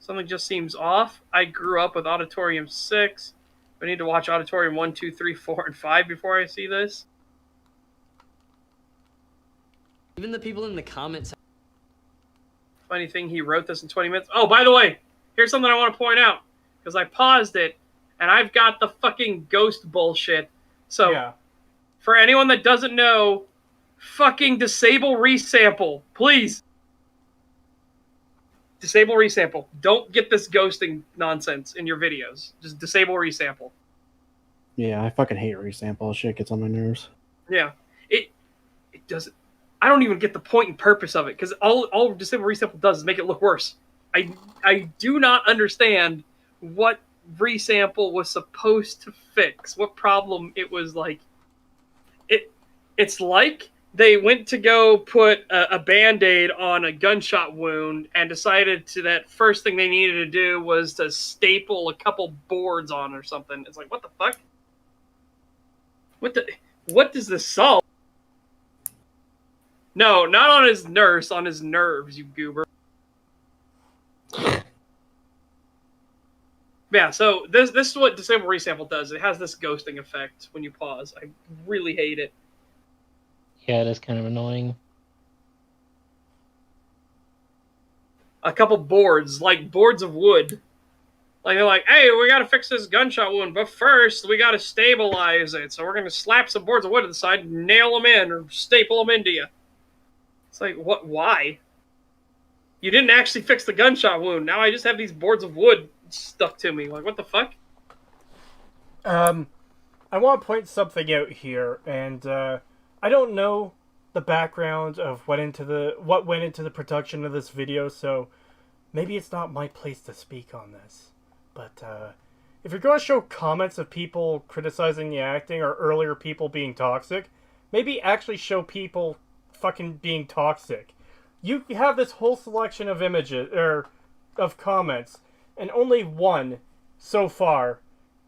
Something just seems off. I grew up with Auditorium 6. I need to watch Auditorium 1, 2, 3, 4, and 5 before I see this. Even the people in the comments. Funny thing, he wrote this in 20 minutes. Oh, by the way, here's something I want to point out. Because I paused it, and I've got the fucking ghost bullshit. So, yeah. For anyone that doesn't know, fucking disable resample. Please. Disable resample. Don't get this ghosting nonsense in your videos. Just disable resample. Yeah, I fucking hate resample. Shit gets on my nerves. Yeah. It doesn't... I don't even get the point and purpose of it, because all disable resample does is make it look worse. I do not understand what resample was supposed to fix. What problem it was like... It's like they went to go put a Band-Aid on a gunshot wound and decided that first thing they needed to do was to staple a couple boards on or something. It's like, what the fuck? What does this solve? No, not on his nurse, on his nerves, you goober. Yeah, so this is what disable resample does. It has this ghosting effect when you pause. I really hate it. Yeah, it is kind of annoying. A couple boards, like boards of wood. Like, they're like, hey, we gotta fix this gunshot wound, but first we gotta stabilize it. So we're gonna slap some boards of wood to the side, nail them in, or staple them into you. It's like, what? Why? You didn't actually fix the gunshot wound. Now I just have these boards of wood stuck to me. Like, what the fuck? I want to point something out here, and I don't know the background of what went into the production of this video, so maybe it's not my place to speak on this. But if you're going to show comments of people criticizing the acting or earlier people being toxic, maybe actually show people fucking being toxic. You have this whole selection of images or of comments, and only one so far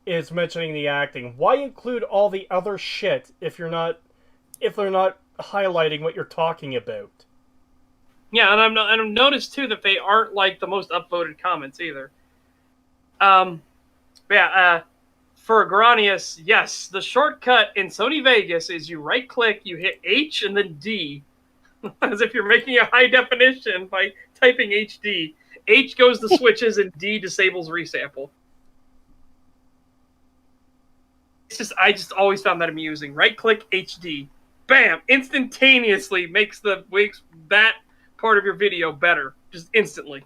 is mentioning the acting. Why include all the other shit if they're not highlighting what you're talking about? Yeah, and I've noticed too that they aren't like the most upvoted comments either. For Granius, yes, the shortcut in Sony Vegas is you right click, you hit H and then D. As if you're making a high definition by typing HD. H goes to switches and D disables resample. I just always found that amusing. Right click HD. Bam! Instantaneously makes that part of your video better. Just instantly.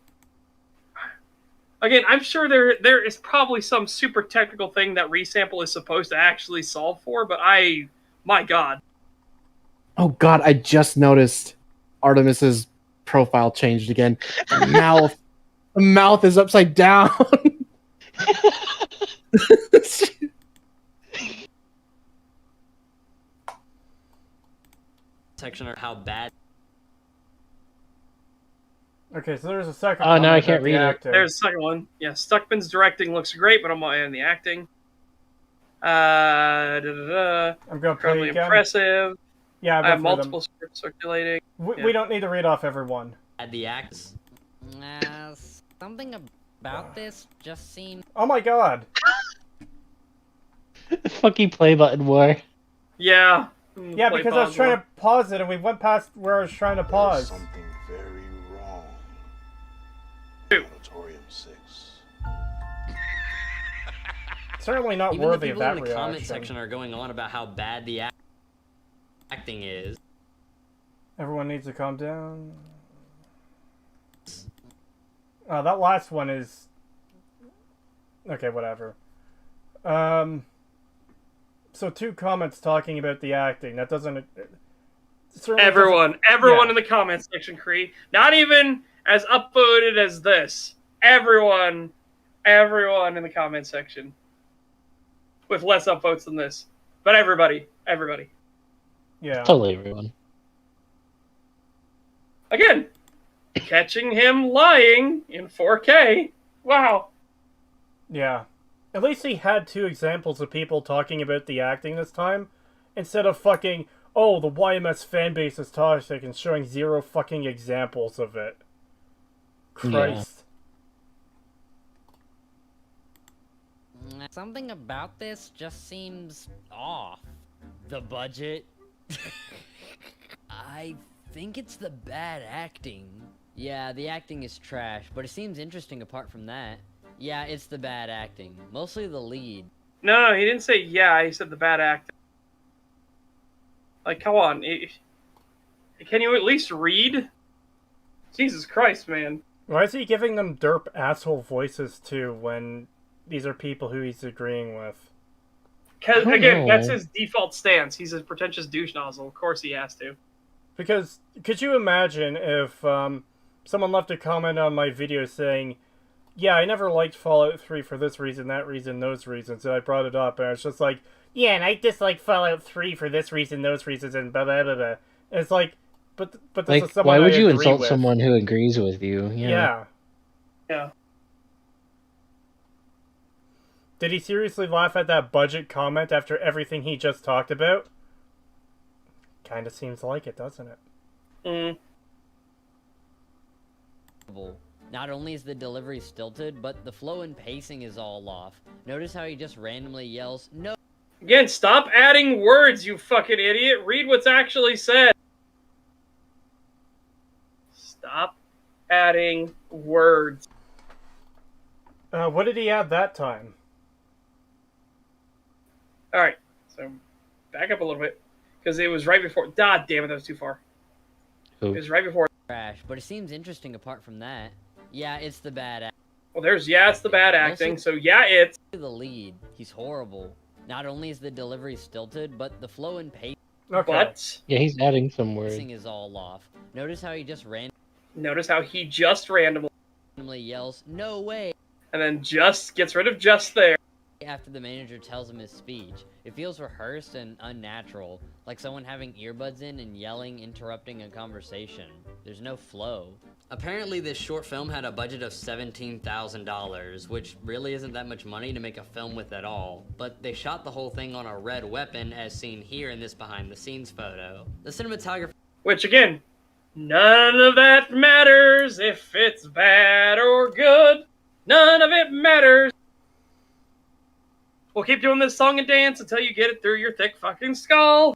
Again, I'm sure there is probably some super technical thing that resample is supposed to actually solve for, but my god. Oh god, I just noticed Artemis's profile changed again. The mouth is upside down. Section or how bad. Okay, so there's a second. Oh, no, I can't read it. There's a second one. Yeah, Stuckman's directing looks great, but I'm in the acting. I'm gonna play again. Impressive. Yeah, I have multiple scripts circulating. We don't need to read off everyone. At the acts. Something About this just seemed... Oh my god. The fucking play button war. Yeah. Yeah, because I was trying to pause it and we went past where I was trying to pause. Something very wrong. Auditorium 6. Certainly not Even worthy the of people that in the reaction. comment section are going on about how bad the acting is. Everyone needs to calm down. Oh, that last one is... Okay, whatever. So 2 comments talking about the acting. That doesn't... Everyone in the comment section, Cree. Not even as upvoted as this. Everyone in the comment section. With less upvotes than this. But everybody. Yeah. Totally everyone. Again, catching him lying in 4K. Wow. Yeah. At least he had 2 examples of people talking about the acting this time, instead of fucking, oh, the YMS fanbase is toxic, and showing 0 fucking examples of it. Christ. Yeah. Something about this just seems off. The budget? I think it's the bad acting. Yeah, the acting is trash, but it seems interesting apart from that. Yeah, it's the bad acting. Mostly the lead. No, he didn't say yeah, he said the bad acting. Like, come on. Can you at least read? Jesus Christ, man. Why is he giving them derp asshole voices too when these are people who he's agreeing with? Because, again, that's his default stance. He's a pretentious douche nozzle. Of course he has to. Because, could you imagine if someone left a comment on my video saying, yeah, I never liked Fallout 3 for this reason, that reason, those reasons, and I brought it up, and I was just like, yeah, and I dislike Fallout 3 for this reason, those reasons, and blah, blah, blah, blah. And it's like, but this Like, is someone why would I you agree insult with. someone who agrees with you? Yeah. Did he seriously laugh at that budget comment after everything he just talked about? Kinda seems like it, doesn't it? Not only is the delivery stilted, but the flow and pacing is all off. Notice how he just randomly yells, no! Again, stop adding words, you fucking idiot. Read what's actually said. Stop adding words. What did he add that time? Alright, so back up a little bit. Because it was right before... God damn it, that was too far. Who? It was right before... Trash, but it seems interesting apart from that. Yeah, it's the bad acting. Well, there's it's the bad acting, so yeah, it's... The lead. He's horrible. Not only is the delivery stilted, but the flow and pace... Okay. But... Yeah, he's adding some words. is all off. Notice how he just randomly yells, no way! And then just gets rid of just there. After the manager tells him his speech. It feels rehearsed and unnatural, like someone having earbuds in and yelling, interrupting a conversation. There's no flow. Apparently this short film had a budget of $17,000, which really isn't that much money to make a film with at all, but they shot the whole thing on a red weapon as seen here in this behind the scenes photo. The cinematographer... Which again, none of that matters if it's bad or good. None of it matters. We'll keep doing this song and dance until you get it through your thick fucking skull.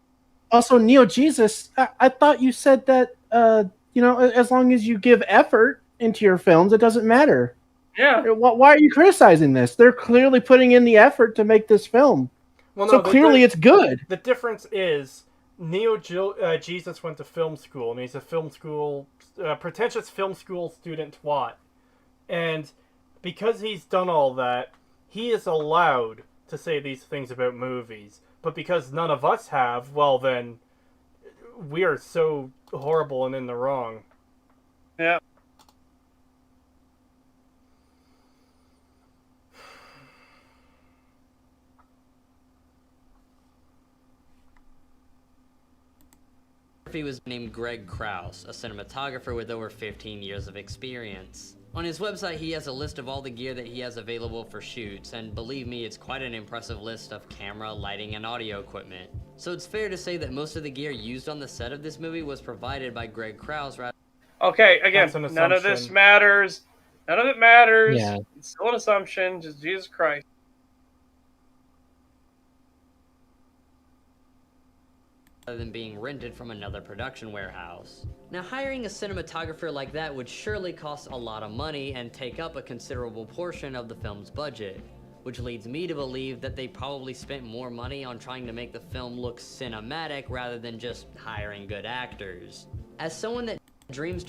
Also, Neo Jesus, I thought you said that, as long as you give effort into your films, it doesn't matter. Yeah. Why are you criticizing this? They're clearly putting in the effort to make this film. Well, so clearly it's good. The difference is Jesus went to film school, and he's a pretentious film school student twat. And because he's done all that, he is allowed to say these things about movies. But because none of us have, well then, we are so horrible and in the wrong. Yeah. He was named Greg Krause, a cinematographer with over 15 years of experience. On his website, he has a list of all the gear that he has available for shoots, and believe me, it's quite an impressive list of camera, lighting, and audio equipment. So it's fair to say that most of the gear used on the set of this movie was provided by Greg Krause. Okay, again, none of this matters. None of it matters. Yeah. It's still an assumption. Just Jesus Christ. Rather than being rented from another production warehouse. Now, hiring a cinematographer like that would surely cost a lot of money and take up a considerable portion of the film's budget, which leads me to believe that they probably spent more money on trying to make the film look cinematic rather than just hiring good actors. As someone that dreams...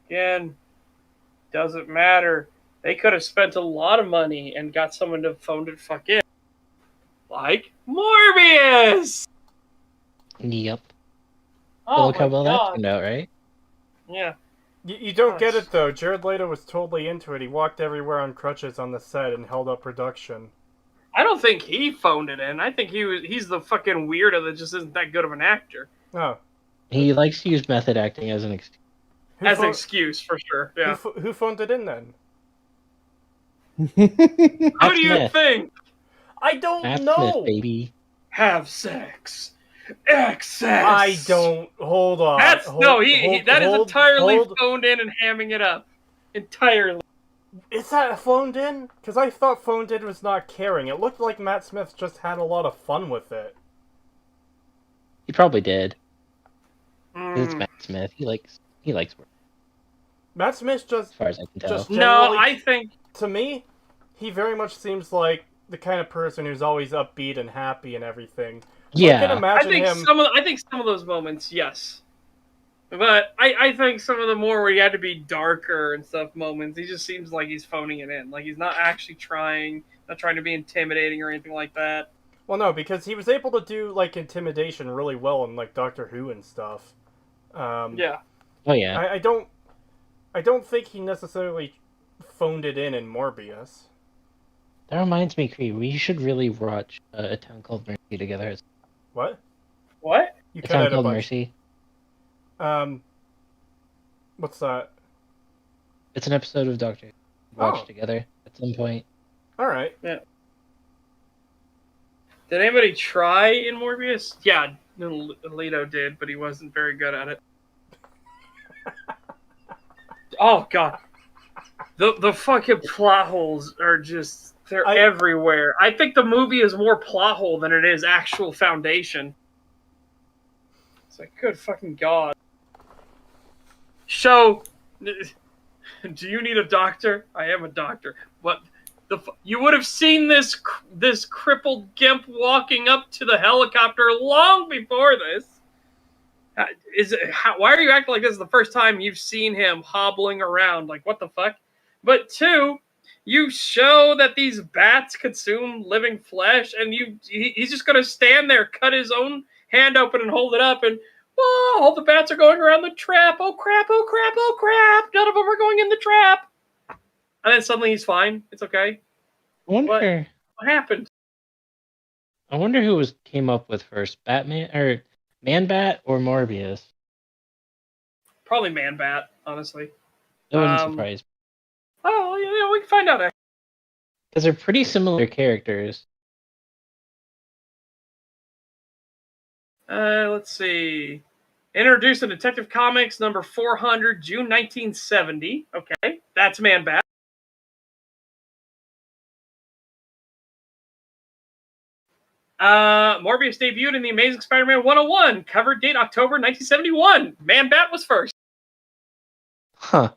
Again, doesn't matter. They could have spent a lot of money and got someone to phone it fuck in. Like Morbius! Yep. Oh Well, look how my well God. that turned out, right? Yeah. You don't get it, though. Jared Leto was totally into it. He walked everywhere on crutches on the set and held up production. I don't think he phoned it in. I think he's the fucking weirdo that just isn't that good of an actor. Oh. He likes to use method acting as an excuse. As an excuse, for sure. Yeah. Who phoned it in, then? How do you think? I don't Matt know. Smith, baby. Have sex. Excess. I don't. Hold on. That's that is entirely hold. phoned in and hamming it up. Entirely. Is that phoned in? Because I thought phoned in was not caring. It looked like Matt Smith just had a lot of fun with it. He probably did. It's Matt Smith. He likes work. Matt Smith just, as far as I can tell. No, I think to me, he very much seems like the kind of person who's always upbeat and happy and everything. Yeah, I can imagine him. I think some of those moments, yes. But I think some of the more where he had to be darker and stuff moments, he just seems like he's phoning it in. Like he's not actually not trying to be intimidating or anything like that. Well, no, because he was able to do like intimidation really well in like Doctor Who and stuff. Yeah. Oh yeah. I don't think he necessarily phoned it in Morbius. That reminds me, Cree, we should really watch A Town Called Mercy together. What? What? You A cut Town out a Called bunch. Mercy. What's that? It's an episode of Doctor Who. Watch Oh. together at some point. All right. Yeah. Did anybody try in Morbius? Yeah, Leto did, but he wasn't very good at it. Oh God, the fucking plot holes are they're everywhere. I think the movie is more plot hole than it is actual foundation. It's like, good fucking God. So, do you need a doctor? I am a doctor. What? You would have seen this crippled gimp walking up to the helicopter long before this. Why are you acting like this is the first time you've seen him hobbling around? Like, what the fuck? But two, you show that these bats consume living flesh, and he's just gonna stand there, cut his own hand open, and hold it up, and all the bats are going around the trap. Oh crap! Oh crap! Oh crap! None of them are going in the trap. And then suddenly he's fine. It's okay. I wonder. What happened? I wonder who came up with first, Batman or Man-Bat or Morbius. Probably Man-Bat, honestly. That wouldn't surprise me. Oh, yeah, we can find out. Because they're pretty similar characters. Let's see. Introduced in Detective Comics number 400, June 1970. Okay, that's Man-Bat. Morbius debuted in The Amazing Spider-Man 101. Cover date October 1971. Man-Bat was first. Huh.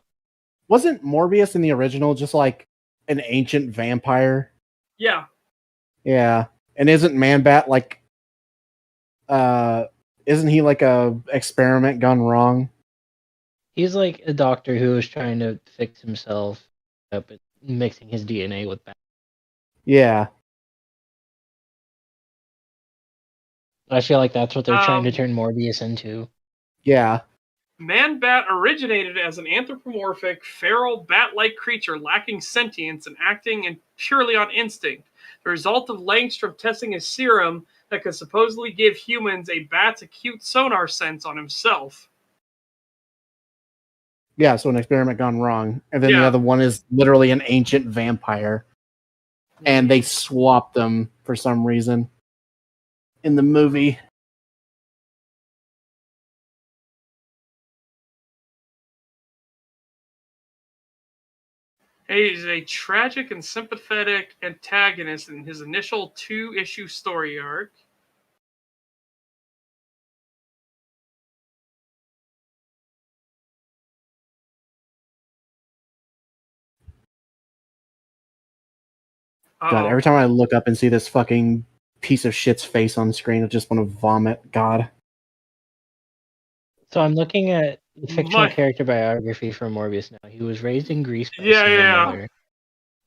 Wasn't Morbius in the original just like an ancient vampire? Yeah. Yeah. And isn't Man-Bat like isn't he like a experiment gone wrong? He's like a doctor who is trying to fix himself up at mixing his DNA with bat. Yeah. I feel like that's what they're trying to turn Morbius into. Yeah. Man-Bat originated as an anthropomorphic, feral, bat-like creature lacking sentience and acting purely on instinct, the result of Langstrom testing a serum that could supposedly give humans a bat's acute sonar sense on himself. Yeah, so an experiment gone wrong. And then the other one is literally an ancient vampire. And they swapped them for some reason in the movie. He's a tragic and sympathetic antagonist in his initial 2-issue story arc. God, every time I look up and see this fucking piece of shit's face on screen, I just want to vomit. God. So I'm looking at the fictional character biography for Morbius now. He was raised in Greece by a single mother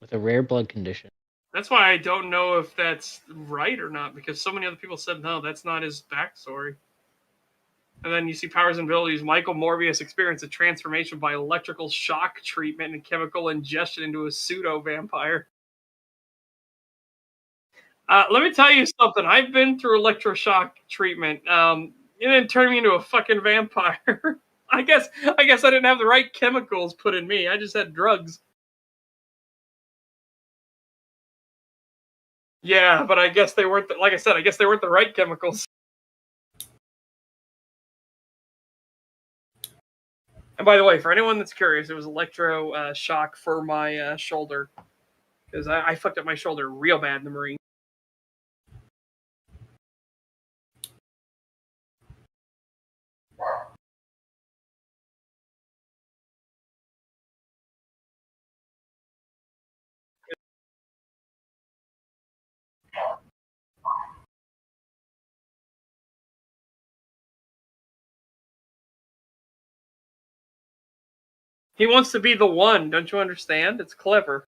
with a rare blood condition. That's why I don't know if that's right or not, because so many other people said, no, that's not his backstory. And then you see powers and abilities. Michael Morbius experienced a transformation by electrical shock treatment and chemical ingestion into a pseudo-vampire. Let me tell you something. I've been through electroshock treatment. It didn't turn me into a fucking vampire. I guess I didn't have the right chemicals put in me. I just had drugs. Yeah, but I guess they weren't. Like I said, I guess they weren't the right chemicals. And by the way, for anyone that's curious, it was electro shock for my shoulder, because I fucked up my shoulder real bad in the Marine. He wants to be the one. Don't you understand? It's clever.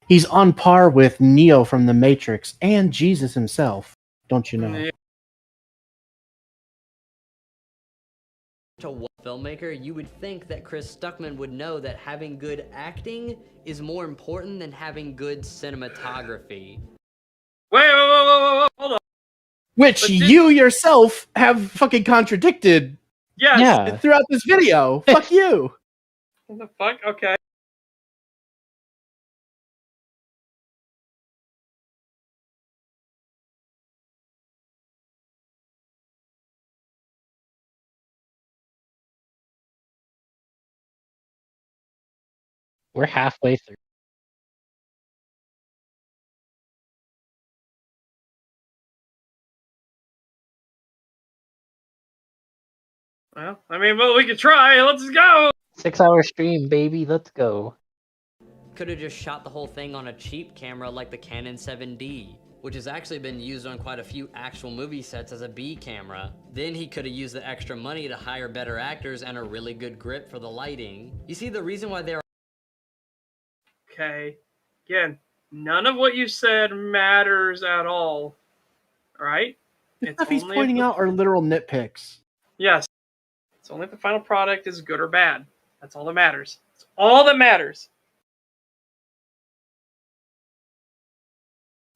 He's on par with Neo from The Matrix and Jesus himself. Don't you know? To a filmmaker, you would think that Chris Stuckman would know that having good acting is more important than having good cinematography. Wait, hold on. Which you yourself have fucking contradicted. Yes. Throughout this video. Fuck you. What the fuck? Okay. We're halfway through. Well, I mean, we could try. Let's go. 6-hour stream, baby. Let's go. Could have just shot the whole thing on a cheap camera like the Canon 7D, which has actually been used on quite a few actual movie sets as a B camera. Then he could have used the extra money to hire better actors and a really good grip for the lighting. You see, the reason why they're... Okay. Again, none of what you said matters at all. Right? The stuff he's pointing out are literal nitpicks. Yes. It's only if the final product is good or bad. That's all that matters. It's all that matters.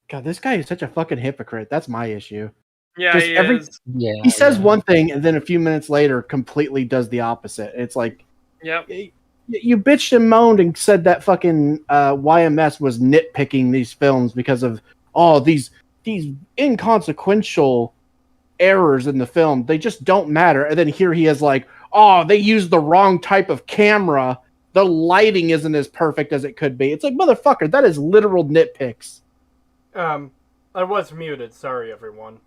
God, this guy is such a fucking hypocrite. That's my issue. Yeah, he is. Yeah, he says one thing and then a few minutes later completely does the opposite. It's like, yep. You bitched and moaned and said that fucking YMS was nitpicking these films because of these inconsequential errors in the film. They just don't matter. And then here he is like, they used the wrong type of camera. The lighting isn't as perfect as it could be. It's like, motherfucker, that is literal nitpicks. I was muted. Sorry, everyone.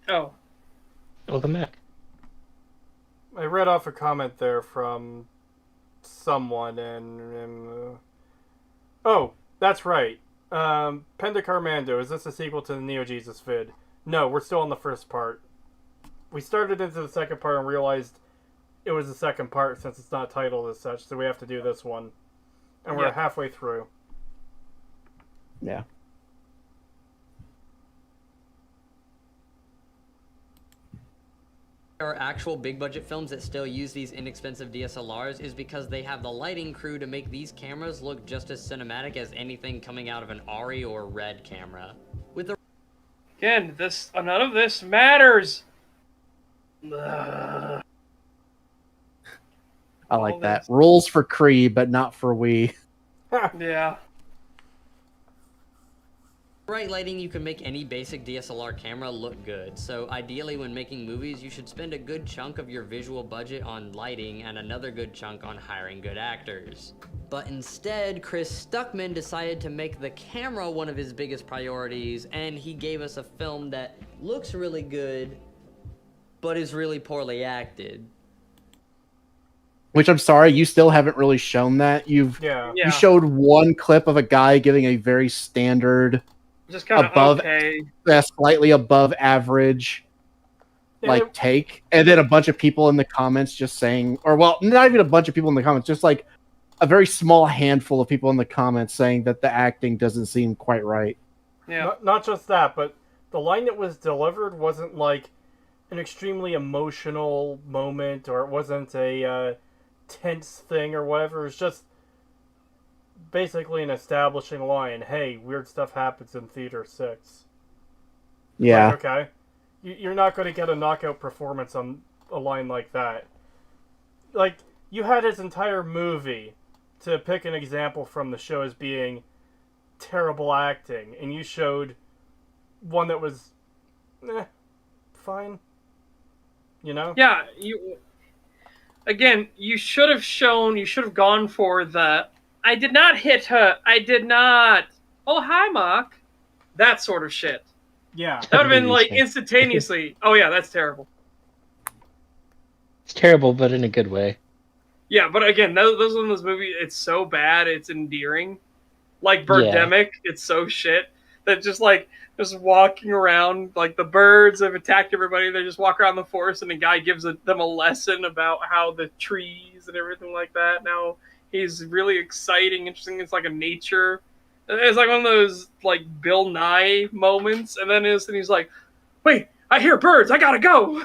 Oh. Welcome back. I read off a comment there from someone, and oh, that's right. Pendicarmando, is this a sequel to the Neo Jesus vid? No, we're still on the first part. We started into the second part and realized it was the second part since it's not titled as such, so we have to do this one. And we're halfway through. Yeah. There are actual big budget films that still use these inexpensive DSLRs is because they have the lighting crew to make these cameras look just as cinematic as anything coming out of an ARRI or RED camera. With the Again, none of this matters. I like that. Rules for Cree, but not for we. Yeah. Right lighting, you can make any basic DSLR camera look good. So ideally, when making movies, you should spend a good chunk of your visual budget on lighting and another good chunk on hiring good actors. But instead, Chris Stuckman decided to make the camera one of his biggest priorities, and he gave us a film that looks really good, but is really poorly acted. Which I'm sorry, you still haven't really shown that. You showed one clip of a guy giving a very standard, just kind of above, okay, slightly above average, like take, and then a bunch of people in the comments just saying, or well, not even a bunch of people in the comments, just like a very small handful of people in the comments saying that the acting doesn't seem quite right. Yeah. Not just that, but the line that was delivered wasn't like an extremely emotional moment, or it wasn't a tense thing or whatever. It's just basically an establishing line. Hey, weird stuff happens in Theater 6. Yeah. Like, okay. You're not going to get a knockout performance on a line like that. Like, you had his entire movie to pick an example from the show as being terrible acting, and you showed one that was fine. You know? Yeah, you should have gone for the I did not hit her. I did not. Oh, hi, Mark. That sort of shit. Yeah. That would have been like instantaneously. Oh, yeah, that's terrible. It's terrible, but in a good way. Yeah, but again, those one of those movies, it's so bad, it's endearing. Like Birdemic, it's so shit that just walking around, like the birds have attacked everybody. They just walk around the forest, and the guy gives them a lesson about how the trees and everything like that. Now he's really exciting, interesting. It's like a nature. It's like one of those like Bill Nye moments, and then he's like, "Wait, I hear birds. I gotta go."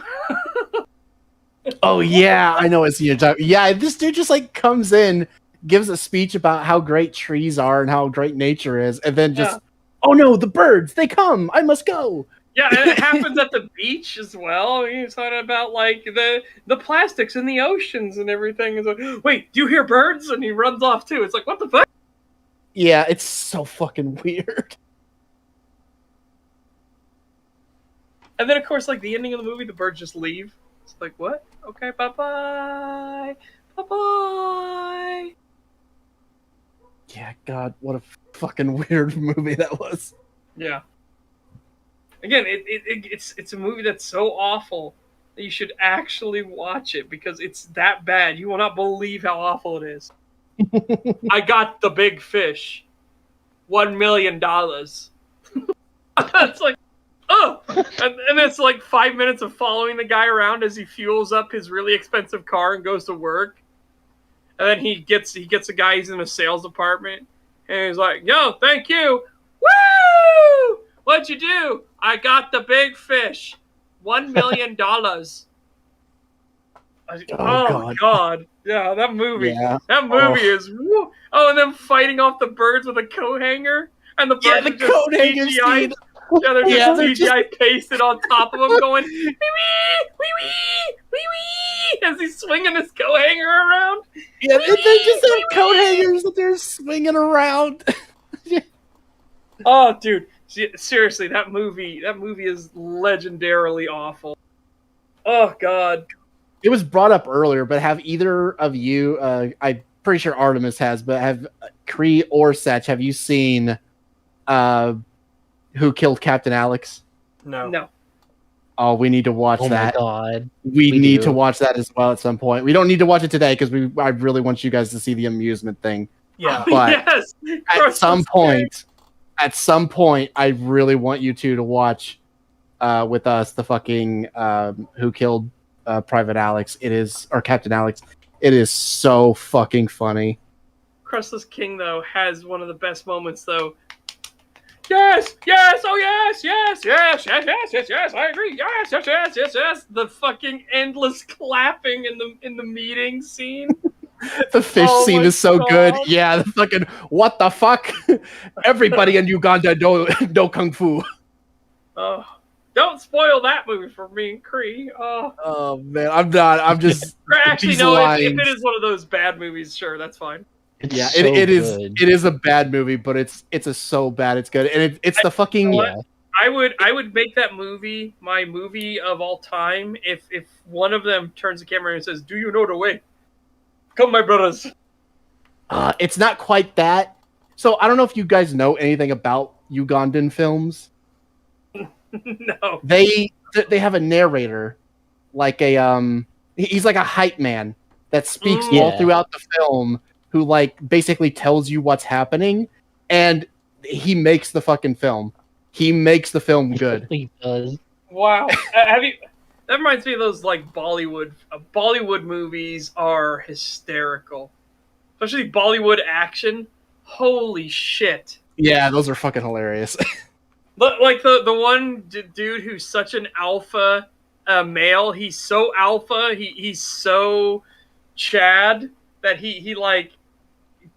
Oh yeah, I know it's the entire. Yeah, this dude just like comes in, gives a speech about how great trees are and how great nature is, and then just, oh no, the birds, they come, I must go. Yeah, and it happens at the beach as well. He's talking about like the plastics in the oceans and everything. He's like, wait, do you hear birds? And he runs off too. It's like, what the fuck? Yeah, it's so fucking weird. And then of course, like the ending of the movie, the birds just leave. It's like, what? Okay, bye-bye. Bye-bye. Yeah, God, what a fucking weird movie that was. Yeah. Again, it's a movie that's so awful that you should actually watch it because it's that bad. You will not believe how awful it is. I got the big fish. $1 million. It's like, oh, and it's like 5 minutes of following the guy around as he fuels up his really expensive car and goes to work. And then he gets a guy, he's in a sales department, and he's like, yo, thank you. Woo! What'd you do? I got the big fish. $1 million. Oh God. Yeah, that movie. Yeah. That movie is. Woo. Oh, and then fighting off the birds with a coat hanger, and the birds the are just coat hanger CGI. scene. Yeah, they're just they're CGI pasted on top of him, going wee wee wee wee wee wee as he's swinging his coat hanger around. Yeah, they just have coat hangers that they're swinging around. Oh, dude, seriously, that movie is legendarily awful. Oh God. It was brought up earlier, but have either of you, I'm pretty sure Artemis has, but have Cree or Satch, have you seen Who Killed Captain Alex? No. Oh, we need to watch that. Oh my God. We need to watch that as well at some point. We don't need to watch it today because I really want you guys to see the amusement thing. Yeah. But yes. at some point, I really want you two to watch with us the fucking Who Killed Private Alex. It is, or Captain Alex. It is so fucking funny. Crustless King though has one of the best moments though. Yes, yes, oh yes, yes, yes, yes, yes, yes, yes, I agree. Yes, yes, yes, yes, yes. The fucking endless clapping in the meeting scene. The fish scene is so good. Yeah, the fucking what the fuck? Everybody in Uganda know kung fu. Oh, don't spoil that movie for me and Cree. Oh man, I'm not. I'm just actually no. If it is one of those bad movies, sure, that's fine. It's Yeah, so it is. good. It is a bad movie, but it's a so bad it's good, and it's the fucking. You know what? I would make that movie my movie of all time if one of them turns the camera and says, "Do you know the way? Come, my brothers." It's not quite that. So I don't know if you guys know anything about Ugandan films. No. They have a narrator, like he's like a hype man that speaks all throughout the film, who like basically tells you what's happening, and he makes the fucking film. He makes the film good. He does. Wow. Have you? That reminds me of those like Bollywood. Bollywood movies are hysterical, especially Bollywood action. Holy shit! Yeah, those are fucking hilarious. Like the one dude who's such an alpha male. He's so alpha. He's so Chad that he like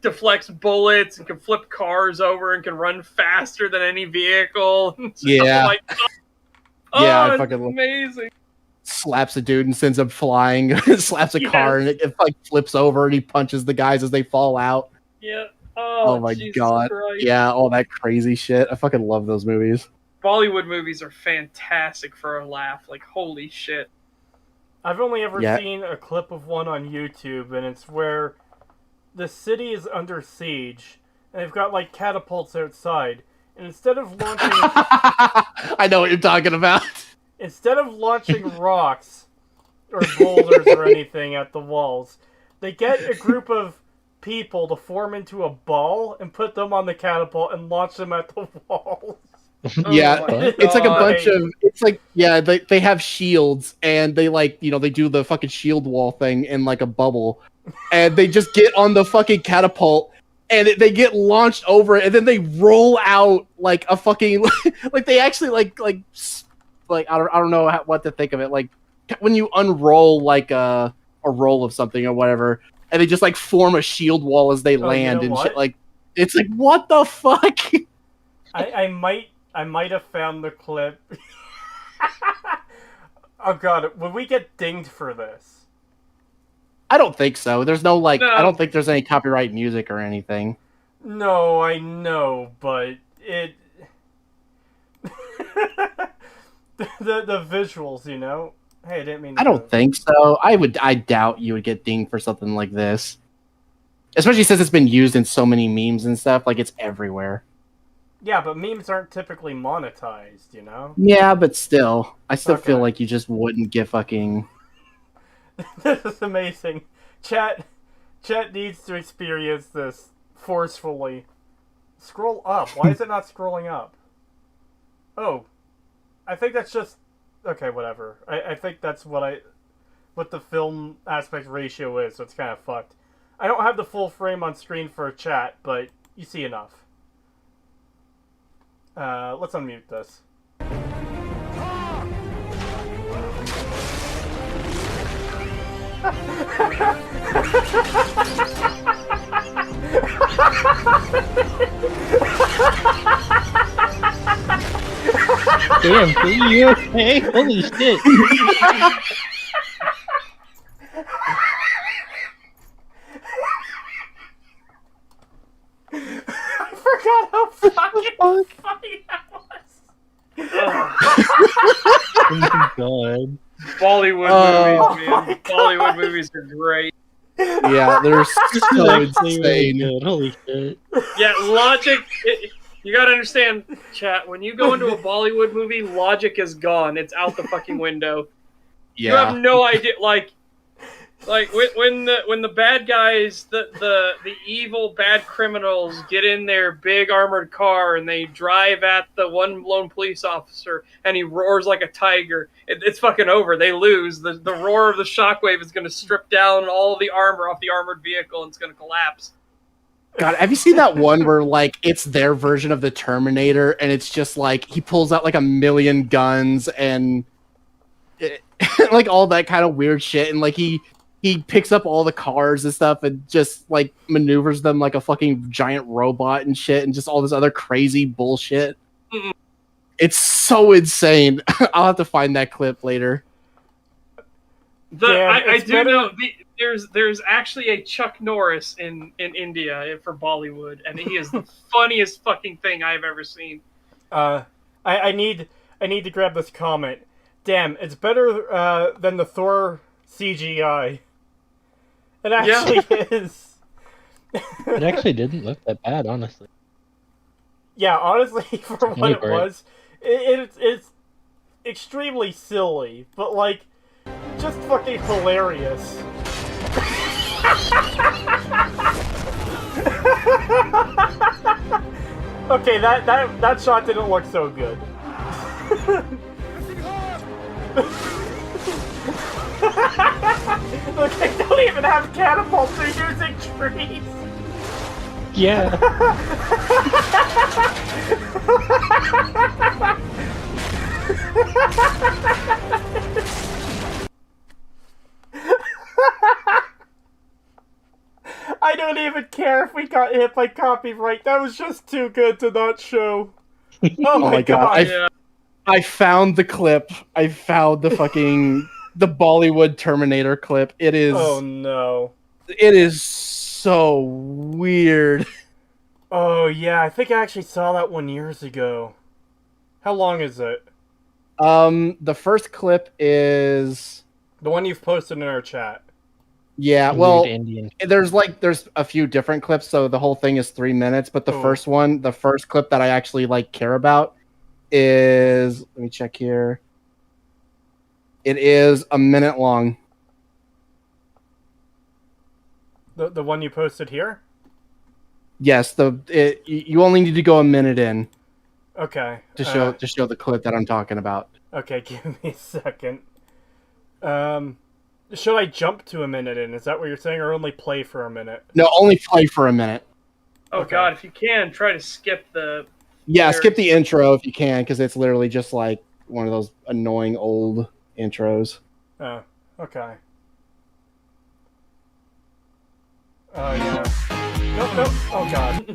deflects bullets and can flip cars over and can run faster than any vehicle. Yeah. Like, Yeah, I it's fucking amazing. Slaps a dude and sends him flying. Slaps a car and it like flips over and he punches the guys as they fall out. Yeah. Oh my Jesus god. Christ. Yeah, all that crazy shit. I fucking love those movies. Bollywood movies are fantastic for a laugh. Like, holy shit. I've only ever seen a clip of one on YouTube, and it's where the city is under siege, and they've got like catapults outside, and instead of launching I know what you're talking about. Instead of launching rocks or boulders or anything at the walls, they get a group of people to form into a ball and put them on the catapult and launch them at the walls. Yeah, it's like a bunch of, it's like, yeah, they have shields and they like, you know, they do the fucking shield wall thing in like a bubble and they just get on the fucking catapult and they get launched over it and then they roll out like a fucking, like they actually like I don't know what to think of it. Like when you unroll like a roll of something or whatever and they just like form a shield wall as they land and shit. Like, it's like, what the fuck? I might have found the clip. Oh god, would we get dinged for this? I don't think so. There's no like, I don't think there's any copyright music or anything. No, I know, but it the visuals, you know. Hey, I didn't mean to I don't think so. I doubt you would get dinged for something like this. Especially since it's been used in so many memes and stuff, like it's everywhere. Yeah, but memes aren't typically monetized, you know? Yeah, but still. I still feel like you just wouldn't get fucking... This is amazing. Chat needs to experience this forcefully. Scroll up. Why is it not scrolling up? Oh. I think that's just... Okay, whatever. I think that's what the film aspect ratio is, so it's kind of fucked. I don't have the full frame on screen for chat, but you see enough. Let's unmute this. Damn, are you okay? Holy shit. I forgot how fucking funny that was. Oh god. Bollywood movies, man. Bollywood movies are great. Yeah, they're so insane. Really holy shit. Yeah, logic. You gotta understand, chat. When you go into a Bollywood movie, logic is gone. It's out the fucking window. Yeah. You have no idea. Like when the bad guys, the evil bad criminals get in their big armored car and they drive at the one lone police officer and he roars like a tiger. It's fucking over. They lose. The roar of the shockwave is going to strip down all of the armor off the armored vehicle and it's going to collapse. God, have you seen that one where like it's their version of the Terminator and it's just like he pulls out like a million guns and like all that kind of weird shit and like he picks up all the cars and stuff and just like maneuvers them like a fucking giant robot and shit and just all this other crazy bullshit. Mm-mm. It's so insane. I'll have to find that clip later. I do know there's actually a Chuck Norris in India for Bollywood, and he is the funniest fucking thing I've ever seen. I need to grab this comment. Damn, it's better than the Thor CGI. It actually is. It actually didn't look that bad, honestly. Yeah, honestly, for what it was, it's extremely silly, but like, just fucking hilarious. Okay, that shot didn't look so good. Look, they don't even have catapults, they're using trees! Yeah. I don't even care if we got hit by copyright, that was just too good to not show. Oh my god. I found the clip. I found the fucking the Bollywood Terminator clip. It is. Oh no. It is so weird. Oh yeah, I think I actually saw that one years ago. How long is it? The first clip is the one you've posted in our chat. Yeah, well, there's a few different clips, so the whole thing is 3 minutes. But the first clip that I actually care about is, let me check here. It is a minute long. The one you posted here? Yes, you only need to go a minute in. Okay. To show the clip that I'm talking about. Okay, give me a second. Should I jump to a minute in? Is that what you're saying, or only play for a minute? No, only play for a minute. Oh god, if you can, try to skip the... Yeah, skip the intro if you can, because it's literally just like one of those annoying old intros. Oh, okay. Oh, yeah. Nope. Oh, God.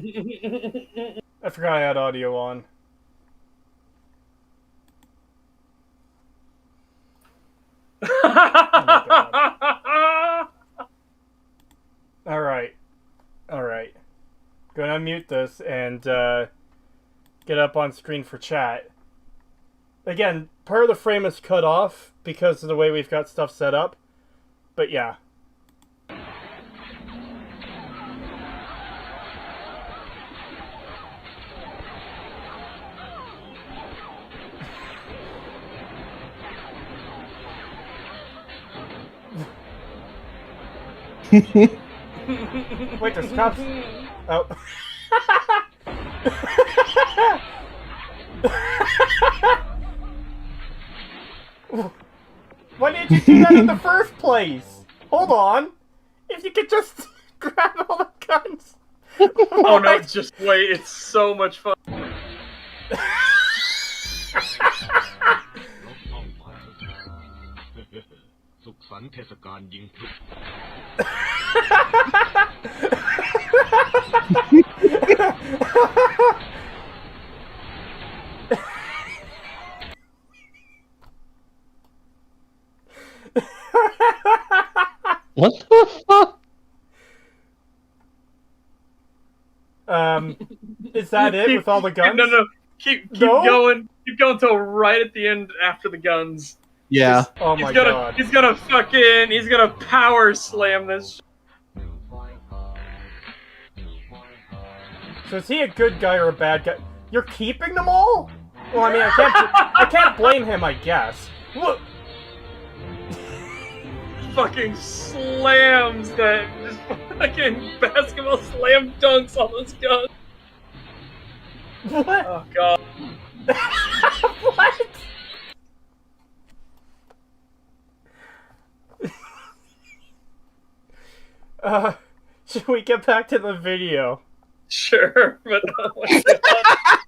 I forgot I had audio on. Oh Alright. Gonna unmute this and get up on screen for chat. Again, part of the frame is cut off because of the way we've got stuff set up. But yeah. Wait, there's cops. Oh. Why didn't you do that in the first place? Hold on. If you could just grab all the guns. Oh no, just wait. It's so much fun. What the fuck? Is that it with all the guns? No. Keep going. Keep going till right at the end after the guns. Yeah. Oh my god. He's gonna power slam this. So is he a good guy or a bad guy? You're keeping them all? Well, I mean, I can't blame him, I guess. Look. Fucking slams that just fucking basketball slam dunks on those guns. What? Oh god. What? Should we get back to the video? Sure, but oh my god.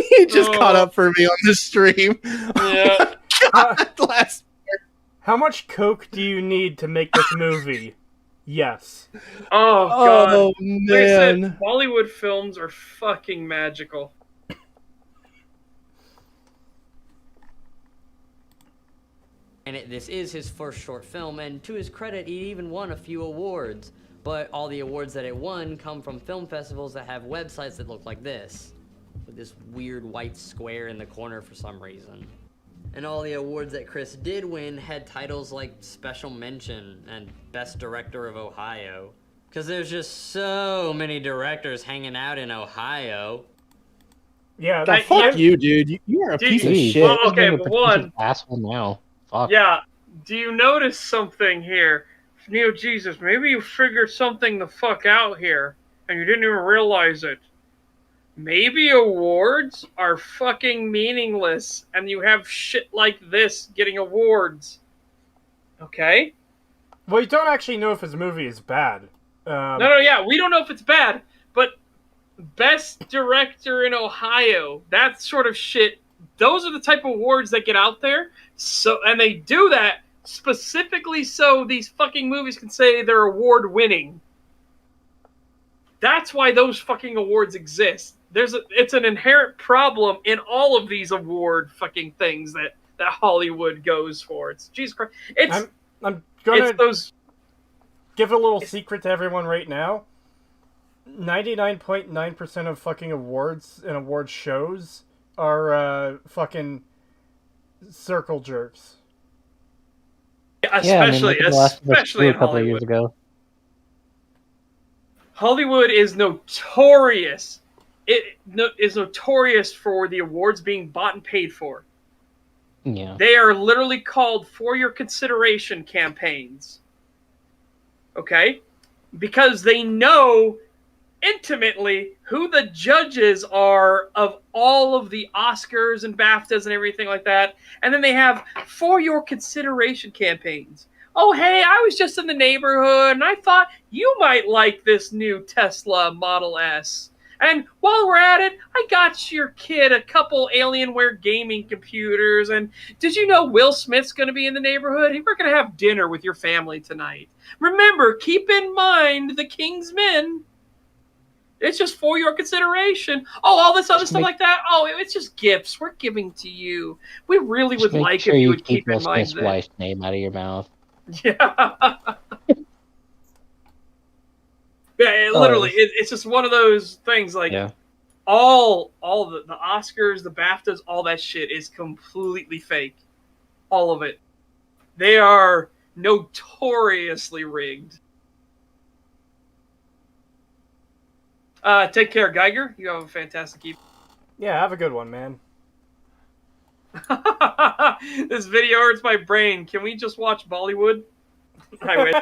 He just caught up for me on the stream. Yeah. Last part. How much coke do you need to make this movie? Yes. Oh god. Oh man. Like I said, Bollywood films are fucking magical. This is his first short film, and to his credit, he even won a few awards. But all the awards that it won come from film festivals that have websites that look like this, with this weird white square in the corner for some reason. And all the awards that Chris did win had titles like Special Mention and Best Director of Ohio. Because there's just so many directors hanging out in Ohio. Yeah, fuck you, dude. You are a piece of shit. Well, okay, one. Asshole now. Fuck. Yeah. Do you notice something here? Neo Jesus, maybe you figured something the fuck out here, and you didn't even realize it. Maybe awards are fucking meaningless, and you have shit like this getting awards. Okay? Well, you don't actually know if his movie is bad. Yeah, we don't know if it's bad, but Best Director in Ohio, that sort of shit, those are the type of awards that get out there, and they do that specifically so these fucking movies can say they're award-winning. That's why those fucking awards exist. It's an inherent problem in all of these award fucking things that Hollywood goes for. It's Jesus Christ. I'm gonna those. Give a little secret to everyone right now. 99.9% of fucking awards and award shows are fucking circle jerks. Especially in Hollywood. Years ago. Hollywood is notorious. It is notorious for the awards being bought and paid for. Yeah. They are literally called for your consideration campaigns. Okay? Because they know intimately who the judges are of all of the Oscars and BAFTAs and everything like that. And then they have for your consideration campaigns. Oh, hey, I was just in the neighborhood and I thought you might like this new Tesla Model S. And while we're at it, I got your kid a couple Alienware gaming computers. And did you know Will Smith's going to be in the neighborhood? We're going to have dinner with your family tonight. Remember, keep in mind the King's Men. It's just for your consideration. Oh, all this other stuff like that? Oh, it's just gifts we're giving to you. We really would like if you would keep in mind Smith's wife's name out of your mouth. Yeah. Yeah, literally, it's just one of those things. Like all the Oscars, the BAFTAs, all that shit is completely fake. All of it. They are notoriously rigged. Take care, Geiger. You have a fantastic evening. Yeah, have a good one, man. This video hurts my brain. Can we just watch Bollywood? I wish.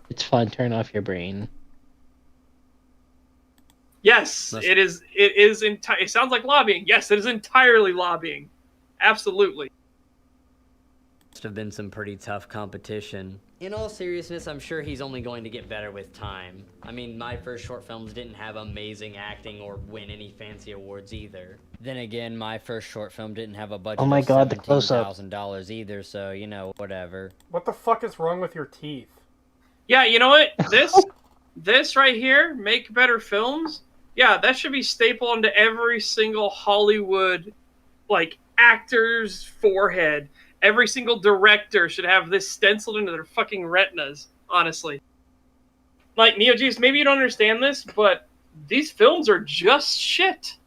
It's fun. Turn off your brain. Yes, it is. It sounds like lobbying. Yes, it is entirely lobbying. Absolutely. Must have been some pretty tough competition. In all seriousness, I'm sure he's only going to get better with time. I mean, my first short films didn't have amazing acting or win any fancy awards either. Then again, my first short film didn't have a budget of $17,000 either, so, you know, whatever. What the fuck is wrong with your teeth? Yeah, you know what? This right here, make better films. Yeah, that should be stapled onto every single Hollywood, like, actor's forehead. Every single director should have this stenciled into their fucking retinas, honestly. Like, Neo Gees, maybe you don't understand this, but these films are just shit.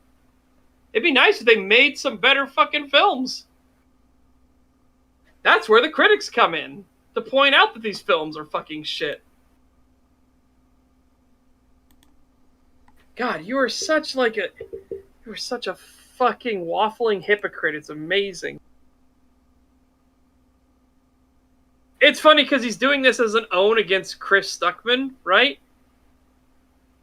It'd be nice if they made some better fucking films. That's where the critics come in, to point out that these films are fucking shit. God, you are such a fucking waffling hypocrite. It's amazing. It's funny because he's doing this as an own against Chris Stuckman, right?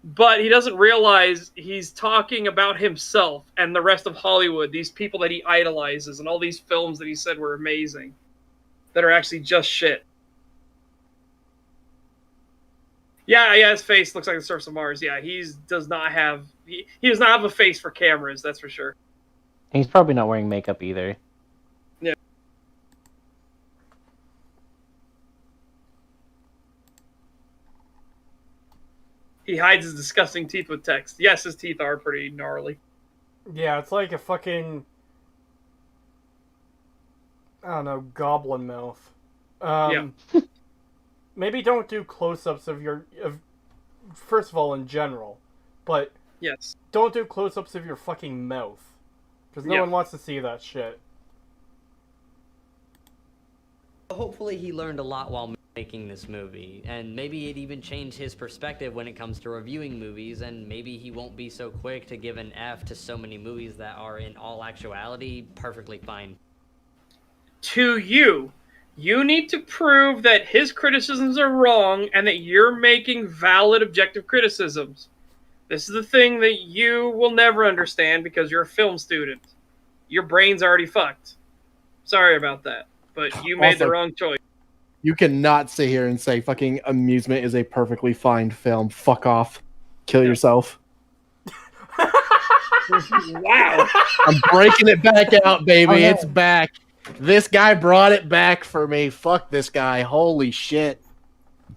But he doesn't realize he's talking about himself and the rest of Hollywood, these people that he idolizes, and all these films that he said were amazing, that are actually just shit. Yeah, his face looks like the surface of Mars. Yeah, he does not have a face for cameras, that's for sure. He's probably not wearing makeup either. Yeah. He hides his disgusting teeth with text. Yes, his teeth are pretty gnarly. Yeah, it's like a fucking... I don't know, goblin mouth. Maybe don't do close-ups of your... First of all, in general. But yes, don't do close-ups of your fucking mouth. Because no one wants to see that shit. Hopefully he learned a lot while making this movie, and maybe it even changed his perspective when it comes to reviewing movies, and maybe he won't be so quick to give an F to so many movies that are in all actuality perfectly fine. To you, you need to prove that his criticisms are wrong and that you're making valid objective criticisms. This is the thing that you will never understand because you're a film student. Your brain's already fucked. Sorry about that, but you made the wrong choice. You cannot sit here and say fucking Amusement is a perfectly fine film. Fuck off. Kill yourself. Wow. I'm breaking it back out, baby. Oh, no. It's back. This guy brought it back for me. Fuck this guy. Holy shit.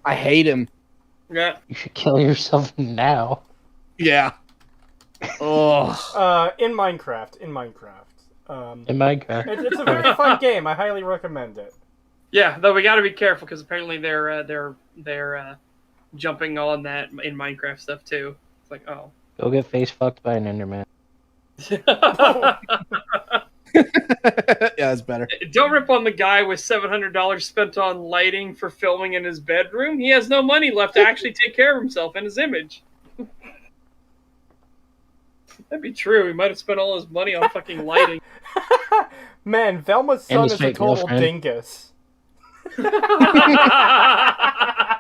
I hate him. Yeah. You should kill yourself now. Yeah. Oh. In Minecraft. In Minecraft. It's a very fun game. I highly recommend it. Yeah, though we got to be careful because apparently they're jumping on that in Minecraft stuff too. It's like, oh. Go get face fucked by an Enderman. Yeah, that's better. Don't rip on the guy with $700 spent on lighting for filming in his bedroom. He has no money left to actually take care of himself and his image. That'd be true. He might have spent all his money on fucking lighting. Man, Velma's son is a total girlfriend. dingus. I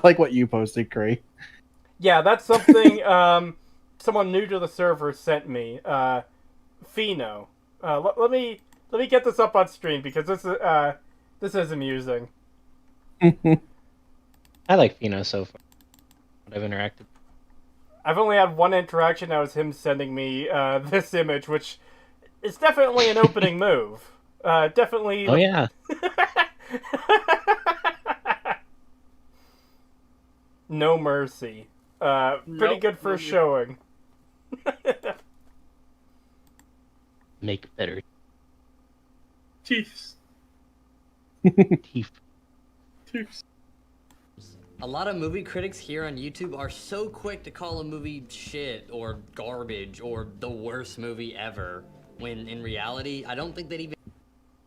like what you posted, Cree. Yeah, that's something someone new to the server sent me. Fino. Let me get this up on screen because this is amusing. I like Fino so far. I've interacted. I've only had one interaction. That was him sending me this image, which is definitely an opening move. Definitely. Oh yeah. No mercy. Pretty good first showing. Make better Teeth. teeth. Teeth. A lot of movie critics here on YouTube are so quick to call a movie shit or garbage or the worst movie ever, when in reality, I don't think they'd even...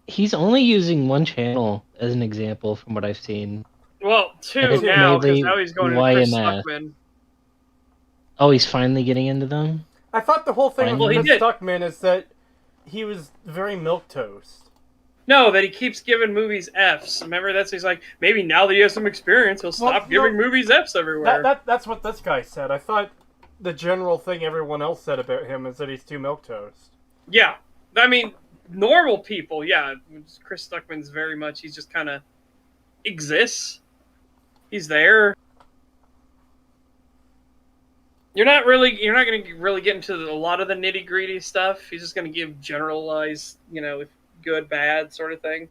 He's only using one channel as an example from what I've seen. Well, two now, because now he's going to Chris Stuckman. Oh, he's finally getting into them? I thought the whole thing Finally? with Chris Stuckman is that he was very milquetoast. No, that he keeps giving movies Fs. Remember, he's like, maybe now that he has some experience, he'll stop giving movies Fs everywhere. That's what this guy said. I thought the general thing everyone else said about him is that he's too milquetoast. Yeah. I mean, normal people, yeah. Chris Stuckman's very much, he's just kind of exists. He's there. You're not going to really get into a lot of the nitty-gritty stuff. He's just going to give generalized, good, bad sort of thing.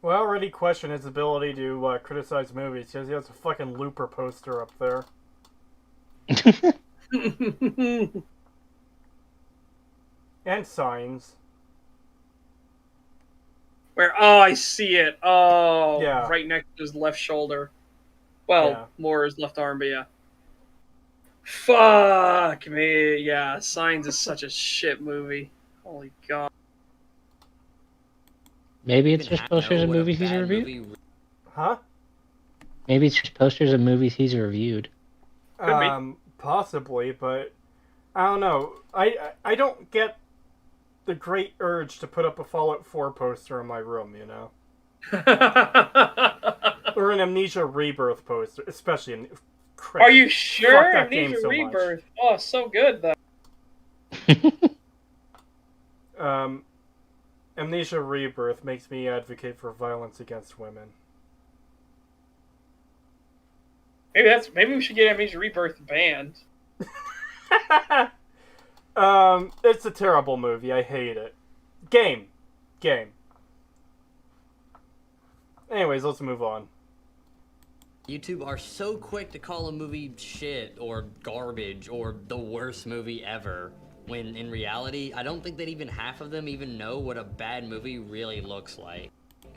Well, I already question his ability to criticize movies because he has a fucking Looper poster up there. And Signs. Where, oh, I see it. Oh, yeah. Right next to his left shoulder. Well, more his left arm, but yeah. Fuck me. Yeah, Signs is such a shit movie. Holy God. Maybe it's just posters of movies he's reviewed? Huh? Maybe it's just posters of movies he's reviewed. Possibly, but I don't know. I don't get the great urge to put up a Fallout 4 poster in my room, you know? Or an Amnesia Rebirth poster, especially in... Are you sure? Fuck that Amnesia game so Rebirth. Oh, so good, though. Amnesia Rebirth makes me advocate for violence against women. Maybe we should get Amnesia Rebirth banned. It's a terrible movie. I hate it. Game. Anyways, let's move on. YouTube are so quick to call a movie shit or garbage or the worst movie ever, when in reality, I don't think that even half of them even know what a bad movie really looks like.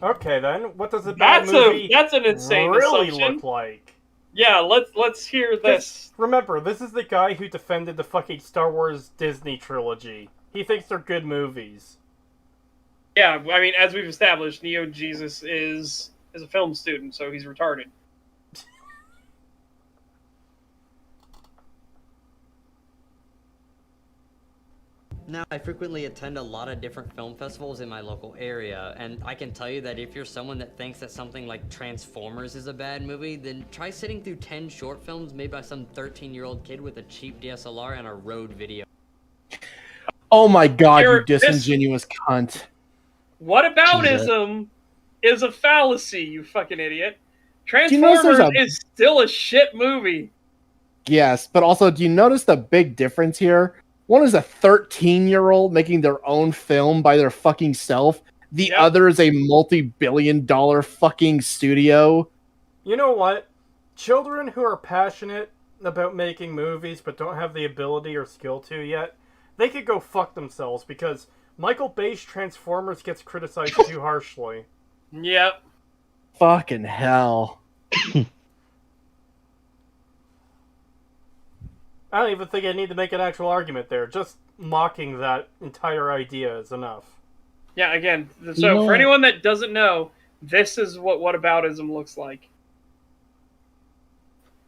Okay, then, what does a bad movie that's an insane really assumption. look like? Yeah, let's hear this. Remember, this is the guy who defended the fucking Star Wars Disney trilogy. He thinks they're good movies. Yeah, I mean, as we've established, Neo Jesus is a film student, so he's retarded. Now, I frequently attend a lot of different film festivals in my local area, and I can tell you that if you're someone that thinks that something like Transformers is a bad movie, then try sitting through 10 short films made by some 13-year-old kid with a cheap DSLR and a Rode video. Oh my god, you disingenuous cunt. Whataboutism is a fallacy, you fucking idiot. Do you notice Transformers is still a shit movie. Yes, but also, do you notice the big difference here? One is a 13-year-old making their own film by their fucking self. The other is a multi-billion-dollar fucking studio. You know what? Children who are passionate about making movies but don't have the ability or skill to yet, they could go fuck themselves because Michael Bay's Transformers gets criticized too harshly. Yep. Fucking hell. I don't even think I need to make an actual argument there. Just mocking that entire idea is enough. Yeah, again, so for anyone that doesn't know, this is what whataboutism looks like.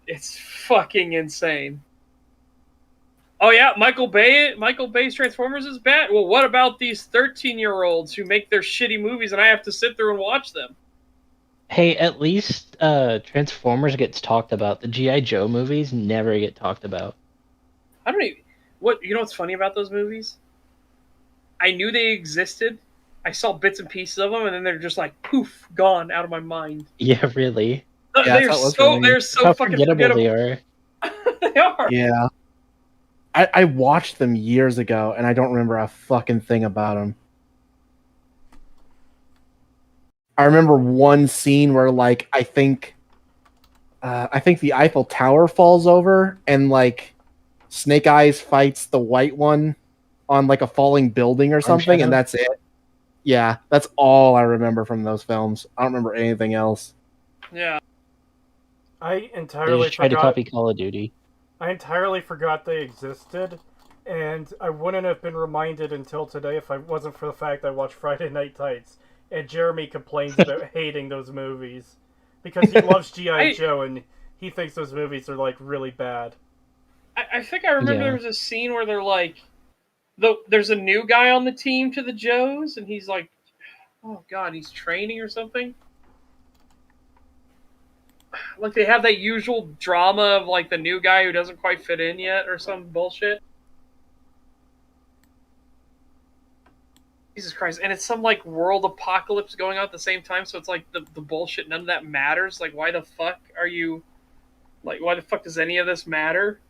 It's fucking insane. Oh yeah, Michael Bay's Transformers is bad? Well, what about these 13-year-olds who make their shitty movies and I have to sit through and watch them? Hey, at least Transformers gets talked about. The G.I. Joe movies never get talked about. I don't even... You know what's funny about those movies? I knew they existed. I saw bits and pieces of them, and then they're just like, poof, gone out of my mind. Yeah, really? They're so How fucking forgettable forgettable. they are. They are. Yeah. I watched them years ago, and I don't remember a fucking thing about them. I remember one scene where, like, I think the Eiffel Tower falls over, and, like, Snake Eyes fights the white one on, like, a falling building or something, and that's it. Yeah, that's all I remember from those films. I don't remember anything else. Yeah. I They entirely just tried to forgot. copy Call of Duty. I entirely forgot they existed, and I wouldn't have been reminded until today if I wasn't for the fact I watched Friday Night Tights, and Jeremy complains about hating those movies because he loves G.I. Joe and he thinks those movies are like really bad. I think I remember there was a scene where they're like, there's a new guy on the team to the Joes, and he's like, oh god, he's training or something. Like they have that usual drama of like the new guy who doesn't quite fit in yet or some bullshit. Jesus Christ. And it's some like world apocalypse going on at the same time, so it's like the bullshit, none of that matters. Like why the fuck are you like why the fuck does any of this matter?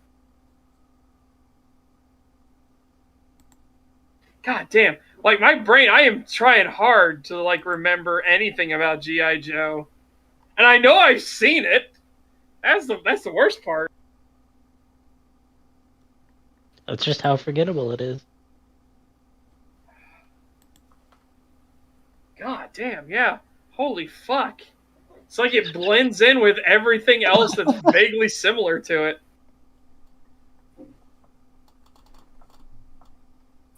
God damn. Like my brain, I am trying hard to like remember anything about G.I. Joe. And I know I've seen it. That's the worst part. That's just how forgettable it is. God damn, yeah. Holy fuck. It's like it blends in with everything else that's vaguely similar to it.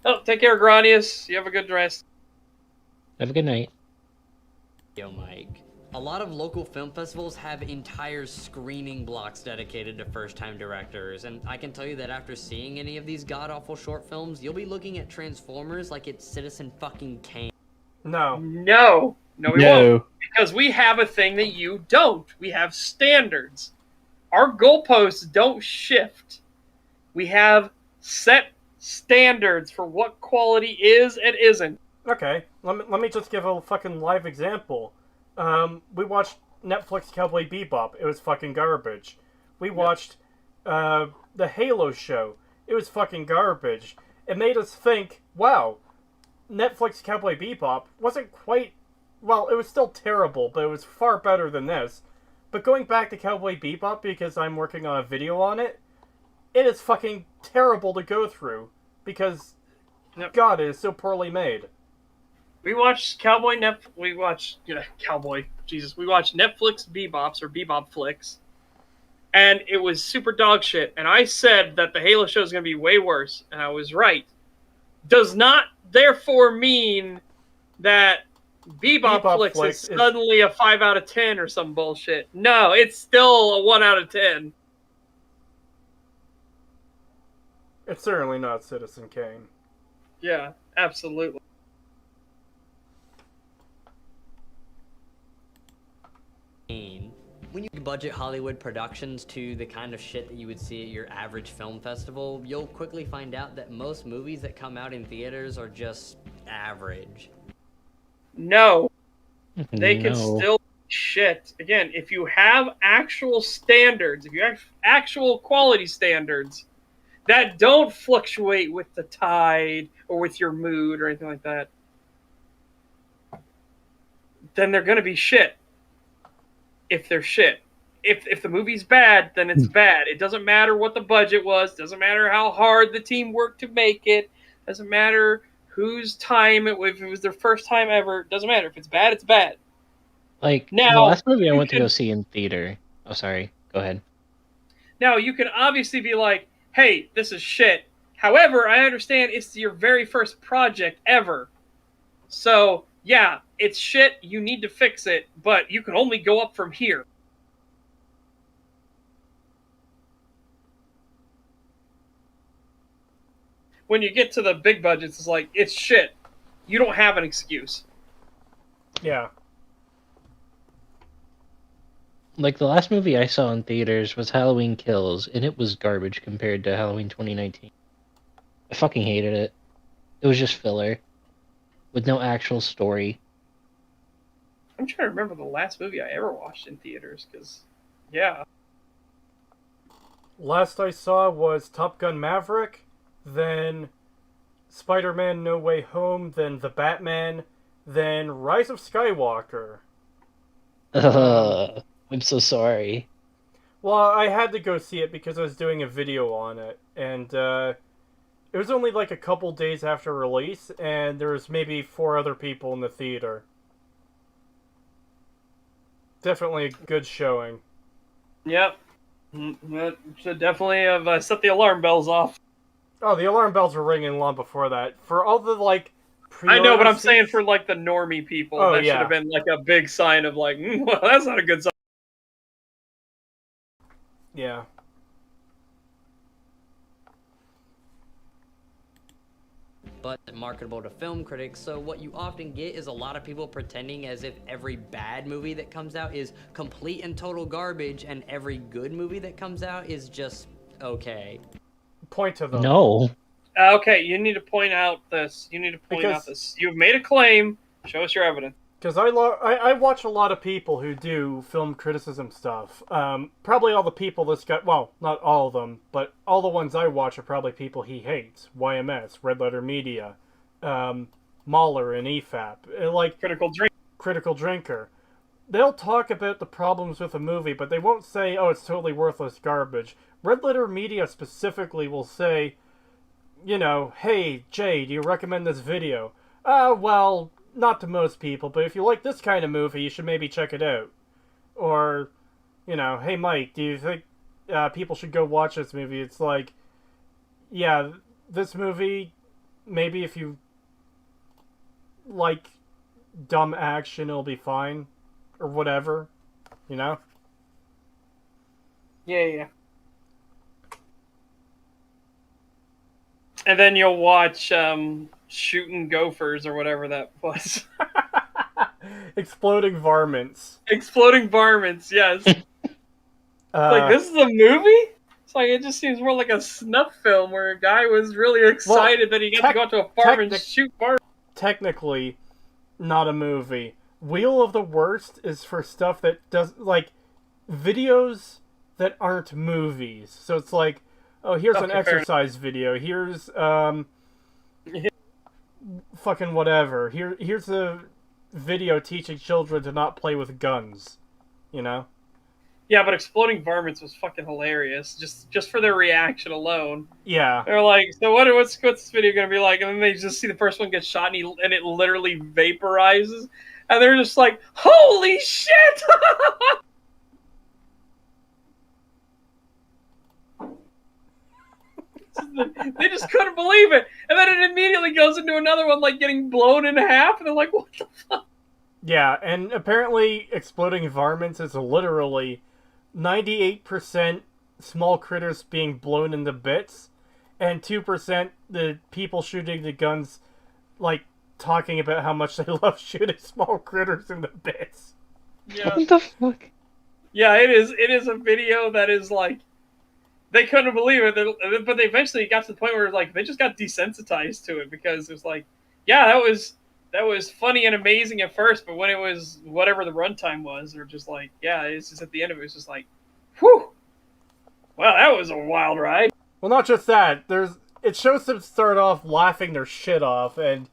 Oh, take care, Granius. You have a good rest. Have a good night. Yo, Mike. A lot of local film festivals have entire screening blocks dedicated to first-time directors, and I can tell you that after seeing any of these god-awful short films, you'll be looking at Transformers like it's Citizen fucking Kane. No. No, we won't. Because we have a thing that you don't. We have standards. Our goalposts don't shift. We have set standards for what quality is and isn't. Okay, let me just give a fucking live example. We watched Netflix Cowboy Bebop. It was fucking garbage. We watched the Halo show. It was fucking garbage. It made us think, wow, Netflix Cowboy Bebop wasn't quite... Well, it was still terrible, but it was far better than this. But going back to Cowboy Bebop, because I'm working on a video on it, it is fucking terrible to go through. Because, God, it is so poorly made. We watched we watched Netflix Bebops or Bebop flicks, and it was super dog shit. And I said that the Halo show is going to be way worse, and I was right. Does not therefore mean that Bebop flicks is suddenly a 5 out of 10 or some bullshit. No, it's still a 1 out of 10. It's certainly not Citizen Kane. Yeah, absolutely. When you budget Hollywood productions to the kind of shit that you would see at your average film festival, you'll quickly find out that most movies that come out in theaters are just average. No. They can still shit. Again, if you have actual standards, if you have actual quality standards that don't fluctuate with the tide or with your mood or anything like that, then they're going to be shit. If they're shit. If the movie's bad, then it's bad. It doesn't matter what the budget was. Doesn't matter how hard the team worked to make it. Doesn't matter whose time if it was their first time ever. Doesn't matter. If it's bad, it's bad. Like, now, the last movie I went to go see in theater... Oh, sorry. Go ahead. Now, you can obviously be like, hey, this is shit. However, I understand it's your very first project ever. So, yeah, it's shit, you need to fix it, but you can only go up from here. When you get to the big budgets, it's like, it's shit. You don't have an excuse. Yeah. Like, the last movie I saw in theaters was Halloween Kills, and it was garbage compared to Halloween 2019. I fucking hated it. It was just filler. With no actual story. I'm trying to remember the last movie I ever watched in theaters, because, yeah. Last I saw was Top Gun Maverick, then Spider-Man No Way Home, then The Batman, then Rise of Skywalker. I'm so sorry. Well, I had to go see it because I was doing a video on it, and it was only like a couple days after release, and there was maybe 4 other people in the theater. Definitely a good showing. Yep. Should definitely have set the alarm bells off. Oh, the alarm bells were ringing long before that. For all the, like, I know, but I'm saying for, like, the normie people, that yeah. should have been, like, a big sign of, like, well, that's not a good sign. Yeah. But marketable to film critics, so what you often get is a lot of people pretending as if every bad movie that comes out is complete and total garbage, and every good movie that comes out is just okay. Point to them. No. Okay, you need to point out this. You've made a claim. Show us your evidence. Because I watch a lot of people who do film criticism stuff. Probably all the people this guy... Well, not all of them, but all the ones I watch are probably people he hates. YMS, Red Letter Media, Mahler and EFAP. Like Critical Drinker. They'll talk about the problems with a movie, but they won't say, oh, it's totally worthless garbage. Red Letter Media specifically will say, you know, hey, Jay, do you recommend this video? Well... Not to most people, but if you like this kind of movie, you should maybe check it out. Or, you know, hey Mike, do you think people should go watch this movie? It's like, yeah, this movie, maybe if you like dumb action, it'll be fine. Or whatever, you know? Yeah. And then you'll watch Shooting Gophers or whatever that was. Exploding Varmints. Exploding Varmints, yes. Like, this is a movie? It's like, it just seems more like a snuff film where a guy was really excited that he got to go out to a farm and shoot varmints. Technically, not a movie. Wheel of the Worst is for stuff that does, like, videos that aren't movies. So it's like, oh, here's an exercise video. Here's, fucking whatever. Here's a video teaching children to not play with guns. You know? Yeah, but Exploding Varmints was fucking hilarious. Just for their reaction alone. Yeah. They're like, so what's this video gonna be like? And then they just see the first one get shot and it literally vaporizes. And they're just like, holy shit! They just couldn't believe it. And then it immediately goes into another one, like getting blown in half. And they're like, what the fuck? Yeah, and apparently Exploding Varmints is literally 98% small critters being blown into bits, and 2% the people shooting the guns, like, talking about how much they love shooting small critters into bits. Yeah. What the fuck? Yeah, it is a video that is like, they couldn't believe it, but they eventually got to the point where like they just got desensitized to it because it was like, yeah, that was funny and amazing at first, but when it was whatever the runtime was, they're just like, yeah, it's just at the end of it, it's just like, whew, wow, that was a wild ride. Well, not just that. It shows them start off laughing their shit off, and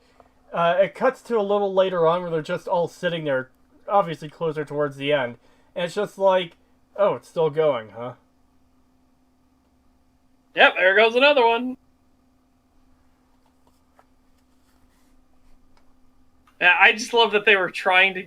it cuts to a little later on where they're just all sitting there, obviously closer towards the end, and it's just like, oh, it's still going, huh? Yep, there goes another one. Yeah, I just love that they were trying to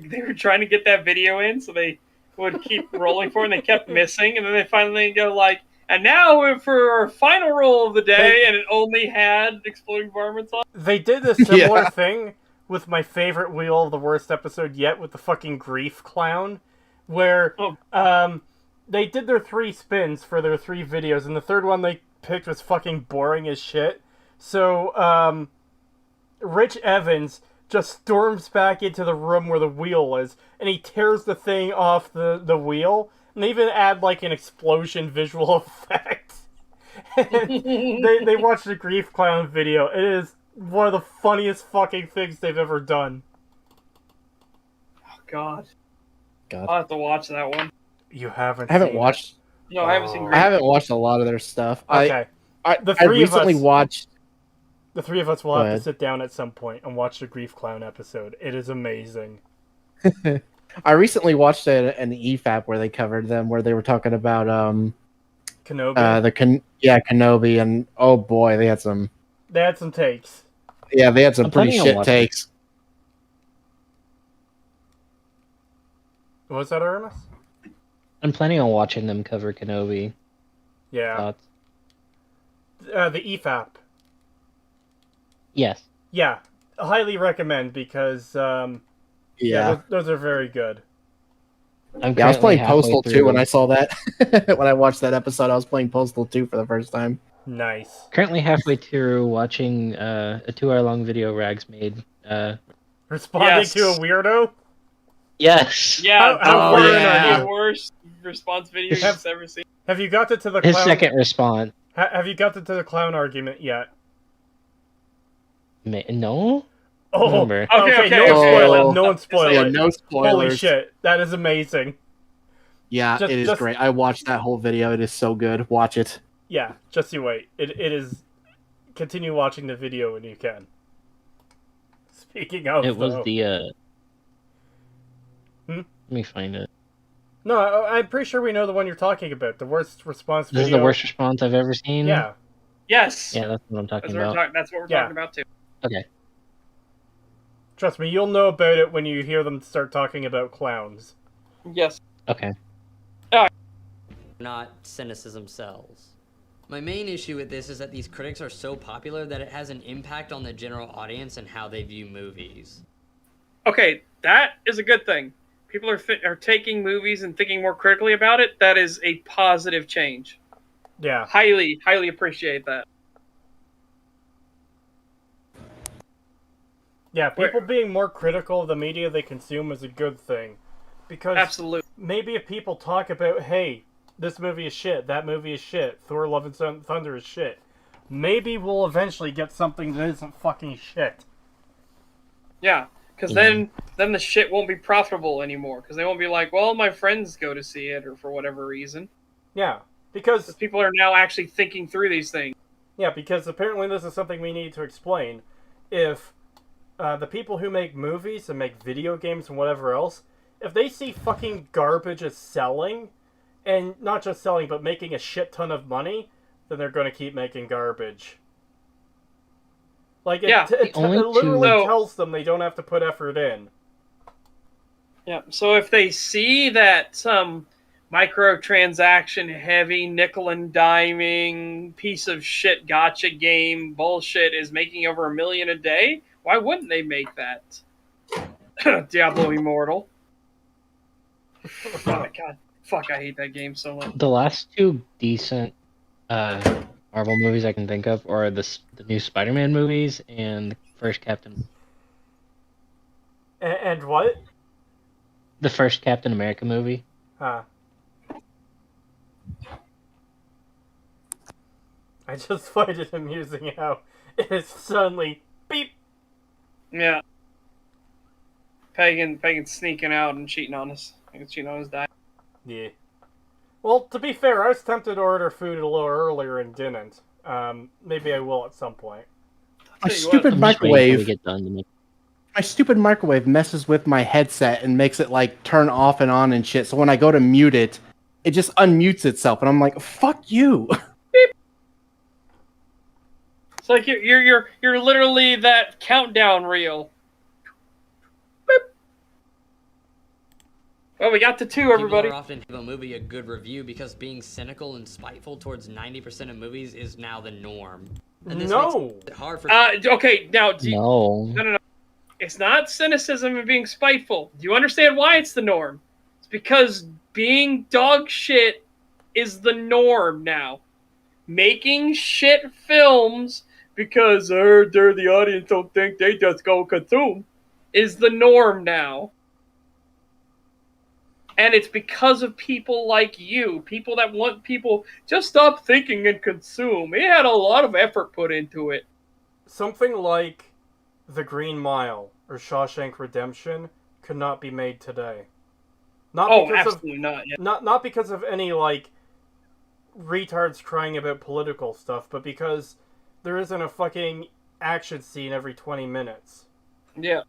get that video in, so they would keep rolling for it, and they kept missing, and then they finally go like, and now for our final roll of the day, and it only had Exploding Varmints on. They did a similar thing with my favorite Wheel of the Worst episode yet with the fucking Grief Clown, where they did their 3 spins for their 3 videos, and the third one they picked was fucking boring as shit. So, Rich Evans just storms back into the room where the wheel is, and he tears the thing off the wheel, and they even add, like, an explosion visual effect. And they watched the Grief Clown video. It is one of the funniest fucking things they've ever done. Oh, God. I'll have to watch that one. You haven't I haven't watched... No, I haven't seen Grief. I haven't watched a lot of their stuff. Okay. I recently watched... The 3 of us will have to sit down at some point and watch the Grief Clown episode. It is amazing. I recently watched an EFAP where they covered them, where they were talking about Kenobi. Kenobi, and oh boy, they had some takes. Yeah, they had some pretty shit takes. What was that, Aramis? I'm planning on watching them cover Kenobi. Yeah. The EFAP. Yes. Yeah, I highly recommend because those are very good. I was playing Postal 2 when I saw that. When I watched that episode, I was playing Postal 2 for the first time. Nice. Currently halfway through watching a 2-hour-long video Rags made. Responding to a weirdo? Yes. Yeah, how the worst response video you've ever seen. Have you got to the His clown... second response. Have you got to the clown argument yet? No? Oh, okay. No spoilers. No one spoilers. Yeah, no spoilers. Holy shit, that is amazing. Yeah, it is great. I watched that whole video. It is so good. Watch it. Yeah, just you wait. It is. Continue watching the video when you can. Speaking of, it was the. Let me find it. No, I'm pretty sure we know the one you're talking about. The worst response video. This is the worst response I've ever seen? Yeah. Yes. Yeah, that's what I'm talking about. about. That's what we're talking about, too. Okay. Trust me, you'll know about it when you hear them start talking about clowns. Yes. Okay. Not cynicism sells. My main issue with this is that these critics are so popular that it has an impact on the general audience and how they view movies. Okay, that is a good thing. People are taking movies and thinking more critically about it. That is a positive change. Yeah. Highly, highly appreciate that. Yeah, people being more critical of the media they consume is a good thing. Because absolutely, maybe if people talk about, hey, this movie is shit, that movie is shit, Thor Love and Thunder is shit, maybe we'll eventually get something that isn't fucking shit. Yeah, because then the shit won't be profitable anymore. Because they won't be like, well, my friends go to see it, or for whatever reason. Yeah, because people are now actually thinking through these things. Yeah, because apparently this is something we need to explain. If the people who make movies and make video games and whatever else, if they see fucking garbage as selling, and not just selling, but making a shit ton of money, then they're going to keep making garbage. Like, it literally tells them they don't have to put effort in. Yeah, so if they see that some microtransaction heavy nickel and diming piece of shit gotcha game bullshit is making over $1 million a day, why wouldn't they make that? Diablo Immortal. Oh my god, fuck, I hate that game so much. The last two decent Marvel movies I can think of are the new Spider-Man movies and the first Captain. And what? The first Captain America movie. Huh. I just find it amusing how it is suddenly beep. Yeah. Pagan sneaking out and cheating on us. Cheating on his diet. Yeah. Well, to be fair, I was tempted to order food a little earlier and didn't. Maybe I will at some point. My stupid microwave. My stupid microwave messes with my headset and makes it like turn off and on and shit. So when I go to mute it, it just unmutes itself, and I'm like, "Fuck you." Beep. It's like you're literally that countdown reel. Beep. Well, we got to 2, everybody. People are often give a movie a good review because being cynical and spiteful towards 90% of movies is now the norm. And this makes it hard for. Okay, now No. It's not cynicism and being spiteful. Do you understand why it's the norm? It's because being dog shit is the norm now. Making shit films because they're the audience don't think they just go consume is the norm now. And it's because of people like you, people that want people just stop thinking and consume. It had a lot of effort put into it. Something like The Green Mile or Shawshank Redemption could not be made today. Absolutely not. Yeah. Not because of any like retards crying about political stuff, but because there isn't a fucking action scene every 20 minutes. Yeah.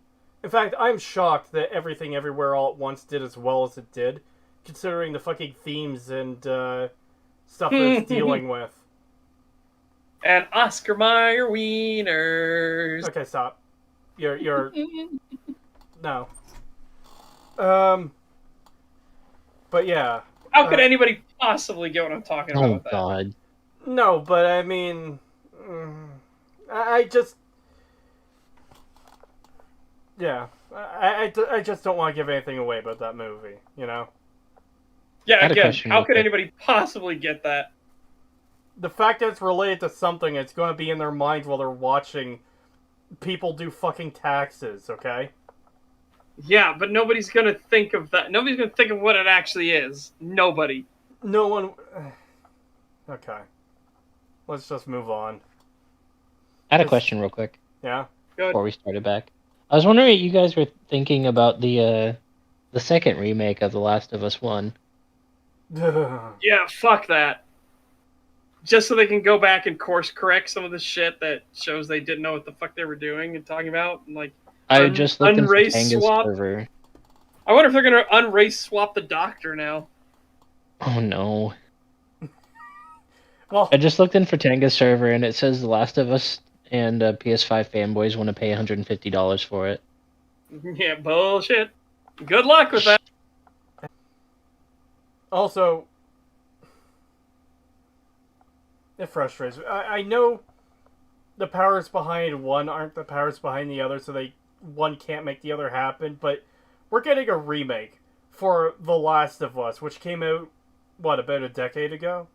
In fact, I'm shocked that Everything Everywhere All at Once did as well as it did, considering the fucking themes and stuff that it's dealing with. And Oscar Mayer wieners. Okay, stop. You're no. But yeah. How could anybody possibly get what I'm talking about? Oh with that? God. No, but I mean, I just, yeah, I just don't want to give anything away about that movie, you know? Yeah, again, how could anybody possibly get that? The fact that it's related to something that's going to be in their mind while they're watching people do fucking taxes, okay? Yeah, but nobody's going to think of that. Nobody's going to think of what it actually is. Nobody. No one... Okay. Let's just move on. I had a question real quick. Yeah? Good. Before we started back. I was wondering what you guys were thinking about the second remake of The Last of Us 1. Yeah, fuck that. Just so they can go back and course correct some of the shit that shows they didn't know what the fuck they were doing and talking about. And like, I just looked into unrace Tanga's swap. server. I wonder if they're going to unrace swap the Doctor now. Oh no. Well, I just looked in for Tanga's server and it says The Last of Us and PS5 fanboys want to pay $150 for it. Yeah, bullshit. Good luck with that. Also, it frustrates me. I know the powers behind one aren't the powers behind the other, so one can't make the other happen, but we're getting a remake for The Last of Us, which came out, what, about a decade ago?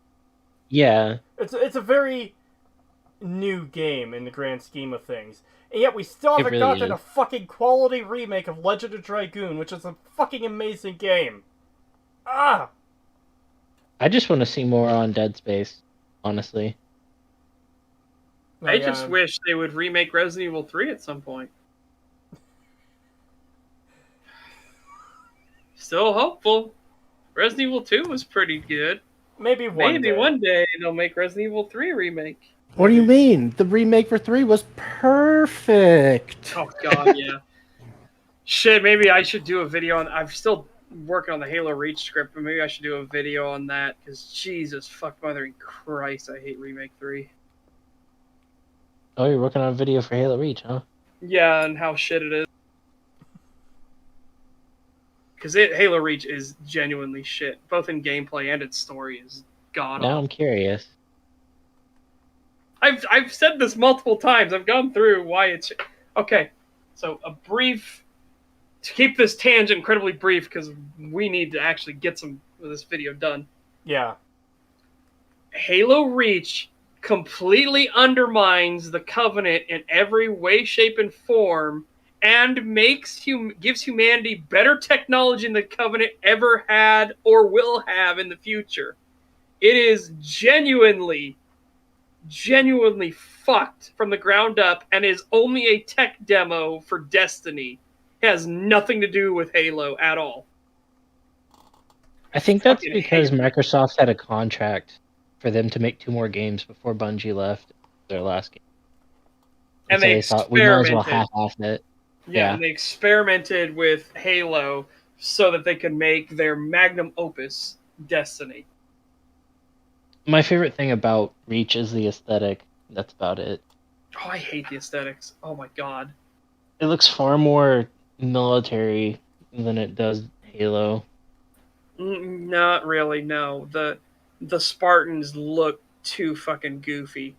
Yeah. It's a very new game in the grand scheme of things. And yet we still haven't really gotten is. a fucking quality remake of Legend of Dragoon, which is a fucking amazing game. Ah! I just want to see more on Dead Space, honestly. I just wish they would remake Resident Evil 3 at some point. Still hopeful. Resident Evil 2 was pretty good. Maybe one day they'll make Resident Evil 3 remake. What do you mean? The remake for 3 was perfect. Oh god, yeah. Shit, maybe I should do a video on. working on the Halo Reach script, but maybe I should do a video on that, because Jesus fuck mothering Christ, I hate Remake 3. Oh, you're working on a video for Halo Reach, huh? Yeah, and how shit it is. Because Halo Reach is genuinely shit, both in gameplay and its story is god Now awful. I'm curious. I've said this multiple times. I've gone through why it's... Okay, so a brief... To keep this tangent incredibly brief, because we need to actually get some of this video done. Yeah. Halo Reach completely undermines the Covenant in every way, shape, and form, and gives humanity better technology than the Covenant ever had or will have in the future. It is genuinely fucked from the ground up, and is only a tech demo for Destiny. It has nothing to do with Halo at all. I think that's Fucking because hate it. Microsoft had a contract for them to make 2 more games before Bungie left their last game. And so they thought we might as well experimented. half-ass it. Yeah, and they experimented with Halo so that they could make their magnum opus, Destiny. My favorite thing about Reach is the aesthetic. That's about it. Oh, I hate the aesthetics. Oh my god. It looks far more military than it does Halo. Not really, no. The Spartans look too fucking goofy.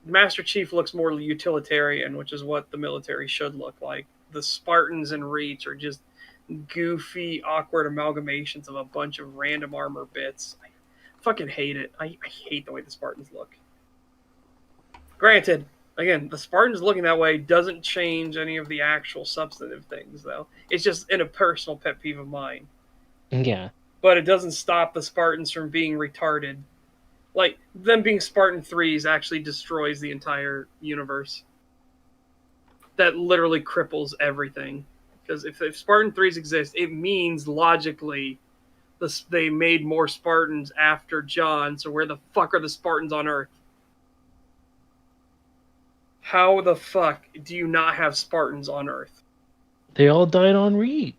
Master Chief looks more utilitarian, which is what the military should look like. The Spartans and Reach are just goofy, awkward amalgamations of a bunch of random armor bits. I fucking hate it. I hate the way the Spartans look. Granted, again, the Spartans looking that way doesn't change any of the actual substantive things, though. It's just in a personal pet peeve of mine. Yeah. But it doesn't stop the Spartans from being retarded. Like, them being Spartan 3s actually destroys the entire universe. That literally cripples everything. Because if Spartan 3s exist, it means logically they made more Spartans after John, so where the fuck are the Spartans on Earth? How the fuck do you not have Spartans on Earth? They all died on Reach.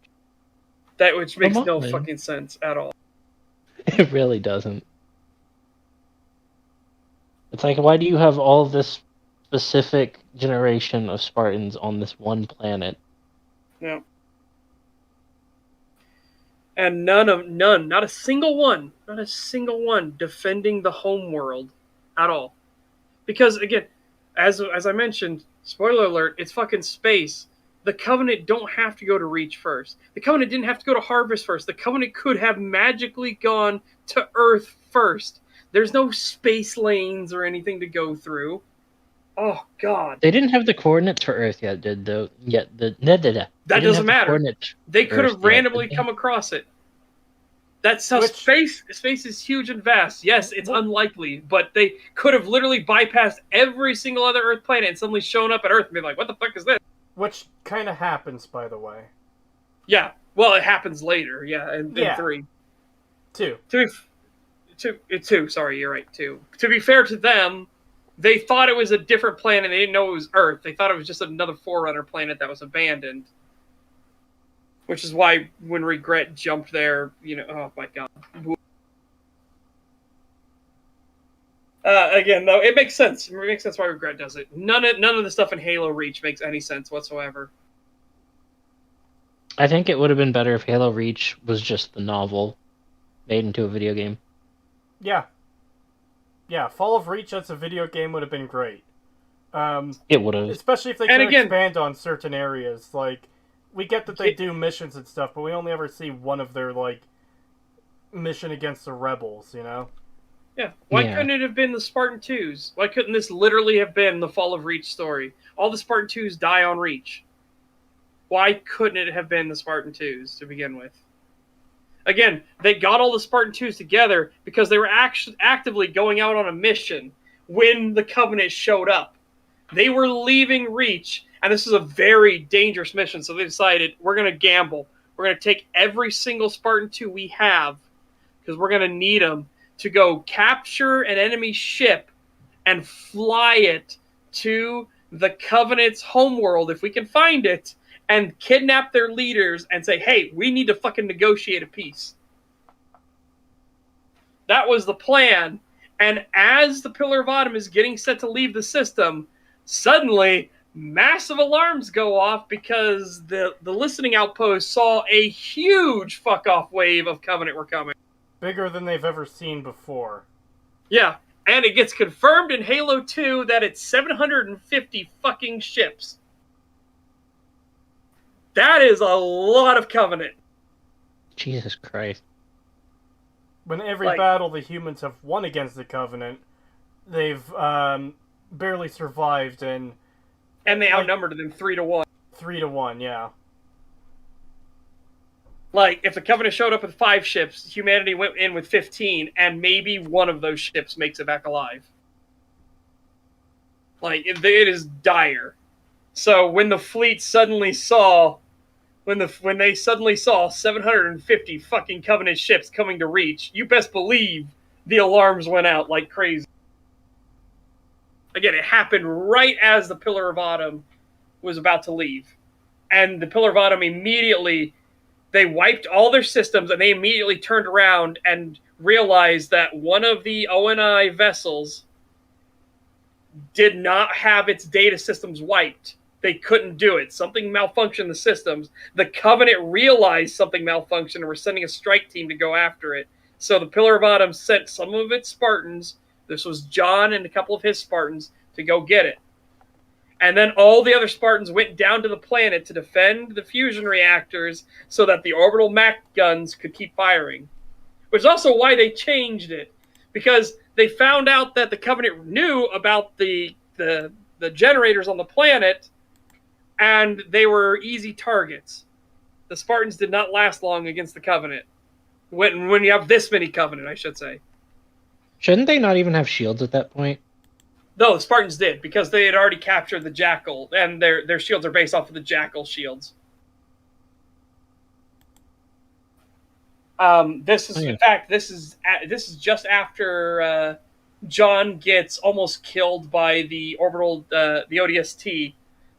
That which makes Come on, no man. fucking sense at all. It really doesn't. It's like, why do you have all this specific generation of Spartans on this one planet? Yeah. And none, not a single one defending the home world at all. Because again, as I mentioned, spoiler alert, it's fucking space. The Covenant don't have to go to Reach first. The Covenant didn't have to go to Harvest first. The Covenant could have magically gone to Earth first. There's no space lanes or anything to go through. Oh God. They didn't have the coordinates for Earth yet, did though? That doesn't matter. They could have randomly come across it. That's how space is huge and vast. Yes, it's unlikely, but they could have literally bypassed every single other Earth planet and suddenly shown up at Earth and be like, "What the fuck is this?" Which kind of happens, by the way. Yeah. Well, it happens later. Yeah, in 3. 2. Two. Sorry, you're right. 2. To be fair to them, they thought it was a different planet. They didn't know it was Earth. They thought it was just another Forerunner planet that was abandoned. Which is why when Regret jumped there, oh my god. Again, though, it makes sense. It makes sense why Regret does it. None of the stuff in Halo Reach makes any sense whatsoever. I think it would have been better if Halo Reach was just the novel made into a video game. Yeah. Yeah, Fall of Reach as a video game would have been great. It would have. Especially if they could expand on certain areas. Like, we get that they do missions and stuff, but we only ever see one of their, mission against the rebels, Yeah. Why couldn't it have been the Spartan 2s? Why couldn't this literally have been the Fall of Reach story? All the Spartan 2s die on Reach. Why couldn't it have been the Spartan 2s to begin with? Again, they got all the Spartan 2s together because they were actively going out on a mission when the Covenant showed up. They were leaving Reach, and this is a very dangerous mission, so they decided, we're going to gamble. We're going to take every single Spartan 2 we have, because we're going to need them, to go capture an enemy ship and fly it to the Covenant's homeworld, if we can find it, and kidnap their leaders and say, hey, we need to fucking negotiate a peace. That was the plan. And as the Pillar of Autumn is getting set to leave the system, suddenly massive alarms go off because the listening outpost saw a huge fuck-off wave of Covenant were coming. Bigger than they've ever seen before. Yeah, and it gets confirmed in Halo 2 that it's 750 fucking ships. That is a lot of Covenant. Jesus Christ. When every battle the humans have won against the Covenant, they've barely survived, and they outnumbered them 3-1. 3-1, yeah. Like, if the Covenant showed up with 5 ships, humanity went in with 15, and maybe one of those ships makes it back alive. Like, it is dire. So when the fleet suddenly saw, when they suddenly saw 750 fucking Covenant ships coming to Reach, you best believe the alarms went out like crazy. Again, it happened right as the Pillar of Autumn was about to leave. And the Pillar of Autumn immediately, they wiped all their systems, and they immediately turned around and realized that one of the ONI vessels did not have its data systems wiped. They couldn't do it. Something malfunctioned in the systems. The Covenant realized something malfunctioned and were sending a strike team to go after it. So the Pillar of Autumn sent some of its Spartans, this was John and a couple of his Spartans, to go get it. And then all the other Spartans went down to the planet to defend the fusion reactors so that the orbital Mac guns could keep firing. Which is also why they changed it. Because they found out that the Covenant knew about the generators on the planet, and they were easy targets. The Spartans did not last long against the Covenant. When you have this many Covenant, I should say. Shouldn't they not even have shields at that point? No, the Spartans did, because they had already captured the Jackal, and their shields are based off of the Jackal shields. This is, in fact, this is just after John gets almost killed by the orbital, the ODST,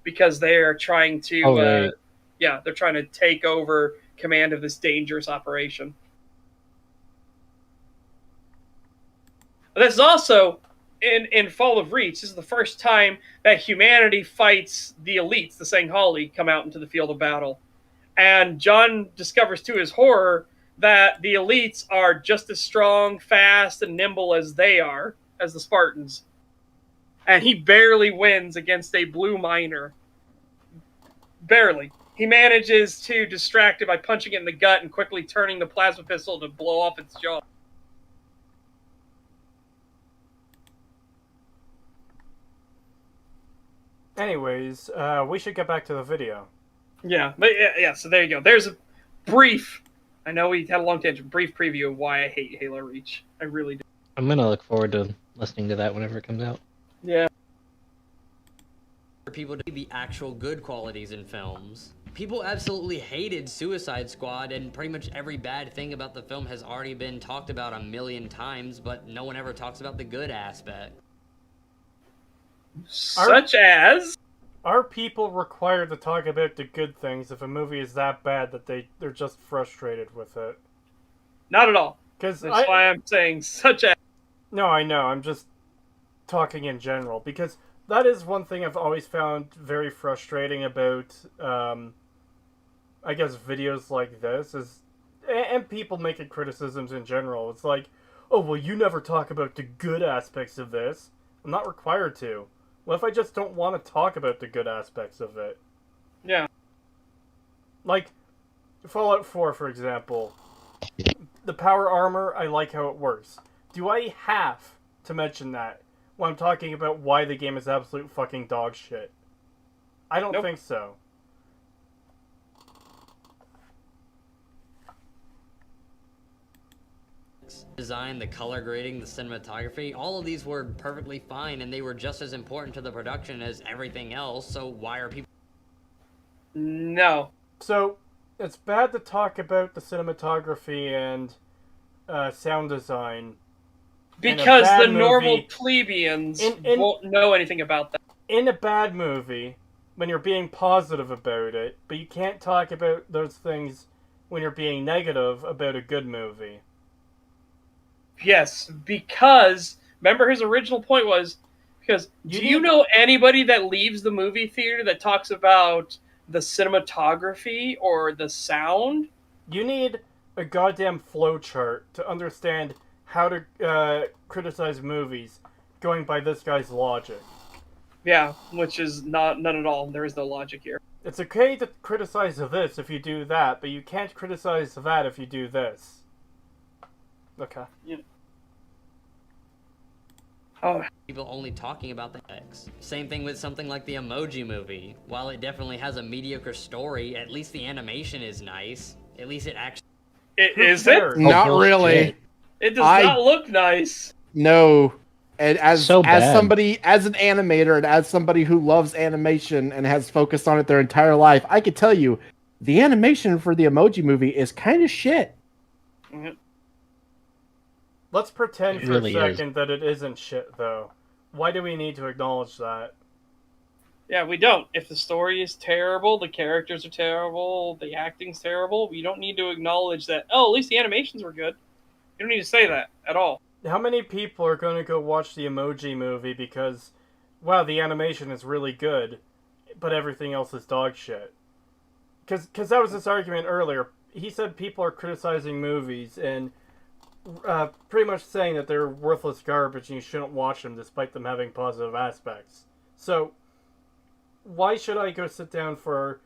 because they're trying to, they're trying to take over command of this dangerous operation. This is also in Fall of Reach. This is the first time that humanity fights the elites, the Sanghali, come out into the field of battle. And John discovers to his horror that the elites are just as strong, fast, and nimble as they are, as the Spartans. And he barely wins against a blue miner. Barely. He manages to distract it by punching it in the gut and quickly turning the plasma pistol to blow off its jaw. Anyways, we should get back to the video. Yeah, but yeah, so there you go. There's a brief, I know we had a long tangent, brief preview of why I hate Halo Reach. I really do. I'm gonna look forward to listening to that whenever it comes out. Yeah. For people to see the actual good qualities in films. People absolutely hated Suicide Squad, and pretty much every bad thing about the film has already been talked about a million times, but no one ever talks about the good aspect. Such as? Are people required to talk about the good things if a movie is that bad that they're just frustrated with it? Not at all. That's why I'm saying such as. No, I know. I'm just talking in general, because that is one thing I've always found very frustrating about, I guess, videos like this, and people making criticisms in general. It's like, oh, well, you never talk about the good aspects of this. I'm not required to. What if I just don't want to talk about the good aspects of it? Yeah. Like, Fallout 4, for example. The power armor, I like how it works. Do I have to mention that when I'm talking about why the game is absolute fucking dog shit? I don't think so. Design, the color grading, the cinematography, all of these were perfectly fine, and they were just as important to the production as everything else, so why are people... No. So, it's bad to talk about the cinematography and sound design. Because the normal plebeians won't know anything about that. In a bad movie, when you're being positive about it, but you can't talk about those things when you're being negative about a good movie. Yes, because remember his original point was because do you know anybody that leaves the movie theater that talks about the cinematography or the sound? You need a goddamn flowchart to understand how to criticize movies going by this guy's logic. Yeah, which is none at all. There is no logic here. It's okay to criticize this if you do that, but you can't criticize that if you do this. Okay. Yeah. Oh. People only talking about the X. Same thing with something like the Emoji Movie. While it definitely has a mediocre story, at least the animation is nice. At least it actually... Is it? Not really. It does not look nice. No. And as bad. somebody, as an animator, and as somebody who loves animation and has focused on it their entire life, I could tell you, the animation for the Emoji Movie is kind of shit. Mm-hmm. Let's pretend It for really a second that it isn't shit, though. Why do we need to acknowledge that? Yeah, we don't. If the story is terrible, the characters are terrible, the acting's terrible, we don't need to acknowledge that, oh, at least the animations were good. You don't need to say that at all. How many people are going to go watch the Emoji Movie because, wow, the animation is really good, but everything else is dog shit? Because that was his argument earlier. He said people are criticizing movies and pretty much saying that they're worthless garbage and you shouldn't watch them despite them having positive aspects. So, why should I go sit down for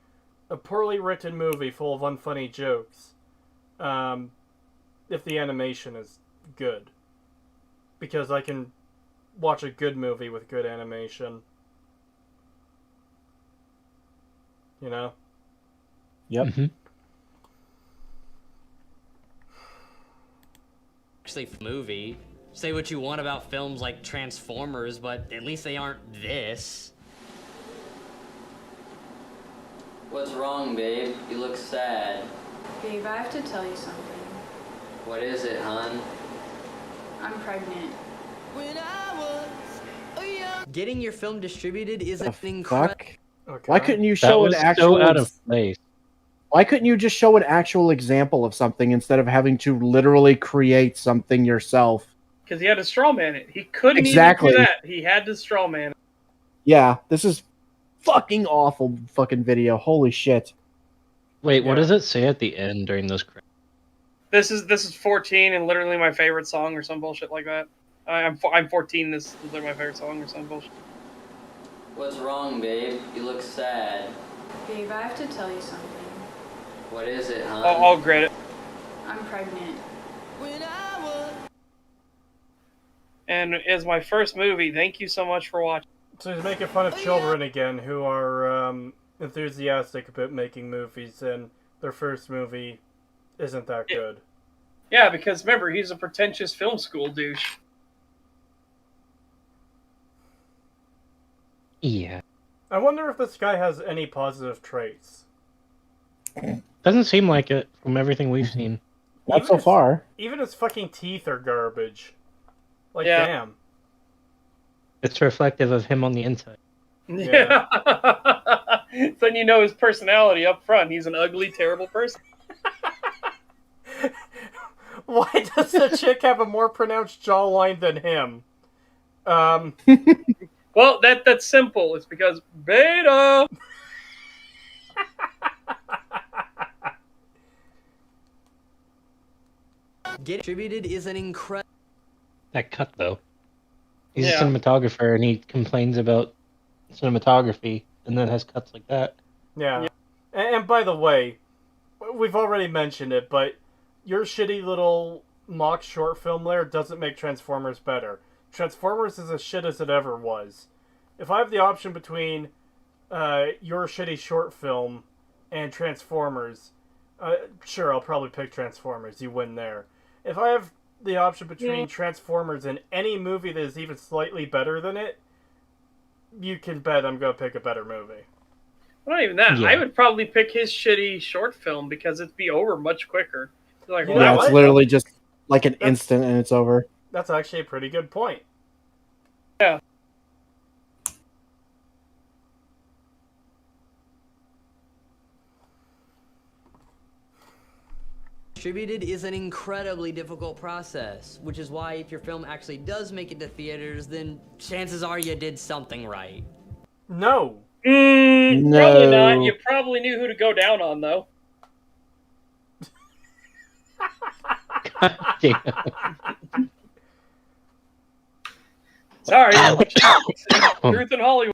a poorly written movie full of unfunny jokes if the animation is good? Because I can watch a good movie with good animation. You know? Yep. Mm-hmm. Actually, movie. Say what you want about films like Transformers, but at least they aren't this. What's wrong, babe? You look sad. Babe, I have to tell you something. What is it, hon? I'm pregnant. Getting your film distributed is an Fuck. incredible... Okay. Why couldn't you That show was an actual? so out of place. Why couldn't you just show an actual example of something instead of having to literally create something yourself? Because he had to straw man it. He couldn't Exactly. even do that. He had to straw man it. Yeah, this is fucking awful fucking video. Holy shit. Wait, what does it say at the end during those credits? This is 14 and literally my favorite song or some bullshit like that. I'm 14. This is literally my favorite song or some bullshit. What's wrong, babe? You look sad. Babe, I have to tell you something. What is it, hon? I'll grade it. I'm pregnant. And as my first movie, thank you so much for watching. So he's making fun of children again who are enthusiastic about making movies, and their first movie isn't that good. Yeah, because remember, he's a pretentious film school douche. Yeah. I wonder if this guy has any positive traits. Doesn't seem like it from everything we've seen. Not so far. Even his fucking teeth are garbage. Like, Yeah. damn. It's reflective of him on the inside. Yeah. Then you know his personality up front. He's an ugly, terrible person. Why does the chick have a more pronounced jawline than him? Well, that's simple. It's because beta. Get distributed is an incredible... That cut, though. He's Yeah. a cinematographer, and he complains about cinematography, and then has cuts like that. Yeah. And by the way, we've already mentioned it, but your shitty little mock short film there doesn't make Transformers better. Transformers is as shit as it ever was. If I have the option between your shitty short film and Transformers, sure, I'll probably pick Transformers. You win there. If I have the option between Transformers and any movie that is even slightly better than it, you can bet I'm going to pick a better movie. Well, not even that. Yeah. I would probably pick his shitty short film because it'd be over much quicker. Like, Yeah, Yeah, wow, it's literally just like an instant and it's over. That's actually a pretty good point. Yeah. Distributed is an incredibly difficult process, which is why if your film actually does make it to theaters, then chances are you did something right. No. Probably not. You probably knew who to go down on, though. Sorry. Truth in Hollywood.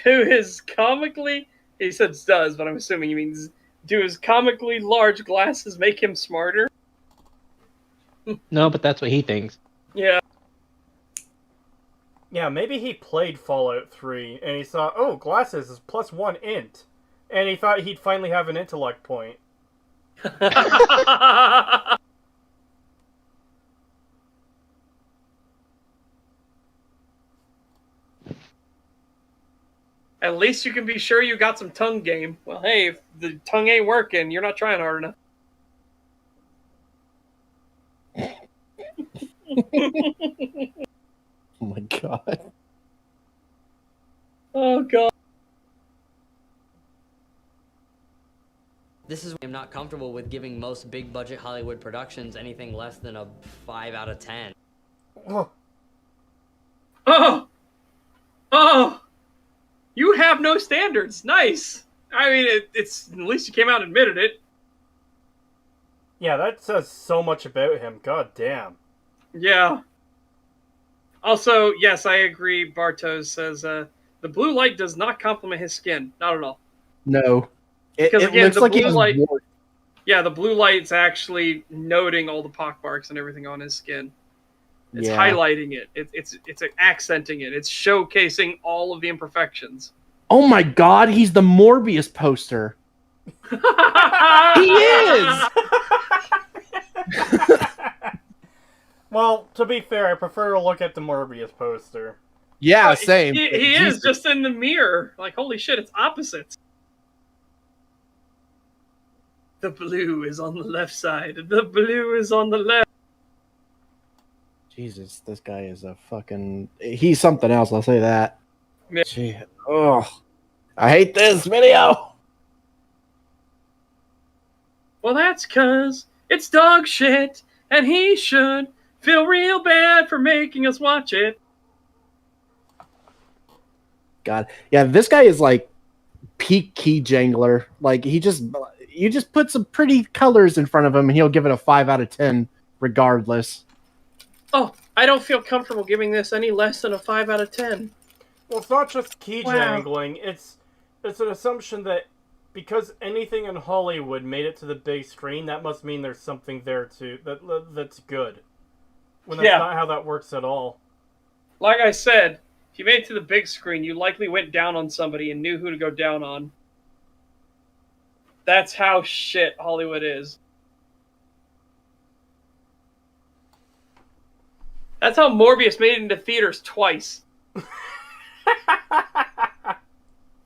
Do his comically, he said does, but I'm assuming he means, do his comically large glasses make him smarter? No, but that's what he thinks. Yeah. Yeah, maybe he played Fallout 3 and he saw, oh, glasses is +1 int. And he thought he'd finally have an intellect point. At least you can be sure you got some tongue game. Well, hey, if the tongue ain't working, you're not trying hard enough. Oh my god. Oh god. This is why I'm not comfortable with giving most big budget Hollywood productions anything less than a 5 out of 10. Oh. Oh! Oh! You have no standards. Nice. I mean, it's at least you came out and admitted it. Yeah, that says so much about him. God damn. Yeah. Also, yes, I agree. Bartos says the blue light does not complement his skin. Not at all. No. It Because again, looks the like blue he's light. warped. Yeah, the blue light's actually noting all the pockmarks and everything on his skin. It's Yeah. highlighting it. It's accenting it. It's showcasing all of the imperfections. Oh my god, he's the Morbius poster. He is! Well, to be fair, I prefer to look at the Morbius poster. Yeah, same. He is just in the mirror. Like, holy shit, it's opposites. The blue is on the left side. The blue is on the left. Jesus, this guy is a fucking... He's something else, I'll say that. Yeah. Gee, oh, I hate this video! Well, that's 'cause it's dog shit, and he should feel real bad for making us watch it. God. Yeah, this guy is like peak key jangler. Like, you just put some pretty colors in front of him and he'll give it a 5 out of 10 regardless. Oh, I don't feel comfortable giving this any less than a 5 out of 10. Well, it's not just key Wow. jangling. It's an assumption that because anything in Hollywood made it to the big screen, that must mean there's something there too that's good. When that's Yeah. not how that works at all. Like I said, if you made it to the big screen, you likely went down on somebody and knew who to go down on. That's how shit Hollywood is. That's how Morbius made it into theaters twice.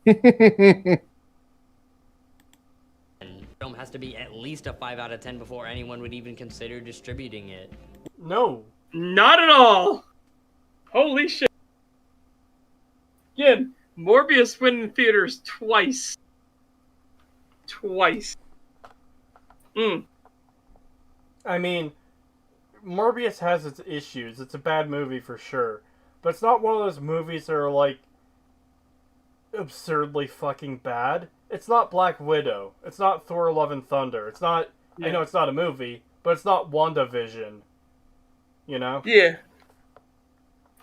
Film has to be at least a 5 out of 10 before anyone would even consider distributing it. No. Not at all. Holy shit. Again, Morbius went in theaters twice. Twice. I mean, Morbius has its issues. It's a bad movie for sure. But it's not one of those movies that are like absurdly fucking bad. It's not Black Widow. It's not Thor Love and Thunder. It's not, I know it's not a movie, but it's not WandaVision. You know? Yeah.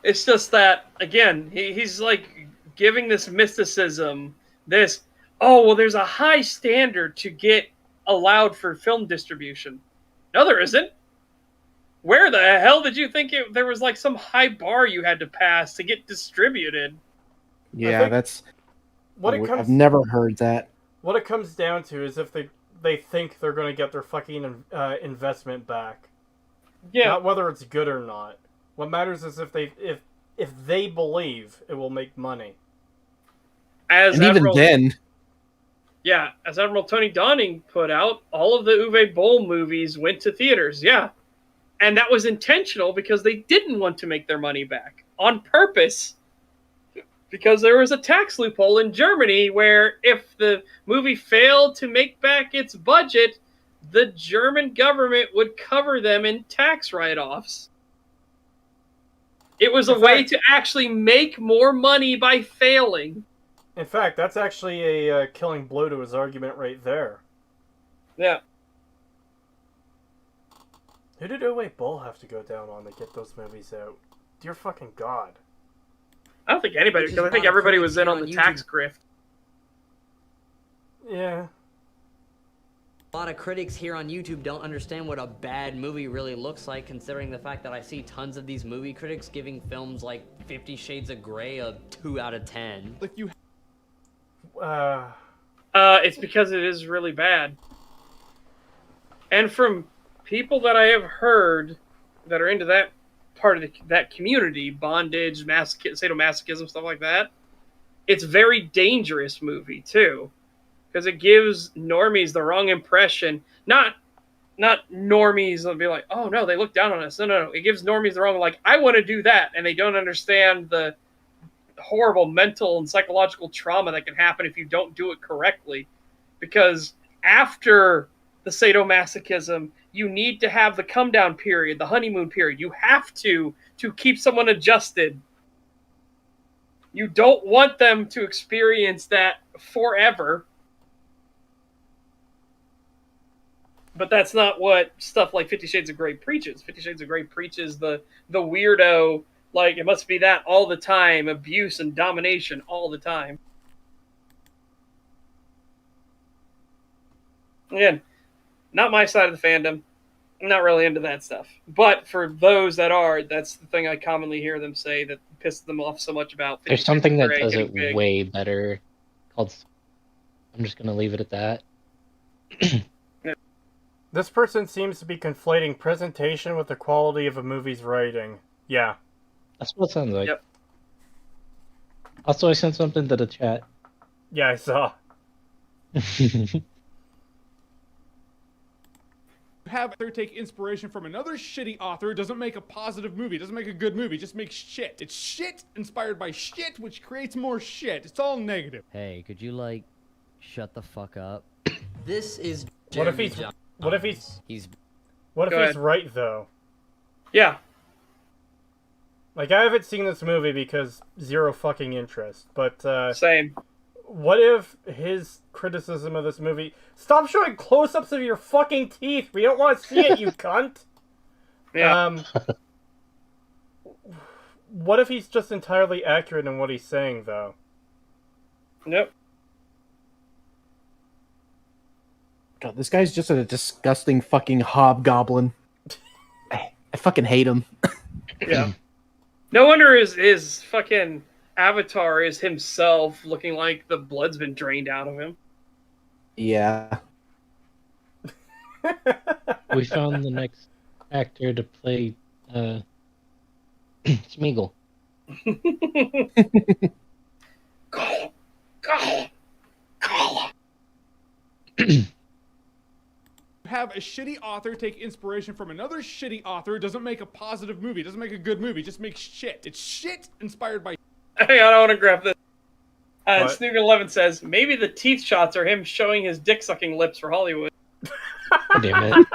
It's just that, again, he's like giving this mysticism, this, oh, well, there's a high standard to get allowed for film distribution. No, there isn't. Where the hell did you think there was like some high bar you had to pass to get distributed? Yeah, that's... I've never heard that. What it comes down to is if they think they're going to get their fucking investment back. Yeah. Not whether it's good or not. What matters is if they believe it will make money. And even then... Yeah, as Admiral Tony Donning put out, all of the Uwe Boll movies went to theaters, yeah. And that was intentional because they didn't want to make their money back on purpose. Because there was a tax loophole in Germany where if the movie failed to make back its budget, the German government would cover them in tax write-offs. It was a way to actually make more money by failing. In fact, that's actually a killing blow to his argument right there. Yeah. Who did Oh Wait Bull have to go down on to get those movies out? Dear fucking God. I don't think anybody, because I think everybody was in on the tax grift. Yeah. A lot of critics here on YouTube don't understand what a bad movie really looks like, considering the fact that I see tons of these movie critics giving films like 50 Shades of Grey a 2 out of 10. If you it's because it is really bad. And from people that I have heard that are into that part of that community, bondage, sadomasochism, stuff like that, it's a very dangerous movie too, because it gives normies the wrong impression. Not normies will be like, oh no, they look down on us. No. It gives normies the wrong, like, I want to do that, and they don't understand the horrible mental and psychological trauma that can happen if you don't do it correctly. Because after the sadomasochism, you need to have the come down period, the honeymoon period. You have to keep someone adjusted. You don't want them to experience that forever. But that's not what stuff like 50 Shades of Grey preaches. 50 Shades of Grey preaches the weirdo, like, it must be that all the time, abuse and domination all the time. Again, not my side of the fandom. I'm not really into that stuff. But for those that are, that's the thing I commonly hear them say that pisses them off so much about 50 There's something Shades of that Grey does getting it big. way better called... I'm just going to leave it at that. This person seems to be conflating presentation with the quality of a movie's writing. Yeah. That's what it sounds like. Yep. Also, I sent something to the chat. Yeah, I saw. have her take inspiration from another shitty author doesn't make a positive movie, doesn't make a good movie, just makes shit. It's shit inspired by shit, which creates more shit. It's all negative. Hey, could you, like, shut the fuck up? This is What if Jeremy he's Johns. what if he's Go he's right though? Yeah. Like, I haven't seen this movie because zero fucking interest, but same. What if his criticism of this movie, stop showing close-ups of your fucking teeth, we don't want to see it, you cunt. Yeah. What if he's just entirely accurate in what he's saying though? Nope. God, this guy's just a disgusting fucking hobgoblin. I fucking hate him. Yeah. No wonder his fucking avatar is himself looking like the blood's been drained out of him. Yeah. We found the next actor to play Smeagol. Call. Have a shitty author take inspiration from another shitty author doesn't make a positive movie, doesn't make a good movie, just makes shit. It's shit inspired by... Hang on, I want to grab this. What? Snooger11 says, maybe the teeth shots are him showing his dick-sucking lips for Hollywood. Damn it.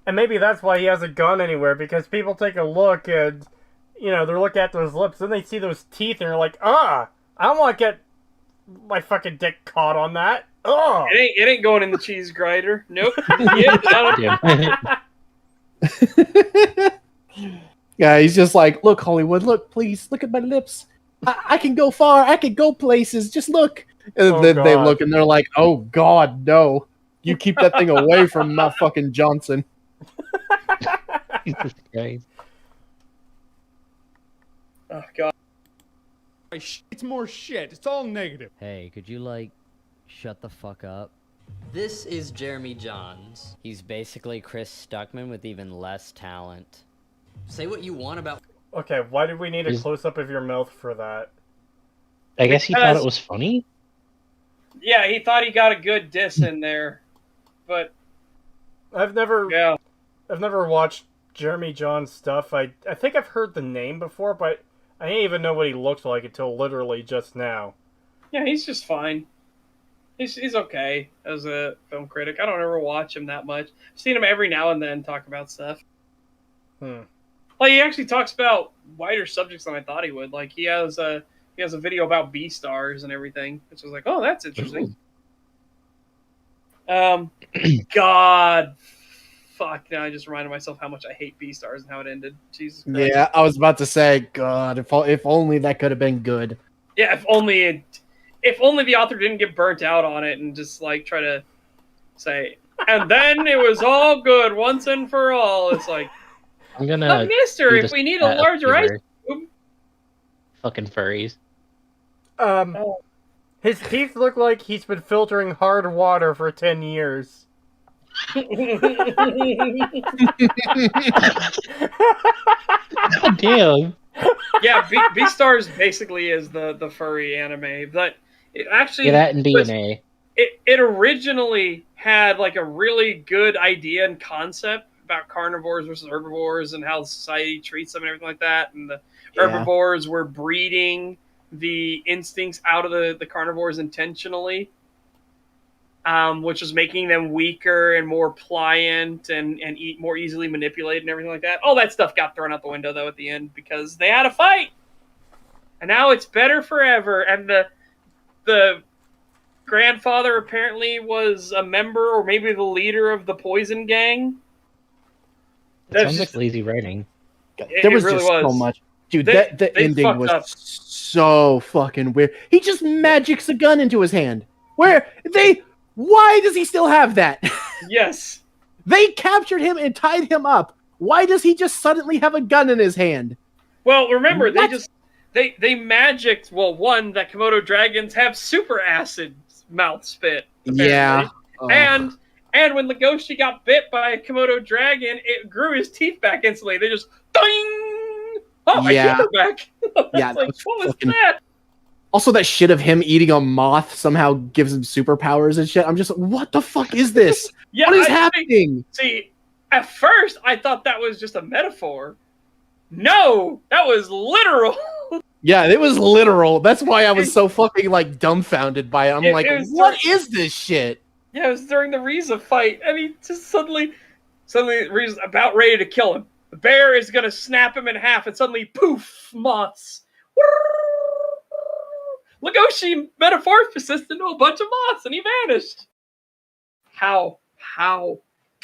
And maybe that's why he hasn't gone anywhere, because people take a look and, you know, they look at those lips, and they see those teeth, and they're like, I don't want to get my fucking dick caught on that. Ugh. It ain't going in the cheese grinder. Nope. Yeah, he's just like, look, Hollywood, look, please, look at my lips. I can go far. I can go places. Just look. And then they look and they're like, oh, God, no. You keep that thing away from my fucking Johnson. Jesus Christ. Oh, God. It's more shit. It's all negative. Hey, could you, like, shut the fuck up? This is Jeremy Johns. He's basically Chris Stuckman with even less talent. Say what you want about... Okay, why did we need a close-up of your mouth for that? I guess he thought it was funny? Yeah, he thought he got a good diss in there. But I've never Yeah. I've never watched Jeremy John's stuff. I think I've heard the name before, but I didn't even know what he looked like until literally just now. Yeah, he's just fine. He's okay as a film critic. I don't ever watch him that much. I've seen him every now and then talk about stuff. Like he actually talks about wider subjects than I thought he would. Like he has a video about B stars and everything, which was like, oh, that's interesting. God, fuck! Now I just reminded myself how much I hate B stars and how it ended. Jesus Christ. Yeah, I was about to say, God, if only that could have been good. Yeah, if only the author didn't get burnt out on it and just like try to say, and then it was all good once and for all. It's like, I'm gonna. but mister, do if this we need a at larger ice fever. cube. Fucking furries. His teeth look like he's been filtering hard water for 10 years. Damn. Yeah, Beastars basically is the furry anime, but it actually Yeah, that and DNA. It originally had like a really good idea and concept about carnivores versus herbivores and how society treats them and everything like that, and the herbivores were breeding the instincts out of the carnivores intentionally, which was making them weaker and more pliant and eat more easily manipulated and everything like that. All that stuff got thrown out the window though at the end because they had a fight, and now it's better forever. And the grandfather apparently was a member or maybe the leader of the Poison Gang. That sounds like lazy writing. There was really just so much. Dude, the ending was so fucking weird. He just magics a gun into his hand. Why does he still have that? Yes. They captured him and tied him up. Why does he just suddenly have a gun in his hand? Well, remember, they magicked, well, one, that Komodo dragons have super acid mouth spit. Apparently. Yeah. And when Legoshi got bit by a Komodo dragon, it grew his teeth back instantly. They just, ding! Oh, my teeth are back. Yeah, like, what was that? Also, that shit of him eating a moth somehow gives him superpowers and shit. I'm just like, what the fuck is this? Yeah, what is happening? See, at first, I thought that was just a metaphor. No, that was literal. Yeah, it was literal. That's why I was so fucking, like, dumbfounded by it. I'm like, what is this shit? Yeah, it was during the Riza fight, and he just suddenly Riza's about ready to kill him. The bear is gonna snap him in half, and suddenly, poof, moths. Legoshi metamorphosed into a bunch of moths, and he vanished. How?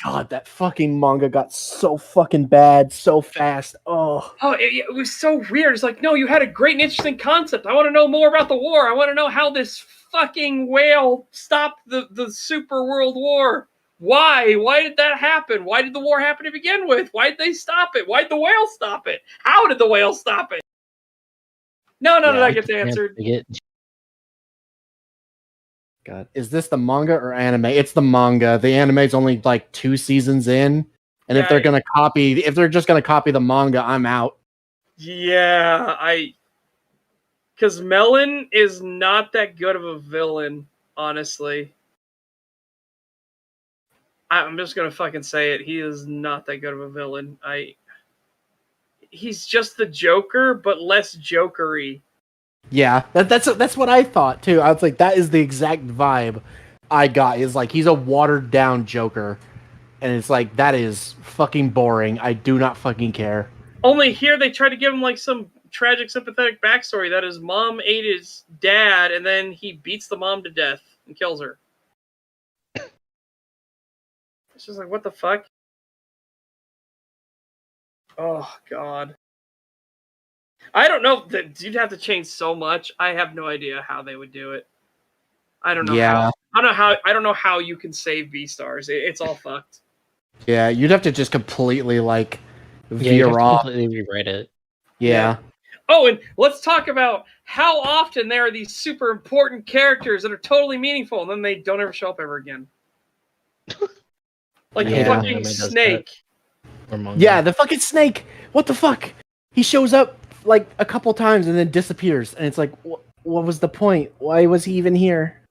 God, that fucking manga got so fucking bad so fast. Oh, it was so weird. It's like, no, you had a great and interesting concept. I want to know more about the war. I want to know how this fucking whale stopped the super world war. Why? Why did that happen? Why did the war happen to begin with? Why did they stop it? Why did the whale stop it? How did the whale stop it? None of that gets answered. God, is this the manga or anime? It's the manga. The anime's only like 2 seasons in, and if they're just gonna copy the manga, I'm out. Yeah, because Melon is not that good of a villain, honestly. I'm just gonna fucking say it. He is not that good of a villain. He's just the Joker, but less jokery. Yeah, that's what I thought too. I was like, that is the exact vibe I got. Is like he's a watered down Joker, and it's like that is fucking boring. I do not fucking care. Only here they try to give him like some tragic, sympathetic backstory that his mom ate his dad, and then he beats the mom to death and kills her. It's just like, what the fuck? Oh God. I don't know. You'd have to change so much. I have no idea how they would do it. I don't know. Yeah. I don't know how you can save Beastars. It's all fucked. Yeah, you'd have to just completely like veer off. Completely rewrite it. Yeah. Oh, and let's talk about how often there are these super important characters that are totally meaningful, and then they don't ever show up ever again. Like the fucking snake. Yeah, the fucking snake. What the fuck? He shows up like a couple times and then disappears, and it's like, what was the point? Why was he even here?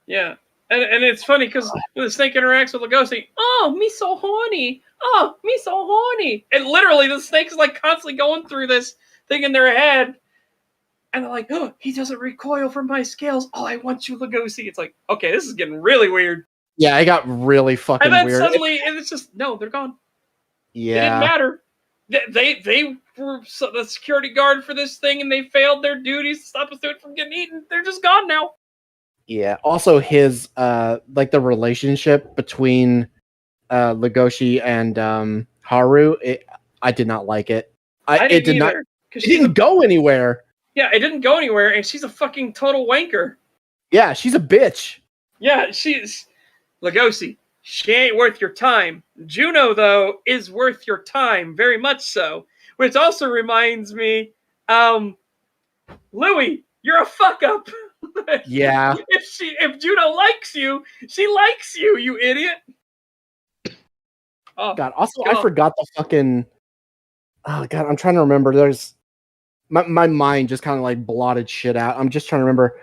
Yeah, And it's funny because when the snake interacts with Lugosi, oh, me so horny. Oh, me so horny. And literally the snake's like constantly going through this thing in their head. And they're like, oh, he doesn't recoil from my scales. Oh, I want you, Lugosi. It's like, okay, this is getting really weird. Yeah, it got really fucking And then weird. suddenly, and it's just, no, they're gone. Yeah. It didn't matter. They were the security guard for this thing, and they failed their duties to stop us from getting eaten. They're just gone now. Yeah. Also, his like the relationship between Legoshi and Haru, I did not like it. I It didn't did not. either, It didn't go anywhere. Yeah, it didn't go anywhere, and she's a fucking total wanker. Yeah, she's a bitch. Yeah, she's Lugosi. She ain't worth your time. Juno, though, is worth your time, very much so. Which also reminds me, Louis, you're a fuck up. Yeah. If Juno likes you, she likes you, you idiot. Oh God. Also, I forgot the fucking. Oh God, I'm trying to remember. There's my mind just kind of like blotted shit out. I'm just trying to remember.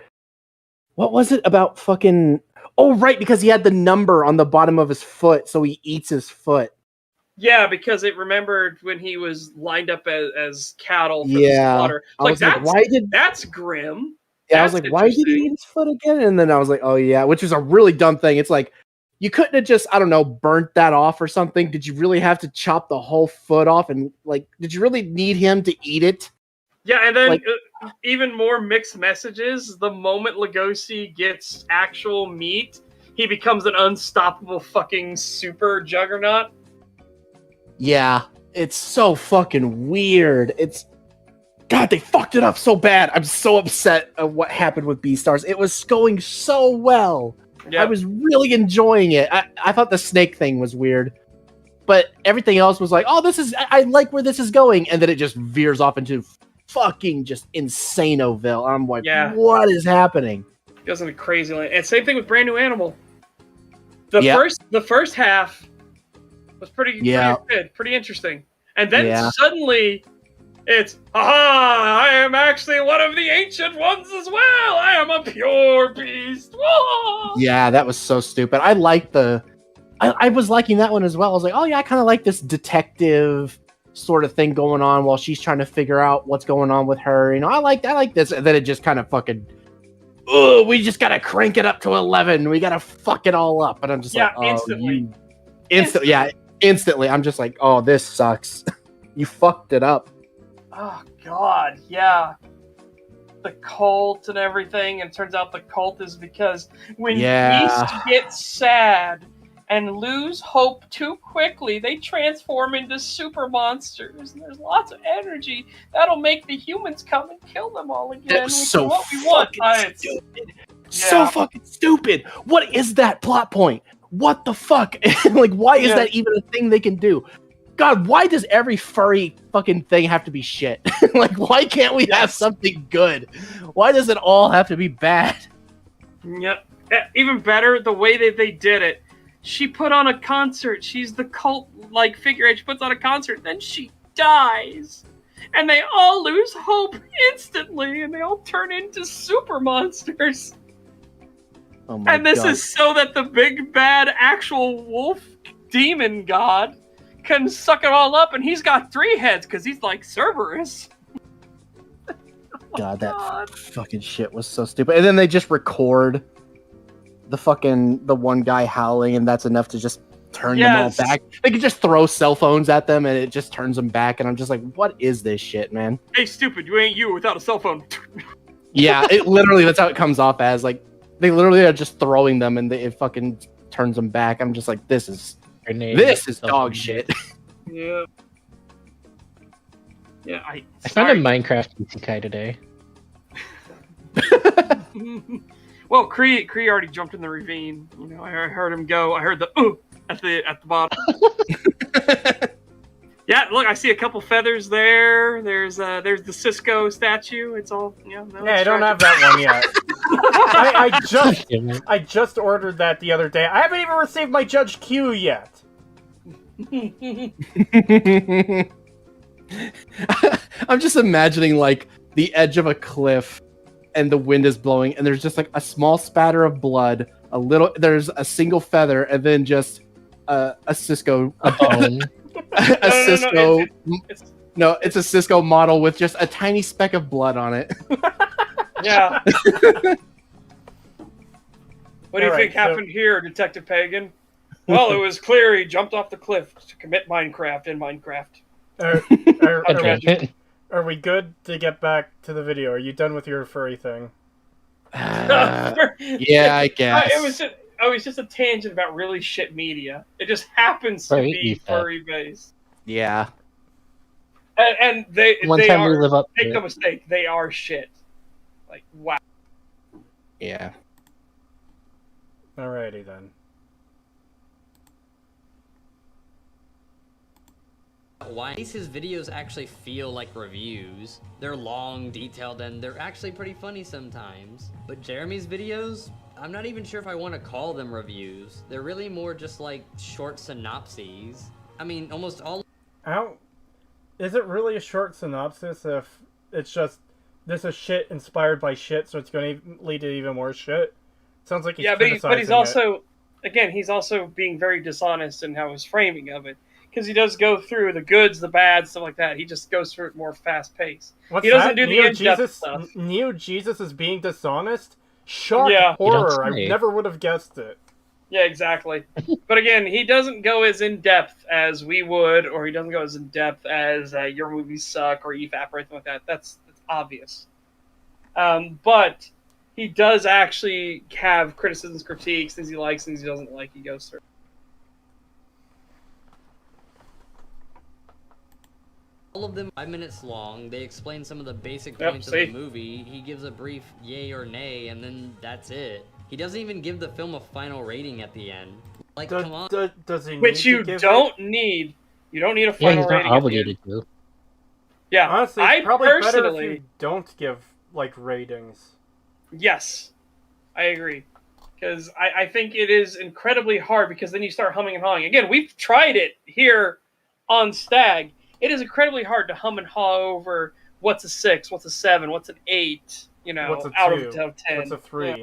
What was it about fucking? Oh, right, because he had the number on the bottom of his foot, so he eats his foot. Yeah, because it remembered when he was lined up as cattle for the Yeah. slaughter. I was like, that's grim. Yeah, I That's was like, why did he eat his foot again? And then I was like, oh yeah, which is a really dumb thing. It's like, you couldn't have just, I don't know, burnt that off or something. Did you really have to chop the whole foot off? And like, did you really need him to eat it? Yeah, and then Like- even more mixed messages. The moment Lugosi gets actual meat, he becomes an unstoppable fucking super juggernaut. Yeah, it's so fucking weird. God, they fucked it up so bad. I'm so upset at what happened with Beastars. It was going so well. Yeah. I was really enjoying it. I thought the snake thing was weird, but everything else was like, oh, I like where this is going. And then it just veers off into fucking just Insanoville. I'm like, Yeah. what is happening? Goes into crazy land. And same thing with Brand New Animal. The first half was pretty good, pretty interesting. And then suddenly it's, I am actually one of the ancient ones as well. I am a pure beast. Whoa! Yeah, that was so stupid. I liked I was liking that one as well. I was like, oh yeah, I kind of like this detective sort of thing going on while she's trying to figure out what's going on with her. You know, I like this. And then it just kind of fucking, we just gotta crank it up to 11. We gotta fuck it all up. And I'm just like, oh, instantly. Instantly. I'm just like, oh, this sucks. You fucked it up. Oh God, yeah. The cult and everything, and it turns out the cult is because when beasts get sad and lose hope too quickly, they transform into super monsters. And there's lots of energy that'll make the humans come and kill them all again. That was so what we want. stupid. So fucking stupid. What is that plot point? What the fuck? Like, why is that even a thing they can do? God, why does every furry fucking thing have to be shit? Like, why can't we have something good? Why does it all have to be bad? Yep. Even better, the way that they did it. She put on a concert. She's the cult-like figurehead. She puts on a concert, then she dies. And they all lose hope instantly, and they all turn into super monsters. Oh my and this God. is so that the big bad actual wolf demon god can suck it all up, and he's got 3 heads because he's like Cerberus. God, that fucking shit was so stupid. And then they just record the one guy howling, and that's enough to just turn them all back. They could just throw cell phones at them, and it just turns them back. And I'm just like, what is this shit, man? Hey, stupid, you ain't you without a cell phone. Yeah, it literally, that's how it comes off as. Like, they literally are just throwing them, and it fucking turns them back. I'm just like, this is dog shit. Yeah. Yeah, I found a Minecraft isekai today. Well, Cree already jumped in the ravine. You know, I heard him go. I heard the at the bottom. Yeah, look, I see a couple feathers there. There's the Cisco statue. It's all Yeah, I don't have that one yet. I just ordered that the other day. I haven't even received my Judge Q yet. I'm just imagining like the edge of a cliff and the wind is blowing and there's just like a small spatter of blood There's a single feather, and then just a Cisco, a bone. a Cisco. No, it's a Cisco model with just a tiny speck of blood on it. Yeah. What do you All think right, so- happened here, Detective Pagan? Well, it was clear he jumped off the cliff to commit Minecraft in Minecraft. Are we good to get back to the video? Are you done with your furry thing? Yeah, I guess. It was just a tangent about really shit media. It just happens to be furry based. Yeah. And they One they time are, we live up to make no it. mistake, they are shit. Like, wow. Yeah. Alrighty then. Why his videos actually feel like reviews? They're long, detailed, and they're actually pretty funny sometimes. But Jeremy's videos, I'm not even sure if I want to call them reviews. They're really more just like short synopses. I mean, almost all... Is it really a short synopsis if it's just, this is shit inspired by shit, so it's going to lead to even more shit? Sounds like he's but he's also, it. again, he's also being very dishonest in how his framing of it. Because he does go through the goods, the bad, stuff like that. He just goes through it more fast paced. He doesn't do the in-depth stuff. Neo Jesus is being dishonest? Shock Yeah. horror. I never would have guessed it. Yeah, exactly. But again, he doesn't go as in-depth as we would, or he doesn't go as in-depth as your movies suck or EFAP or anything like that. That's obvious. But he does actually have criticisms, critiques, things he likes, things he doesn't like, he goes through. All of them 5 minutes long. They explain some of the basic Yep, points of see? the movie. He gives a brief yay or nay, and then that's it. He doesn't even give the film a final rating at the end. Like, come on. Does he Which need you to give don't need. You don't need a Yeah, final he's not rating. at the obligated end. to. Yeah, Honestly, I it's probably better if personally, you don't give, like, ratings. yes, I agree. Because I think it is incredibly hard, because then you start humming and hawing. Again, we've tried it here on STAG. It is incredibly hard to hum and haw over what's a 6, what's a 7, what's an 8, What's a out 2? of 10. What's a 3? Yeah.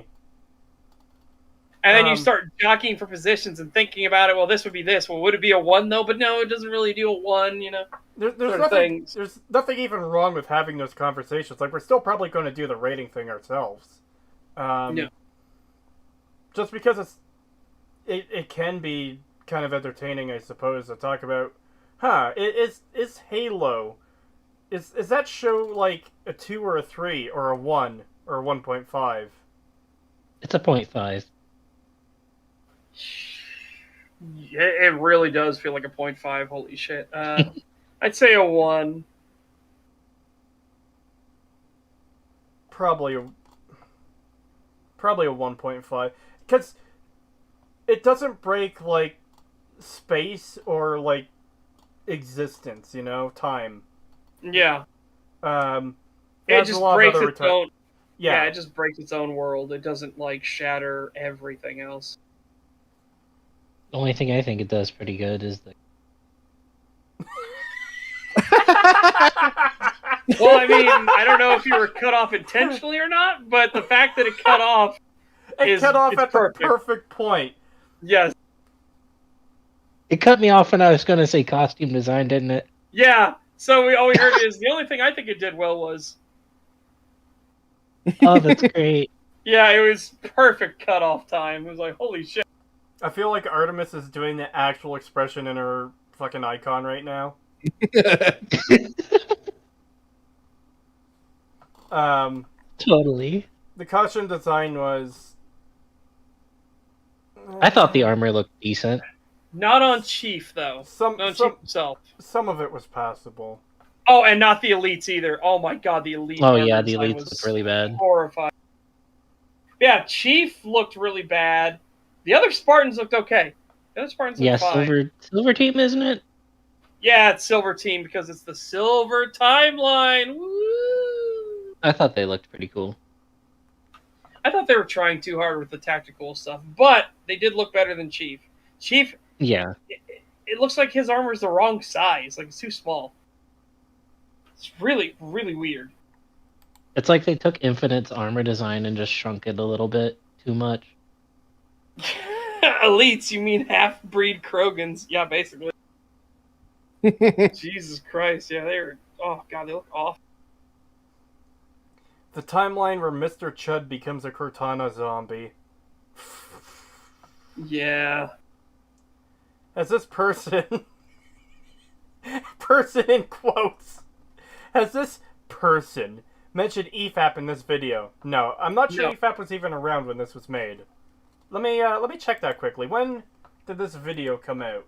And then you start jockeying for positions and thinking about it. Well, this would be this. Well, would it be a 1 though? But no, it doesn't really do a 1. There's nothing even wrong with having those conversations. Like, we're still probably going to do the rating thing ourselves. Yeah. Just because it can be kind of entertaining, I suppose, to talk about. Is Halo, is that show like a 2 or a 3 or a 1 or a 1.5? It's a 0.5. It really does feel like a 0.5. Holy shit. I'd say a 1. Probably a 1.5, because it doesn't break like space or like existence, time. Yeah. It It just breaks its own. Yeah, it just breaks its own world. It doesn't like shatter everything else. The only thing I think it does pretty good is the... Well, I mean, I don't know if you were cut off intentionally or not, but the fact that it cut off it cut off at perfect. the perfect point. Yes. It cut me off when I was going to say costume design, didn't it? Yeah. So all we heard is the only thing I think it did well was. Oh, that's great. Yeah, it was perfect cutoff time. It was like, holy shit. I feel like Artemis is doing the actual expression in her fucking icon right now. Totally. The costume design was... I thought the armor looked decent. Not on Chief, though. Not on Chief himself. Some of it was passable. Oh, and not the Elites either. Oh my god, the Elite. Oh yeah, the Elites looked really bad. Horrifying. Yeah, Chief looked really bad. The other Spartans looked okay. The other Spartans looked fine. Silver Team, isn't it? Yeah, it's Silver Team because it's the Silver Timeline. Woo! I thought they looked pretty cool. I thought they were trying too hard with the tactical stuff, but they did look better than Chief. Chief, yeah, it looks like his armor is the wrong size. Like, it's too small. It's really, really weird. It's like they took Infinite's armor design and just shrunk it a little bit too much. Elites, you mean half-breed Krogans. Yeah, basically. Jesus Christ, yeah, they're... Oh, God, they look awful. The timeline where Mr. Chud becomes a Cortana zombie. Yeah. Has this person... person in quotes. Has this person mentioned EFAP in this video? No, I'm not sure EFAP was even around when this was made. Let me check that quickly. When did this video come out?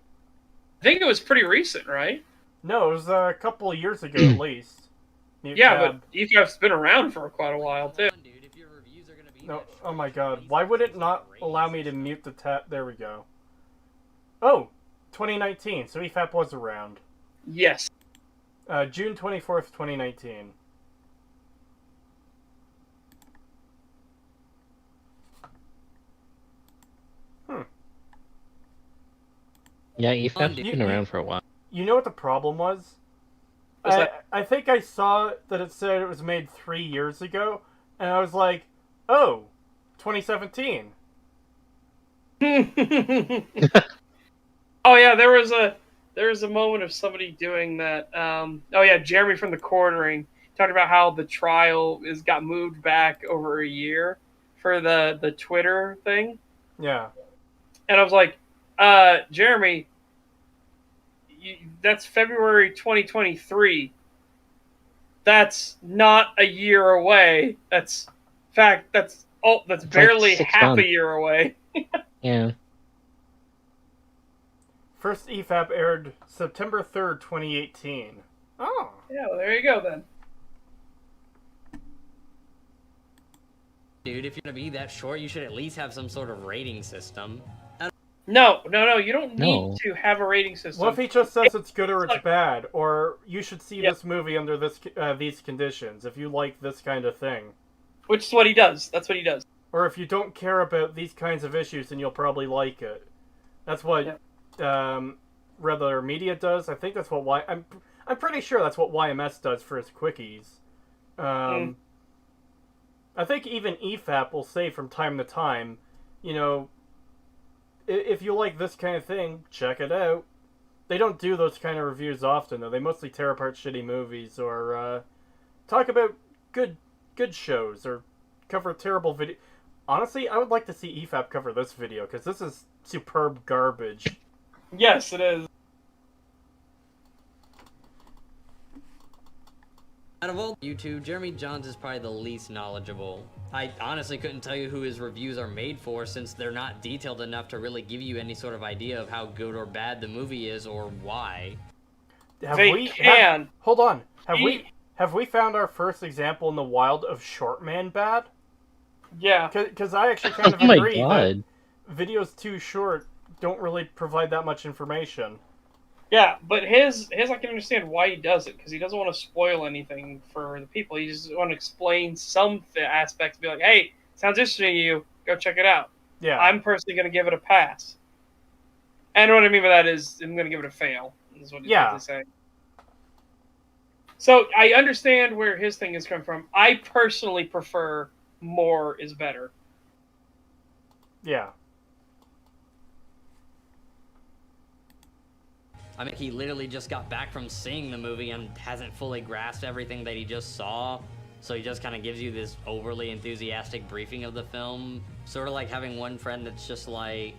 I think it was pretty recent, right? No, it was a couple of years ago at least. Yeah, but EFAP's been around for quite a while, too. No, oh my god. Why would it not allow me to mute the tab? There we go. Oh, 2019. So EFAP was around. Yes. June 24th, 2019. Yeah, EFAP's been around for a while. You know what the problem was? I think I saw that it said it was made 3 years ago, and I was like, oh, 2017. Oh yeah, there was a moment of somebody doing that. Oh yeah, Jeremy from the Quartering talked about how the trial got moved back over a year for the Twitter thing. Yeah. And I was like, Jeremy, that's February 2023. That's not a year away. That's barely like half months. a year away. Yeah. First EFAP aired September 3rd, 2018. Oh. Yeah, well, there you go then. Dude, if you're gonna be that short, you should at least have some sort of rating system. No, you don't need to have a rating system. What if he just says it's good or it's bad, or you should see this movie under these conditions if you like this kind of thing? Which is what he does. That's what he does. Or if you don't care about these kinds of issues, then you'll probably like it. That's what Regular Media does. I think that's what I'm pretty sure that's what YMS does for its quickies. I think even EFAP will say from time to time, you know, if you like this kind of thing, check it out. They don't do those kind of reviews often, though. They mostly tear apart shitty movies or talk about good shows or cover terrible video. Honestly, I would like to see EFAP cover this video because this is superb garbage. Yes, it is. Out of all YouTube, Jeremy Johns is probably the least knowledgeable. I honestly couldn't tell you who his reviews are made for since they're not detailed enough to really give you any sort of idea of how good or bad the movie is or why. Hold on. Have we found our first example in the wild of short man bad? Yeah. Because I actually kind of agree that videos too short don't really provide that much information. Yeah, but his I can understand why he does it, because he doesn't want to spoil anything for the people. He just want to explain some aspects, be like, hey, sounds interesting to you, go check it out. Yeah. I'm personally going to give it a pass. And what I mean by that is I'm going to give it a fail, is what he's saying. So I understand where his thing is coming from. I personally prefer more is better. Yeah. I mean, he literally just got back from seeing the movie and hasn't fully grasped everything that he just saw. So he just kind of gives you this overly enthusiastic briefing of the film. Sort of like having one friend that's just like,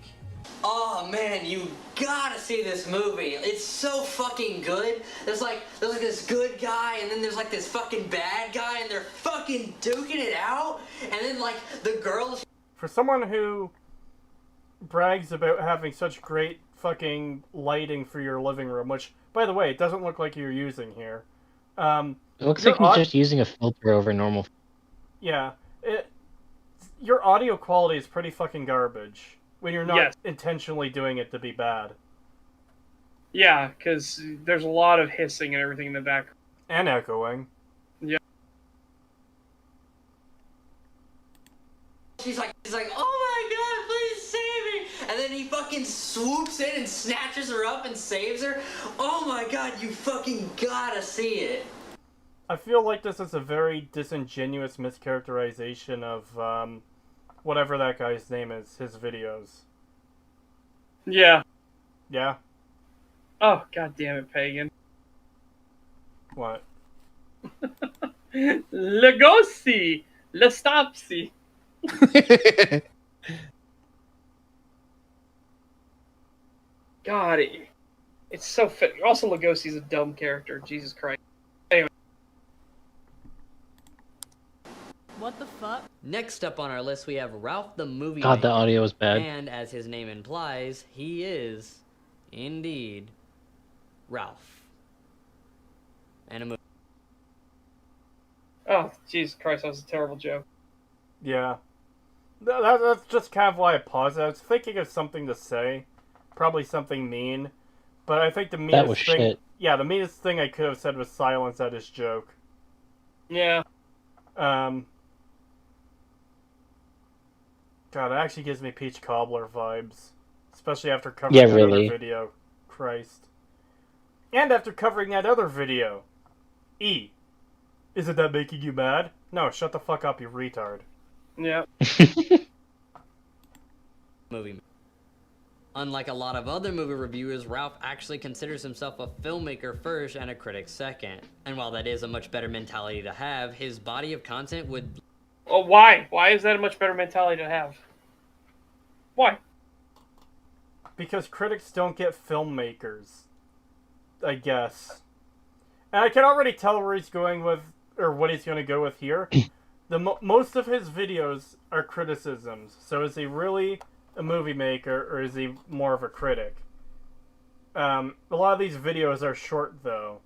oh man, you gotta see this movie. It's so fucking good. There's like this good guy, and then there's like this fucking bad guy, and they're fucking duking it out. And then like the girls. For someone who brags about having such great fucking lighting for your living room, which, by the way, it doesn't look like you're using here. It looks like he's just using a filter over normal. Yeah. Your audio quality is pretty fucking garbage when you're not intentionally doing it to be bad. Yeah, because there's a lot of hissing and everything in the background. And echoing. Yeah. He's like, oh my god, please save me! And then he fucking swoops in and snatches her up and saves her. Oh my god, you fucking gotta see it. I feel like this is a very disingenuous mischaracterization of whatever that guy's name is, his videos. Yeah. Yeah? Oh, god damn it, Pagan. What? Legosi! Lestopsy. God, it's so fit. Also, Lugosi's a dumb character. Jesus Christ. Anyway. What the fuck? Next up on our list, we have Ralph the Movie God, Maker. the audio was bad. And as his name implies, he is, indeed, Ralph. And a movie. Oh, Jesus Christ, that was a terrible joke. Yeah. That's just kind of why I paused. I was thinking of something to say. Probably something mean. But I think the meanest That was thing... shit. Yeah, the meanest thing I could have said was silence at his joke. Yeah. God, it actually gives me Peach Cobbler vibes. Especially after covering Yeah, that really. other video. Christ. And after covering that other video. E. Isn't that making you mad? No, shut the fuck up, you retard. Yeah. Movie. Unlike a lot of other movie reviewers, Ralph actually considers himself a filmmaker first and a critic second. And while that is a much better mentality to have, his body of content would... Oh, why? Why is that a much better mentality to have? Why? Because critics don't get filmmakers. I guess. And I can already tell where he's going with, or what he's going to go with here. Most of his videos are criticisms. So is he really a movie maker, or is he more of a critic? A lot of these videos are short, though.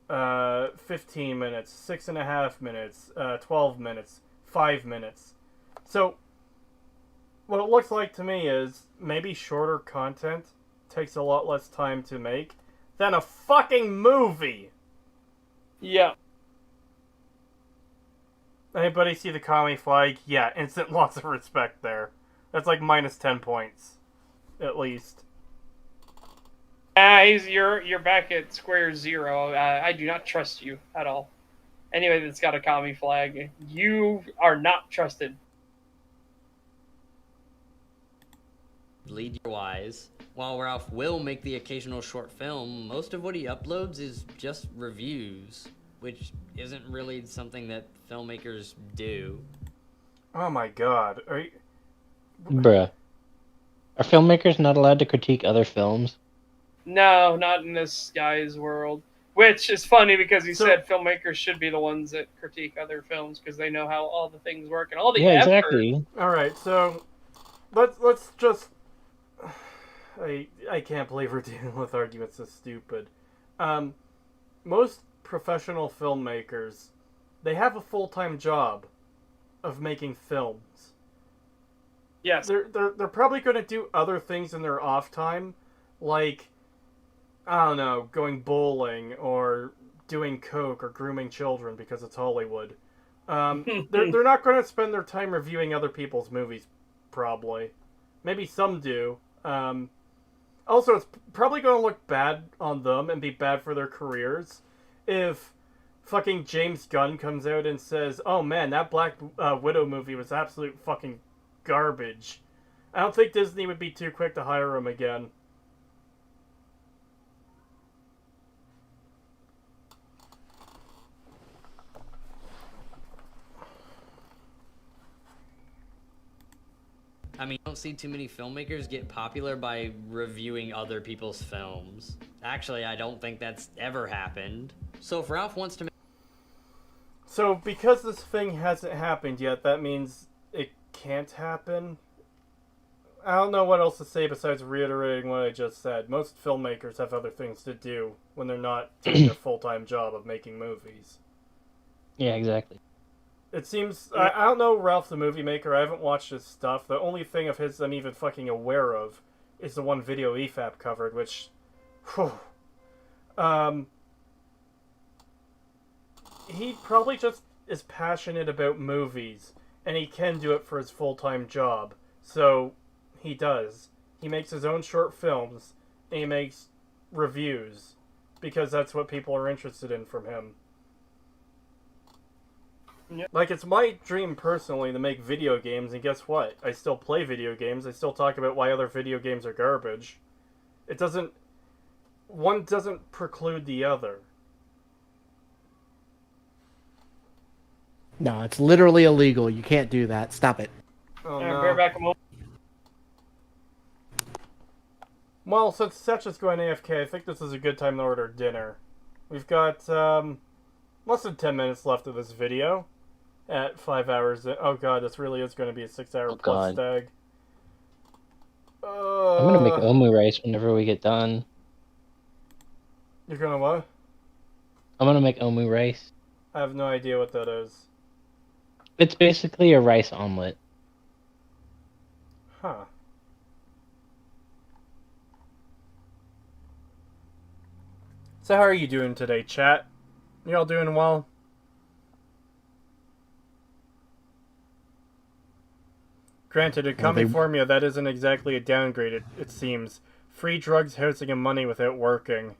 15 minutes, 6.5 minutes, 12 minutes, 5 minutes. So, what it looks like to me is maybe shorter content takes a lot less time to make than a fucking movie! Yeah. Anybody see the comedy flag? Yeah, instant loss of respect there. That's like minus 10 points. At least. You're back at square zero. I do not trust you at all. Anybody that's got a comedy flag, you are not trusted. lead your wise. While Ralph will make the occasional short film, most of what he uploads is just reviews, which isn't really something that filmmakers do. Oh my god. Are you... Bruh. Are filmmakers not allowed to critique other films? No, not in this guy's world. Which is funny because he said filmmakers should be the ones that critique other films because they know how all the things work and all the effort. Exactly. All right, so let's just. I can't believe we're dealing with arguments this stupid. Most professional filmmakers, they have a full-time job of making films. Yes. They're probably going to do other things in their off time, like, I don't know, going bowling or doing coke or grooming children because it's Hollywood. They're not going to spend their time reviewing other people's movies, probably. Maybe some do. Also, it's probably going to look bad on them and be bad for their careers if fucking James Gunn comes out and says, oh man, that Black Widow movie was absolute fucking garbage. I don't think Disney would be too quick to hire him again. I mean, you don't see too many filmmakers get popular by reviewing other people's films. Actually, I don't think that's ever happened. So if Ralph wants to make... So because this thing hasn't happened yet, that means it can't happen? I don't know what else to say besides reiterating what I just said. Most filmmakers have other things to do when they're not doing their full-time job of making movies. Yeah, exactly. It seems... I don't know Ralph the Movie Maker. I haven't watched his stuff. The only thing of his I'm even fucking aware of is the one video EFAP covered, which... Whew, he probably just is passionate about movies, and he can do it for his full-time job. So, he does. He makes his own short films, and he makes reviews, because that's what people are interested in from him. Like, it's my dream personally to make video games, and guess what? I still play video games. I still talk about why other video games are garbage. It doesn't... One doesn't preclude the other. No, it's literally illegal. You can't do that. Stop it. Oh, Yeah, no. bear back a moment. Well, since Setch is going AFK, I think this is a good time to order dinner. We've got, less than 10 minutes left of this video. At 5 hours. Oh god, this really is going to be a 6-hour plus stag. I'm gonna make omu rice whenever we get done. You're gonna what? I'm gonna make omu rice. I have no idea what that is. It's basically a rice omelet. Huh. So how are you doing today, chat? You all doing well? Granted, it can't inform you that isn't exactly a downgrade, it seems. Free drugs, housing, and money without working.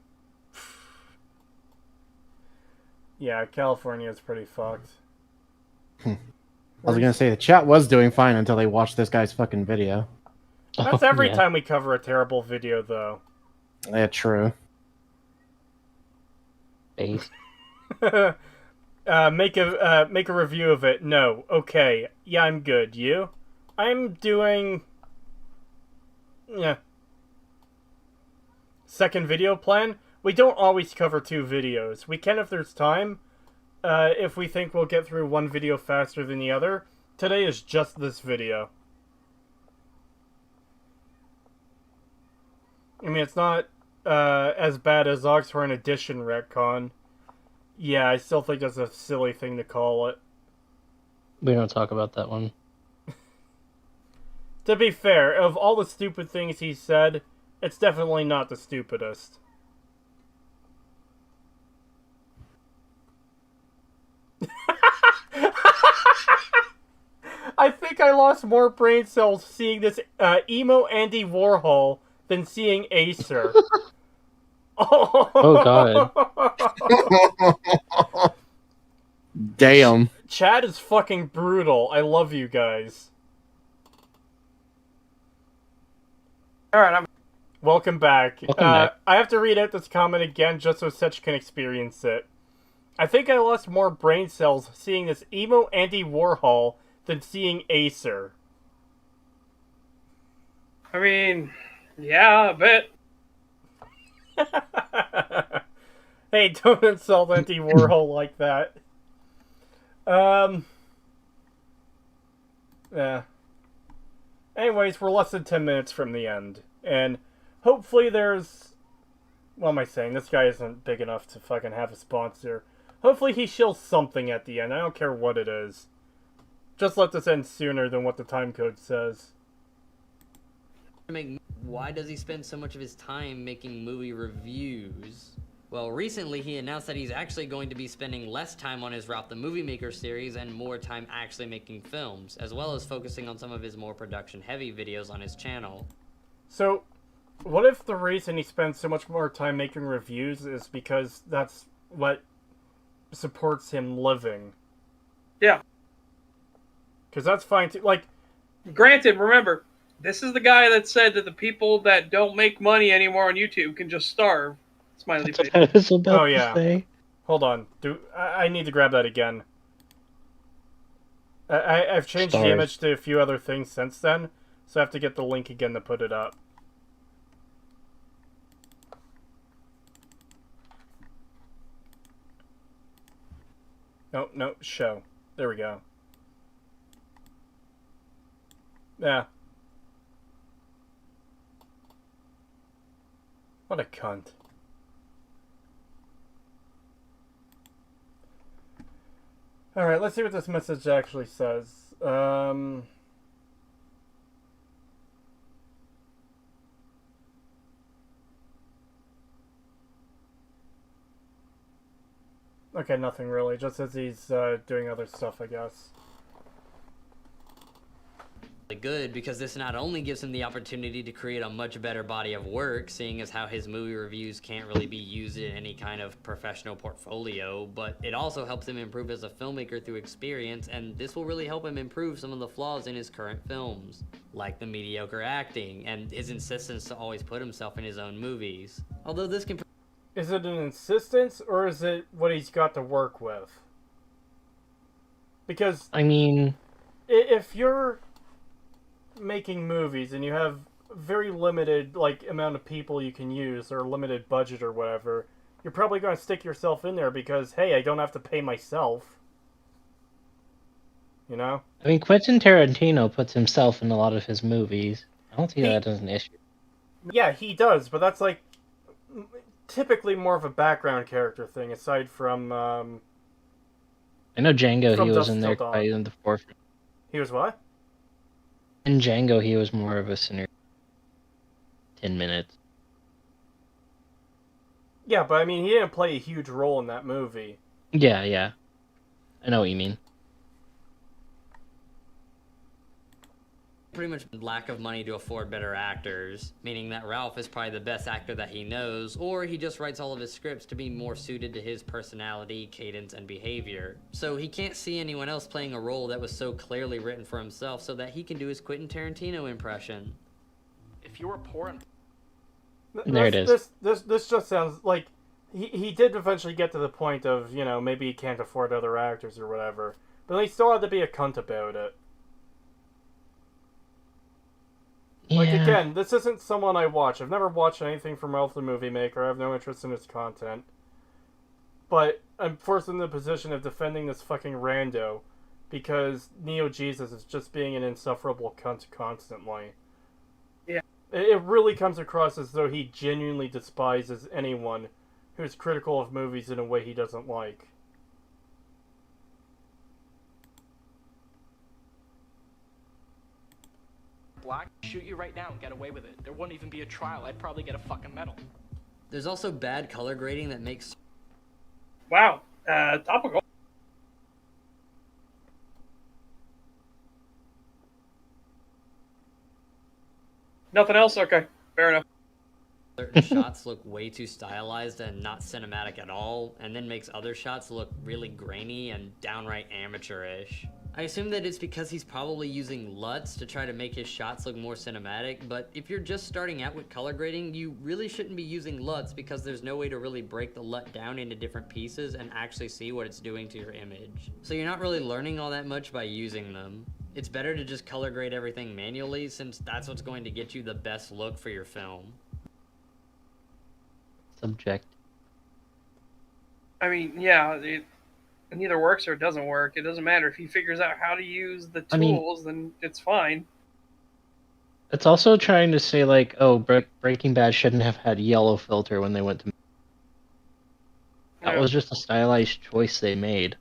Yeah, California is pretty fucked. I was gonna say, the chat was doing fine until they watched this guy's fucking video. That's every time we cover a terrible video, though. Yeah, true. Base. Make a review of it. No. Okay. Yeah, I'm good. You? I'm doing... Yeah. Second video plan? We don't always cover 2 videos. We can if there's time. If we think we'll get through one video faster than the other. Today is just this video. I mean, it's not as bad as Oxhorn Edition retcon. Yeah, I still think that's a silly thing to call it. We don't talk about that one. To be fair, of all the stupid things he said, it's definitely not the stupidest. I think I lost more brain cells seeing this emo Andy Warhol than seeing Acer. Oh god. Damn. Chad is fucking brutal. I love you guys. Alright, Welcome back. Welcome back. I have to read out this comment again just so Setch can experience it. I think I lost more brain cells seeing this emo Andy Warhol than seeing Acer. I mean, yeah, a bit. Hey, don't insult Andy Warhol like that. Yeah. Anyways, we're less than 10 minutes from the end. And hopefully there's... What am I saying? This guy isn't big enough to fucking have a sponsor. Hopefully he shills something at the end. I don't care what it is. Just let this end sooner than what the time code says. Why does he spend so much of his time making movie reviews? Well, recently he announced that he's actually going to be spending less time on his Route the Movie Maker series and more time actually making films, as well as focusing on some of his more production-heavy videos on his channel. So, what if the reason he spends so much more time making reviews is because that's what supports him living? Yeah. Because that's fine too. Like, granted, remember, this is the guy that said that the people that don't make money anymore on YouTube can just starve. Smiley face. Oh yeah. Hold on. I need to grab that again. I've changed the image to a few other things since then, so I have to get the link again to put it up. Oh, no, show. There we go. Yeah. What a cunt. Alright, let's see what this message actually says. Okay, nothing really. Just as he's doing other stuff, I guess. good because this not only gives him the opportunity to create a much better body of work, seeing as how his movie reviews can't really be used in any kind of professional portfolio, but it also helps him improve as a filmmaker through experience, and this will really help him improve some of the flaws in his current films, like the mediocre acting and his insistence to always put himself in his own movies. Although this can... Is it an insistence, or is it what he's got to work with? Because... I mean... If you're making movies and you have very limited amount of people you can use or limited budget or whatever, you're probably going to stick yourself in there because, hey, I don't have to pay myself. You know? I mean, Quentin Tarantino puts himself in a lot of his movies. I don't see that as an issue. Yeah, he does, but that's typically more of a background character thing aside from I know Django, he was Dusk in there Till Dawn. quite in the forefront. He was what? In Django, he was more of a scenario. 10 minutes. Yeah, but I mean, he didn't play a huge role in that movie. Yeah. I know what you mean. pretty much lack of money to afford better actors, meaning that Ralph is probably the best actor that he knows, or he just writes all of his scripts to be more suited to his personality, cadence, and behavior. So he can't see anyone else playing a role that was so clearly written for himself so that he can do his Quentin Tarantino impression. If you were poor and... There it is. This just sounds like he did eventually get to the point of, you know, maybe he can't afford other actors or whatever, but he still had to be a cunt about it. Like, again, this isn't someone I watch. I've never watched anything from Ralph the Movie Maker. I have no interest in his content. But I'm forced in the position of defending this fucking rando because Neo Jesus is just being an insufferable cunt constantly. Yeah. It really comes across as though he genuinely despises anyone who's critical of movies in a way he doesn't like. Black, shoot you right now and get away with it. There wouldn't even be a trial. I'd probably get a fucking medal. There's also bad color grading that makes... Wow, topical. Nothing else? Okay, fair enough. certain shots look way too stylized and not cinematic at all, and then makes other shots look really grainy and downright amateurish. I assume that it's because he's probably using LUTs to try to make his shots look more cinematic, but if you're just starting out with color grading, you really shouldn't be using LUTs because there's no way to really break the LUT down into different pieces and actually see what it's doing to your image. So you're not really learning all that much by using them. It's better to just color grade everything manually since that's what's going to get you the best look for your film. Subject. I mean, yeah, it either works or it doesn't work. It doesn't matter. If he figures out how to use the tools, then it's fine. It's also trying to say, like, oh, Breaking Bad shouldn't have had yellow filter when they went to... That was just a stylized choice they made.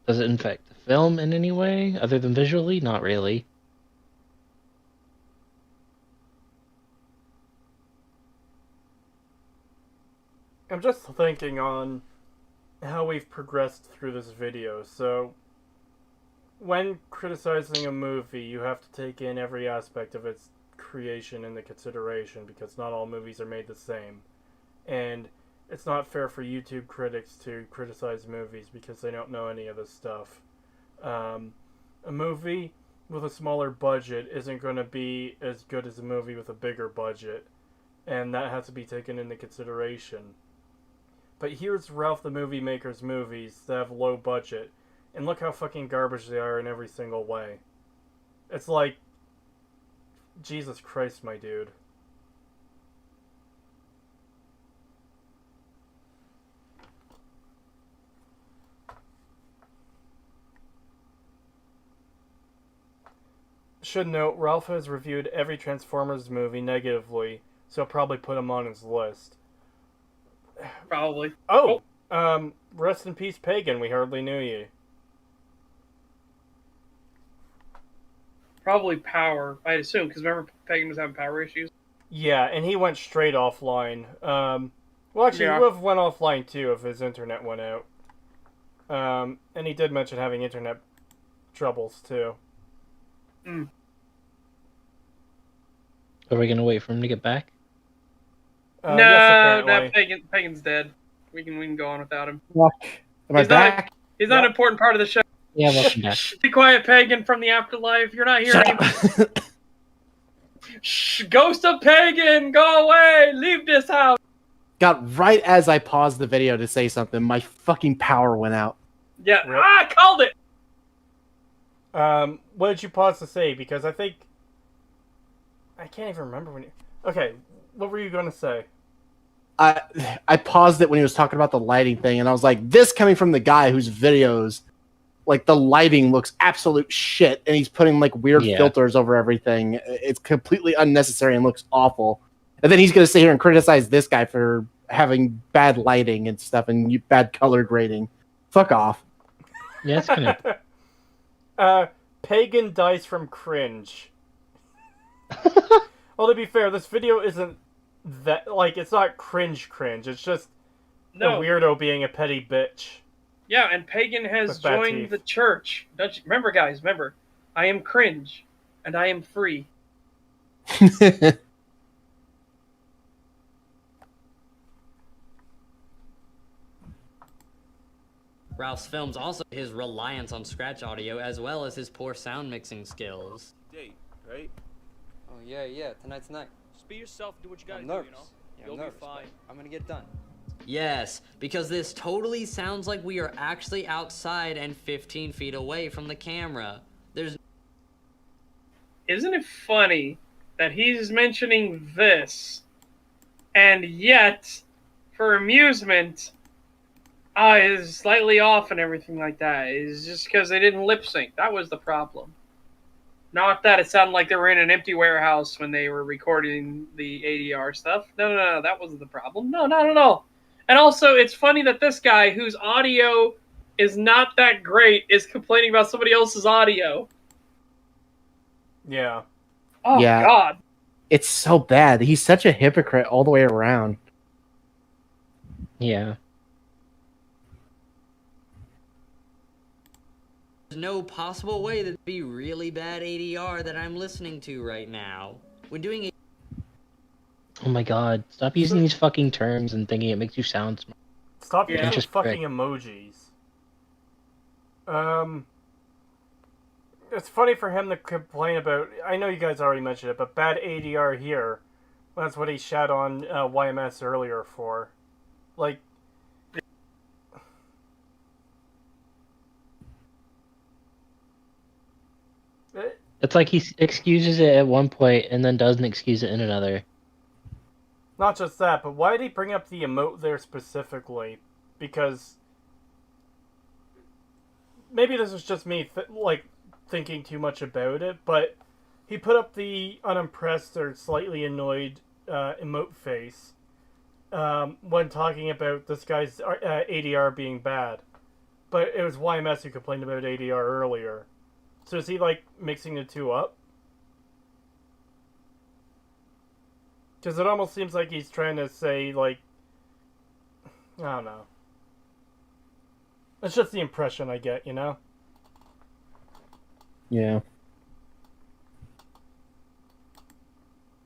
Does it infect the film in any way, other than visually? Not really. I'm just thinking on how we've progressed through this video. So, when criticizing a movie, you have to take in every aspect of its creation into consideration because not all movies are made the same. And it's not fair for YouTube critics to criticize movies because they don't know any of this stuff. A movie with a smaller budget isn't going to be as good as a movie with a bigger budget. And that has to be taken into consideration. But here's Ralph the Movie Maker's movies that have low budget, and look how fucking garbage they are in every single way. It's like, Jesus Christ, my dude. Should note, Ralph has reviewed every Transformers movie negatively, so I'll probably put him on his list. Probably. Oh! Rest in peace, Pagan. We hardly knew you. Probably power, I'd assume, because remember Pagan was having power issues? Yeah, and he went straight offline. Well, actually, Yeah. he would have went offline too if his internet went out. And he did mention having internet troubles too. Mm. Are we gonna wait for him to get back? No, yes, no, apparently. Pagan's dead. We can go on without him. Am I back? He's not an important part of the show. Yeah, welcome back. Be quiet, Pagan from the afterlife. You're not here anymore. Shh, ghost of Pagan, go away! Leave this house. God, right as I paused the video to say something, my fucking power went out. Yeah, I called it. What did you pause to say? Because I think I can't even remember when. Okay, what were you going to say? I paused it when he was talking about the lighting thing, and I was like, this coming from the guy whose videos, like, the lighting looks absolute shit, and he's putting, like, weird filters over everything. It's completely unnecessary and looks awful. And then he's going to sit here and criticize this guy for having bad lighting and stuff and bad color grading. Fuck off. Yeah, it's kind of... Pagan dies from cringe. Well, to be fair, this video isn't that, like, it's not cringe. It's just a weirdo being a petty bitch. Yeah, and Pagan has joined the church. Don't you remember, guys? Remember, I am cringe, and I am free. Ralph's films also his reliance on scratch audio as well as his poor sound mixing skills. Date, right? Oh yeah, tonight's the night. Just be yourself, do what you gotta I'm do, nervous. you know? Yeah, You'll I'm nervous, be fine. but I'm gonna get it done. Yes, because this totally sounds like we are actually outside and 15 feet away from the camera. There's... Isn't it funny that he's mentioning this, and yet, for amusement, is slightly off and everything like that? Is just because they didn't lip sync. That was the problem. Not that it sounded like they were in an empty warehouse when they were recording the ADR stuff. No, that wasn't the problem. No, not at all. And also, it's funny that this guy, whose audio is not that great, is complaining about somebody else's audio. Yeah. Oh, Yeah. God. It's so bad. He's such a hypocrite all the way around. Yeah. There's no possible way that'd be really bad ADR that I'm listening to right now. When doing a... Oh my god, stop using these fucking terms and thinking it makes you sound smart. Stop You're using just fucking prick. emojis. It's funny for him to complain about, I know you guys already mentioned it, but bad ADR here. That's what he shat on YMS earlier for. Like... It's like he excuses it at one point and then doesn't excuse it in another. Not just that, but why did he bring up the emote there specifically? Because maybe this is just me thinking too much about it, but he put up the unimpressed or slightly annoyed emote face when talking about this guy's ADR being bad. But it was YMS who complained about ADR earlier. So is he, like, mixing the two up? Because it almost seems like he's trying to say, like... I don't know. It's just the impression I get, you know? Yeah.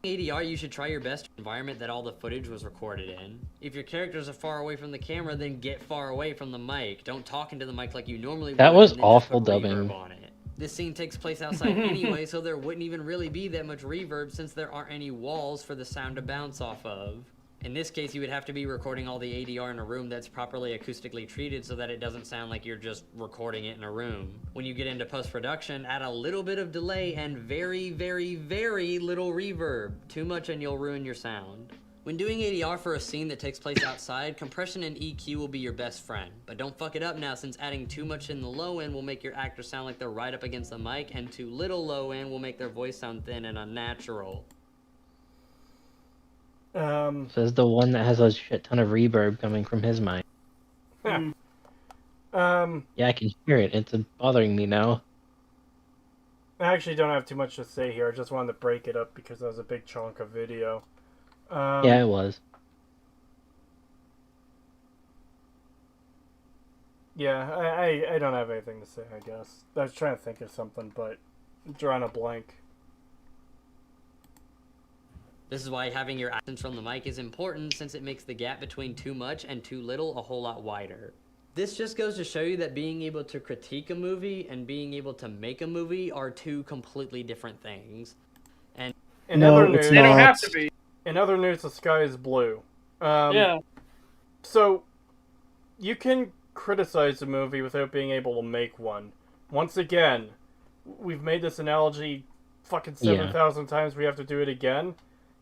ADR, you should try your best environment that all the footage was recorded in. If your characters are far away from the camera, then get far away from the mic. Don't talk into the mic like you normally would. That was and then awful just put dubbing. reverb on it. This scene takes place outside anyway, so there wouldn't even really be that much reverb since there aren't any walls for the sound to bounce off of. In this case, you would have to be recording all the ADR in a room that's properly acoustically treated so that it doesn't sound like you're just recording it in a room. When you get into post-production, add a little bit of delay and very, very, very little reverb. Too much and you'll ruin your sound. When doing ADR for a scene that takes place outside, compression and EQ will be your best friend. But don't fuck it up now, since adding too much in the low end will make your actor sound like they're right up against the mic, and too little low end will make their voice sound thin and unnatural. Says the one that has a shit ton of reverb coming from his mic. Yeah. Yeah, I can hear it. It's bothering me now. I actually don't have too much to say here. I just wanted to break it up because that was a big chunk of video. Yeah, it was. Yeah, I don't have anything to say, I guess. I was trying to think of something, but I'm drawing a blank. This is why having your accents from the mic is important, since it makes the gap between too much and too little a whole lot wider. This just goes to show you that being able to critique a movie and being able to make a movie are two completely different things. And In other news, They don't have to be. In other news, the sky is blue. Yeah. So, you can criticize a movie without being able to make one. Once again, we've made this analogy fucking 7,000 times. We have to do it again.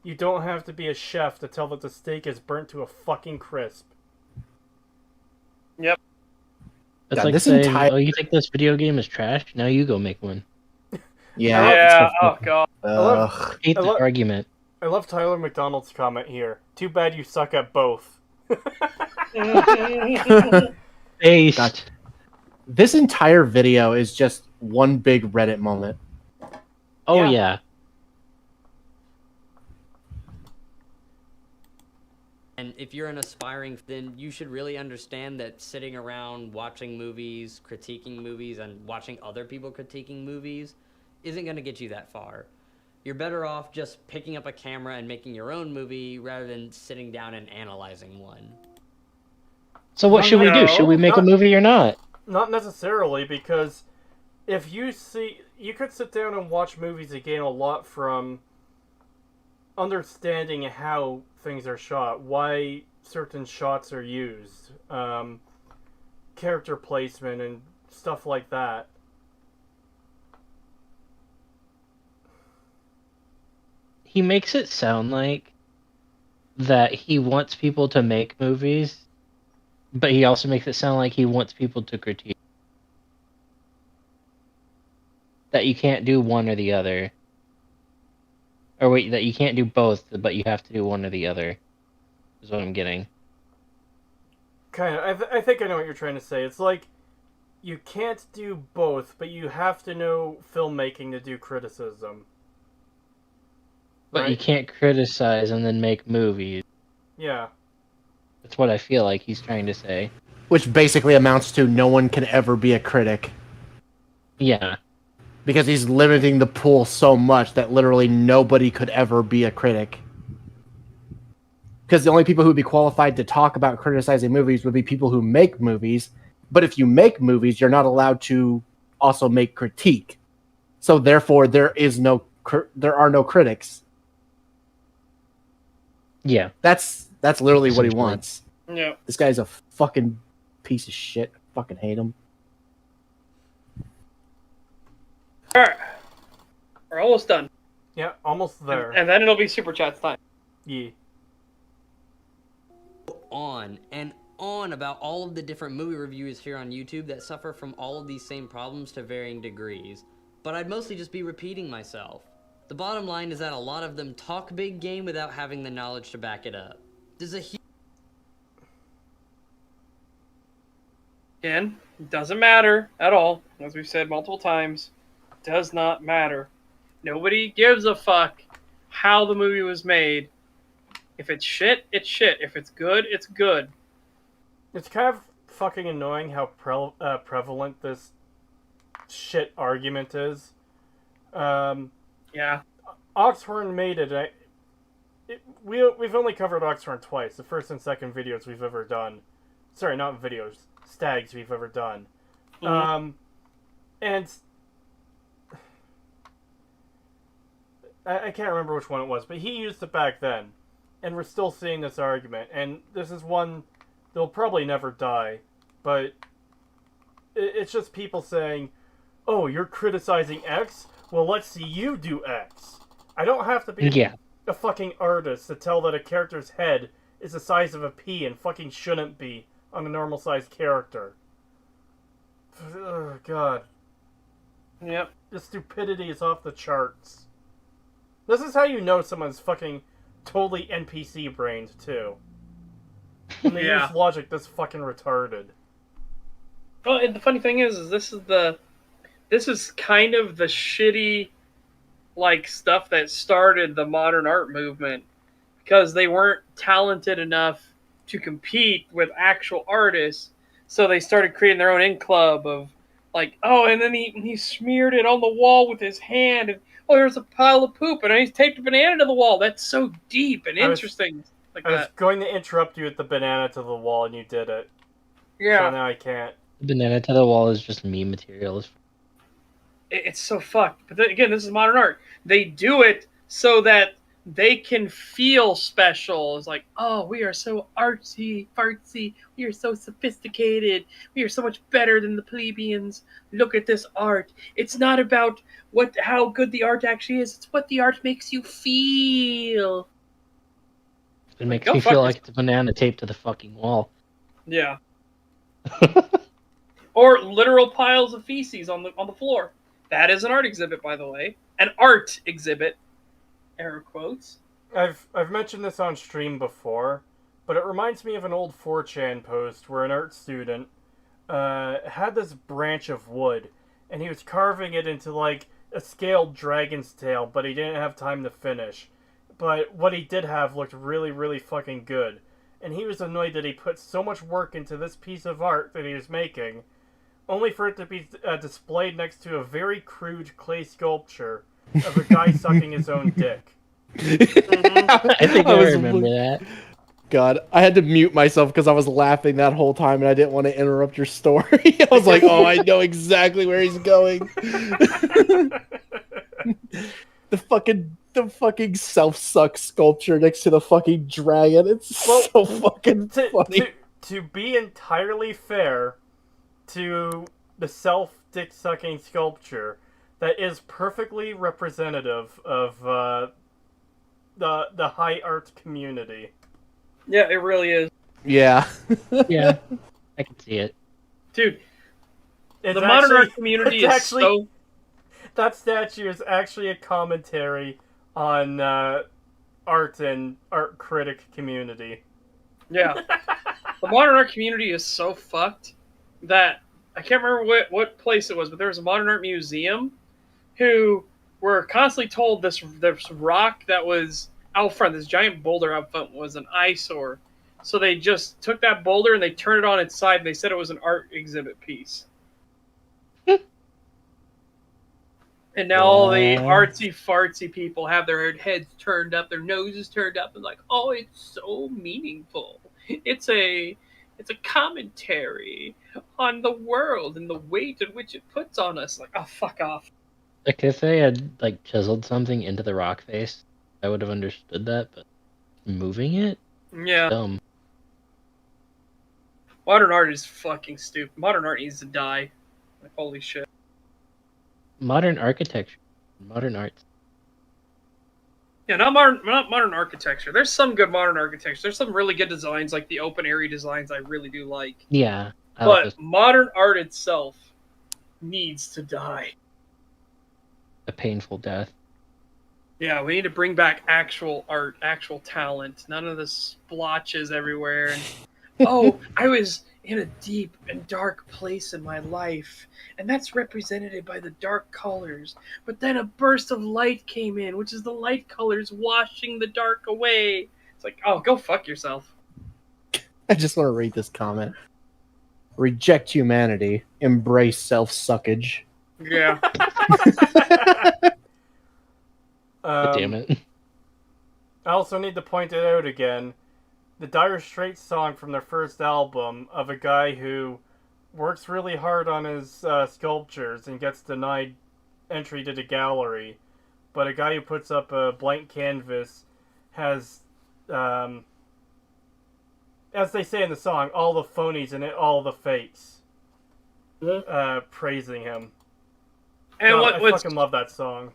You don't have to be a chef to tell that the steak is burnt to a fucking crisp. Yep. That's God, like this saying, entire- oh, you think this video game is trash? Now you go make one. Yeah. Yeah. Oh god. Ugh. Hate the argument. I love Tyler McDonald's comment here. Too bad you suck at both. Based. God. This entire video is just one big Reddit moment. Oh Yeah. yeah. And if you're an aspiring, then you should really understand that sitting around watching movies, critiquing movies, and watching other people critiquing movies isn't going to get you that far. You're better off just picking up a camera and making your own movie rather than sitting down and analyzing one. So what should we do? Should we make a movie or not? Not necessarily, because if you see... You could sit down and watch movies and gain a lot from understanding how things are shot, why certain shots are used, character placement, and stuff like that. He makes it sound like that he wants people to make movies, but he also makes it sound like he wants people to critique. That you can't do one or the other. Or wait, that you can't do both, but you have to do one or the other. Is what I'm getting. Kind of. I think I know what you're trying to say. It's like, you can't do both, but you have to know filmmaking to do criticism. But you Right? can't criticize and then make movies. Yeah. That's what I feel like he's trying to say. Which basically amounts to no one can ever be a critic. Yeah. Because he's limiting the pool so much that literally nobody could ever be a critic. Because the only people who would be qualified to talk about criticizing movies would be people who make movies. But if you make movies, you're not allowed to also make critique. So therefore, there are no critics. Yeah. That's literally what he wants. Yeah. This guy's a fucking piece of shit. I fucking hate him. Alright. We're almost done. Yeah, almost there. And then it'll be Super Chats time. Yeah. On and on about all of the different movie reviews here on YouTube that suffer from all of these same problems to varying degrees, but I'd mostly just be repeating myself. The bottom line is that a lot of them talk big game without having the knowledge to back it up. There's a Again, it doesn't matter at all. As we've said multiple times, does not matter. Nobody gives a fuck how the movie was made. If it's shit, it's shit. If it's good, it's good. It's kind of fucking annoying how prevalent this shit argument is. Yeah. Oxhorn made it. We've only covered Oxhorn twice. The first and second videos we've ever done. Sorry, not videos. Stags we've ever done. And I can't remember which one it was, but he used it back then. And we're still seeing this argument. And this is one that'll probably never die. But it's just people saying, oh, you're criticizing X? Well, let's see you do X. I don't have to be a fucking artist to tell that a character's head is the size of a pea and fucking shouldn't be on a normal sized character. Oh, God. Yep. The stupidity is off the charts. This is how you know someone's fucking totally NPC brained, too. When they use logic this fucking retarded. Well, and the funny thing is this is kind of the shitty, like, stuff that started the modern art movement, because they weren't talented enough to compete with actual artists, So they started creating their own ink club of like, oh, and then he smeared it on the wall with his hand, and oh, there's a pile of poop, and he's taped a banana to the wall. That's so deep and interesting. I was going to interrupt you with the banana to the wall, and you did it. Yeah. So now I can't. Banana to the wall is just meme material. It's so fucked. But then, again, this is modern art. They do it so that they can feel special. It's like, oh, we are so artsy, fartsy. We are so sophisticated. We are so much better than the plebeians. Look at this art. It's not about how good the art actually is. It's what the art makes you feel. It makes me feel like it's a banana taped to the fucking wall. Yeah. Or literal piles of feces on the floor. That is an art exhibit, by the way. An art exhibit. Air quotes. I've mentioned this on stream before, but it reminds me of an old 4chan post where an art student had this branch of wood, and he was carving it into like a scaled dragon's tail, but he didn't have time to finish. But what he did have looked really, really fucking good. And he was annoyed that he put so much work into this piece of art that he was making, only for it to be displayed next to a very crude clay sculpture of a guy sucking his own dick. I think I remember that. God, I had to mute myself because I was laughing that whole time and I didn't want to interrupt your story. I was like, oh, I know exactly where he's going. The fucking self-suck sculpture next to the fucking dragon. It's so fucking funny. To be entirely fair to the self-dick-sucking sculpture, that is perfectly representative of the high art community. Yeah, it really is. Yeah. Yeah, I can see it. Dude, It's the modern actually- art community it's is actually- so... That statue is actually a commentary on art and art critic community. Yeah. The modern art community is so fucked that I can't remember what place it was, but there was a modern art museum who were constantly told this rock that was out front, this giant boulder out front, was an eyesore. So they just took that boulder and they turned it on its side and they said it was an art exhibit piece. And now all the artsy-fartsy people have their heads turned up, their noses turned up, and like, oh, it's so meaningful. It's a commentary on the world and the weight in which it puts on us. Like, oh, fuck off. Like if they had like chiseled something into the rock face, I would have understood that, but moving it? Yeah. Dumb. Modern art is fucking stupid. Modern art needs to die. Like, holy shit. Modern architecture. Modern arts. Yeah, not modern architecture. There's some good modern architecture. There's some really good designs, like the open area designs I really do like. Yeah. I like But those. modern art itself needs to die. A painful death. Yeah, we need to bring back actual art, actual talent. None of the splotches everywhere. And oh, I was in a deep and dark place in my life, and that's represented by the dark colors. But then a burst of light came in, which is the light colors washing the dark away. It's like, oh, go fuck yourself. I just want to read this comment. Reject humanity. Embrace self-suckage. Yeah. Damn it. I also need to point it out again. The Dire Straits song from their first album of a guy who works really hard on his sculptures and gets denied entry to the gallery, but a guy who puts up a blank canvas has, as they say in the song, all the phonies and all the fakes praising him. And God, I what's fucking love that song.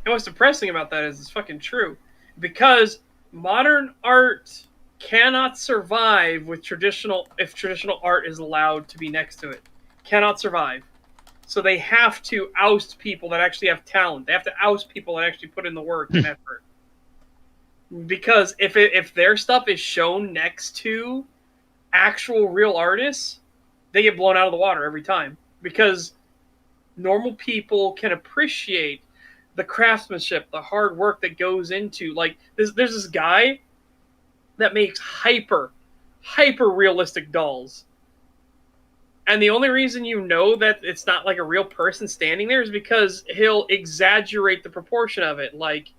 And what's depressing about that is it's fucking true. Because modern art cannot survive with if traditional art is allowed to be next to it. Cannot survive. So they have to oust people that actually have talent. They have to oust people that actually put in the work and effort. Because if their stuff is shown next to actual real artists, they get blown out of the water every time. Because normal people can appreciate the craftsmanship, the hard work that goes into, like, there's this guy that makes hyper realistic dolls. And the only reason you know that it's not like a real person standing there is because he'll exaggerate the proportion of it. Like,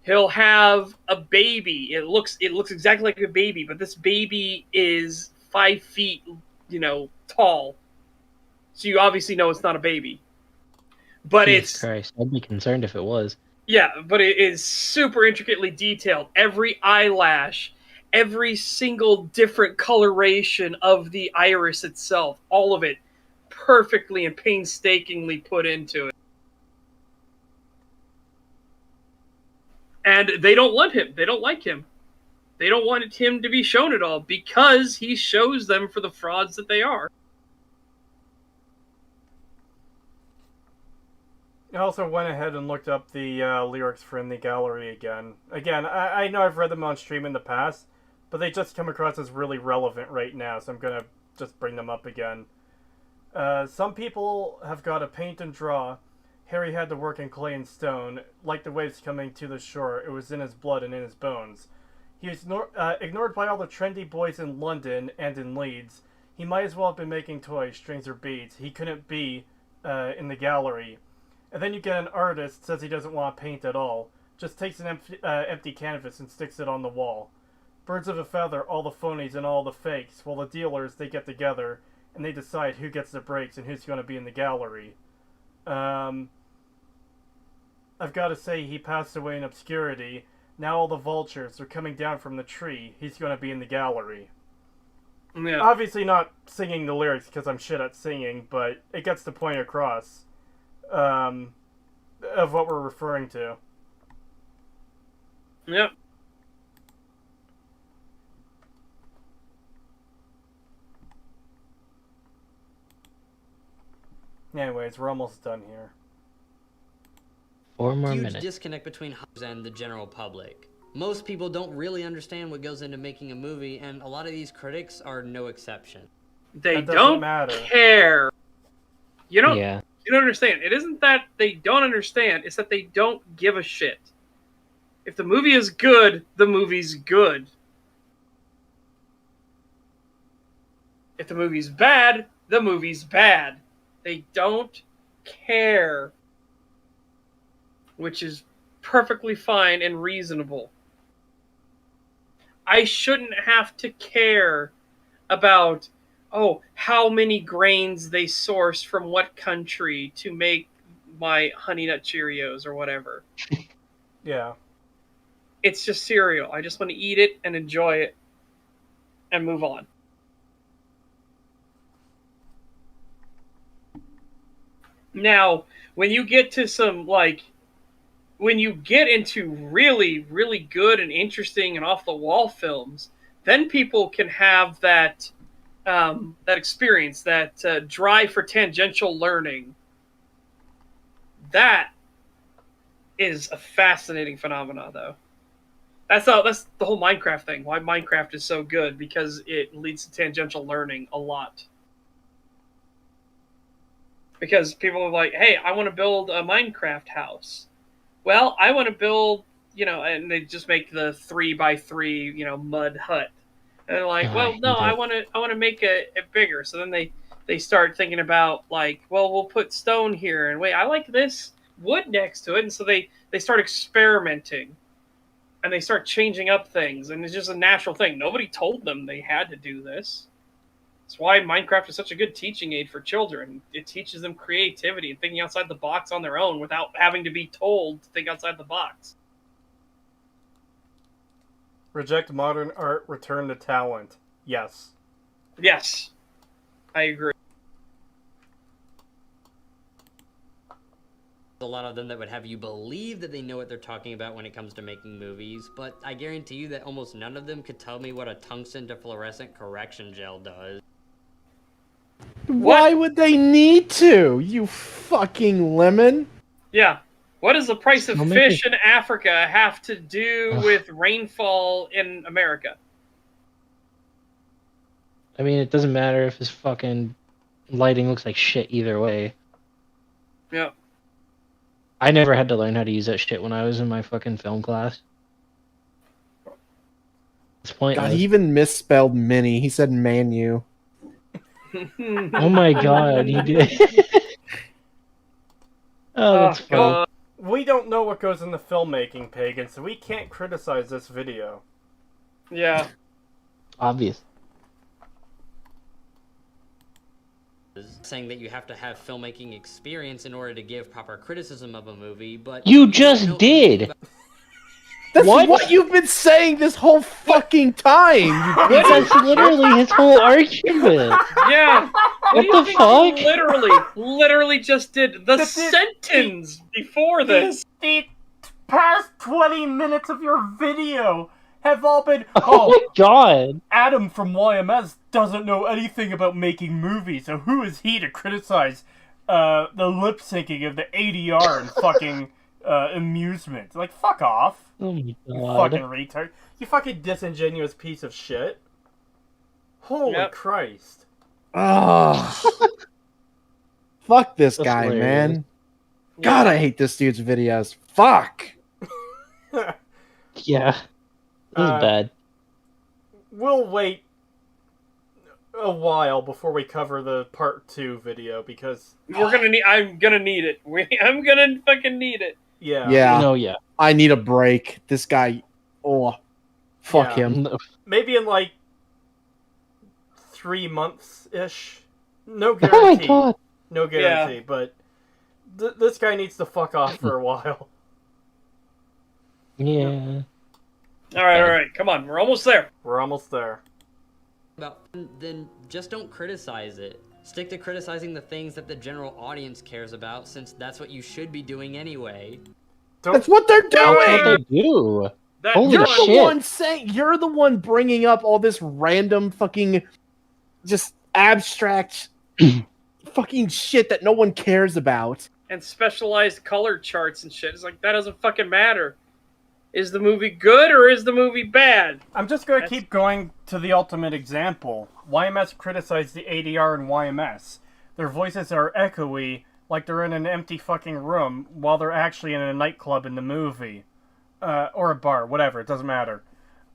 he'll have a baby. It looks exactly like a baby, but this baby is 5 feet, tall. So you obviously know it's not a baby. But Jesus Christ, I'd be concerned if it was. Yeah, but it is super intricately detailed. Every eyelash, every single different coloration of the iris itself, all of it perfectly and painstakingly put into it. And they don't want him. They don't like him. They don't want him to be shown at all because he shows them for the frauds that they are. I also went ahead and looked up the lyrics for In the Gallery again. Again, I know I've read them on stream in the past, but they just come across as really relevant right now, so I'm going to just bring them up again. Some people have got to paint and draw. Harry had to work in clay and stone. Like the waves coming to the shore, it was in his blood and in his bones. He was ignored by all the trendy boys in London and in Leeds. He might as well have been making toys, strings, or beads. He couldn't be in the gallery. And then you get an artist says he doesn't want to paint at all. Just takes an empty canvas and sticks it on the wall. Birds of a feather, all the phonies and all the fakes. While the dealers, they get together and they decide who gets the breaks and who's going to be in the gallery. I've got to say he passed away in obscurity. Now all the vultures are coming down from the tree. He's going to be in the gallery. Yeah. Obviously not singing the lyrics because I'm shit at singing, but it gets the point across. Of what we're referring to. Yep. Anyways, we're almost done here. 4 more Huge minutes. disconnect between Hollywood and the general public. Most people don't really understand what goes into making a movie, and a lot of these critics are no exception. They don't care. You don't. Yeah. You don't understand. It isn't that they don't understand. It's that they don't give a shit. If the movie is good, the movie's good. If the movie's bad, the movie's bad. They don't care. Which is perfectly fine and reasonable. I shouldn't have to care about, how many grains they source from what country to make my Honey Nut Cheerios or whatever. Yeah. It's just cereal. I just want to eat it and enjoy it and move on. Now, when you get to when you get into really, really good and interesting and off-the-wall films, then people can have that experience, that drive for tangential learning. That is a fascinating phenomenon, though. That's the whole Minecraft thing. Why Minecraft is so good, because it leads to tangential learning a lot. Because people are like, hey, I want to build a Minecraft house. Well, I want to build, and they just make the 3x3, mud hut. And they're like, well, no, I want to make it bigger. So then they start thinking about, like, well, we'll put stone here, and wait, I like this wood next to it. And so they start experimenting, and they start changing up things, and it's just a natural thing. Nobody told them they had to do this. That's why Minecraft is such a good teaching aid for children. It teaches them creativity and thinking outside the box on their own without having to be told to think outside the box. Reject modern art, return to talent. Yes. Yes. I agree. A lot of them that would have you believe that they know what they're talking about when it comes to making movies, but I guarantee you that almost none of them could tell me what a tungsten to fluorescent correction gel does. Why would they need to? You fucking lemon. Yeah. What does the price of Don't make fish in Africa have to do with rainfall in America? I mean, it doesn't matter if his fucking lighting looks like shit either way. Yeah. I never had to learn how to use that shit when I was in my fucking film class. It's pointless. God, he even misspelled mini. He said manu. Oh my god, he did. Oh, that's funny. We don't know what goes into filmmaking, Pagan, so we can't criticize this video. Yeah. Obvious. Saying that you have to have filmmaking experience in order to give proper criticism of a movie, but You just did. That's what you've been saying this whole fucking time. That's literally his whole argument. Yeah. What do you the think fuck? he literally just did the sentence before this. The past 20 minutes of your video have all been, Oh my god. Adam from YMS doesn't know anything about making movies, so who is he to criticize the lip syncing of the ADR and fucking amusement? Like, fuck off. Oh my You god. fucking retard. You fucking disingenuous piece of shit. Holy Christ. Oh. Fuck this That's guy, hilarious. man. God, I hate this dude's videos. Fuck. Yeah. This is bad. We'll wait a while before we cover the part 2 video because I'm gonna need it. I'm gonna fucking need it. Yeah. Yeah. No, yeah. I need a break. This guy. Oh. Fuck Yeah. him. Maybe in like 3 months ish. No Oh my guarantee. god. No guarantee, but this guy needs to fuck off for a while. Yeah. All right. Come on, we're almost there. We're almost there. Then just don't criticize it. Stick to criticizing the things that the general audience cares about, since that's what you should be doing anyway. That's what they're doing. That's what they do. Holy You're shit. the one saying. You're the one bringing up all this random fucking, just abstract, fucking shit that no one cares about. And specialized color charts and shit. It's like, that doesn't fucking matter. Is the movie good or is the movie bad? I'm just going to keep going to the ultimate example. YMS criticized the ADR in YMS. Their voices are echoey, like they're in an empty fucking room, while they're actually in a nightclub in the movie. Or a bar, whatever, it doesn't matter.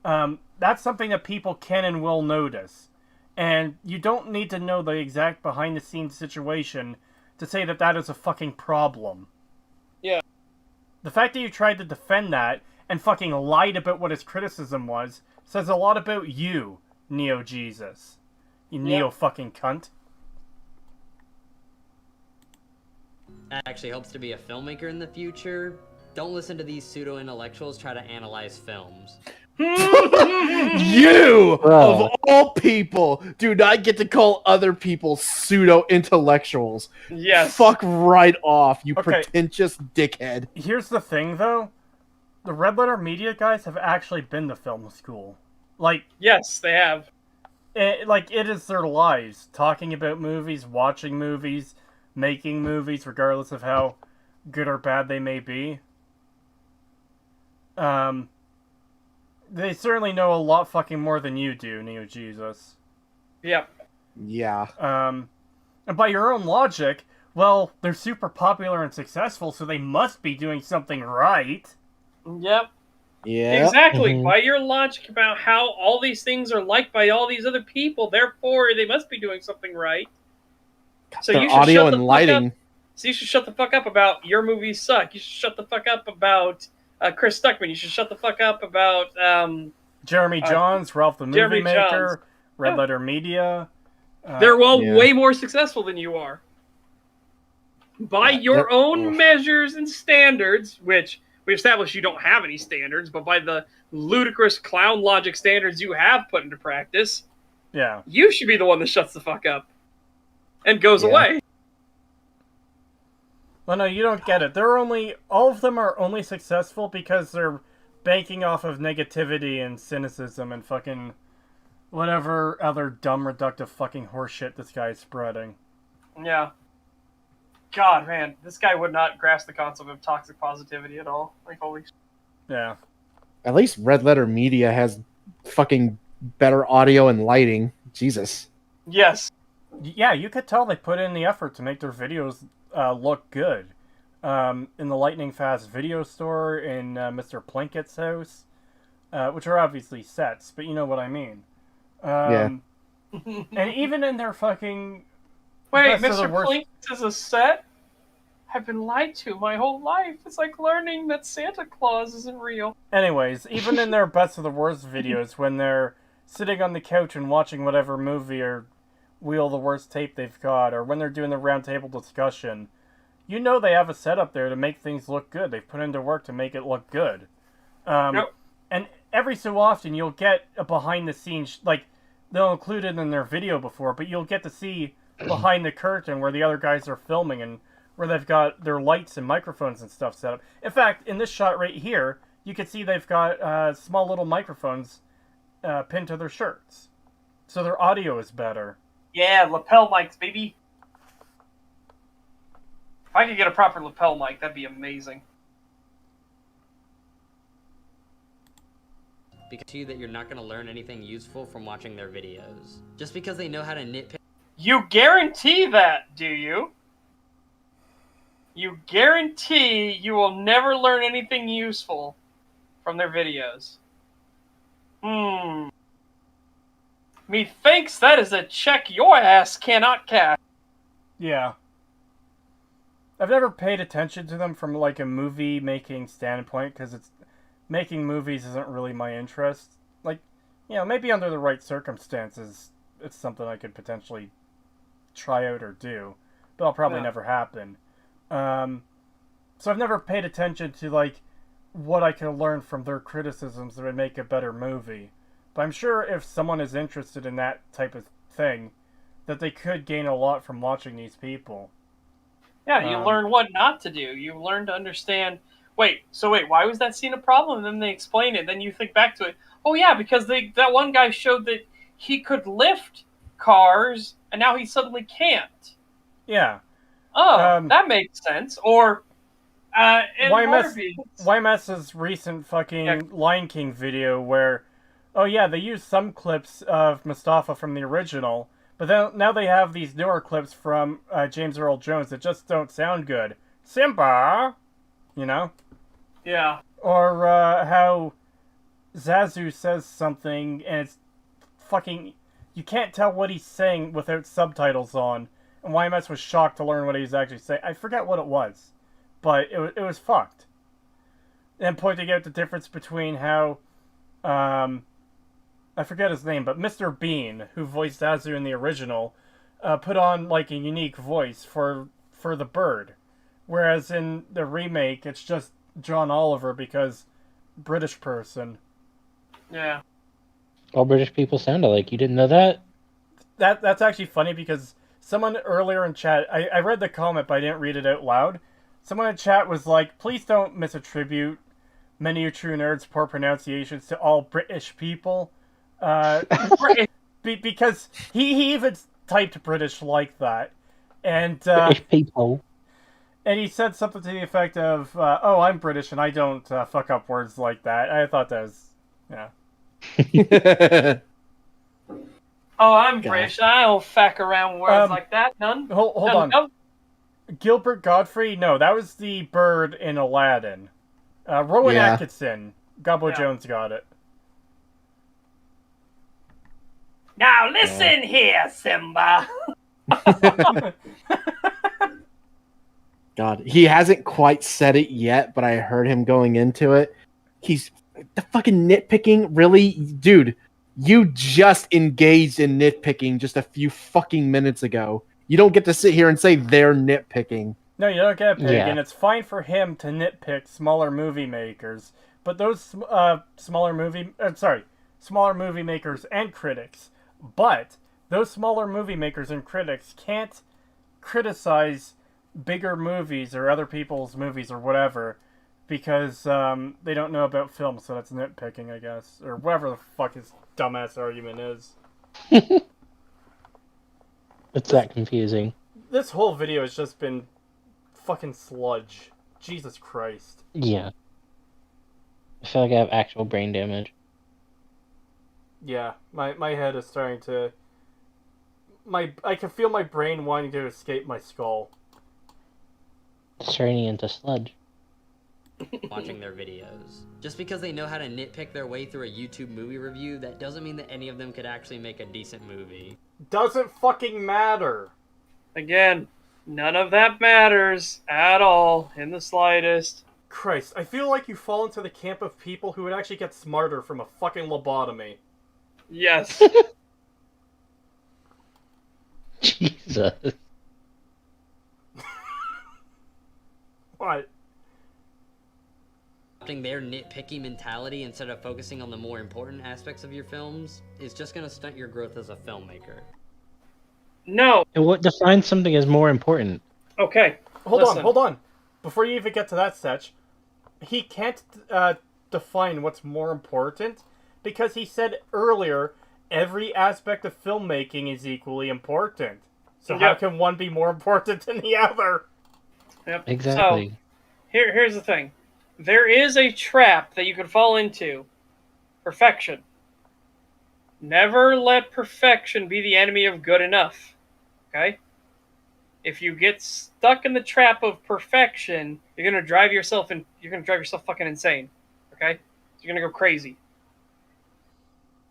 That's something that people can and will notice. And you don't need to know the exact behind-the-scenes situation to say that that is a fucking problem. Yeah. The fact that you tried to defend that and fucking lied about what his criticism was says a lot about you, Neo Jesus. You neo fucking cunt. That actually helps to be a filmmaker in the future. Don't listen to these pseudo-intellectuals try to analyze films. You, of all people, do not get to call other people pseudo-intellectuals. Yes. Fuck right off, you Okay. pretentious dickhead. Here's the thing, though. The Red Letter Media guys have actually been to film school. Like, yes, they have. It is their lives. Talking about movies, watching movies, making movies, regardless of how good or bad they may be. They certainly know a lot fucking more than you do, Neo Jesus. Yep. Yeah. And by your own logic, well, they're super popular and successful, so they must be doing something right. Yep. Yeah. Exactly. By your logic about how all these things are liked by all these other people, therefore they must be doing something right. So Their you should audio shut the and fuck lighting. up. So you should shut the fuck up about your movies suck. You should shut the fuck up about Chris Stuckman. You should shut the fuck up about Jeremy Johns, Ralph the Movie Jeremy Maker, Johns. Red Letter Media. They're all way more successful than you are. By your own measures and standards, which we established you don't have any standards, but by the ludicrous clown logic standards you have put into practice, Yeah. you should be the one that shuts the fuck up and goes away. Well, no, you don't get it. All of them are only successful because they're banking off of negativity and cynicism and fucking whatever other dumb, reductive fucking horseshit this guy's spreading. Yeah. God, man, this guy would not grasp the concept of toxic positivity at all. Like, holy shit. Yeah. At least Red Letter Media has fucking better audio and lighting. Jesus. Yes. Yeah, you could tell they put in the effort to make their videos look good. In the Lightning Fast video store, in Mr. Plinkett's house, which are obviously sets, but you know what I mean. Yeah. And even in their fucking Wait, best of the Mr. worst... Plink is a set? I've been lied to my whole life. It's like learning that Santa Claus isn't real. Anyways, even in their best of the worst videos, when they're sitting on the couch and watching whatever movie or wheel the worst tape they've got, or when they're doing the roundtable discussion, you know they have a setup there to make things look good. They've put into work to make it look good. Yep. And every so often you'll get a behind the scenes, like they'll include it in their video before, but you'll get to see behind the curtain where the other guys are filming and where they've got their lights and microphones and stuff set up. In fact, in this shot right here, you can see they've got small little microphones pinned to their shirts. So their audio is better. Yeah, lapel mics, baby. If I could get a proper lapel mic, that'd be amazing. Because you that you're not going to learn anything useful from watching their videos. Just because they know how to nitpick. You guarantee that, do you? You guarantee you will never learn anything useful from their videos. Methinks that is a check your ass cannot cash. Yeah. I've never paid attention to them from like a movie making standpoint because it's making movies isn't really my interest. Like, you know, maybe under the right circumstances, it's something I could potentially try out or do, but it'll probably never happen. So I've never paid attention to like what I can learn from their criticisms that would make a better movie. But I'm sure if someone is interested in that type of thing, that they could gain a lot from watching these people. Yeah, you learn what not to do. You learn to understand. Wait, why was that scene a problem? And then they explain it. Then you think back to it. Oh yeah, because that one guy showed that he could lift cars, and now he suddenly can't. Yeah. Oh, that makes sense. Or in YMS's recent fucking Lion King video where, oh yeah, they used some clips of Mustafa from the original, but then now they have these newer clips from James Earl Jones that just don't sound good. Simba, you know? Yeah. Or how Zazu says something and it's fucking, you can't tell what he's saying without subtitles on. And YMS was shocked to learn what he was actually saying. I forget what it was, but it was fucked. And pointing out the difference between how, I forget his name, but Mr. Bean, who voiced Zazu in the original, put on like a unique voice for the bird, whereas in the remake it's just John Oliver because British person. Yeah. All British people sound alike. You didn't know that? That's actually funny because someone earlier in chat, I read the comment but I didn't read it out loud. Someone in chat was like, please don't misattribute many true nerds' poor pronunciations to all British people. Because he even typed British like that. And British people. And he said something to the effect of, oh, I'm British and I don't fuck up words like that. I thought that was, yeah. Oh, I'm British. I don't fuck around with words like that. None. Hold on. No. Gilbert Godfrey? No, that was the bird in Aladdin. Rowan Atkinson. Gobbo Jones got it. Now listen here, Simba. God, he hasn't quite said it yet, but I heard him going into it. He's the fucking nitpicking, really? Dude, you just engaged in nitpicking just a few fucking minutes ago. You don't get to sit here and say they're nitpicking. No, you don't get a pig, and it's fine for him to nitpick smaller movie makers, but those smaller movie makers and critics, but those smaller movie makers and critics can't criticize bigger movies or other people's movies or whatever because they don't know about film, so that's nitpicking, I guess, or whatever the fuck his dumbass argument is. It's that confusing. This whole video has just been fucking sludge. Jesus Christ. Yeah. I feel like I have actual brain damage. Yeah, my head is starting to... I can feel my brain wanting to escape my skull. It's turning into sludge. watching their videos. Just because they know how to nitpick their way through a YouTube movie review, that doesn't mean that any of them could actually make a decent movie. Doesn't fucking matter. Again, none of that matters at all, in the slightest. Christ, I feel like you fall into the camp of people who would actually get smarter from a fucking lobotomy. Yes. Jesus. What? Adopting their nitpicky mentality instead of focusing on the more important aspects of your films is just gonna stunt your growth as a filmmaker. No. And what defines something as more important? Okay. Hold on. Before you even get to that, Setch, he can't define what's more important because he said earlier every aspect of filmmaking is equally important. So how can one be more important than the other? Yep. Exactly. So, here's the thing. There is a trap that you can fall into. Perfection. Never let perfection be the enemy of good enough. Okay? If you get stuck in the trap of perfection, you're gonna drive yourself fucking insane. Okay? You're gonna go crazy.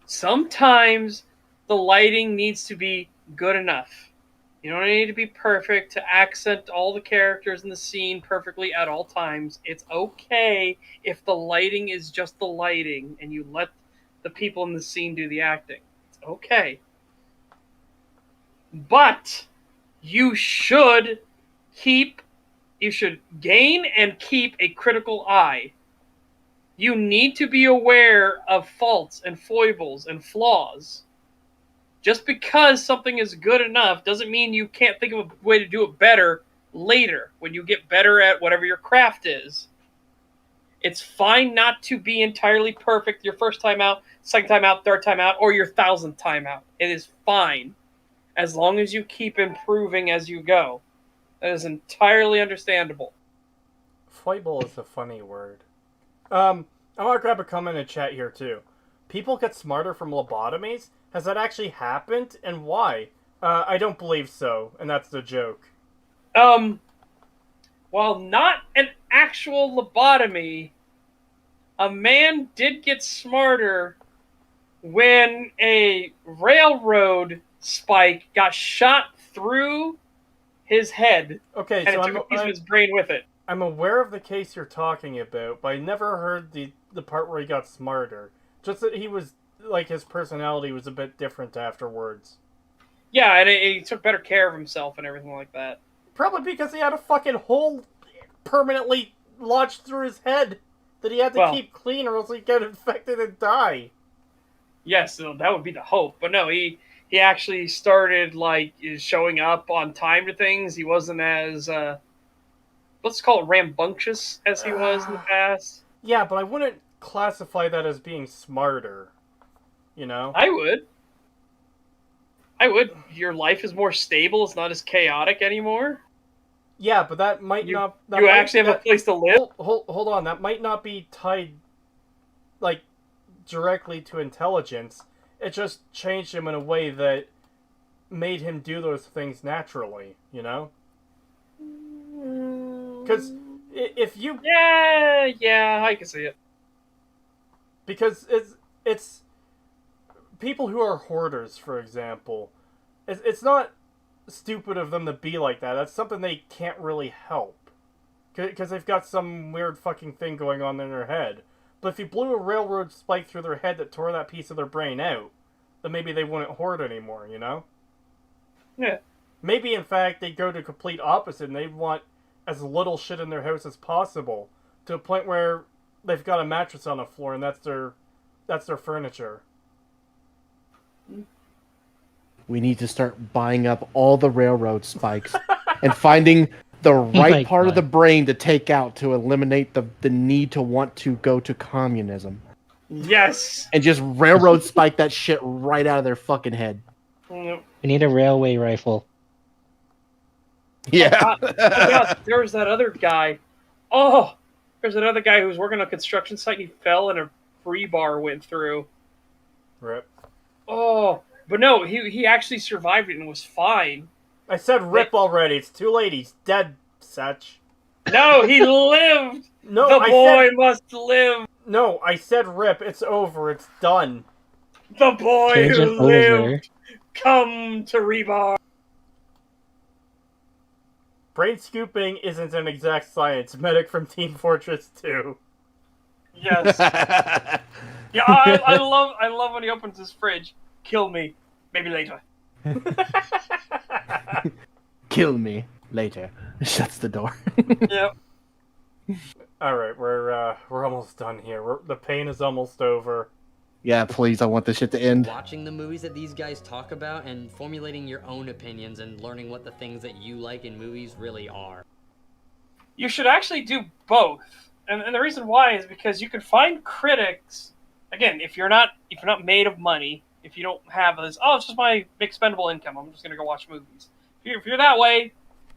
Sometimes the lighting needs to be good enough. You don't need to be perfect to accent all the characters in the scene perfectly at all times. It's okay if the lighting is just the lighting and you let the people in the scene do the acting. It's okay. But you should gain and keep a critical eye. You need to be aware of faults and foibles and flaws. Just because something is good enough doesn't mean you can't think of a way to do it better later, when you get better at whatever your craft is. It's fine not to be entirely perfect your first time out, second time out, third time out, or your 1,000th time out. It is fine, as long as you keep improving as you go. That is entirely understandable. Foible is a funny word. I want to grab a comment in chat here, too. People get smarter from lobotomies? Has that actually happened, and why? I don't believe so, and that's the joke. While not an actual lobotomy, a man did get smarter when a railroad spike got shot through his head. Okay, and so it took a piece of his brain with it. I'm aware of the case you're talking about, but I never heard the part where he got smarter. Just that he was, like, his personality was a bit different afterwards. Yeah, and he took better care of himself and everything like that. Probably because he had a fucking hole permanently lodged through his head that he had to keep clean or else he'd get infected and die. Yes, so that would be the hope. But no, he actually started, like, showing up on time to things. He wasn't as, let's call it rambunctious as he was in the past. Yeah, but I wouldn't classify that as being smarter. You know? I would. Your life is more stable. It's not as chaotic anymore. Yeah, but that might not... You actually have a place to live? Hold on, that might not be tied, like, directly to intelligence. It just changed him in a way that made him do those things naturally, you know? Because if you... Yeah, I can see it. Because it's people who are hoarders, for example. It's not stupid of them to be like that. That's something they can't really help. Because they've got some weird fucking thing going on in their head. But if you blew a railroad spike through their head that tore that piece of their brain out, then maybe they wouldn't hoard anymore, you know? Yeah. Maybe, in fact, they go to complete opposite and they want as little shit in their house as possible. To a point where they've got a mattress on the floor and that's their furniture. We need to start buying up all the railroad spikes and finding the right part of the brain to take out to eliminate the need to want to go to communism. Yes! And just railroad spike that shit right out of their fucking head. We need a railway rifle. Yeah. Oh, God, there was that other guy. Oh! There's another guy who was working on a construction site and he fell and a rebar went through. Rip. Oh! But no, he actually survived it and was fine. I said rip already. It's too late. He's dead, Satch. No, he lived. No, the I boy said... must live. No, I said rip. It's over. It's done. The boy Change it who over. lived. Come to Rebar. Brain scooping isn't an exact science. Medic from Team Fortress 2. Yes. Yeah, I love when he opens his fridge. Kill me. Maybe later. Kill me later. Shuts the door. Yep. All right, we're almost done here. The pain is almost over. Yeah, please, I want this shit to end. Watching the movies that these guys talk about and formulating your own opinions and learning what the things that you like in movies really are. You should actually do both. And the reason why is because you can find critics, again, if you're not made of money, if you don't have this, it's just my expendable income, I'm just going to go watch movies. If you're that way,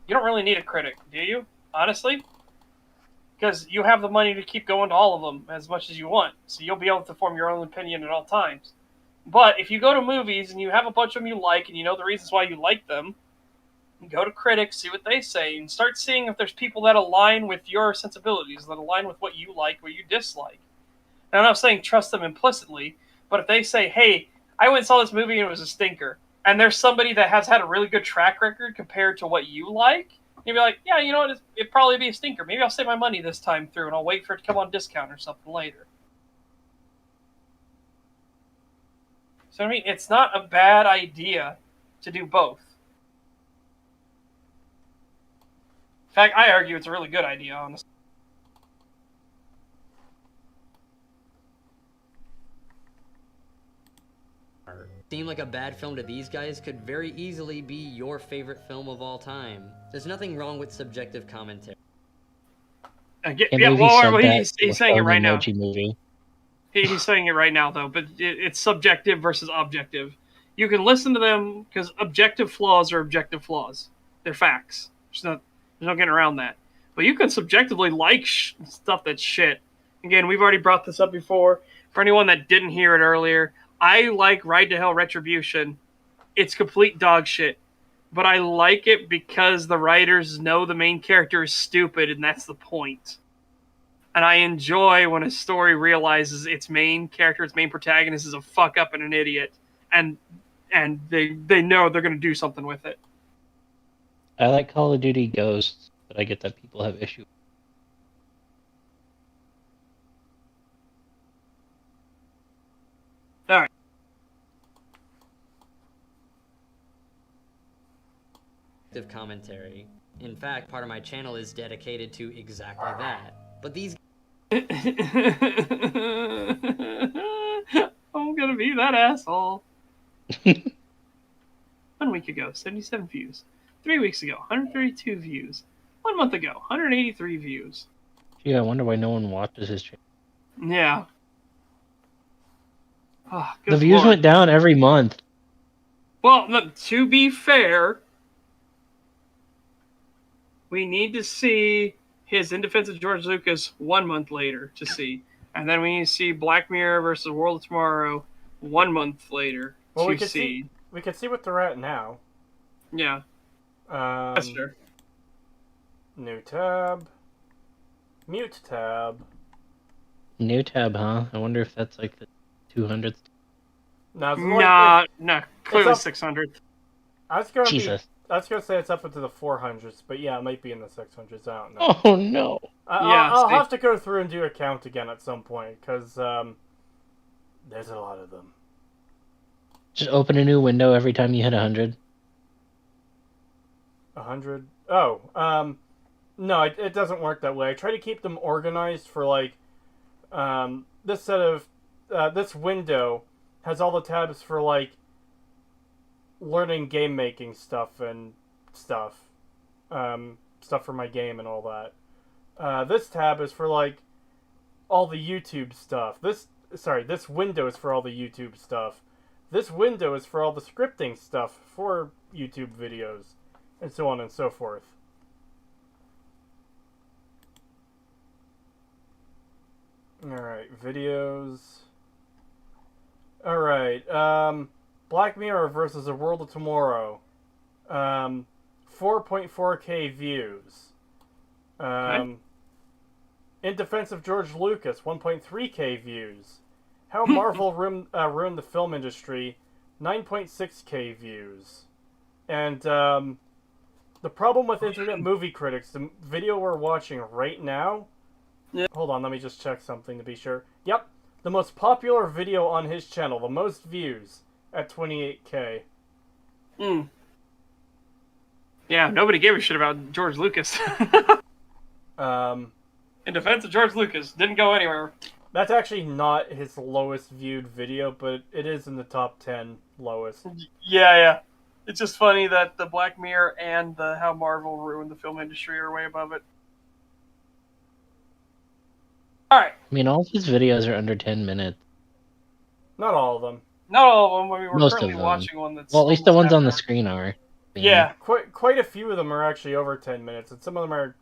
you don't really need a critic, do you? Honestly? Because you have the money to keep going to all of them as much as you want. So you'll be able to form your own opinion at all times. But if you go to movies and you have a bunch of them you like and you know the reasons why you like them, go to critics, see what they say, and start seeing if there's people that align with your sensibilities, that align with what you like, what you dislike. And I'm not saying trust them implicitly, but if they say, hey, I went and saw this movie and it was a stinker, and there's somebody that has had a really good track record compared to what you like, you'd be like, yeah, you know what, it'd probably be a stinker. Maybe I'll save my money this time through and I'll wait for it to come on discount or something later. So I mean, it's not a bad idea to do both. In fact, I argue it's a really good idea, honestly. Seem like a bad film to these guys could very easily be your favorite film of all time. There's nothing wrong with subjective commentary. He's saying it right now. Movie. He's saying it right now, though, but it's subjective versus objective. You can listen to them because objective flaws are objective flaws. They're facts. There's no getting around that. But you can subjectively like stuff that's shit. Again, we've already brought this up before. For anyone that didn't hear it earlier, I like Ride to Hell Retribution. It's complete dog shit. But I like it because the writers know the main character is stupid, and that's the point. And I enjoy when a story realizes its main character, its main protagonist is a fuck up and an idiot. And they know they're going to do something with it. I like Call of Duty Ghosts, but I get that people have issues. All right. Commentary. In fact, part of my channel is dedicated to exactly that. But these I'm gonna be that asshole. 1 week ago, 77 views. 3 weeks ago, 132 views. 1 month ago, 183 views. Gee, I wonder why no one watches his channel. Yeah. Oh, the views went down every month. Well, look, to be fair, we need to see his In Defense of George Lucas 1 month later to see. And then we need to see Black Mirror versus World of Tomorrow 1 month later to see. We can see what they're at now. Yeah. That's true. New tab. Mute tab. New tab, huh? I wonder if that's like the 200th. No, clearly 600th. I was going to say it's up into the 400s, but yeah, it might be in the 600s. I don't know. Oh no. I'll have to go through and do a count again at some point because there's a lot of them. Just open a new window every time you hit 100. 100? Oh, no, it doesn't work that way. I try to keep them organized for like this set of this window has all the tabs for like learning game making stuff and stuff for my game and all that. This tab is for like all the YouTube stuff. This window is for all the YouTube stuff. This window is for all the scripting stuff for YouTube videos and so on and so forth. Alright, videos. Alright, Black Mirror versus A World of Tomorrow. 4.4k views. In defense of George Lucas, 1.3k views. How Marvel ruined the film industry, 9.6k views. And the problem with Internet Movie Critics, the video we're watching right now... Yeah. Hold on, let me just check something to be sure. Yep, the most popular video on his channel, the most views, at 28k. Yeah, nobody gave a shit about George Lucas. In defense of George Lucas, didn't go anywhere. That's actually not his lowest viewed video, but it is in the top 10 lowest. Yeah. It's just funny that the Black Mirror and the How Marvel Ruined the Film Industry are way above it. Alright. I mean, all of his videos are under 10 minutes. Not all of them. Not all of them. I mean, we're Most of currently them. watching one that's... Well, at least the ones almost on the half screen are. Yeah. Quite a few of them are actually over 10 minutes, and some of them are...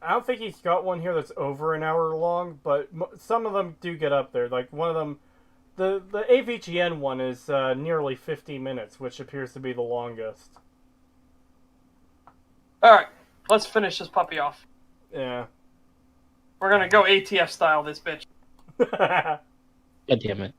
I don't think he's got one here that's over an hour long, but some of them do get up there. Like, one of them... The AVGN one is nearly 50 minutes, which appears to be the longest. Alright, let's finish this puppy off. Yeah. We're gonna go ATF style this bitch. God damn it.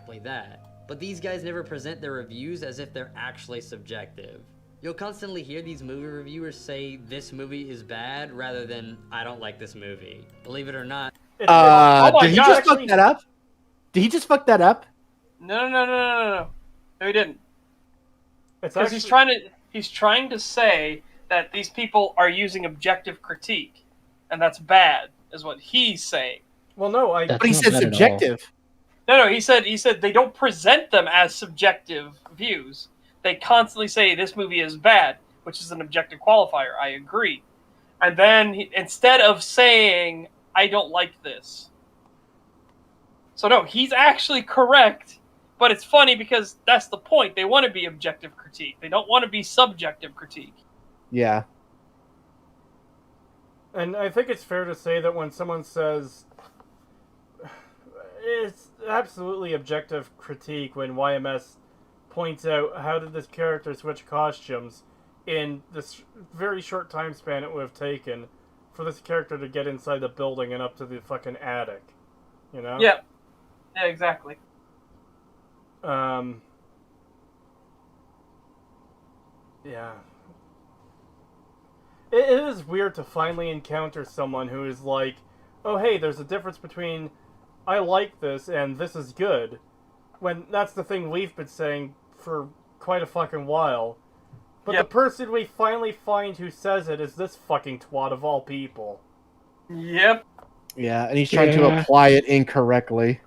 Like that. But these guys never present their reviews as if they're actually subjective. You'll constantly hear these movie reviewers say this movie is bad rather than I don't like this movie. Believe it or not. Did he just fuck that up? Did he just fuck that up? No, he didn't. It's Because he's trying to say that these people are using objective critique, and that's bad, is what he's saying. Well, no, But he said subjective. No, he said they don't present them as subjective views. They constantly say this movie is bad, which is an objective qualifier. I agree. And then instead of saying I don't like this. So no, he's actually correct, but it's funny because that's the point. They want to be objective critique. They don't want to be subjective critique. Yeah. And I think it's fair to say that when someone says it's absolutely objective critique when YMS points out how did this character switch costumes in this very short time span it would have taken for this character to get inside the building and up to the fucking attic. You know? Yeah. Yeah, exactly. Yeah. It is weird to finally encounter someone who is like, oh hey, there's a difference between I like this and this is good. When that's the thing we've been saying for quite a fucking while. But the person we finally find who says it is this fucking twat of all people. Yep. Yeah, and he's trying to apply it incorrectly.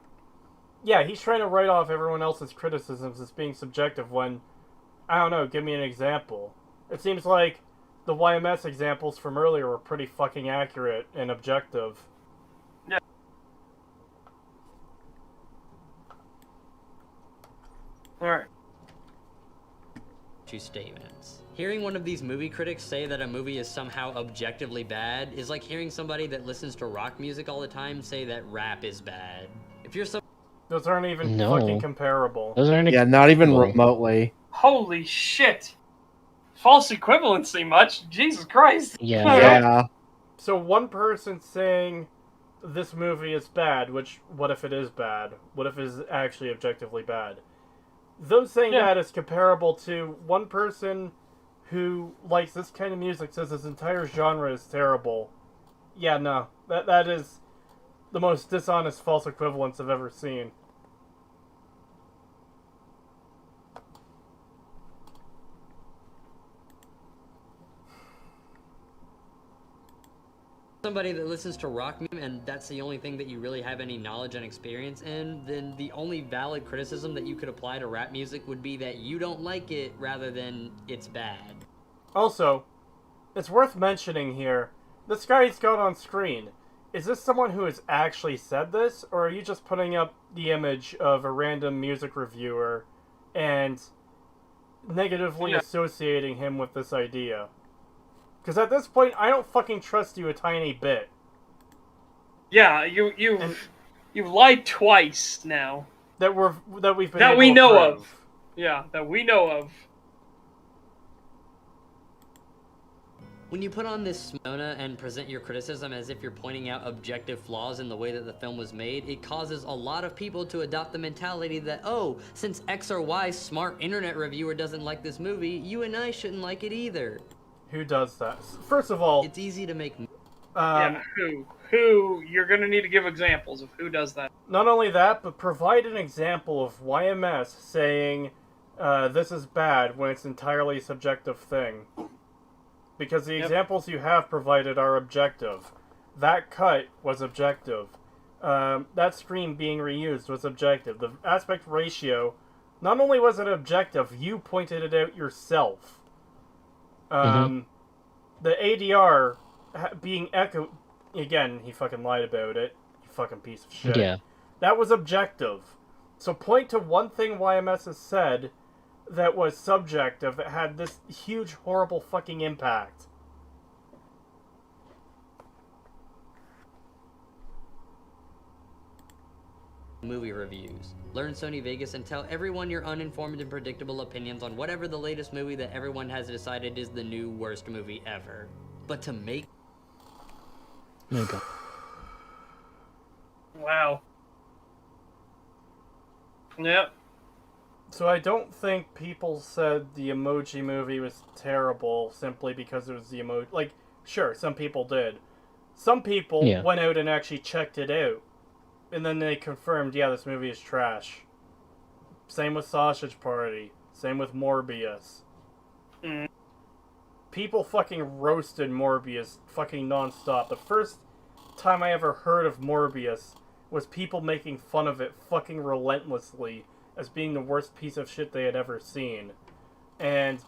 Yeah, he's trying to write off everyone else's criticisms as being subjective when, I don't know, give me an example. It seems like the YMS examples from earlier were pretty fucking accurate and objective. Yeah. Alright. Two statements. Hearing one of these movie critics say that a movie is somehow objectively bad is like hearing somebody that listens to rock music all the time say that rap is bad. If you're Those aren't even fucking comparable. Those aren't Yeah, not even remotely. Holy shit. False equivalency much? Jesus Christ. Yeah. So one person saying this movie is bad, which, what if it is bad? What if it is actually objectively bad? Those saying that is comparable to one person who likes this kind of music says this entire genre is terrible. Yeah, no. That is the most dishonest false equivalence I've ever seen. somebody that listens to rock music and that's the only thing that you really have any knowledge and experience in, then the only valid criticism that you could apply to rap music would be that you don't like it rather than it's bad. Also, it's worth mentioning here, this guy he's got on screen, is this someone who has actually said this, or are you just putting up the image of a random music reviewer and negatively associating him with this idea? Because at this point, I don't fucking trust you a tiny bit. Yeah, you've lied twice now. That we've been that able we to know prove. of. Yeah, that we know of. When you put on this persona and present your criticism as if you're pointing out objective flaws in the way that the film was made, it causes a lot of people to adopt the mentality that, oh, since X or Y smart internet reviewer doesn't like this movie, you and I shouldn't like it either. Who does that? First of all, it's easy to make. Yeah, who? You're gonna need to give examples of who does that. Not only that, but provide an example of YMS saying this is bad when it's entirely a subjective thing. Because the examples you have provided are objective. That cut was objective. That screen being reused was objective. The aspect ratio, not only was it objective, you pointed it out yourself. The ADR being echoed... Again, he fucking lied about it. You fucking piece of shit. Yeah. That was objective. So point to one thing YMS has said that was subjective that had this huge, horrible fucking impact. Movie reviews. Learn Sony Vegas and tell everyone your uninformed and predictable opinions on whatever the latest movie that everyone has decided is the new worst movie ever. But to make... Okay. Wow. Yep. So I don't think people said the Emoji Movie was terrible simply because it was the emoji. Like, sure, some people did. Some people went out and actually checked it out. And then they confirmed, yeah, this movie is trash. Same with Sausage Party. Same with Morbius. People fucking roasted Morbius fucking nonstop. The first time I ever heard of Morbius was people making fun of it fucking relentlessly as being the worst piece of shit they had ever seen. And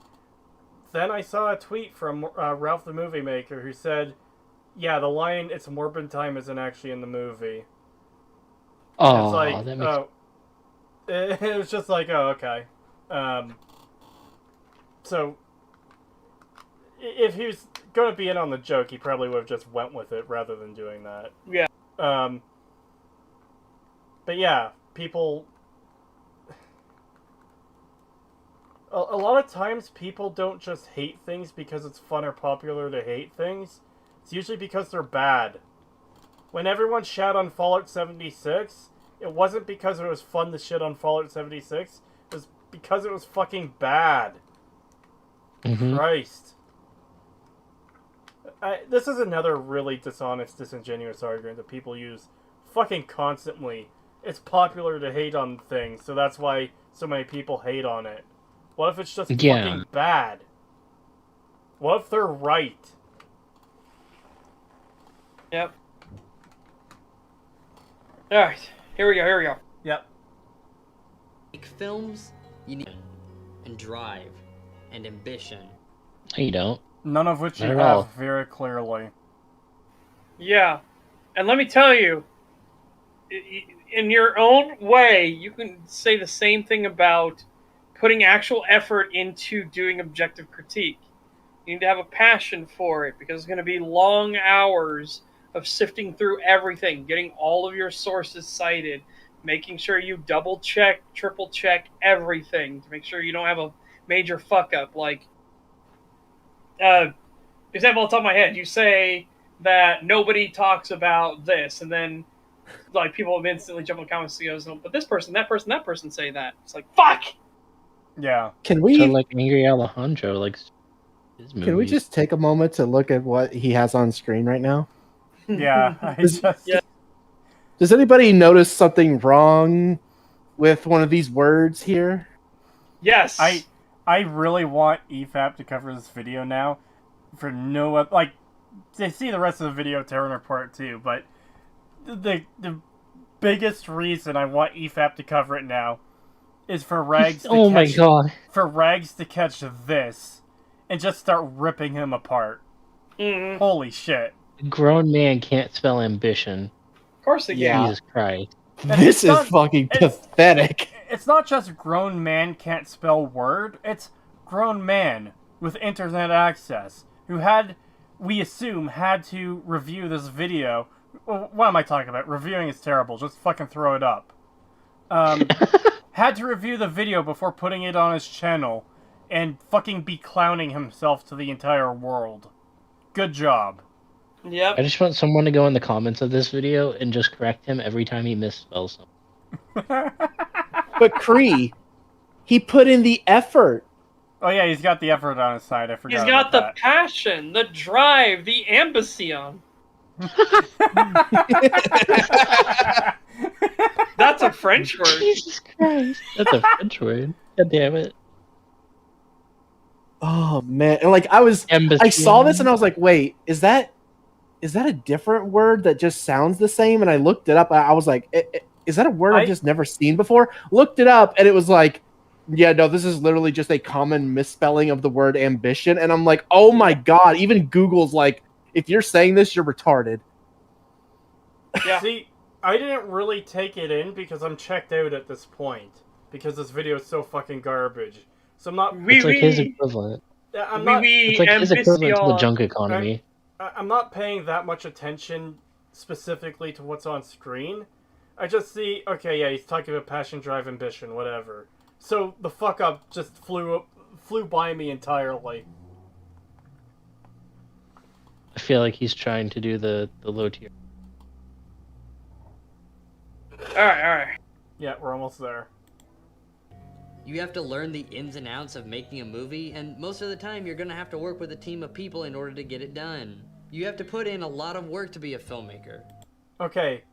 then I saw a tweet from Ralph the Movie Maker who said, yeah, the line, it's Morbid Time, isn't actually in the movie. Oh, it's like, that makes... it was just like, oh, okay. So, if he was going to be in on the joke, he probably would have just went with it rather than doing that. Yeah. But yeah, people... A lot of times people don't just hate things because it's fun or popular to hate things. It's usually because they're bad. When everyone shat on Fallout 76, it wasn't because it was fun to shit on Fallout 76. It was because it was fucking bad. Christ. This is another really dishonest, disingenuous argument that people use fucking constantly. It's popular to hate on things, so that's why so many people hate on it. What if it's just fucking bad? What if they're right? Yep. Alright, here we go. Yep. Make films, you need and drive and ambition. No, you don't. None of which Not you at have all. very clearly. Yeah. And let me tell you, in your own way, you can say the same thing about putting actual effort into doing objective critique. You need to have a passion for it because it's going to be long hours of sifting through everything, getting all of your sources cited, making sure you double check, triple check everything to make sure you don't have a major fuck up. Like, example off the top of my head, you say that nobody talks about this, and then like people have instantly jump in the comments and goes, no, but this person, that person say that. It's like, fuck! Yeah. Can we... So, like, Angry Alejandro likes his movies. Can we just take a moment to look at what he has on screen right now? Yeah. Does anybody notice something wrong with one of these words here? Yes. I really want EFAP to cover this video now for no... Like, they see the rest of the video, tear it apart too, but the biggest reason I want EFAP to cover it now is for Rags for Rags to catch this and just start ripping him apart. Holy shit. A grown man can't spell ambition. Of course they can. Jesus Christ. This is fucking pathetic. It's not just grown man can't spell word, it's grown man with internet access who we assume had to review this video. Well, what am I talking about? Reviewing is terrible. Just fucking throw it up. Had to review the video before putting it on his channel and fucking be clowning himself to the entire world. Good job. Yep. I just want someone to go in the comments of this video and just correct him every time he misspells something. But Cree, he put in the effort. Oh yeah, he's got the effort on his side. I forgot He's got about the that. passion, the drive, the ambition. That's a French word. Jesus Christ. That's a French word. God damn it. Oh man, and like I saw this and I was like, wait, is that a different word that just sounds the same? And I looked it up. I was like, is that a word I've just never seen before? Looked it up and it was like, yeah, no, this is literally just a common misspelling of the word ambition. And I'm like, oh my god, even Google's like, if you're saying this, you're retarded. Yeah. See, I didn't really take it in because I'm checked out at this point because this video is so fucking garbage. So I'm not. It's like his equivalent. I'm not. It's like his equivalent to the junk economy. I'm not paying that much attention specifically to what's on screen. I just see, okay, yeah, he's talking about passion, drive, ambition, whatever. So the fuck up just flew by me entirely. I feel like he's trying to do the low tier. Alright. Yeah, we're almost there. You have to learn the ins and outs of making a movie, and most of the time you're gonna have to work with a team of people in order to get it done. You have to put in a lot of work to be a filmmaker. Okay.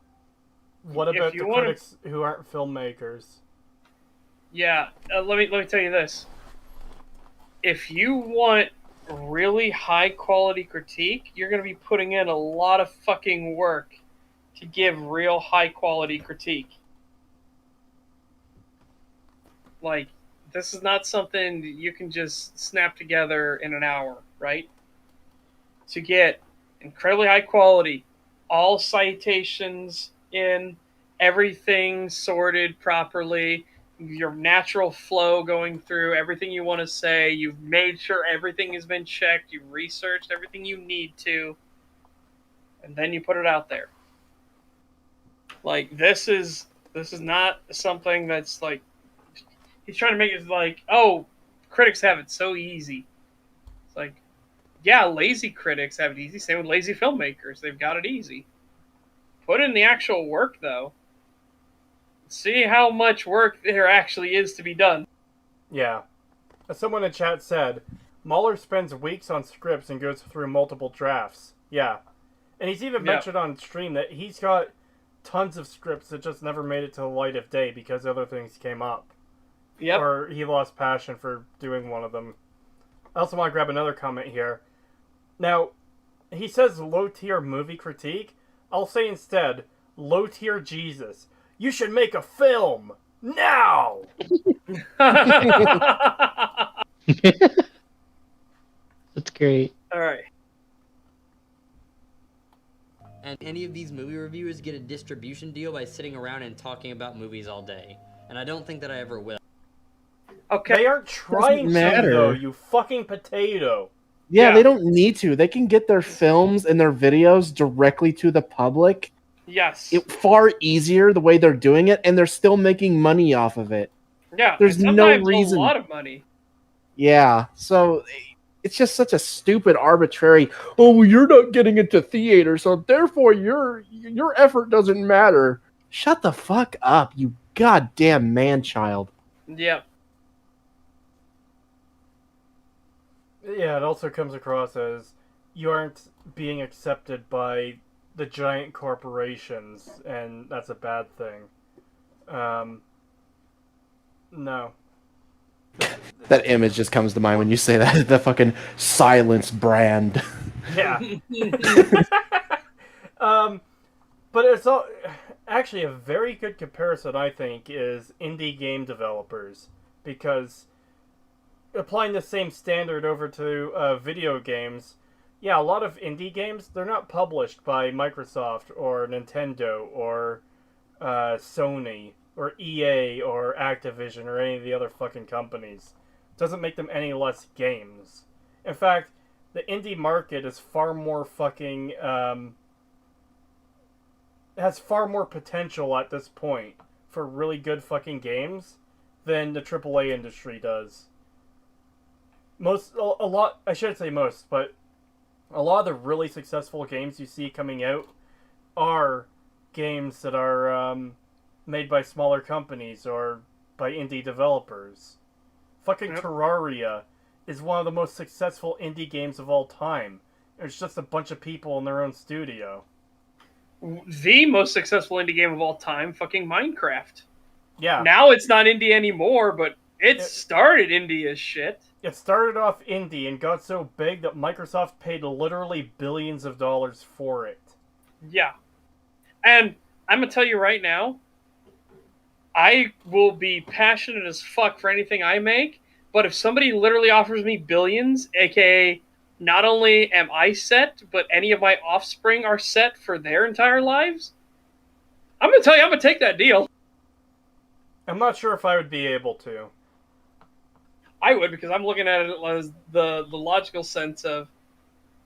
What about the critics who aren't filmmakers? Yeah, let me tell you this. If you want really high quality critique, you're going to be putting in a lot of fucking work to give real high quality critique. Like, this is not something that you can just snap together in an hour, right? To get incredibly high quality, all citations in, everything sorted properly, your natural flow going through, everything you want to say, you've made sure everything has been checked, you've researched everything you need to, and then you put it out there. Like, this is not something that's like, he's trying to make it like, oh, critics have it so easy. It's like, yeah, lazy critics have it easy. Same with lazy filmmakers. They've got it easy. Put in the actual work, though. See how much work there actually is to be done. Yeah. As someone in chat said, Mahler spends weeks on scripts and goes through multiple drafts. Yeah. And he's even mentioned on stream that he's got tons of scripts that just never made it to the light of day because other things came up. Yep. Or he lost passion for doing one of them. I also want to grab another comment here. Now, he says low-tier movie critique. I'll say instead, low-tier Jesus. You should make a film! Now! That's great. Alright. And any of these movie reviewers get a distribution deal by sitting around and talking about movies all day. And I don't think that I ever will. Okay. They aren't trying to, though, you fucking potato. Yeah, they don't need to. They can get their films and their videos directly to the public. Yes. Far easier the way they're doing it, and they're still making money off of it. Yeah, there's no reason. A lot of money. Yeah, so it's just such a stupid, arbitrary. Oh, well, you're not getting into theater, so therefore your effort doesn't matter. Shut the fuck up, you goddamn man-child. Yep. Yeah, it also comes across as you aren't being accepted by the giant corporations, and that's a bad thing. No. That image just comes to mind when you say that. The fucking silence brand. Yeah. But it's all actually a very good comparison, I think, is indie game developers, because applying the same standard over to video games, yeah, a lot of indie games, they're not published by Microsoft or Nintendo or Sony or EA or Activision or any of the other fucking companies. Doesn't make them any less games. In fact, the indie market is far more fucking has far more potential at this point for really good fucking games than the AAA industry does. I shouldn't say most, but A lot of the really successful games you see coming out are games that are made by smaller companies or by indie developers. Fucking Terraria is one of the most successful indie games of all time. It's just a bunch of people in their own studio. The most successful indie game of all time, fucking Minecraft. Yeah. Now it's not indie anymore, but it started indie as shit. It started off indie and got so big that Microsoft paid literally billions of dollars for it. Yeah. And I'm going to tell you right now, I will be passionate as fuck for anything I make, but if somebody literally offers me billions, aka not only am I set, but any of my offspring are set for their entire lives, I'm going to tell you, I'm going to take that deal. I'm not sure if I would be able to. I would, because I'm looking at it as the logical sense of,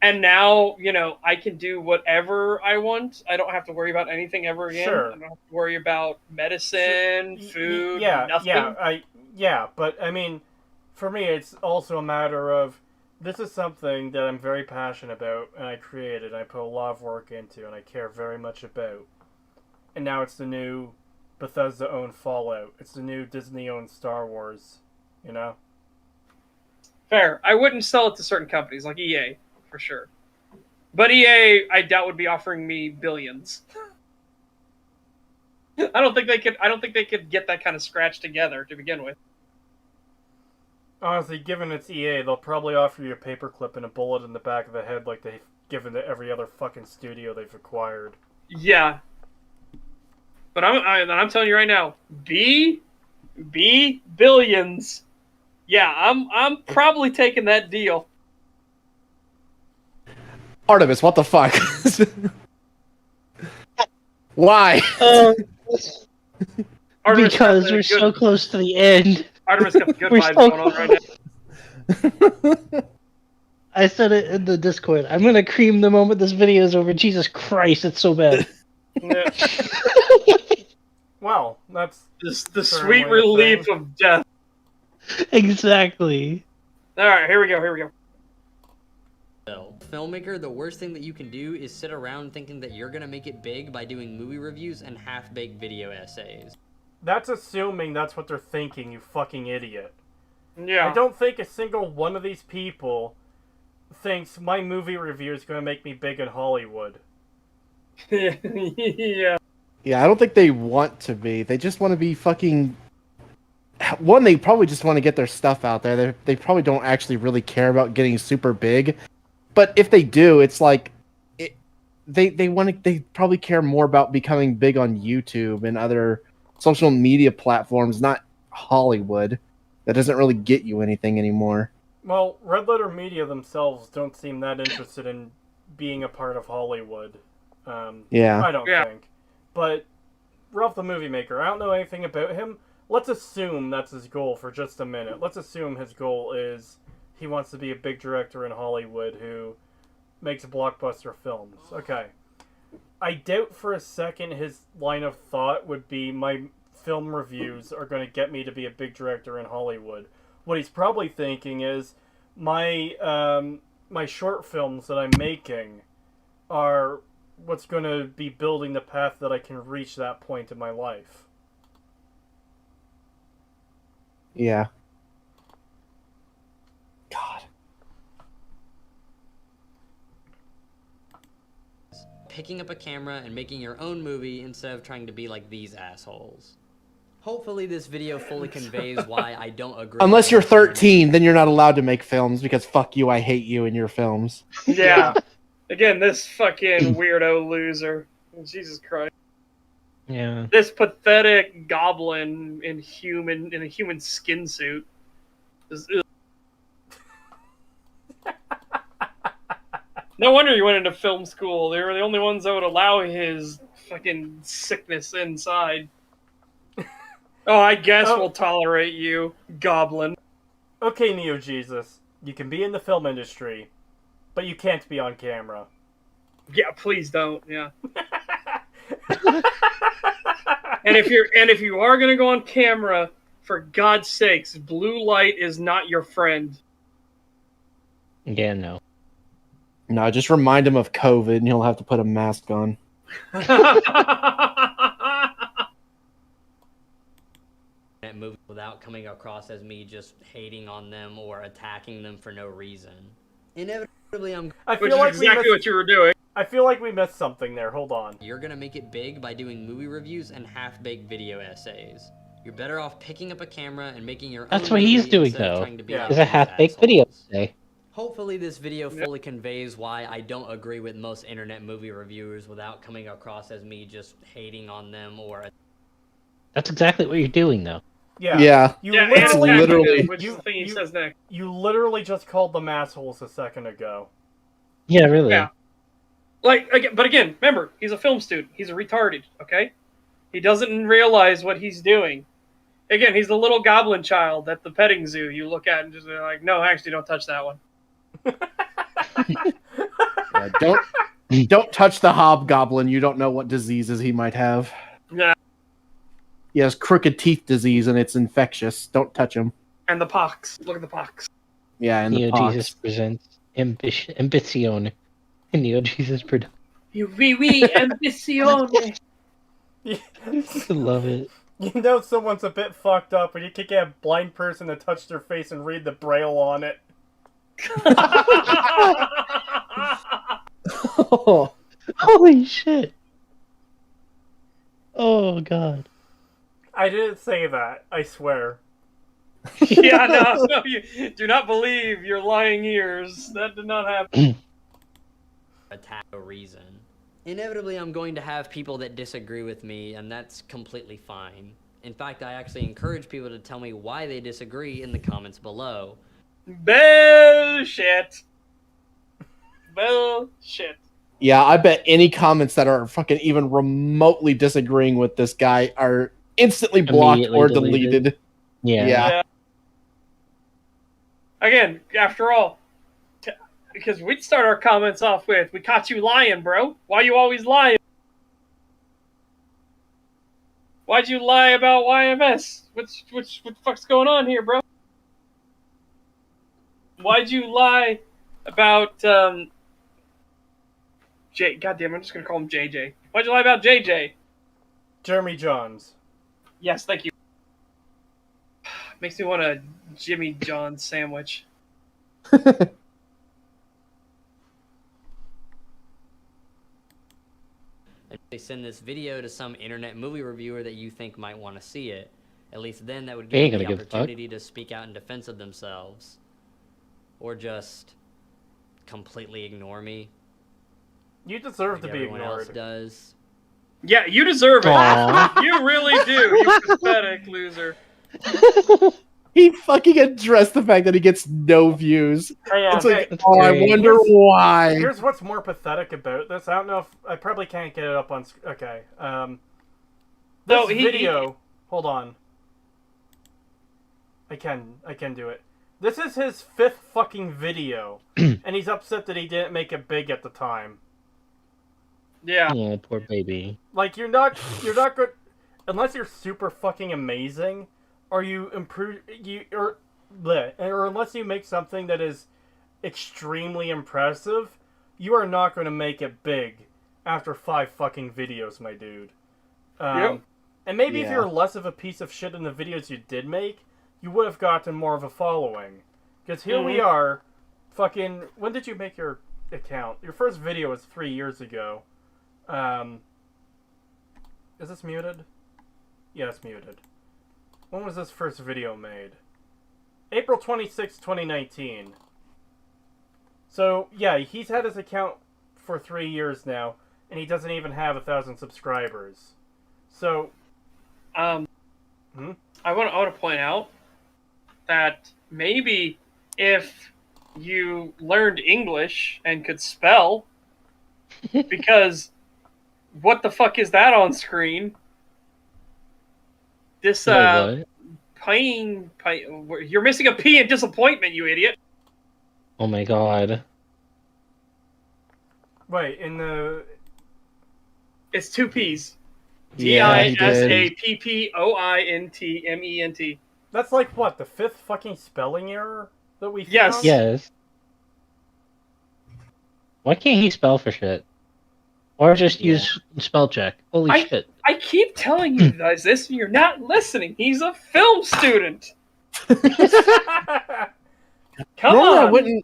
and now, you know, I can do whatever I want. I don't have to worry about anything ever again. Sure. I don't have to worry about medicine, food, Yeah, nothing. but I mean, for me, it's also a matter of, this is something that I'm very passionate about, and I created, and I put a lot of work into, and I care very much about. And now it's the new Bethesda-owned Fallout. It's the new Disney-owned Star Wars, you know? Fair. I wouldn't sell it to certain companies, like EA, for sure. But EA, I doubt, would be offering me billions. I don't think they could get that kind of scratch together to begin with. Honestly, given it's EA, they'll probably offer you a paperclip and a bullet in the back of the head like they've given to every other fucking studio they've acquired. Yeah. But I'm telling you right now, B billions. Yeah, I'm probably taking that deal. Artemis, what the fuck? Why? Because we're so close to the end. Artemis got the good vibes going on right now. I said it in the Discord. I'm gonna cream the moment this video is over. Jesus Christ, it's so bad. Yeah. Well, that's the sweet relief of death. Exactly. All right, here we go. Filmmaker, the worst thing that you can do is sit around thinking that you're gonna make it big by doing movie reviews and half-baked video essays. That's assuming that's what they're thinking, you fucking idiot. Yeah. I don't think a single one of these people thinks my movie review is going to make me big in Hollywood. Yeah. Yeah, I don't think they want to be. They just want to be fucking... One, they probably just want to get their stuff out there. They probably don't actually really care about getting super big. But if they do, it's like... They probably care more about becoming big on YouTube and other social media platforms, not Hollywood. That doesn't really get you anything anymore. Well, Red Letter Media themselves don't seem that interested in being a part of Hollywood. Yeah. I don't think. But Ralph the Movie Maker, I don't know anything about him. Let's assume that's his goal for just a minute. Let's assume his goal is he wants to be a big director in Hollywood who makes blockbuster films. Okay. I doubt for a second his line of thought would be my film reviews are going to get me to be a big director in Hollywood. What he's probably thinking is my my short films that I'm making are what's going to be building the path that I can reach that point in my life. Yeah. Picking up a camera and making your own movie instead of trying to be like these assholes. Hopefully this video fully conveys why I don't agree. Unless you're 13, then you're not allowed to make films because fuck you, I hate you and your films. Yeah. Again, this fucking weirdo loser. Jesus Christ. Yeah. This pathetic goblin in a human skin suit. No wonder you went into film school. They were the only ones that would allow his fucking sickness inside. Oh, I guess we'll tolerate you, goblin. Okay, Neo Jesus, you can be in the film industry, but you can't be on camera. Yeah, please don't. Yeah. And if you are gonna go on camera, for God's sakes, blue light is not your friend. Yeah, no. No, just remind him of COVID, and he'll have to put a mask on. Movie without coming across as me just hating on them or attacking them for no reason. Inevitably, Which is exactly what you were doing. I feel like we missed something there. Hold on. You're gonna make it big by doing movie reviews and half-baked video essays. You're better off picking up a camera and making your That's own what he's movie doing, instead of though. trying to be It's like a these half-baked assholes. video today. Hopefully this video fully conveys why I don't agree with most internet movie reviewers without coming across as me just hating on them or... That's exactly what you're doing, though. Yeah. Yeah. You Yeah, literally, and literally- which is the thing he says next. You literally just called them assholes a second ago. Yeah, really. Yeah. But again, remember, he's a film student. He's a retarded, okay? He doesn't realize what he's doing. Again, he's the little goblin child at the petting zoo you look at and just are like, no, actually, don't touch that one. Don't touch the hobgoblin. You don't know what diseases he might have. Yeah. He has crooked teeth disease, and it's infectious. Don't touch him. And the pox. Look at the pox. Yeah, and the Neo pox. Jesus presents Ambition. Neo Jesus Production. Ambitione. I love it. You know someone's a bit fucked up when you can get a blind person to touch their face and read the braille on it. Oh. Holy shit. Oh, God. I didn't say that, I swear. Yeah, no, you do not believe your lying ears. That did not happen. attack a reason. Inevitably, I'm going to have people that disagree with me, and that's completely fine. In fact, I actually encourage people to tell me why they disagree in the comments below. Bullshit. Bullshit. Yeah, I bet any comments that are fucking even remotely disagreeing with this guy are instantly blocked Immediately or deleted. deleted. Yeah. Again, after all, because we'd start our comments off with, we caught you lying, bro. Why you always lying? Why'd you lie about YMS? What the fuck's going on here, bro? Why'd you lie about, goddamn, I'm just gonna call him JJ. Why'd you lie about JJ? Jeremy Johns. Yes, thank you. Makes me want a Jimmy John sandwich. If they send this video to some internet movie reviewer that you think might want to see it, at least then that would They ain't give them gonna the give a fuck. opportunity to speak out in defense of themselves. Or just completely ignore me. You deserve like to be everyone else ignored. does. Yeah, you deserve it. Aw. You really do, you pathetic loser. He fucking addressed the fact that he gets no views. Hey, It's like, That's oh, I great. wonder why. Here's what's more pathetic about this. I don't know if I probably can't get it up on. Okay. This No, video. Hold on. I can do it. This is his 5th fucking video, and he's upset that he didn't make it big at the time. Yeah. Yeah, poor baby. Like you're not good unless you're super fucking amazing, or you improve or unless you make something that is extremely impressive, you are not going to make it big after 5 fucking videos, my dude. Yep. And maybe if Yeah. you're less of a piece of shit in the videos you did make, you would have gotten more of a following. Because here we are, fucking. When did you make your account? Your first video was 3 years ago. Is this muted? Yeah, it's muted. When was this first video made? April 26, 2019. So, yeah, he's had his account for 3 years now, and he doesn't even have 1,000 subscribers. So, I want to point out that maybe if you learned English and could spell, because what the fuck is that on screen? This Wait, what? you're missing a P in disappointment, you idiot. Oh my god. wait, in the... It's 2 P's. Yeah, he did. Disappointment. That's like, what, the 5th fucking spelling error that we found? Yes. Yes. Why can't he spell for shit? Or just use spell check. Holy shit. I keep telling you guys this, and you're not listening. He's a film student. Come on.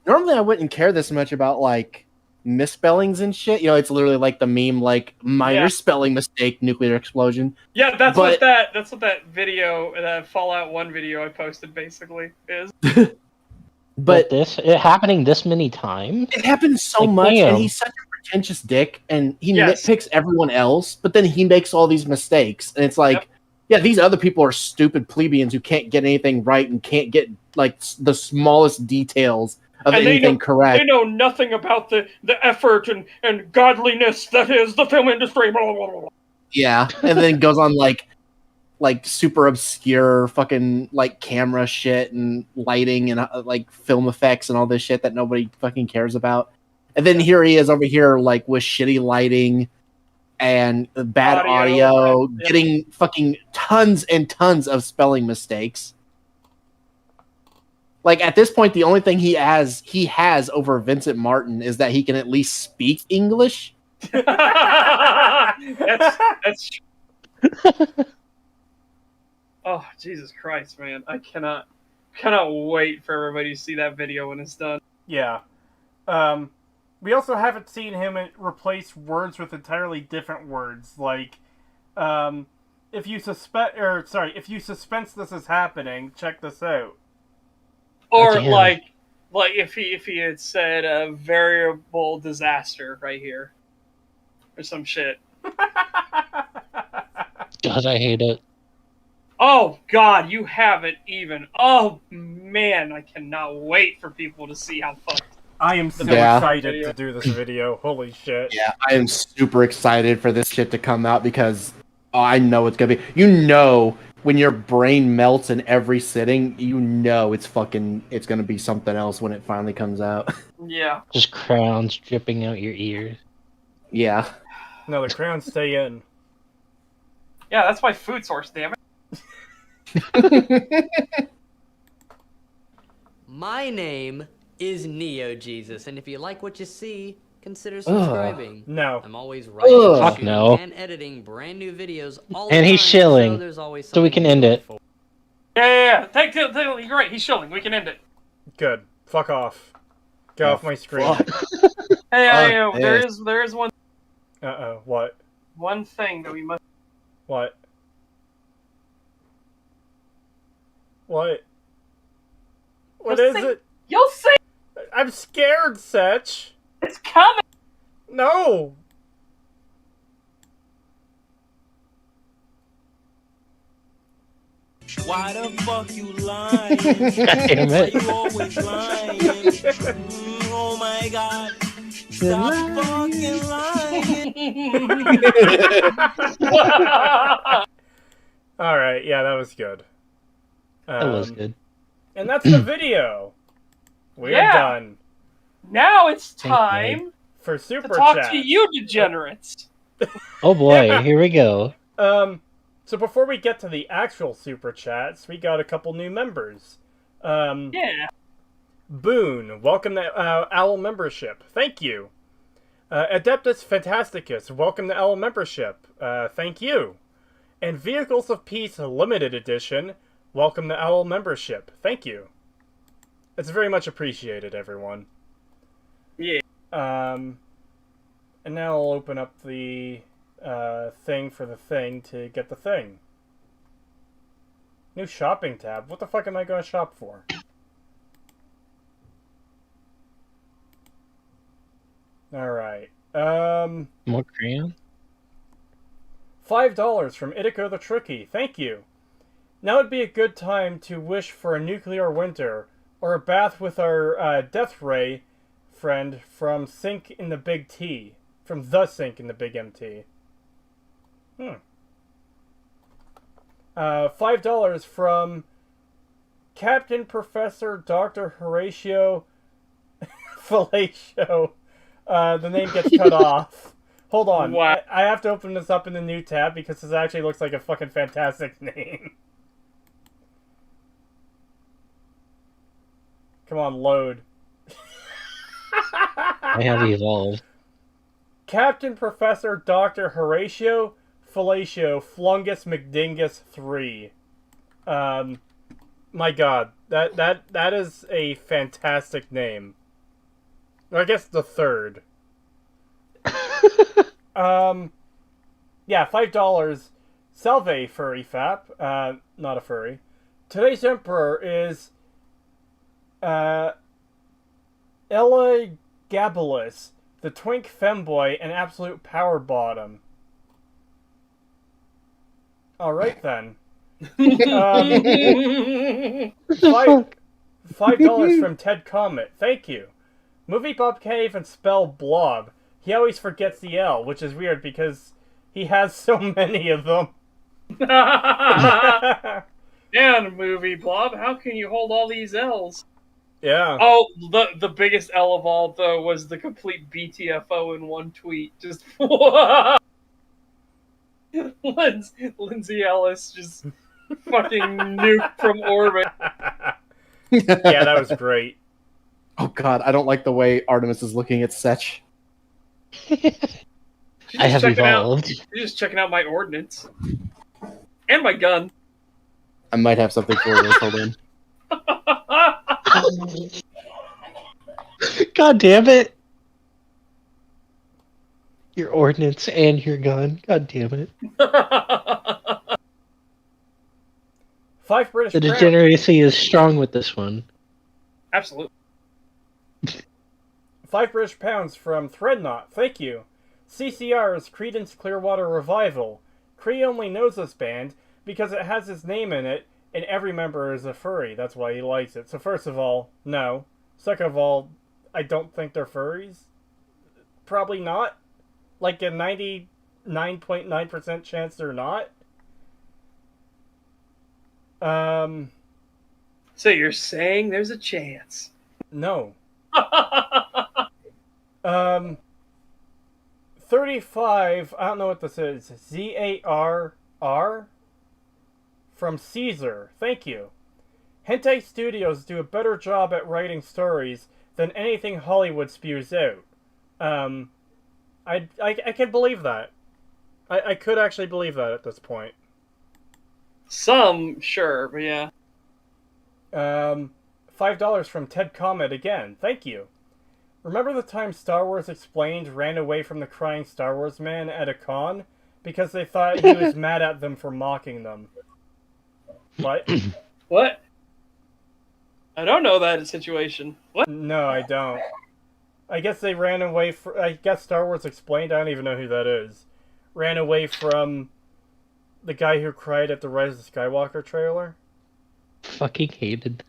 Normally I wouldn't care this much about like misspellings and shit. You know, it's literally like the meme, like minor spelling mistake, nuclear explosion. Yeah, that's what that video, that Fallout 1 video I posted basically is. But it happening this many times? It happens so Like, much, damn. and he's such a pretentious dick, and he nitpicks everyone else, but then he makes all these mistakes, and it's like, yeah, these other people are stupid plebeians who can't get anything right and can't get like the smallest details of anything correct. They know nothing about the effort and godliness that is the film industry. Blah, blah, blah. Yeah, and then goes on like super obscure fucking like camera shit and lighting and like film effects and all this shit that nobody fucking cares about. And then here he is over here like with shitty lighting and bad audio getting fucking tons and tons of spelling mistakes. Like at this point, the only thing he has over Vincent Martin is that he can at least speak English. That's oh, Jesus Christ, man. I cannot wait for everybody to see that video when it's done. Yeah. We also haven't seen him replace words with entirely different words. Like, if you suspense this is happening, check this out. Or like if he had said a variable disaster right here. Or some shit. God, I hate it. Oh, God, you haven't even. Oh, man, I cannot wait for people to see how fucked. I am so excited to do this video. Holy shit. Yeah, I am super excited for this shit to come out because I know it's gonna be. You know, when your brain melts in every sitting, you know it's gonna be something else when it finally comes out. Yeah. Just crowns dripping out your ears. Yeah. No, the crowns stay in. Yeah, that's my food source, damn it. My name is Neo Jesus, and if you like what you see, consider subscribing. No. I'm always writing, Fuck shooting, no. and editing brand new videos all And the he's time, shilling, so there's always so we something can end it. Yeah. You're right, he's shilling. We can end it. Good. Fuck off. Get off my screen. Hey, there is one. Uh-oh. What? One thing that we must. What? What? What is it? You'll see. I'm scared, Setch. It's coming. No. Why the fuck you lying? Damn it. Why you always lying? Oh my God. Stop fucking lying. Alright, yeah, that was good. That was good. And that's the video. We're done. Now it's time for super to talk chat. to you degenerates. Oh boy, here we go. So before we get to the actual super chats, we got a couple new members. Yeah. Boone, welcome to Owl membership. Thank you. Adeptus Fantasticus, welcome to Owl membership. Thank you. And Vehicles of Peace Limited Edition, welcome to Owl membership. Thank you. It's very much appreciated, everyone. Yeah. And now I'll open up the thing for the thing to get the thing. New shopping tab. What the fuck am I going to shop for? Alright. More crayon? $5 from Itiko the Tricky. Thank you. Now would be a good time to wish for a nuclear winter, or a bath with our Death Ray friend from Sink in the Big T. From The Sink in the Big MT. $5 from Captain Professor Dr. Horatio Fellatio. The name gets cut off. Hold on. What? I have to open this up in the new tab because this actually looks like a fucking fantastic name. Come on, load. I have evolved. Captain Professor Dr. Horatio Fellatio Flungus McDingus 3. My God, that is a fantastic name. I guess the third. Yeah, $5. Salve, furry fap. Not a furry. Today's emperor is Elagabalus, the twink femboy and absolute power bottom. Alright then. $5 from Ted Comet. Thank you. Movie Bob can't even spell blob. He always forgets the L, which is weird because he has so many of them. Man, movie blob, how can you hold all these L's? Yeah. Oh, the biggest L of all though was the complete BTFO in one tweet. Just Lindsay Ellis just fucking nuked from orbit. Yeah, that was great. Oh God, I don't like the way Artemis is looking at Setch. I have evolved. She's just checking out my ordnance and my gun. I might have something for you. Hold on. God damn it! Your ordnance and your gun. God damn it. 5 British The pounds. degeneracy is strong with this one. Absolutely. 5 British pounds from Threadnought. Thank you. CCR is Creedence Clearwater Revival. Cree only knows this band because it has his name in it, and every member is a furry. That's why he likes it. So first of all, no. Second of all, I don't think they're furries. Probably not. Like a 99.9% chance they're not. So you're saying there's a chance? No. 35, I don't know what this is. ZARR? From Caesar. Thank you. Hentai studios do a better job at writing stories than anything Hollywood spews out. I can believe that. I could actually believe that at this point. Some, sure, but yeah. $5 from Ted Comet again. Thank you. Remember the time Star Wars Explained ran away from the crying Star Wars man at a con? Because they thought he was mad at them for mocking them. What? What? I don't know that situation. What? No, I don't. I guess they ran away I guess Star Wars Explained, I don't even know who that is. Ran away from the guy who cried at the Rise of Skywalker trailer. Fucking hated.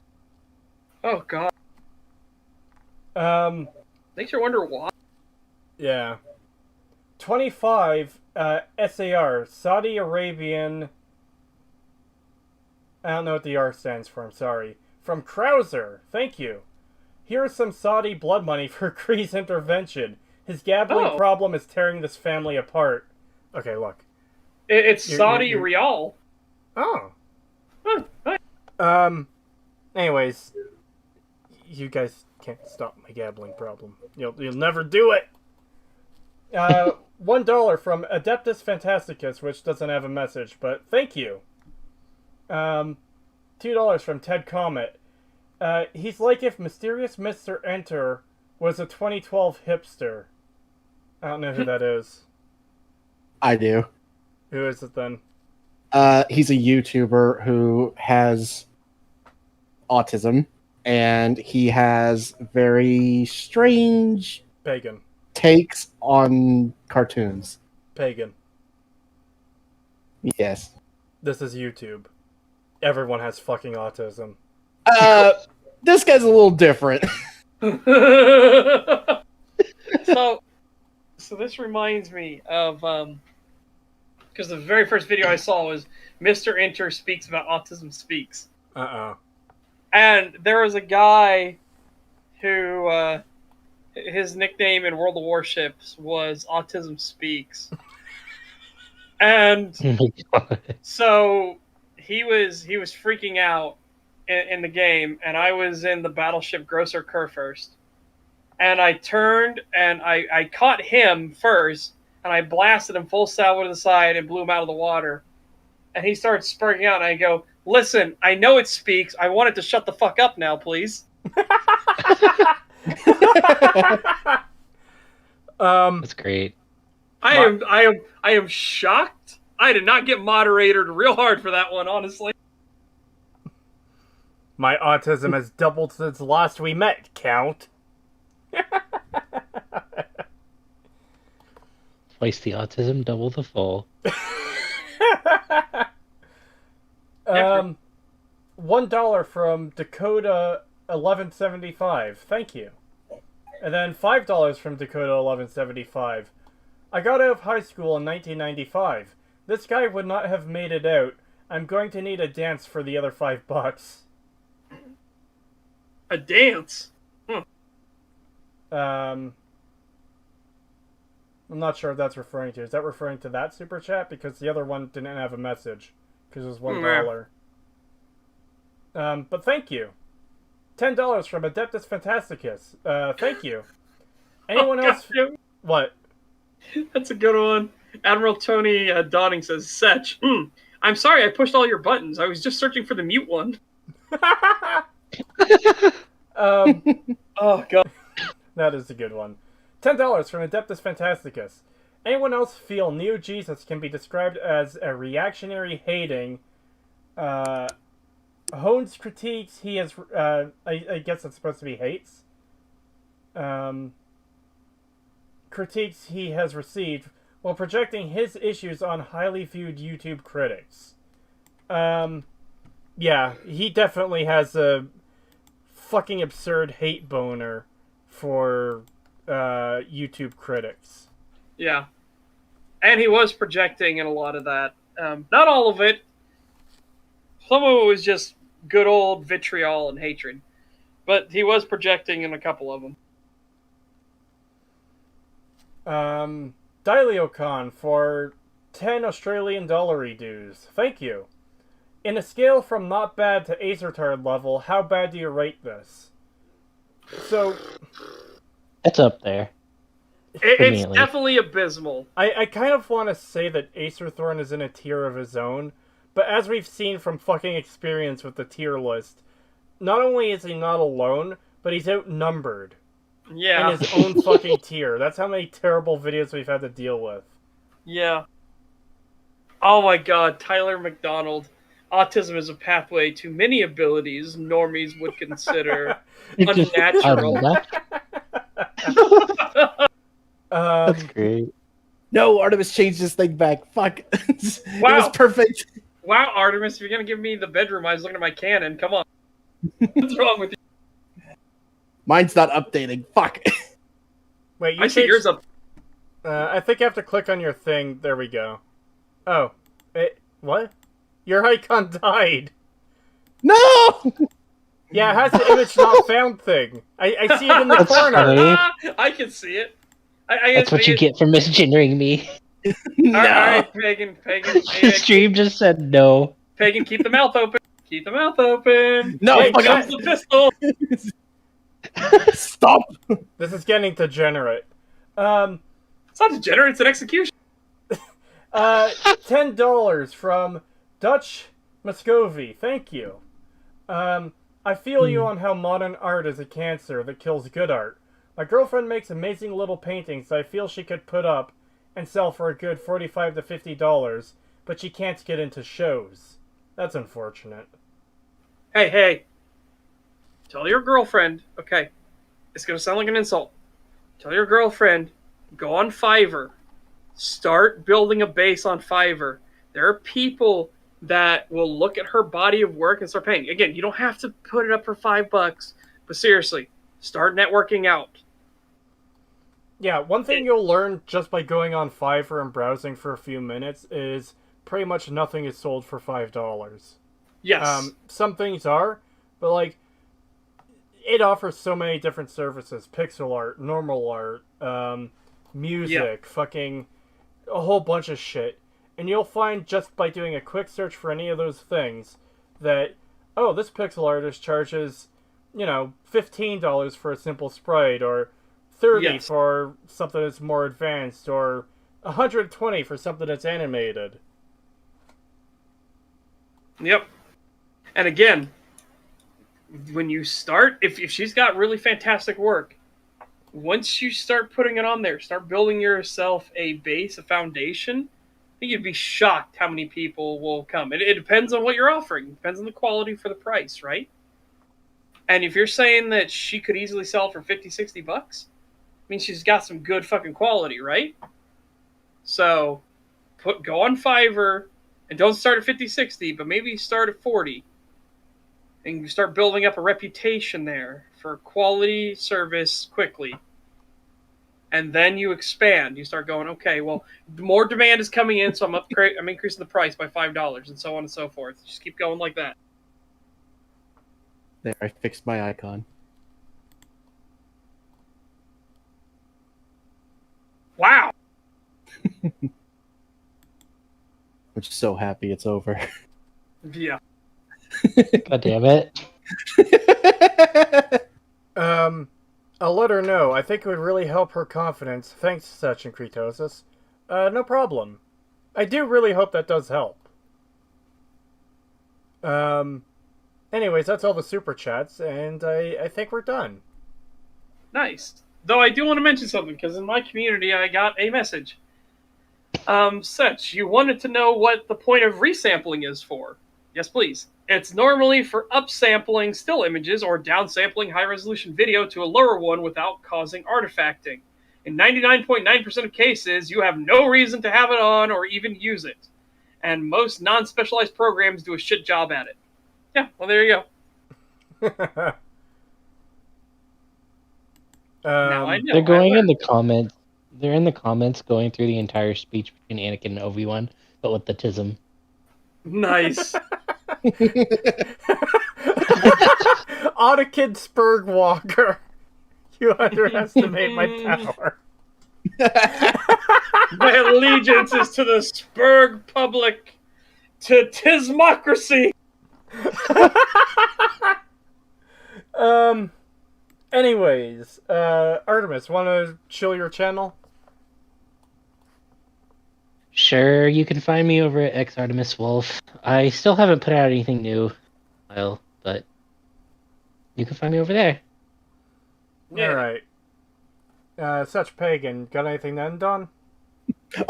Oh god. Makes you wonder why. Yeah. 25 SAR, Saudi Arabian. I don't know what the R stands for, I'm sorry. From Krauser, thank you. Here's some Saudi blood money for Kree's intervention. His gambling problem is tearing this family apart. Okay, look. It's Saudi Rial. Oh. Anyways, you guys can't stop my gambling problem. You'll never do it. $1 from Adeptus Fantasticus, which doesn't have a message, but thank you. $2 from Ted Comet. He's like if Mysterious Mr. Enter was a 2012 hipster. I don't know who that is. I do. Who is it then? He's a YouTuber who has autism, and he has very strange Pagan takes on cartoons. Pagan. Yes. This is YouTube. Everyone has fucking autism. This guy's a little different. So this reminds me of because the very first video I saw was Mr. Enter speaks about Autism Speaks. And there was a guy who his nickname in World of Warships was Autism Speaks. And so he was freaking out in the game, and I was in the battleship Grosser Kerr first. and I turned and I caught him first, and I blasted him full salvo to the side and blew him out of the water. And he starts spurting out, and I go, "Listen, I know it speaks. I want it to shut the fuck up now, please." That's great. I am shocked. I did not get moderated real hard for that one, honestly. My autism has doubled since last we met, Count. Twice the autism, double the fall. $1 from Dakota 1175. Thank you. And then $5 from Dakota 1175. I got out of high school in 1995. This guy would not have made it out. I'm going to need a dance for the other $5. A dance? I'm not sure what that's referring to. Is that referring to that super chat? Because the other one didn't have a message. Because it was $1. But thank you. $10 from Adeptus Fantasticus. Thank you. Anyone else? What? That's a good one. Admiral Tony Dawning says, "Setch, I'm sorry I pushed all your buttons. I was just searching for the mute one." Oh, God. That is a good one. $10 from Adeptus Fantasticus. Anyone else feel Neo Jesus can be described as a reactionary hating? Hone's critiques he has... I guess it's supposed to be hates. Critiques he has received while projecting his issues on highly viewed YouTube critics. Yeah, he definitely has a fucking absurd hate boner for YouTube critics. Yeah. And he was projecting in a lot of that. Not all of it. Some of it was just good old vitriol and hatred. But he was projecting in a couple of them. Dileocon for 10 Australian dollary dues. Thank you. In a scale from not bad to ace retard level, how bad do you rate this? So... It's up there. It's definitely abysmal. I kind of want to say that Acerthorn is in a tier of his own, but as we've seen from fucking experience with the tier list, not only is he not alone, but he's outnumbered. Yeah. In his own fucking tier. That's how many terrible videos we've had to deal with. Yeah. Oh my God, Tyler McDonald. Autism is a pathway to many abilities normies would consider unnatural. That's great. No, Artemis changed this thing back. Fuck. It Wow. was perfect. Wow, Artemis, if you're going to give me the bedroom, I was looking at my cannon. Come on. What's wrong with you? Mine's not updating. Fuck. Wait, I see yours up. I think I have to click on your thing. There we go. Oh. What? Your icon died. No! Yeah, it has the image not found thing. I see it in the That's corner. funny. I can see it. That's what you get for misgendering me. No. All right, Pagan. Stream just said no. Pagan, keep the mouth open. Keep the mouth open. No, Wait, fuck comes the pistol. Stop. This is getting degenerate. It's not degenerate, it's an execution. $10 from Dutch Muscovy. Thank you. I feel you on how modern art is a cancer that kills good art. My girlfriend makes amazing little paintings that I feel she could put up and sell for a good $45 to $50, but she can't get into shows. That's unfortunate. Hey. Tell your girlfriend, okay, it's going to sound like an insult. Tell your girlfriend, go on Fiverr. Start building a base on Fiverr. There are people that will look at her body of work and start paying. Again, you don't have to put it up for $5, but seriously, start networking out. Yeah, one thing you'll learn just by going on Fiverr and browsing for a few minutes is pretty much nothing is sold for $5. Yes. Some things are, but like, it offers so many different services. Pixel art, normal art, music, fucking a whole bunch of shit. And you'll find just by doing a quick search for any of those things that, oh, this pixel artist charges, $15 for a simple sprite, or 30 Yes. for something that's more advanced, or 120 for something that's animated. Yep. And again, when you start, if she's got really fantastic work, once you start putting it on there, start building yourself a base, a foundation, I think you'd be shocked how many people will come. It depends on what you're offering. It depends on the quality for the price, right? And if you're saying that she could easily sell for 50, 60 bucks, I mean, she's got some good fucking quality, right? So go on Fiverr and don't start at 50, 60, but maybe start at 40. And you start building up a reputation there for quality service quickly. And then you expand. You start going, okay, well, more demand is coming in, so I'm increasing the price by $5, and so on and so forth. Just keep going like that. There, I fixed my icon. Wow. I'm just so happy it's over. Yeah. God damn it. I'll let her know. I think it would really help her confidence. Thanks, Such and Creetosis. No problem. I do really hope that does help. Anyways, that's all the super chats, and I think we're done. Nice. Though I do want to mention something, because in my community I got a message. Such, you wanted to know what the point of resampling is for. Yes, please. It's normally for upsampling still images or downsampling high-resolution video to a lower one without causing artifacting. In 99.9% of cases, you have no reason to have it on or even use it. And most non-specialized programs do a shit job at it. Yeah, well, there you go. Now I know. They're going in the comments. They're in the comments going through the entire speech between Anakin and Obi-Wan, but with the tism. Nice. Anakin Spurgwalker. You underestimate my power. My allegiance is to the Spurg public, to Tismocracy. Anyways, Artemis, want to show your channel? Sure, you can find me over at xArtemisWolf. I still haven't put out anything new, but you can find me over there. Yeah. Alright. Such Pagan, got anything to end on?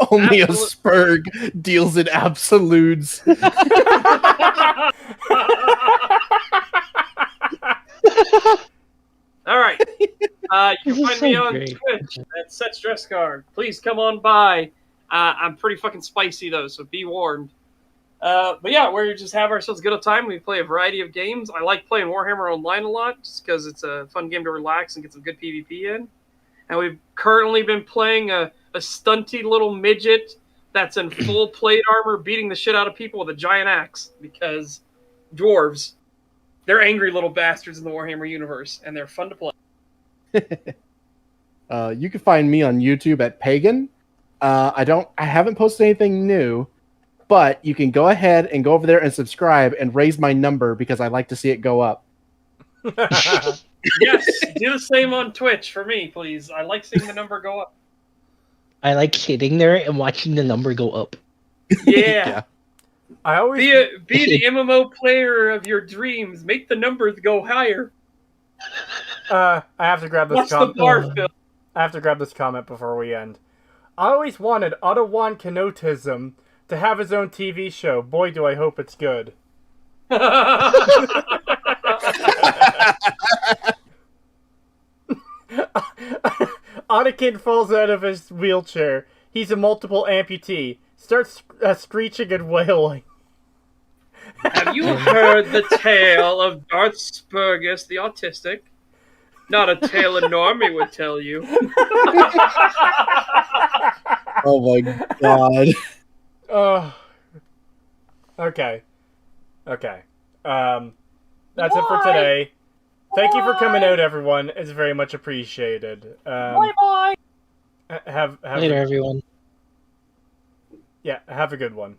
Only a Spurg deals in absolutes. All right. You can find me on great. Twitch at Such Dress Card. Please come on by. I'm pretty fucking spicy though, so be warned. But yeah, we just have ourselves a good time. We play a variety of games. I like playing Warhammer Online a lot, just because it's a fun game to relax and get some good PvP in. And we've currently been playing a stunty little midget that's in full plate armor beating the shit out of people with a giant axe, because dwarves, they're angry little bastards in the Warhammer universe, and they're fun to play. You can find me on YouTube at Pagan. I haven't posted anything new, but you can go ahead and go over there and subscribe and raise my number because I like to see it go up. Yes, do the same on Twitch for me, please. I like seeing the number go up. I like sitting there and watching the number go up. Yeah. I always be the MMO player of your dreams. Make the numbers go higher. I have to grab this What's the comment. bar, Phil? I have to grab this comment before we end. I always wanted Ottawa Canotism to have his own TV show. Boy, do I hope it's good. Anakin falls out of his wheelchair. He's a multiple amputee. Starts screeching and wailing. Have you heard the tale of Darth Spurgus the autistic? Not a tale a normie would tell you. Oh my god. Okay. That's it for today. Thank you for coming out, everyone. It's very much appreciated. Bye-bye. Have Later, everyone. Yeah, have a good one.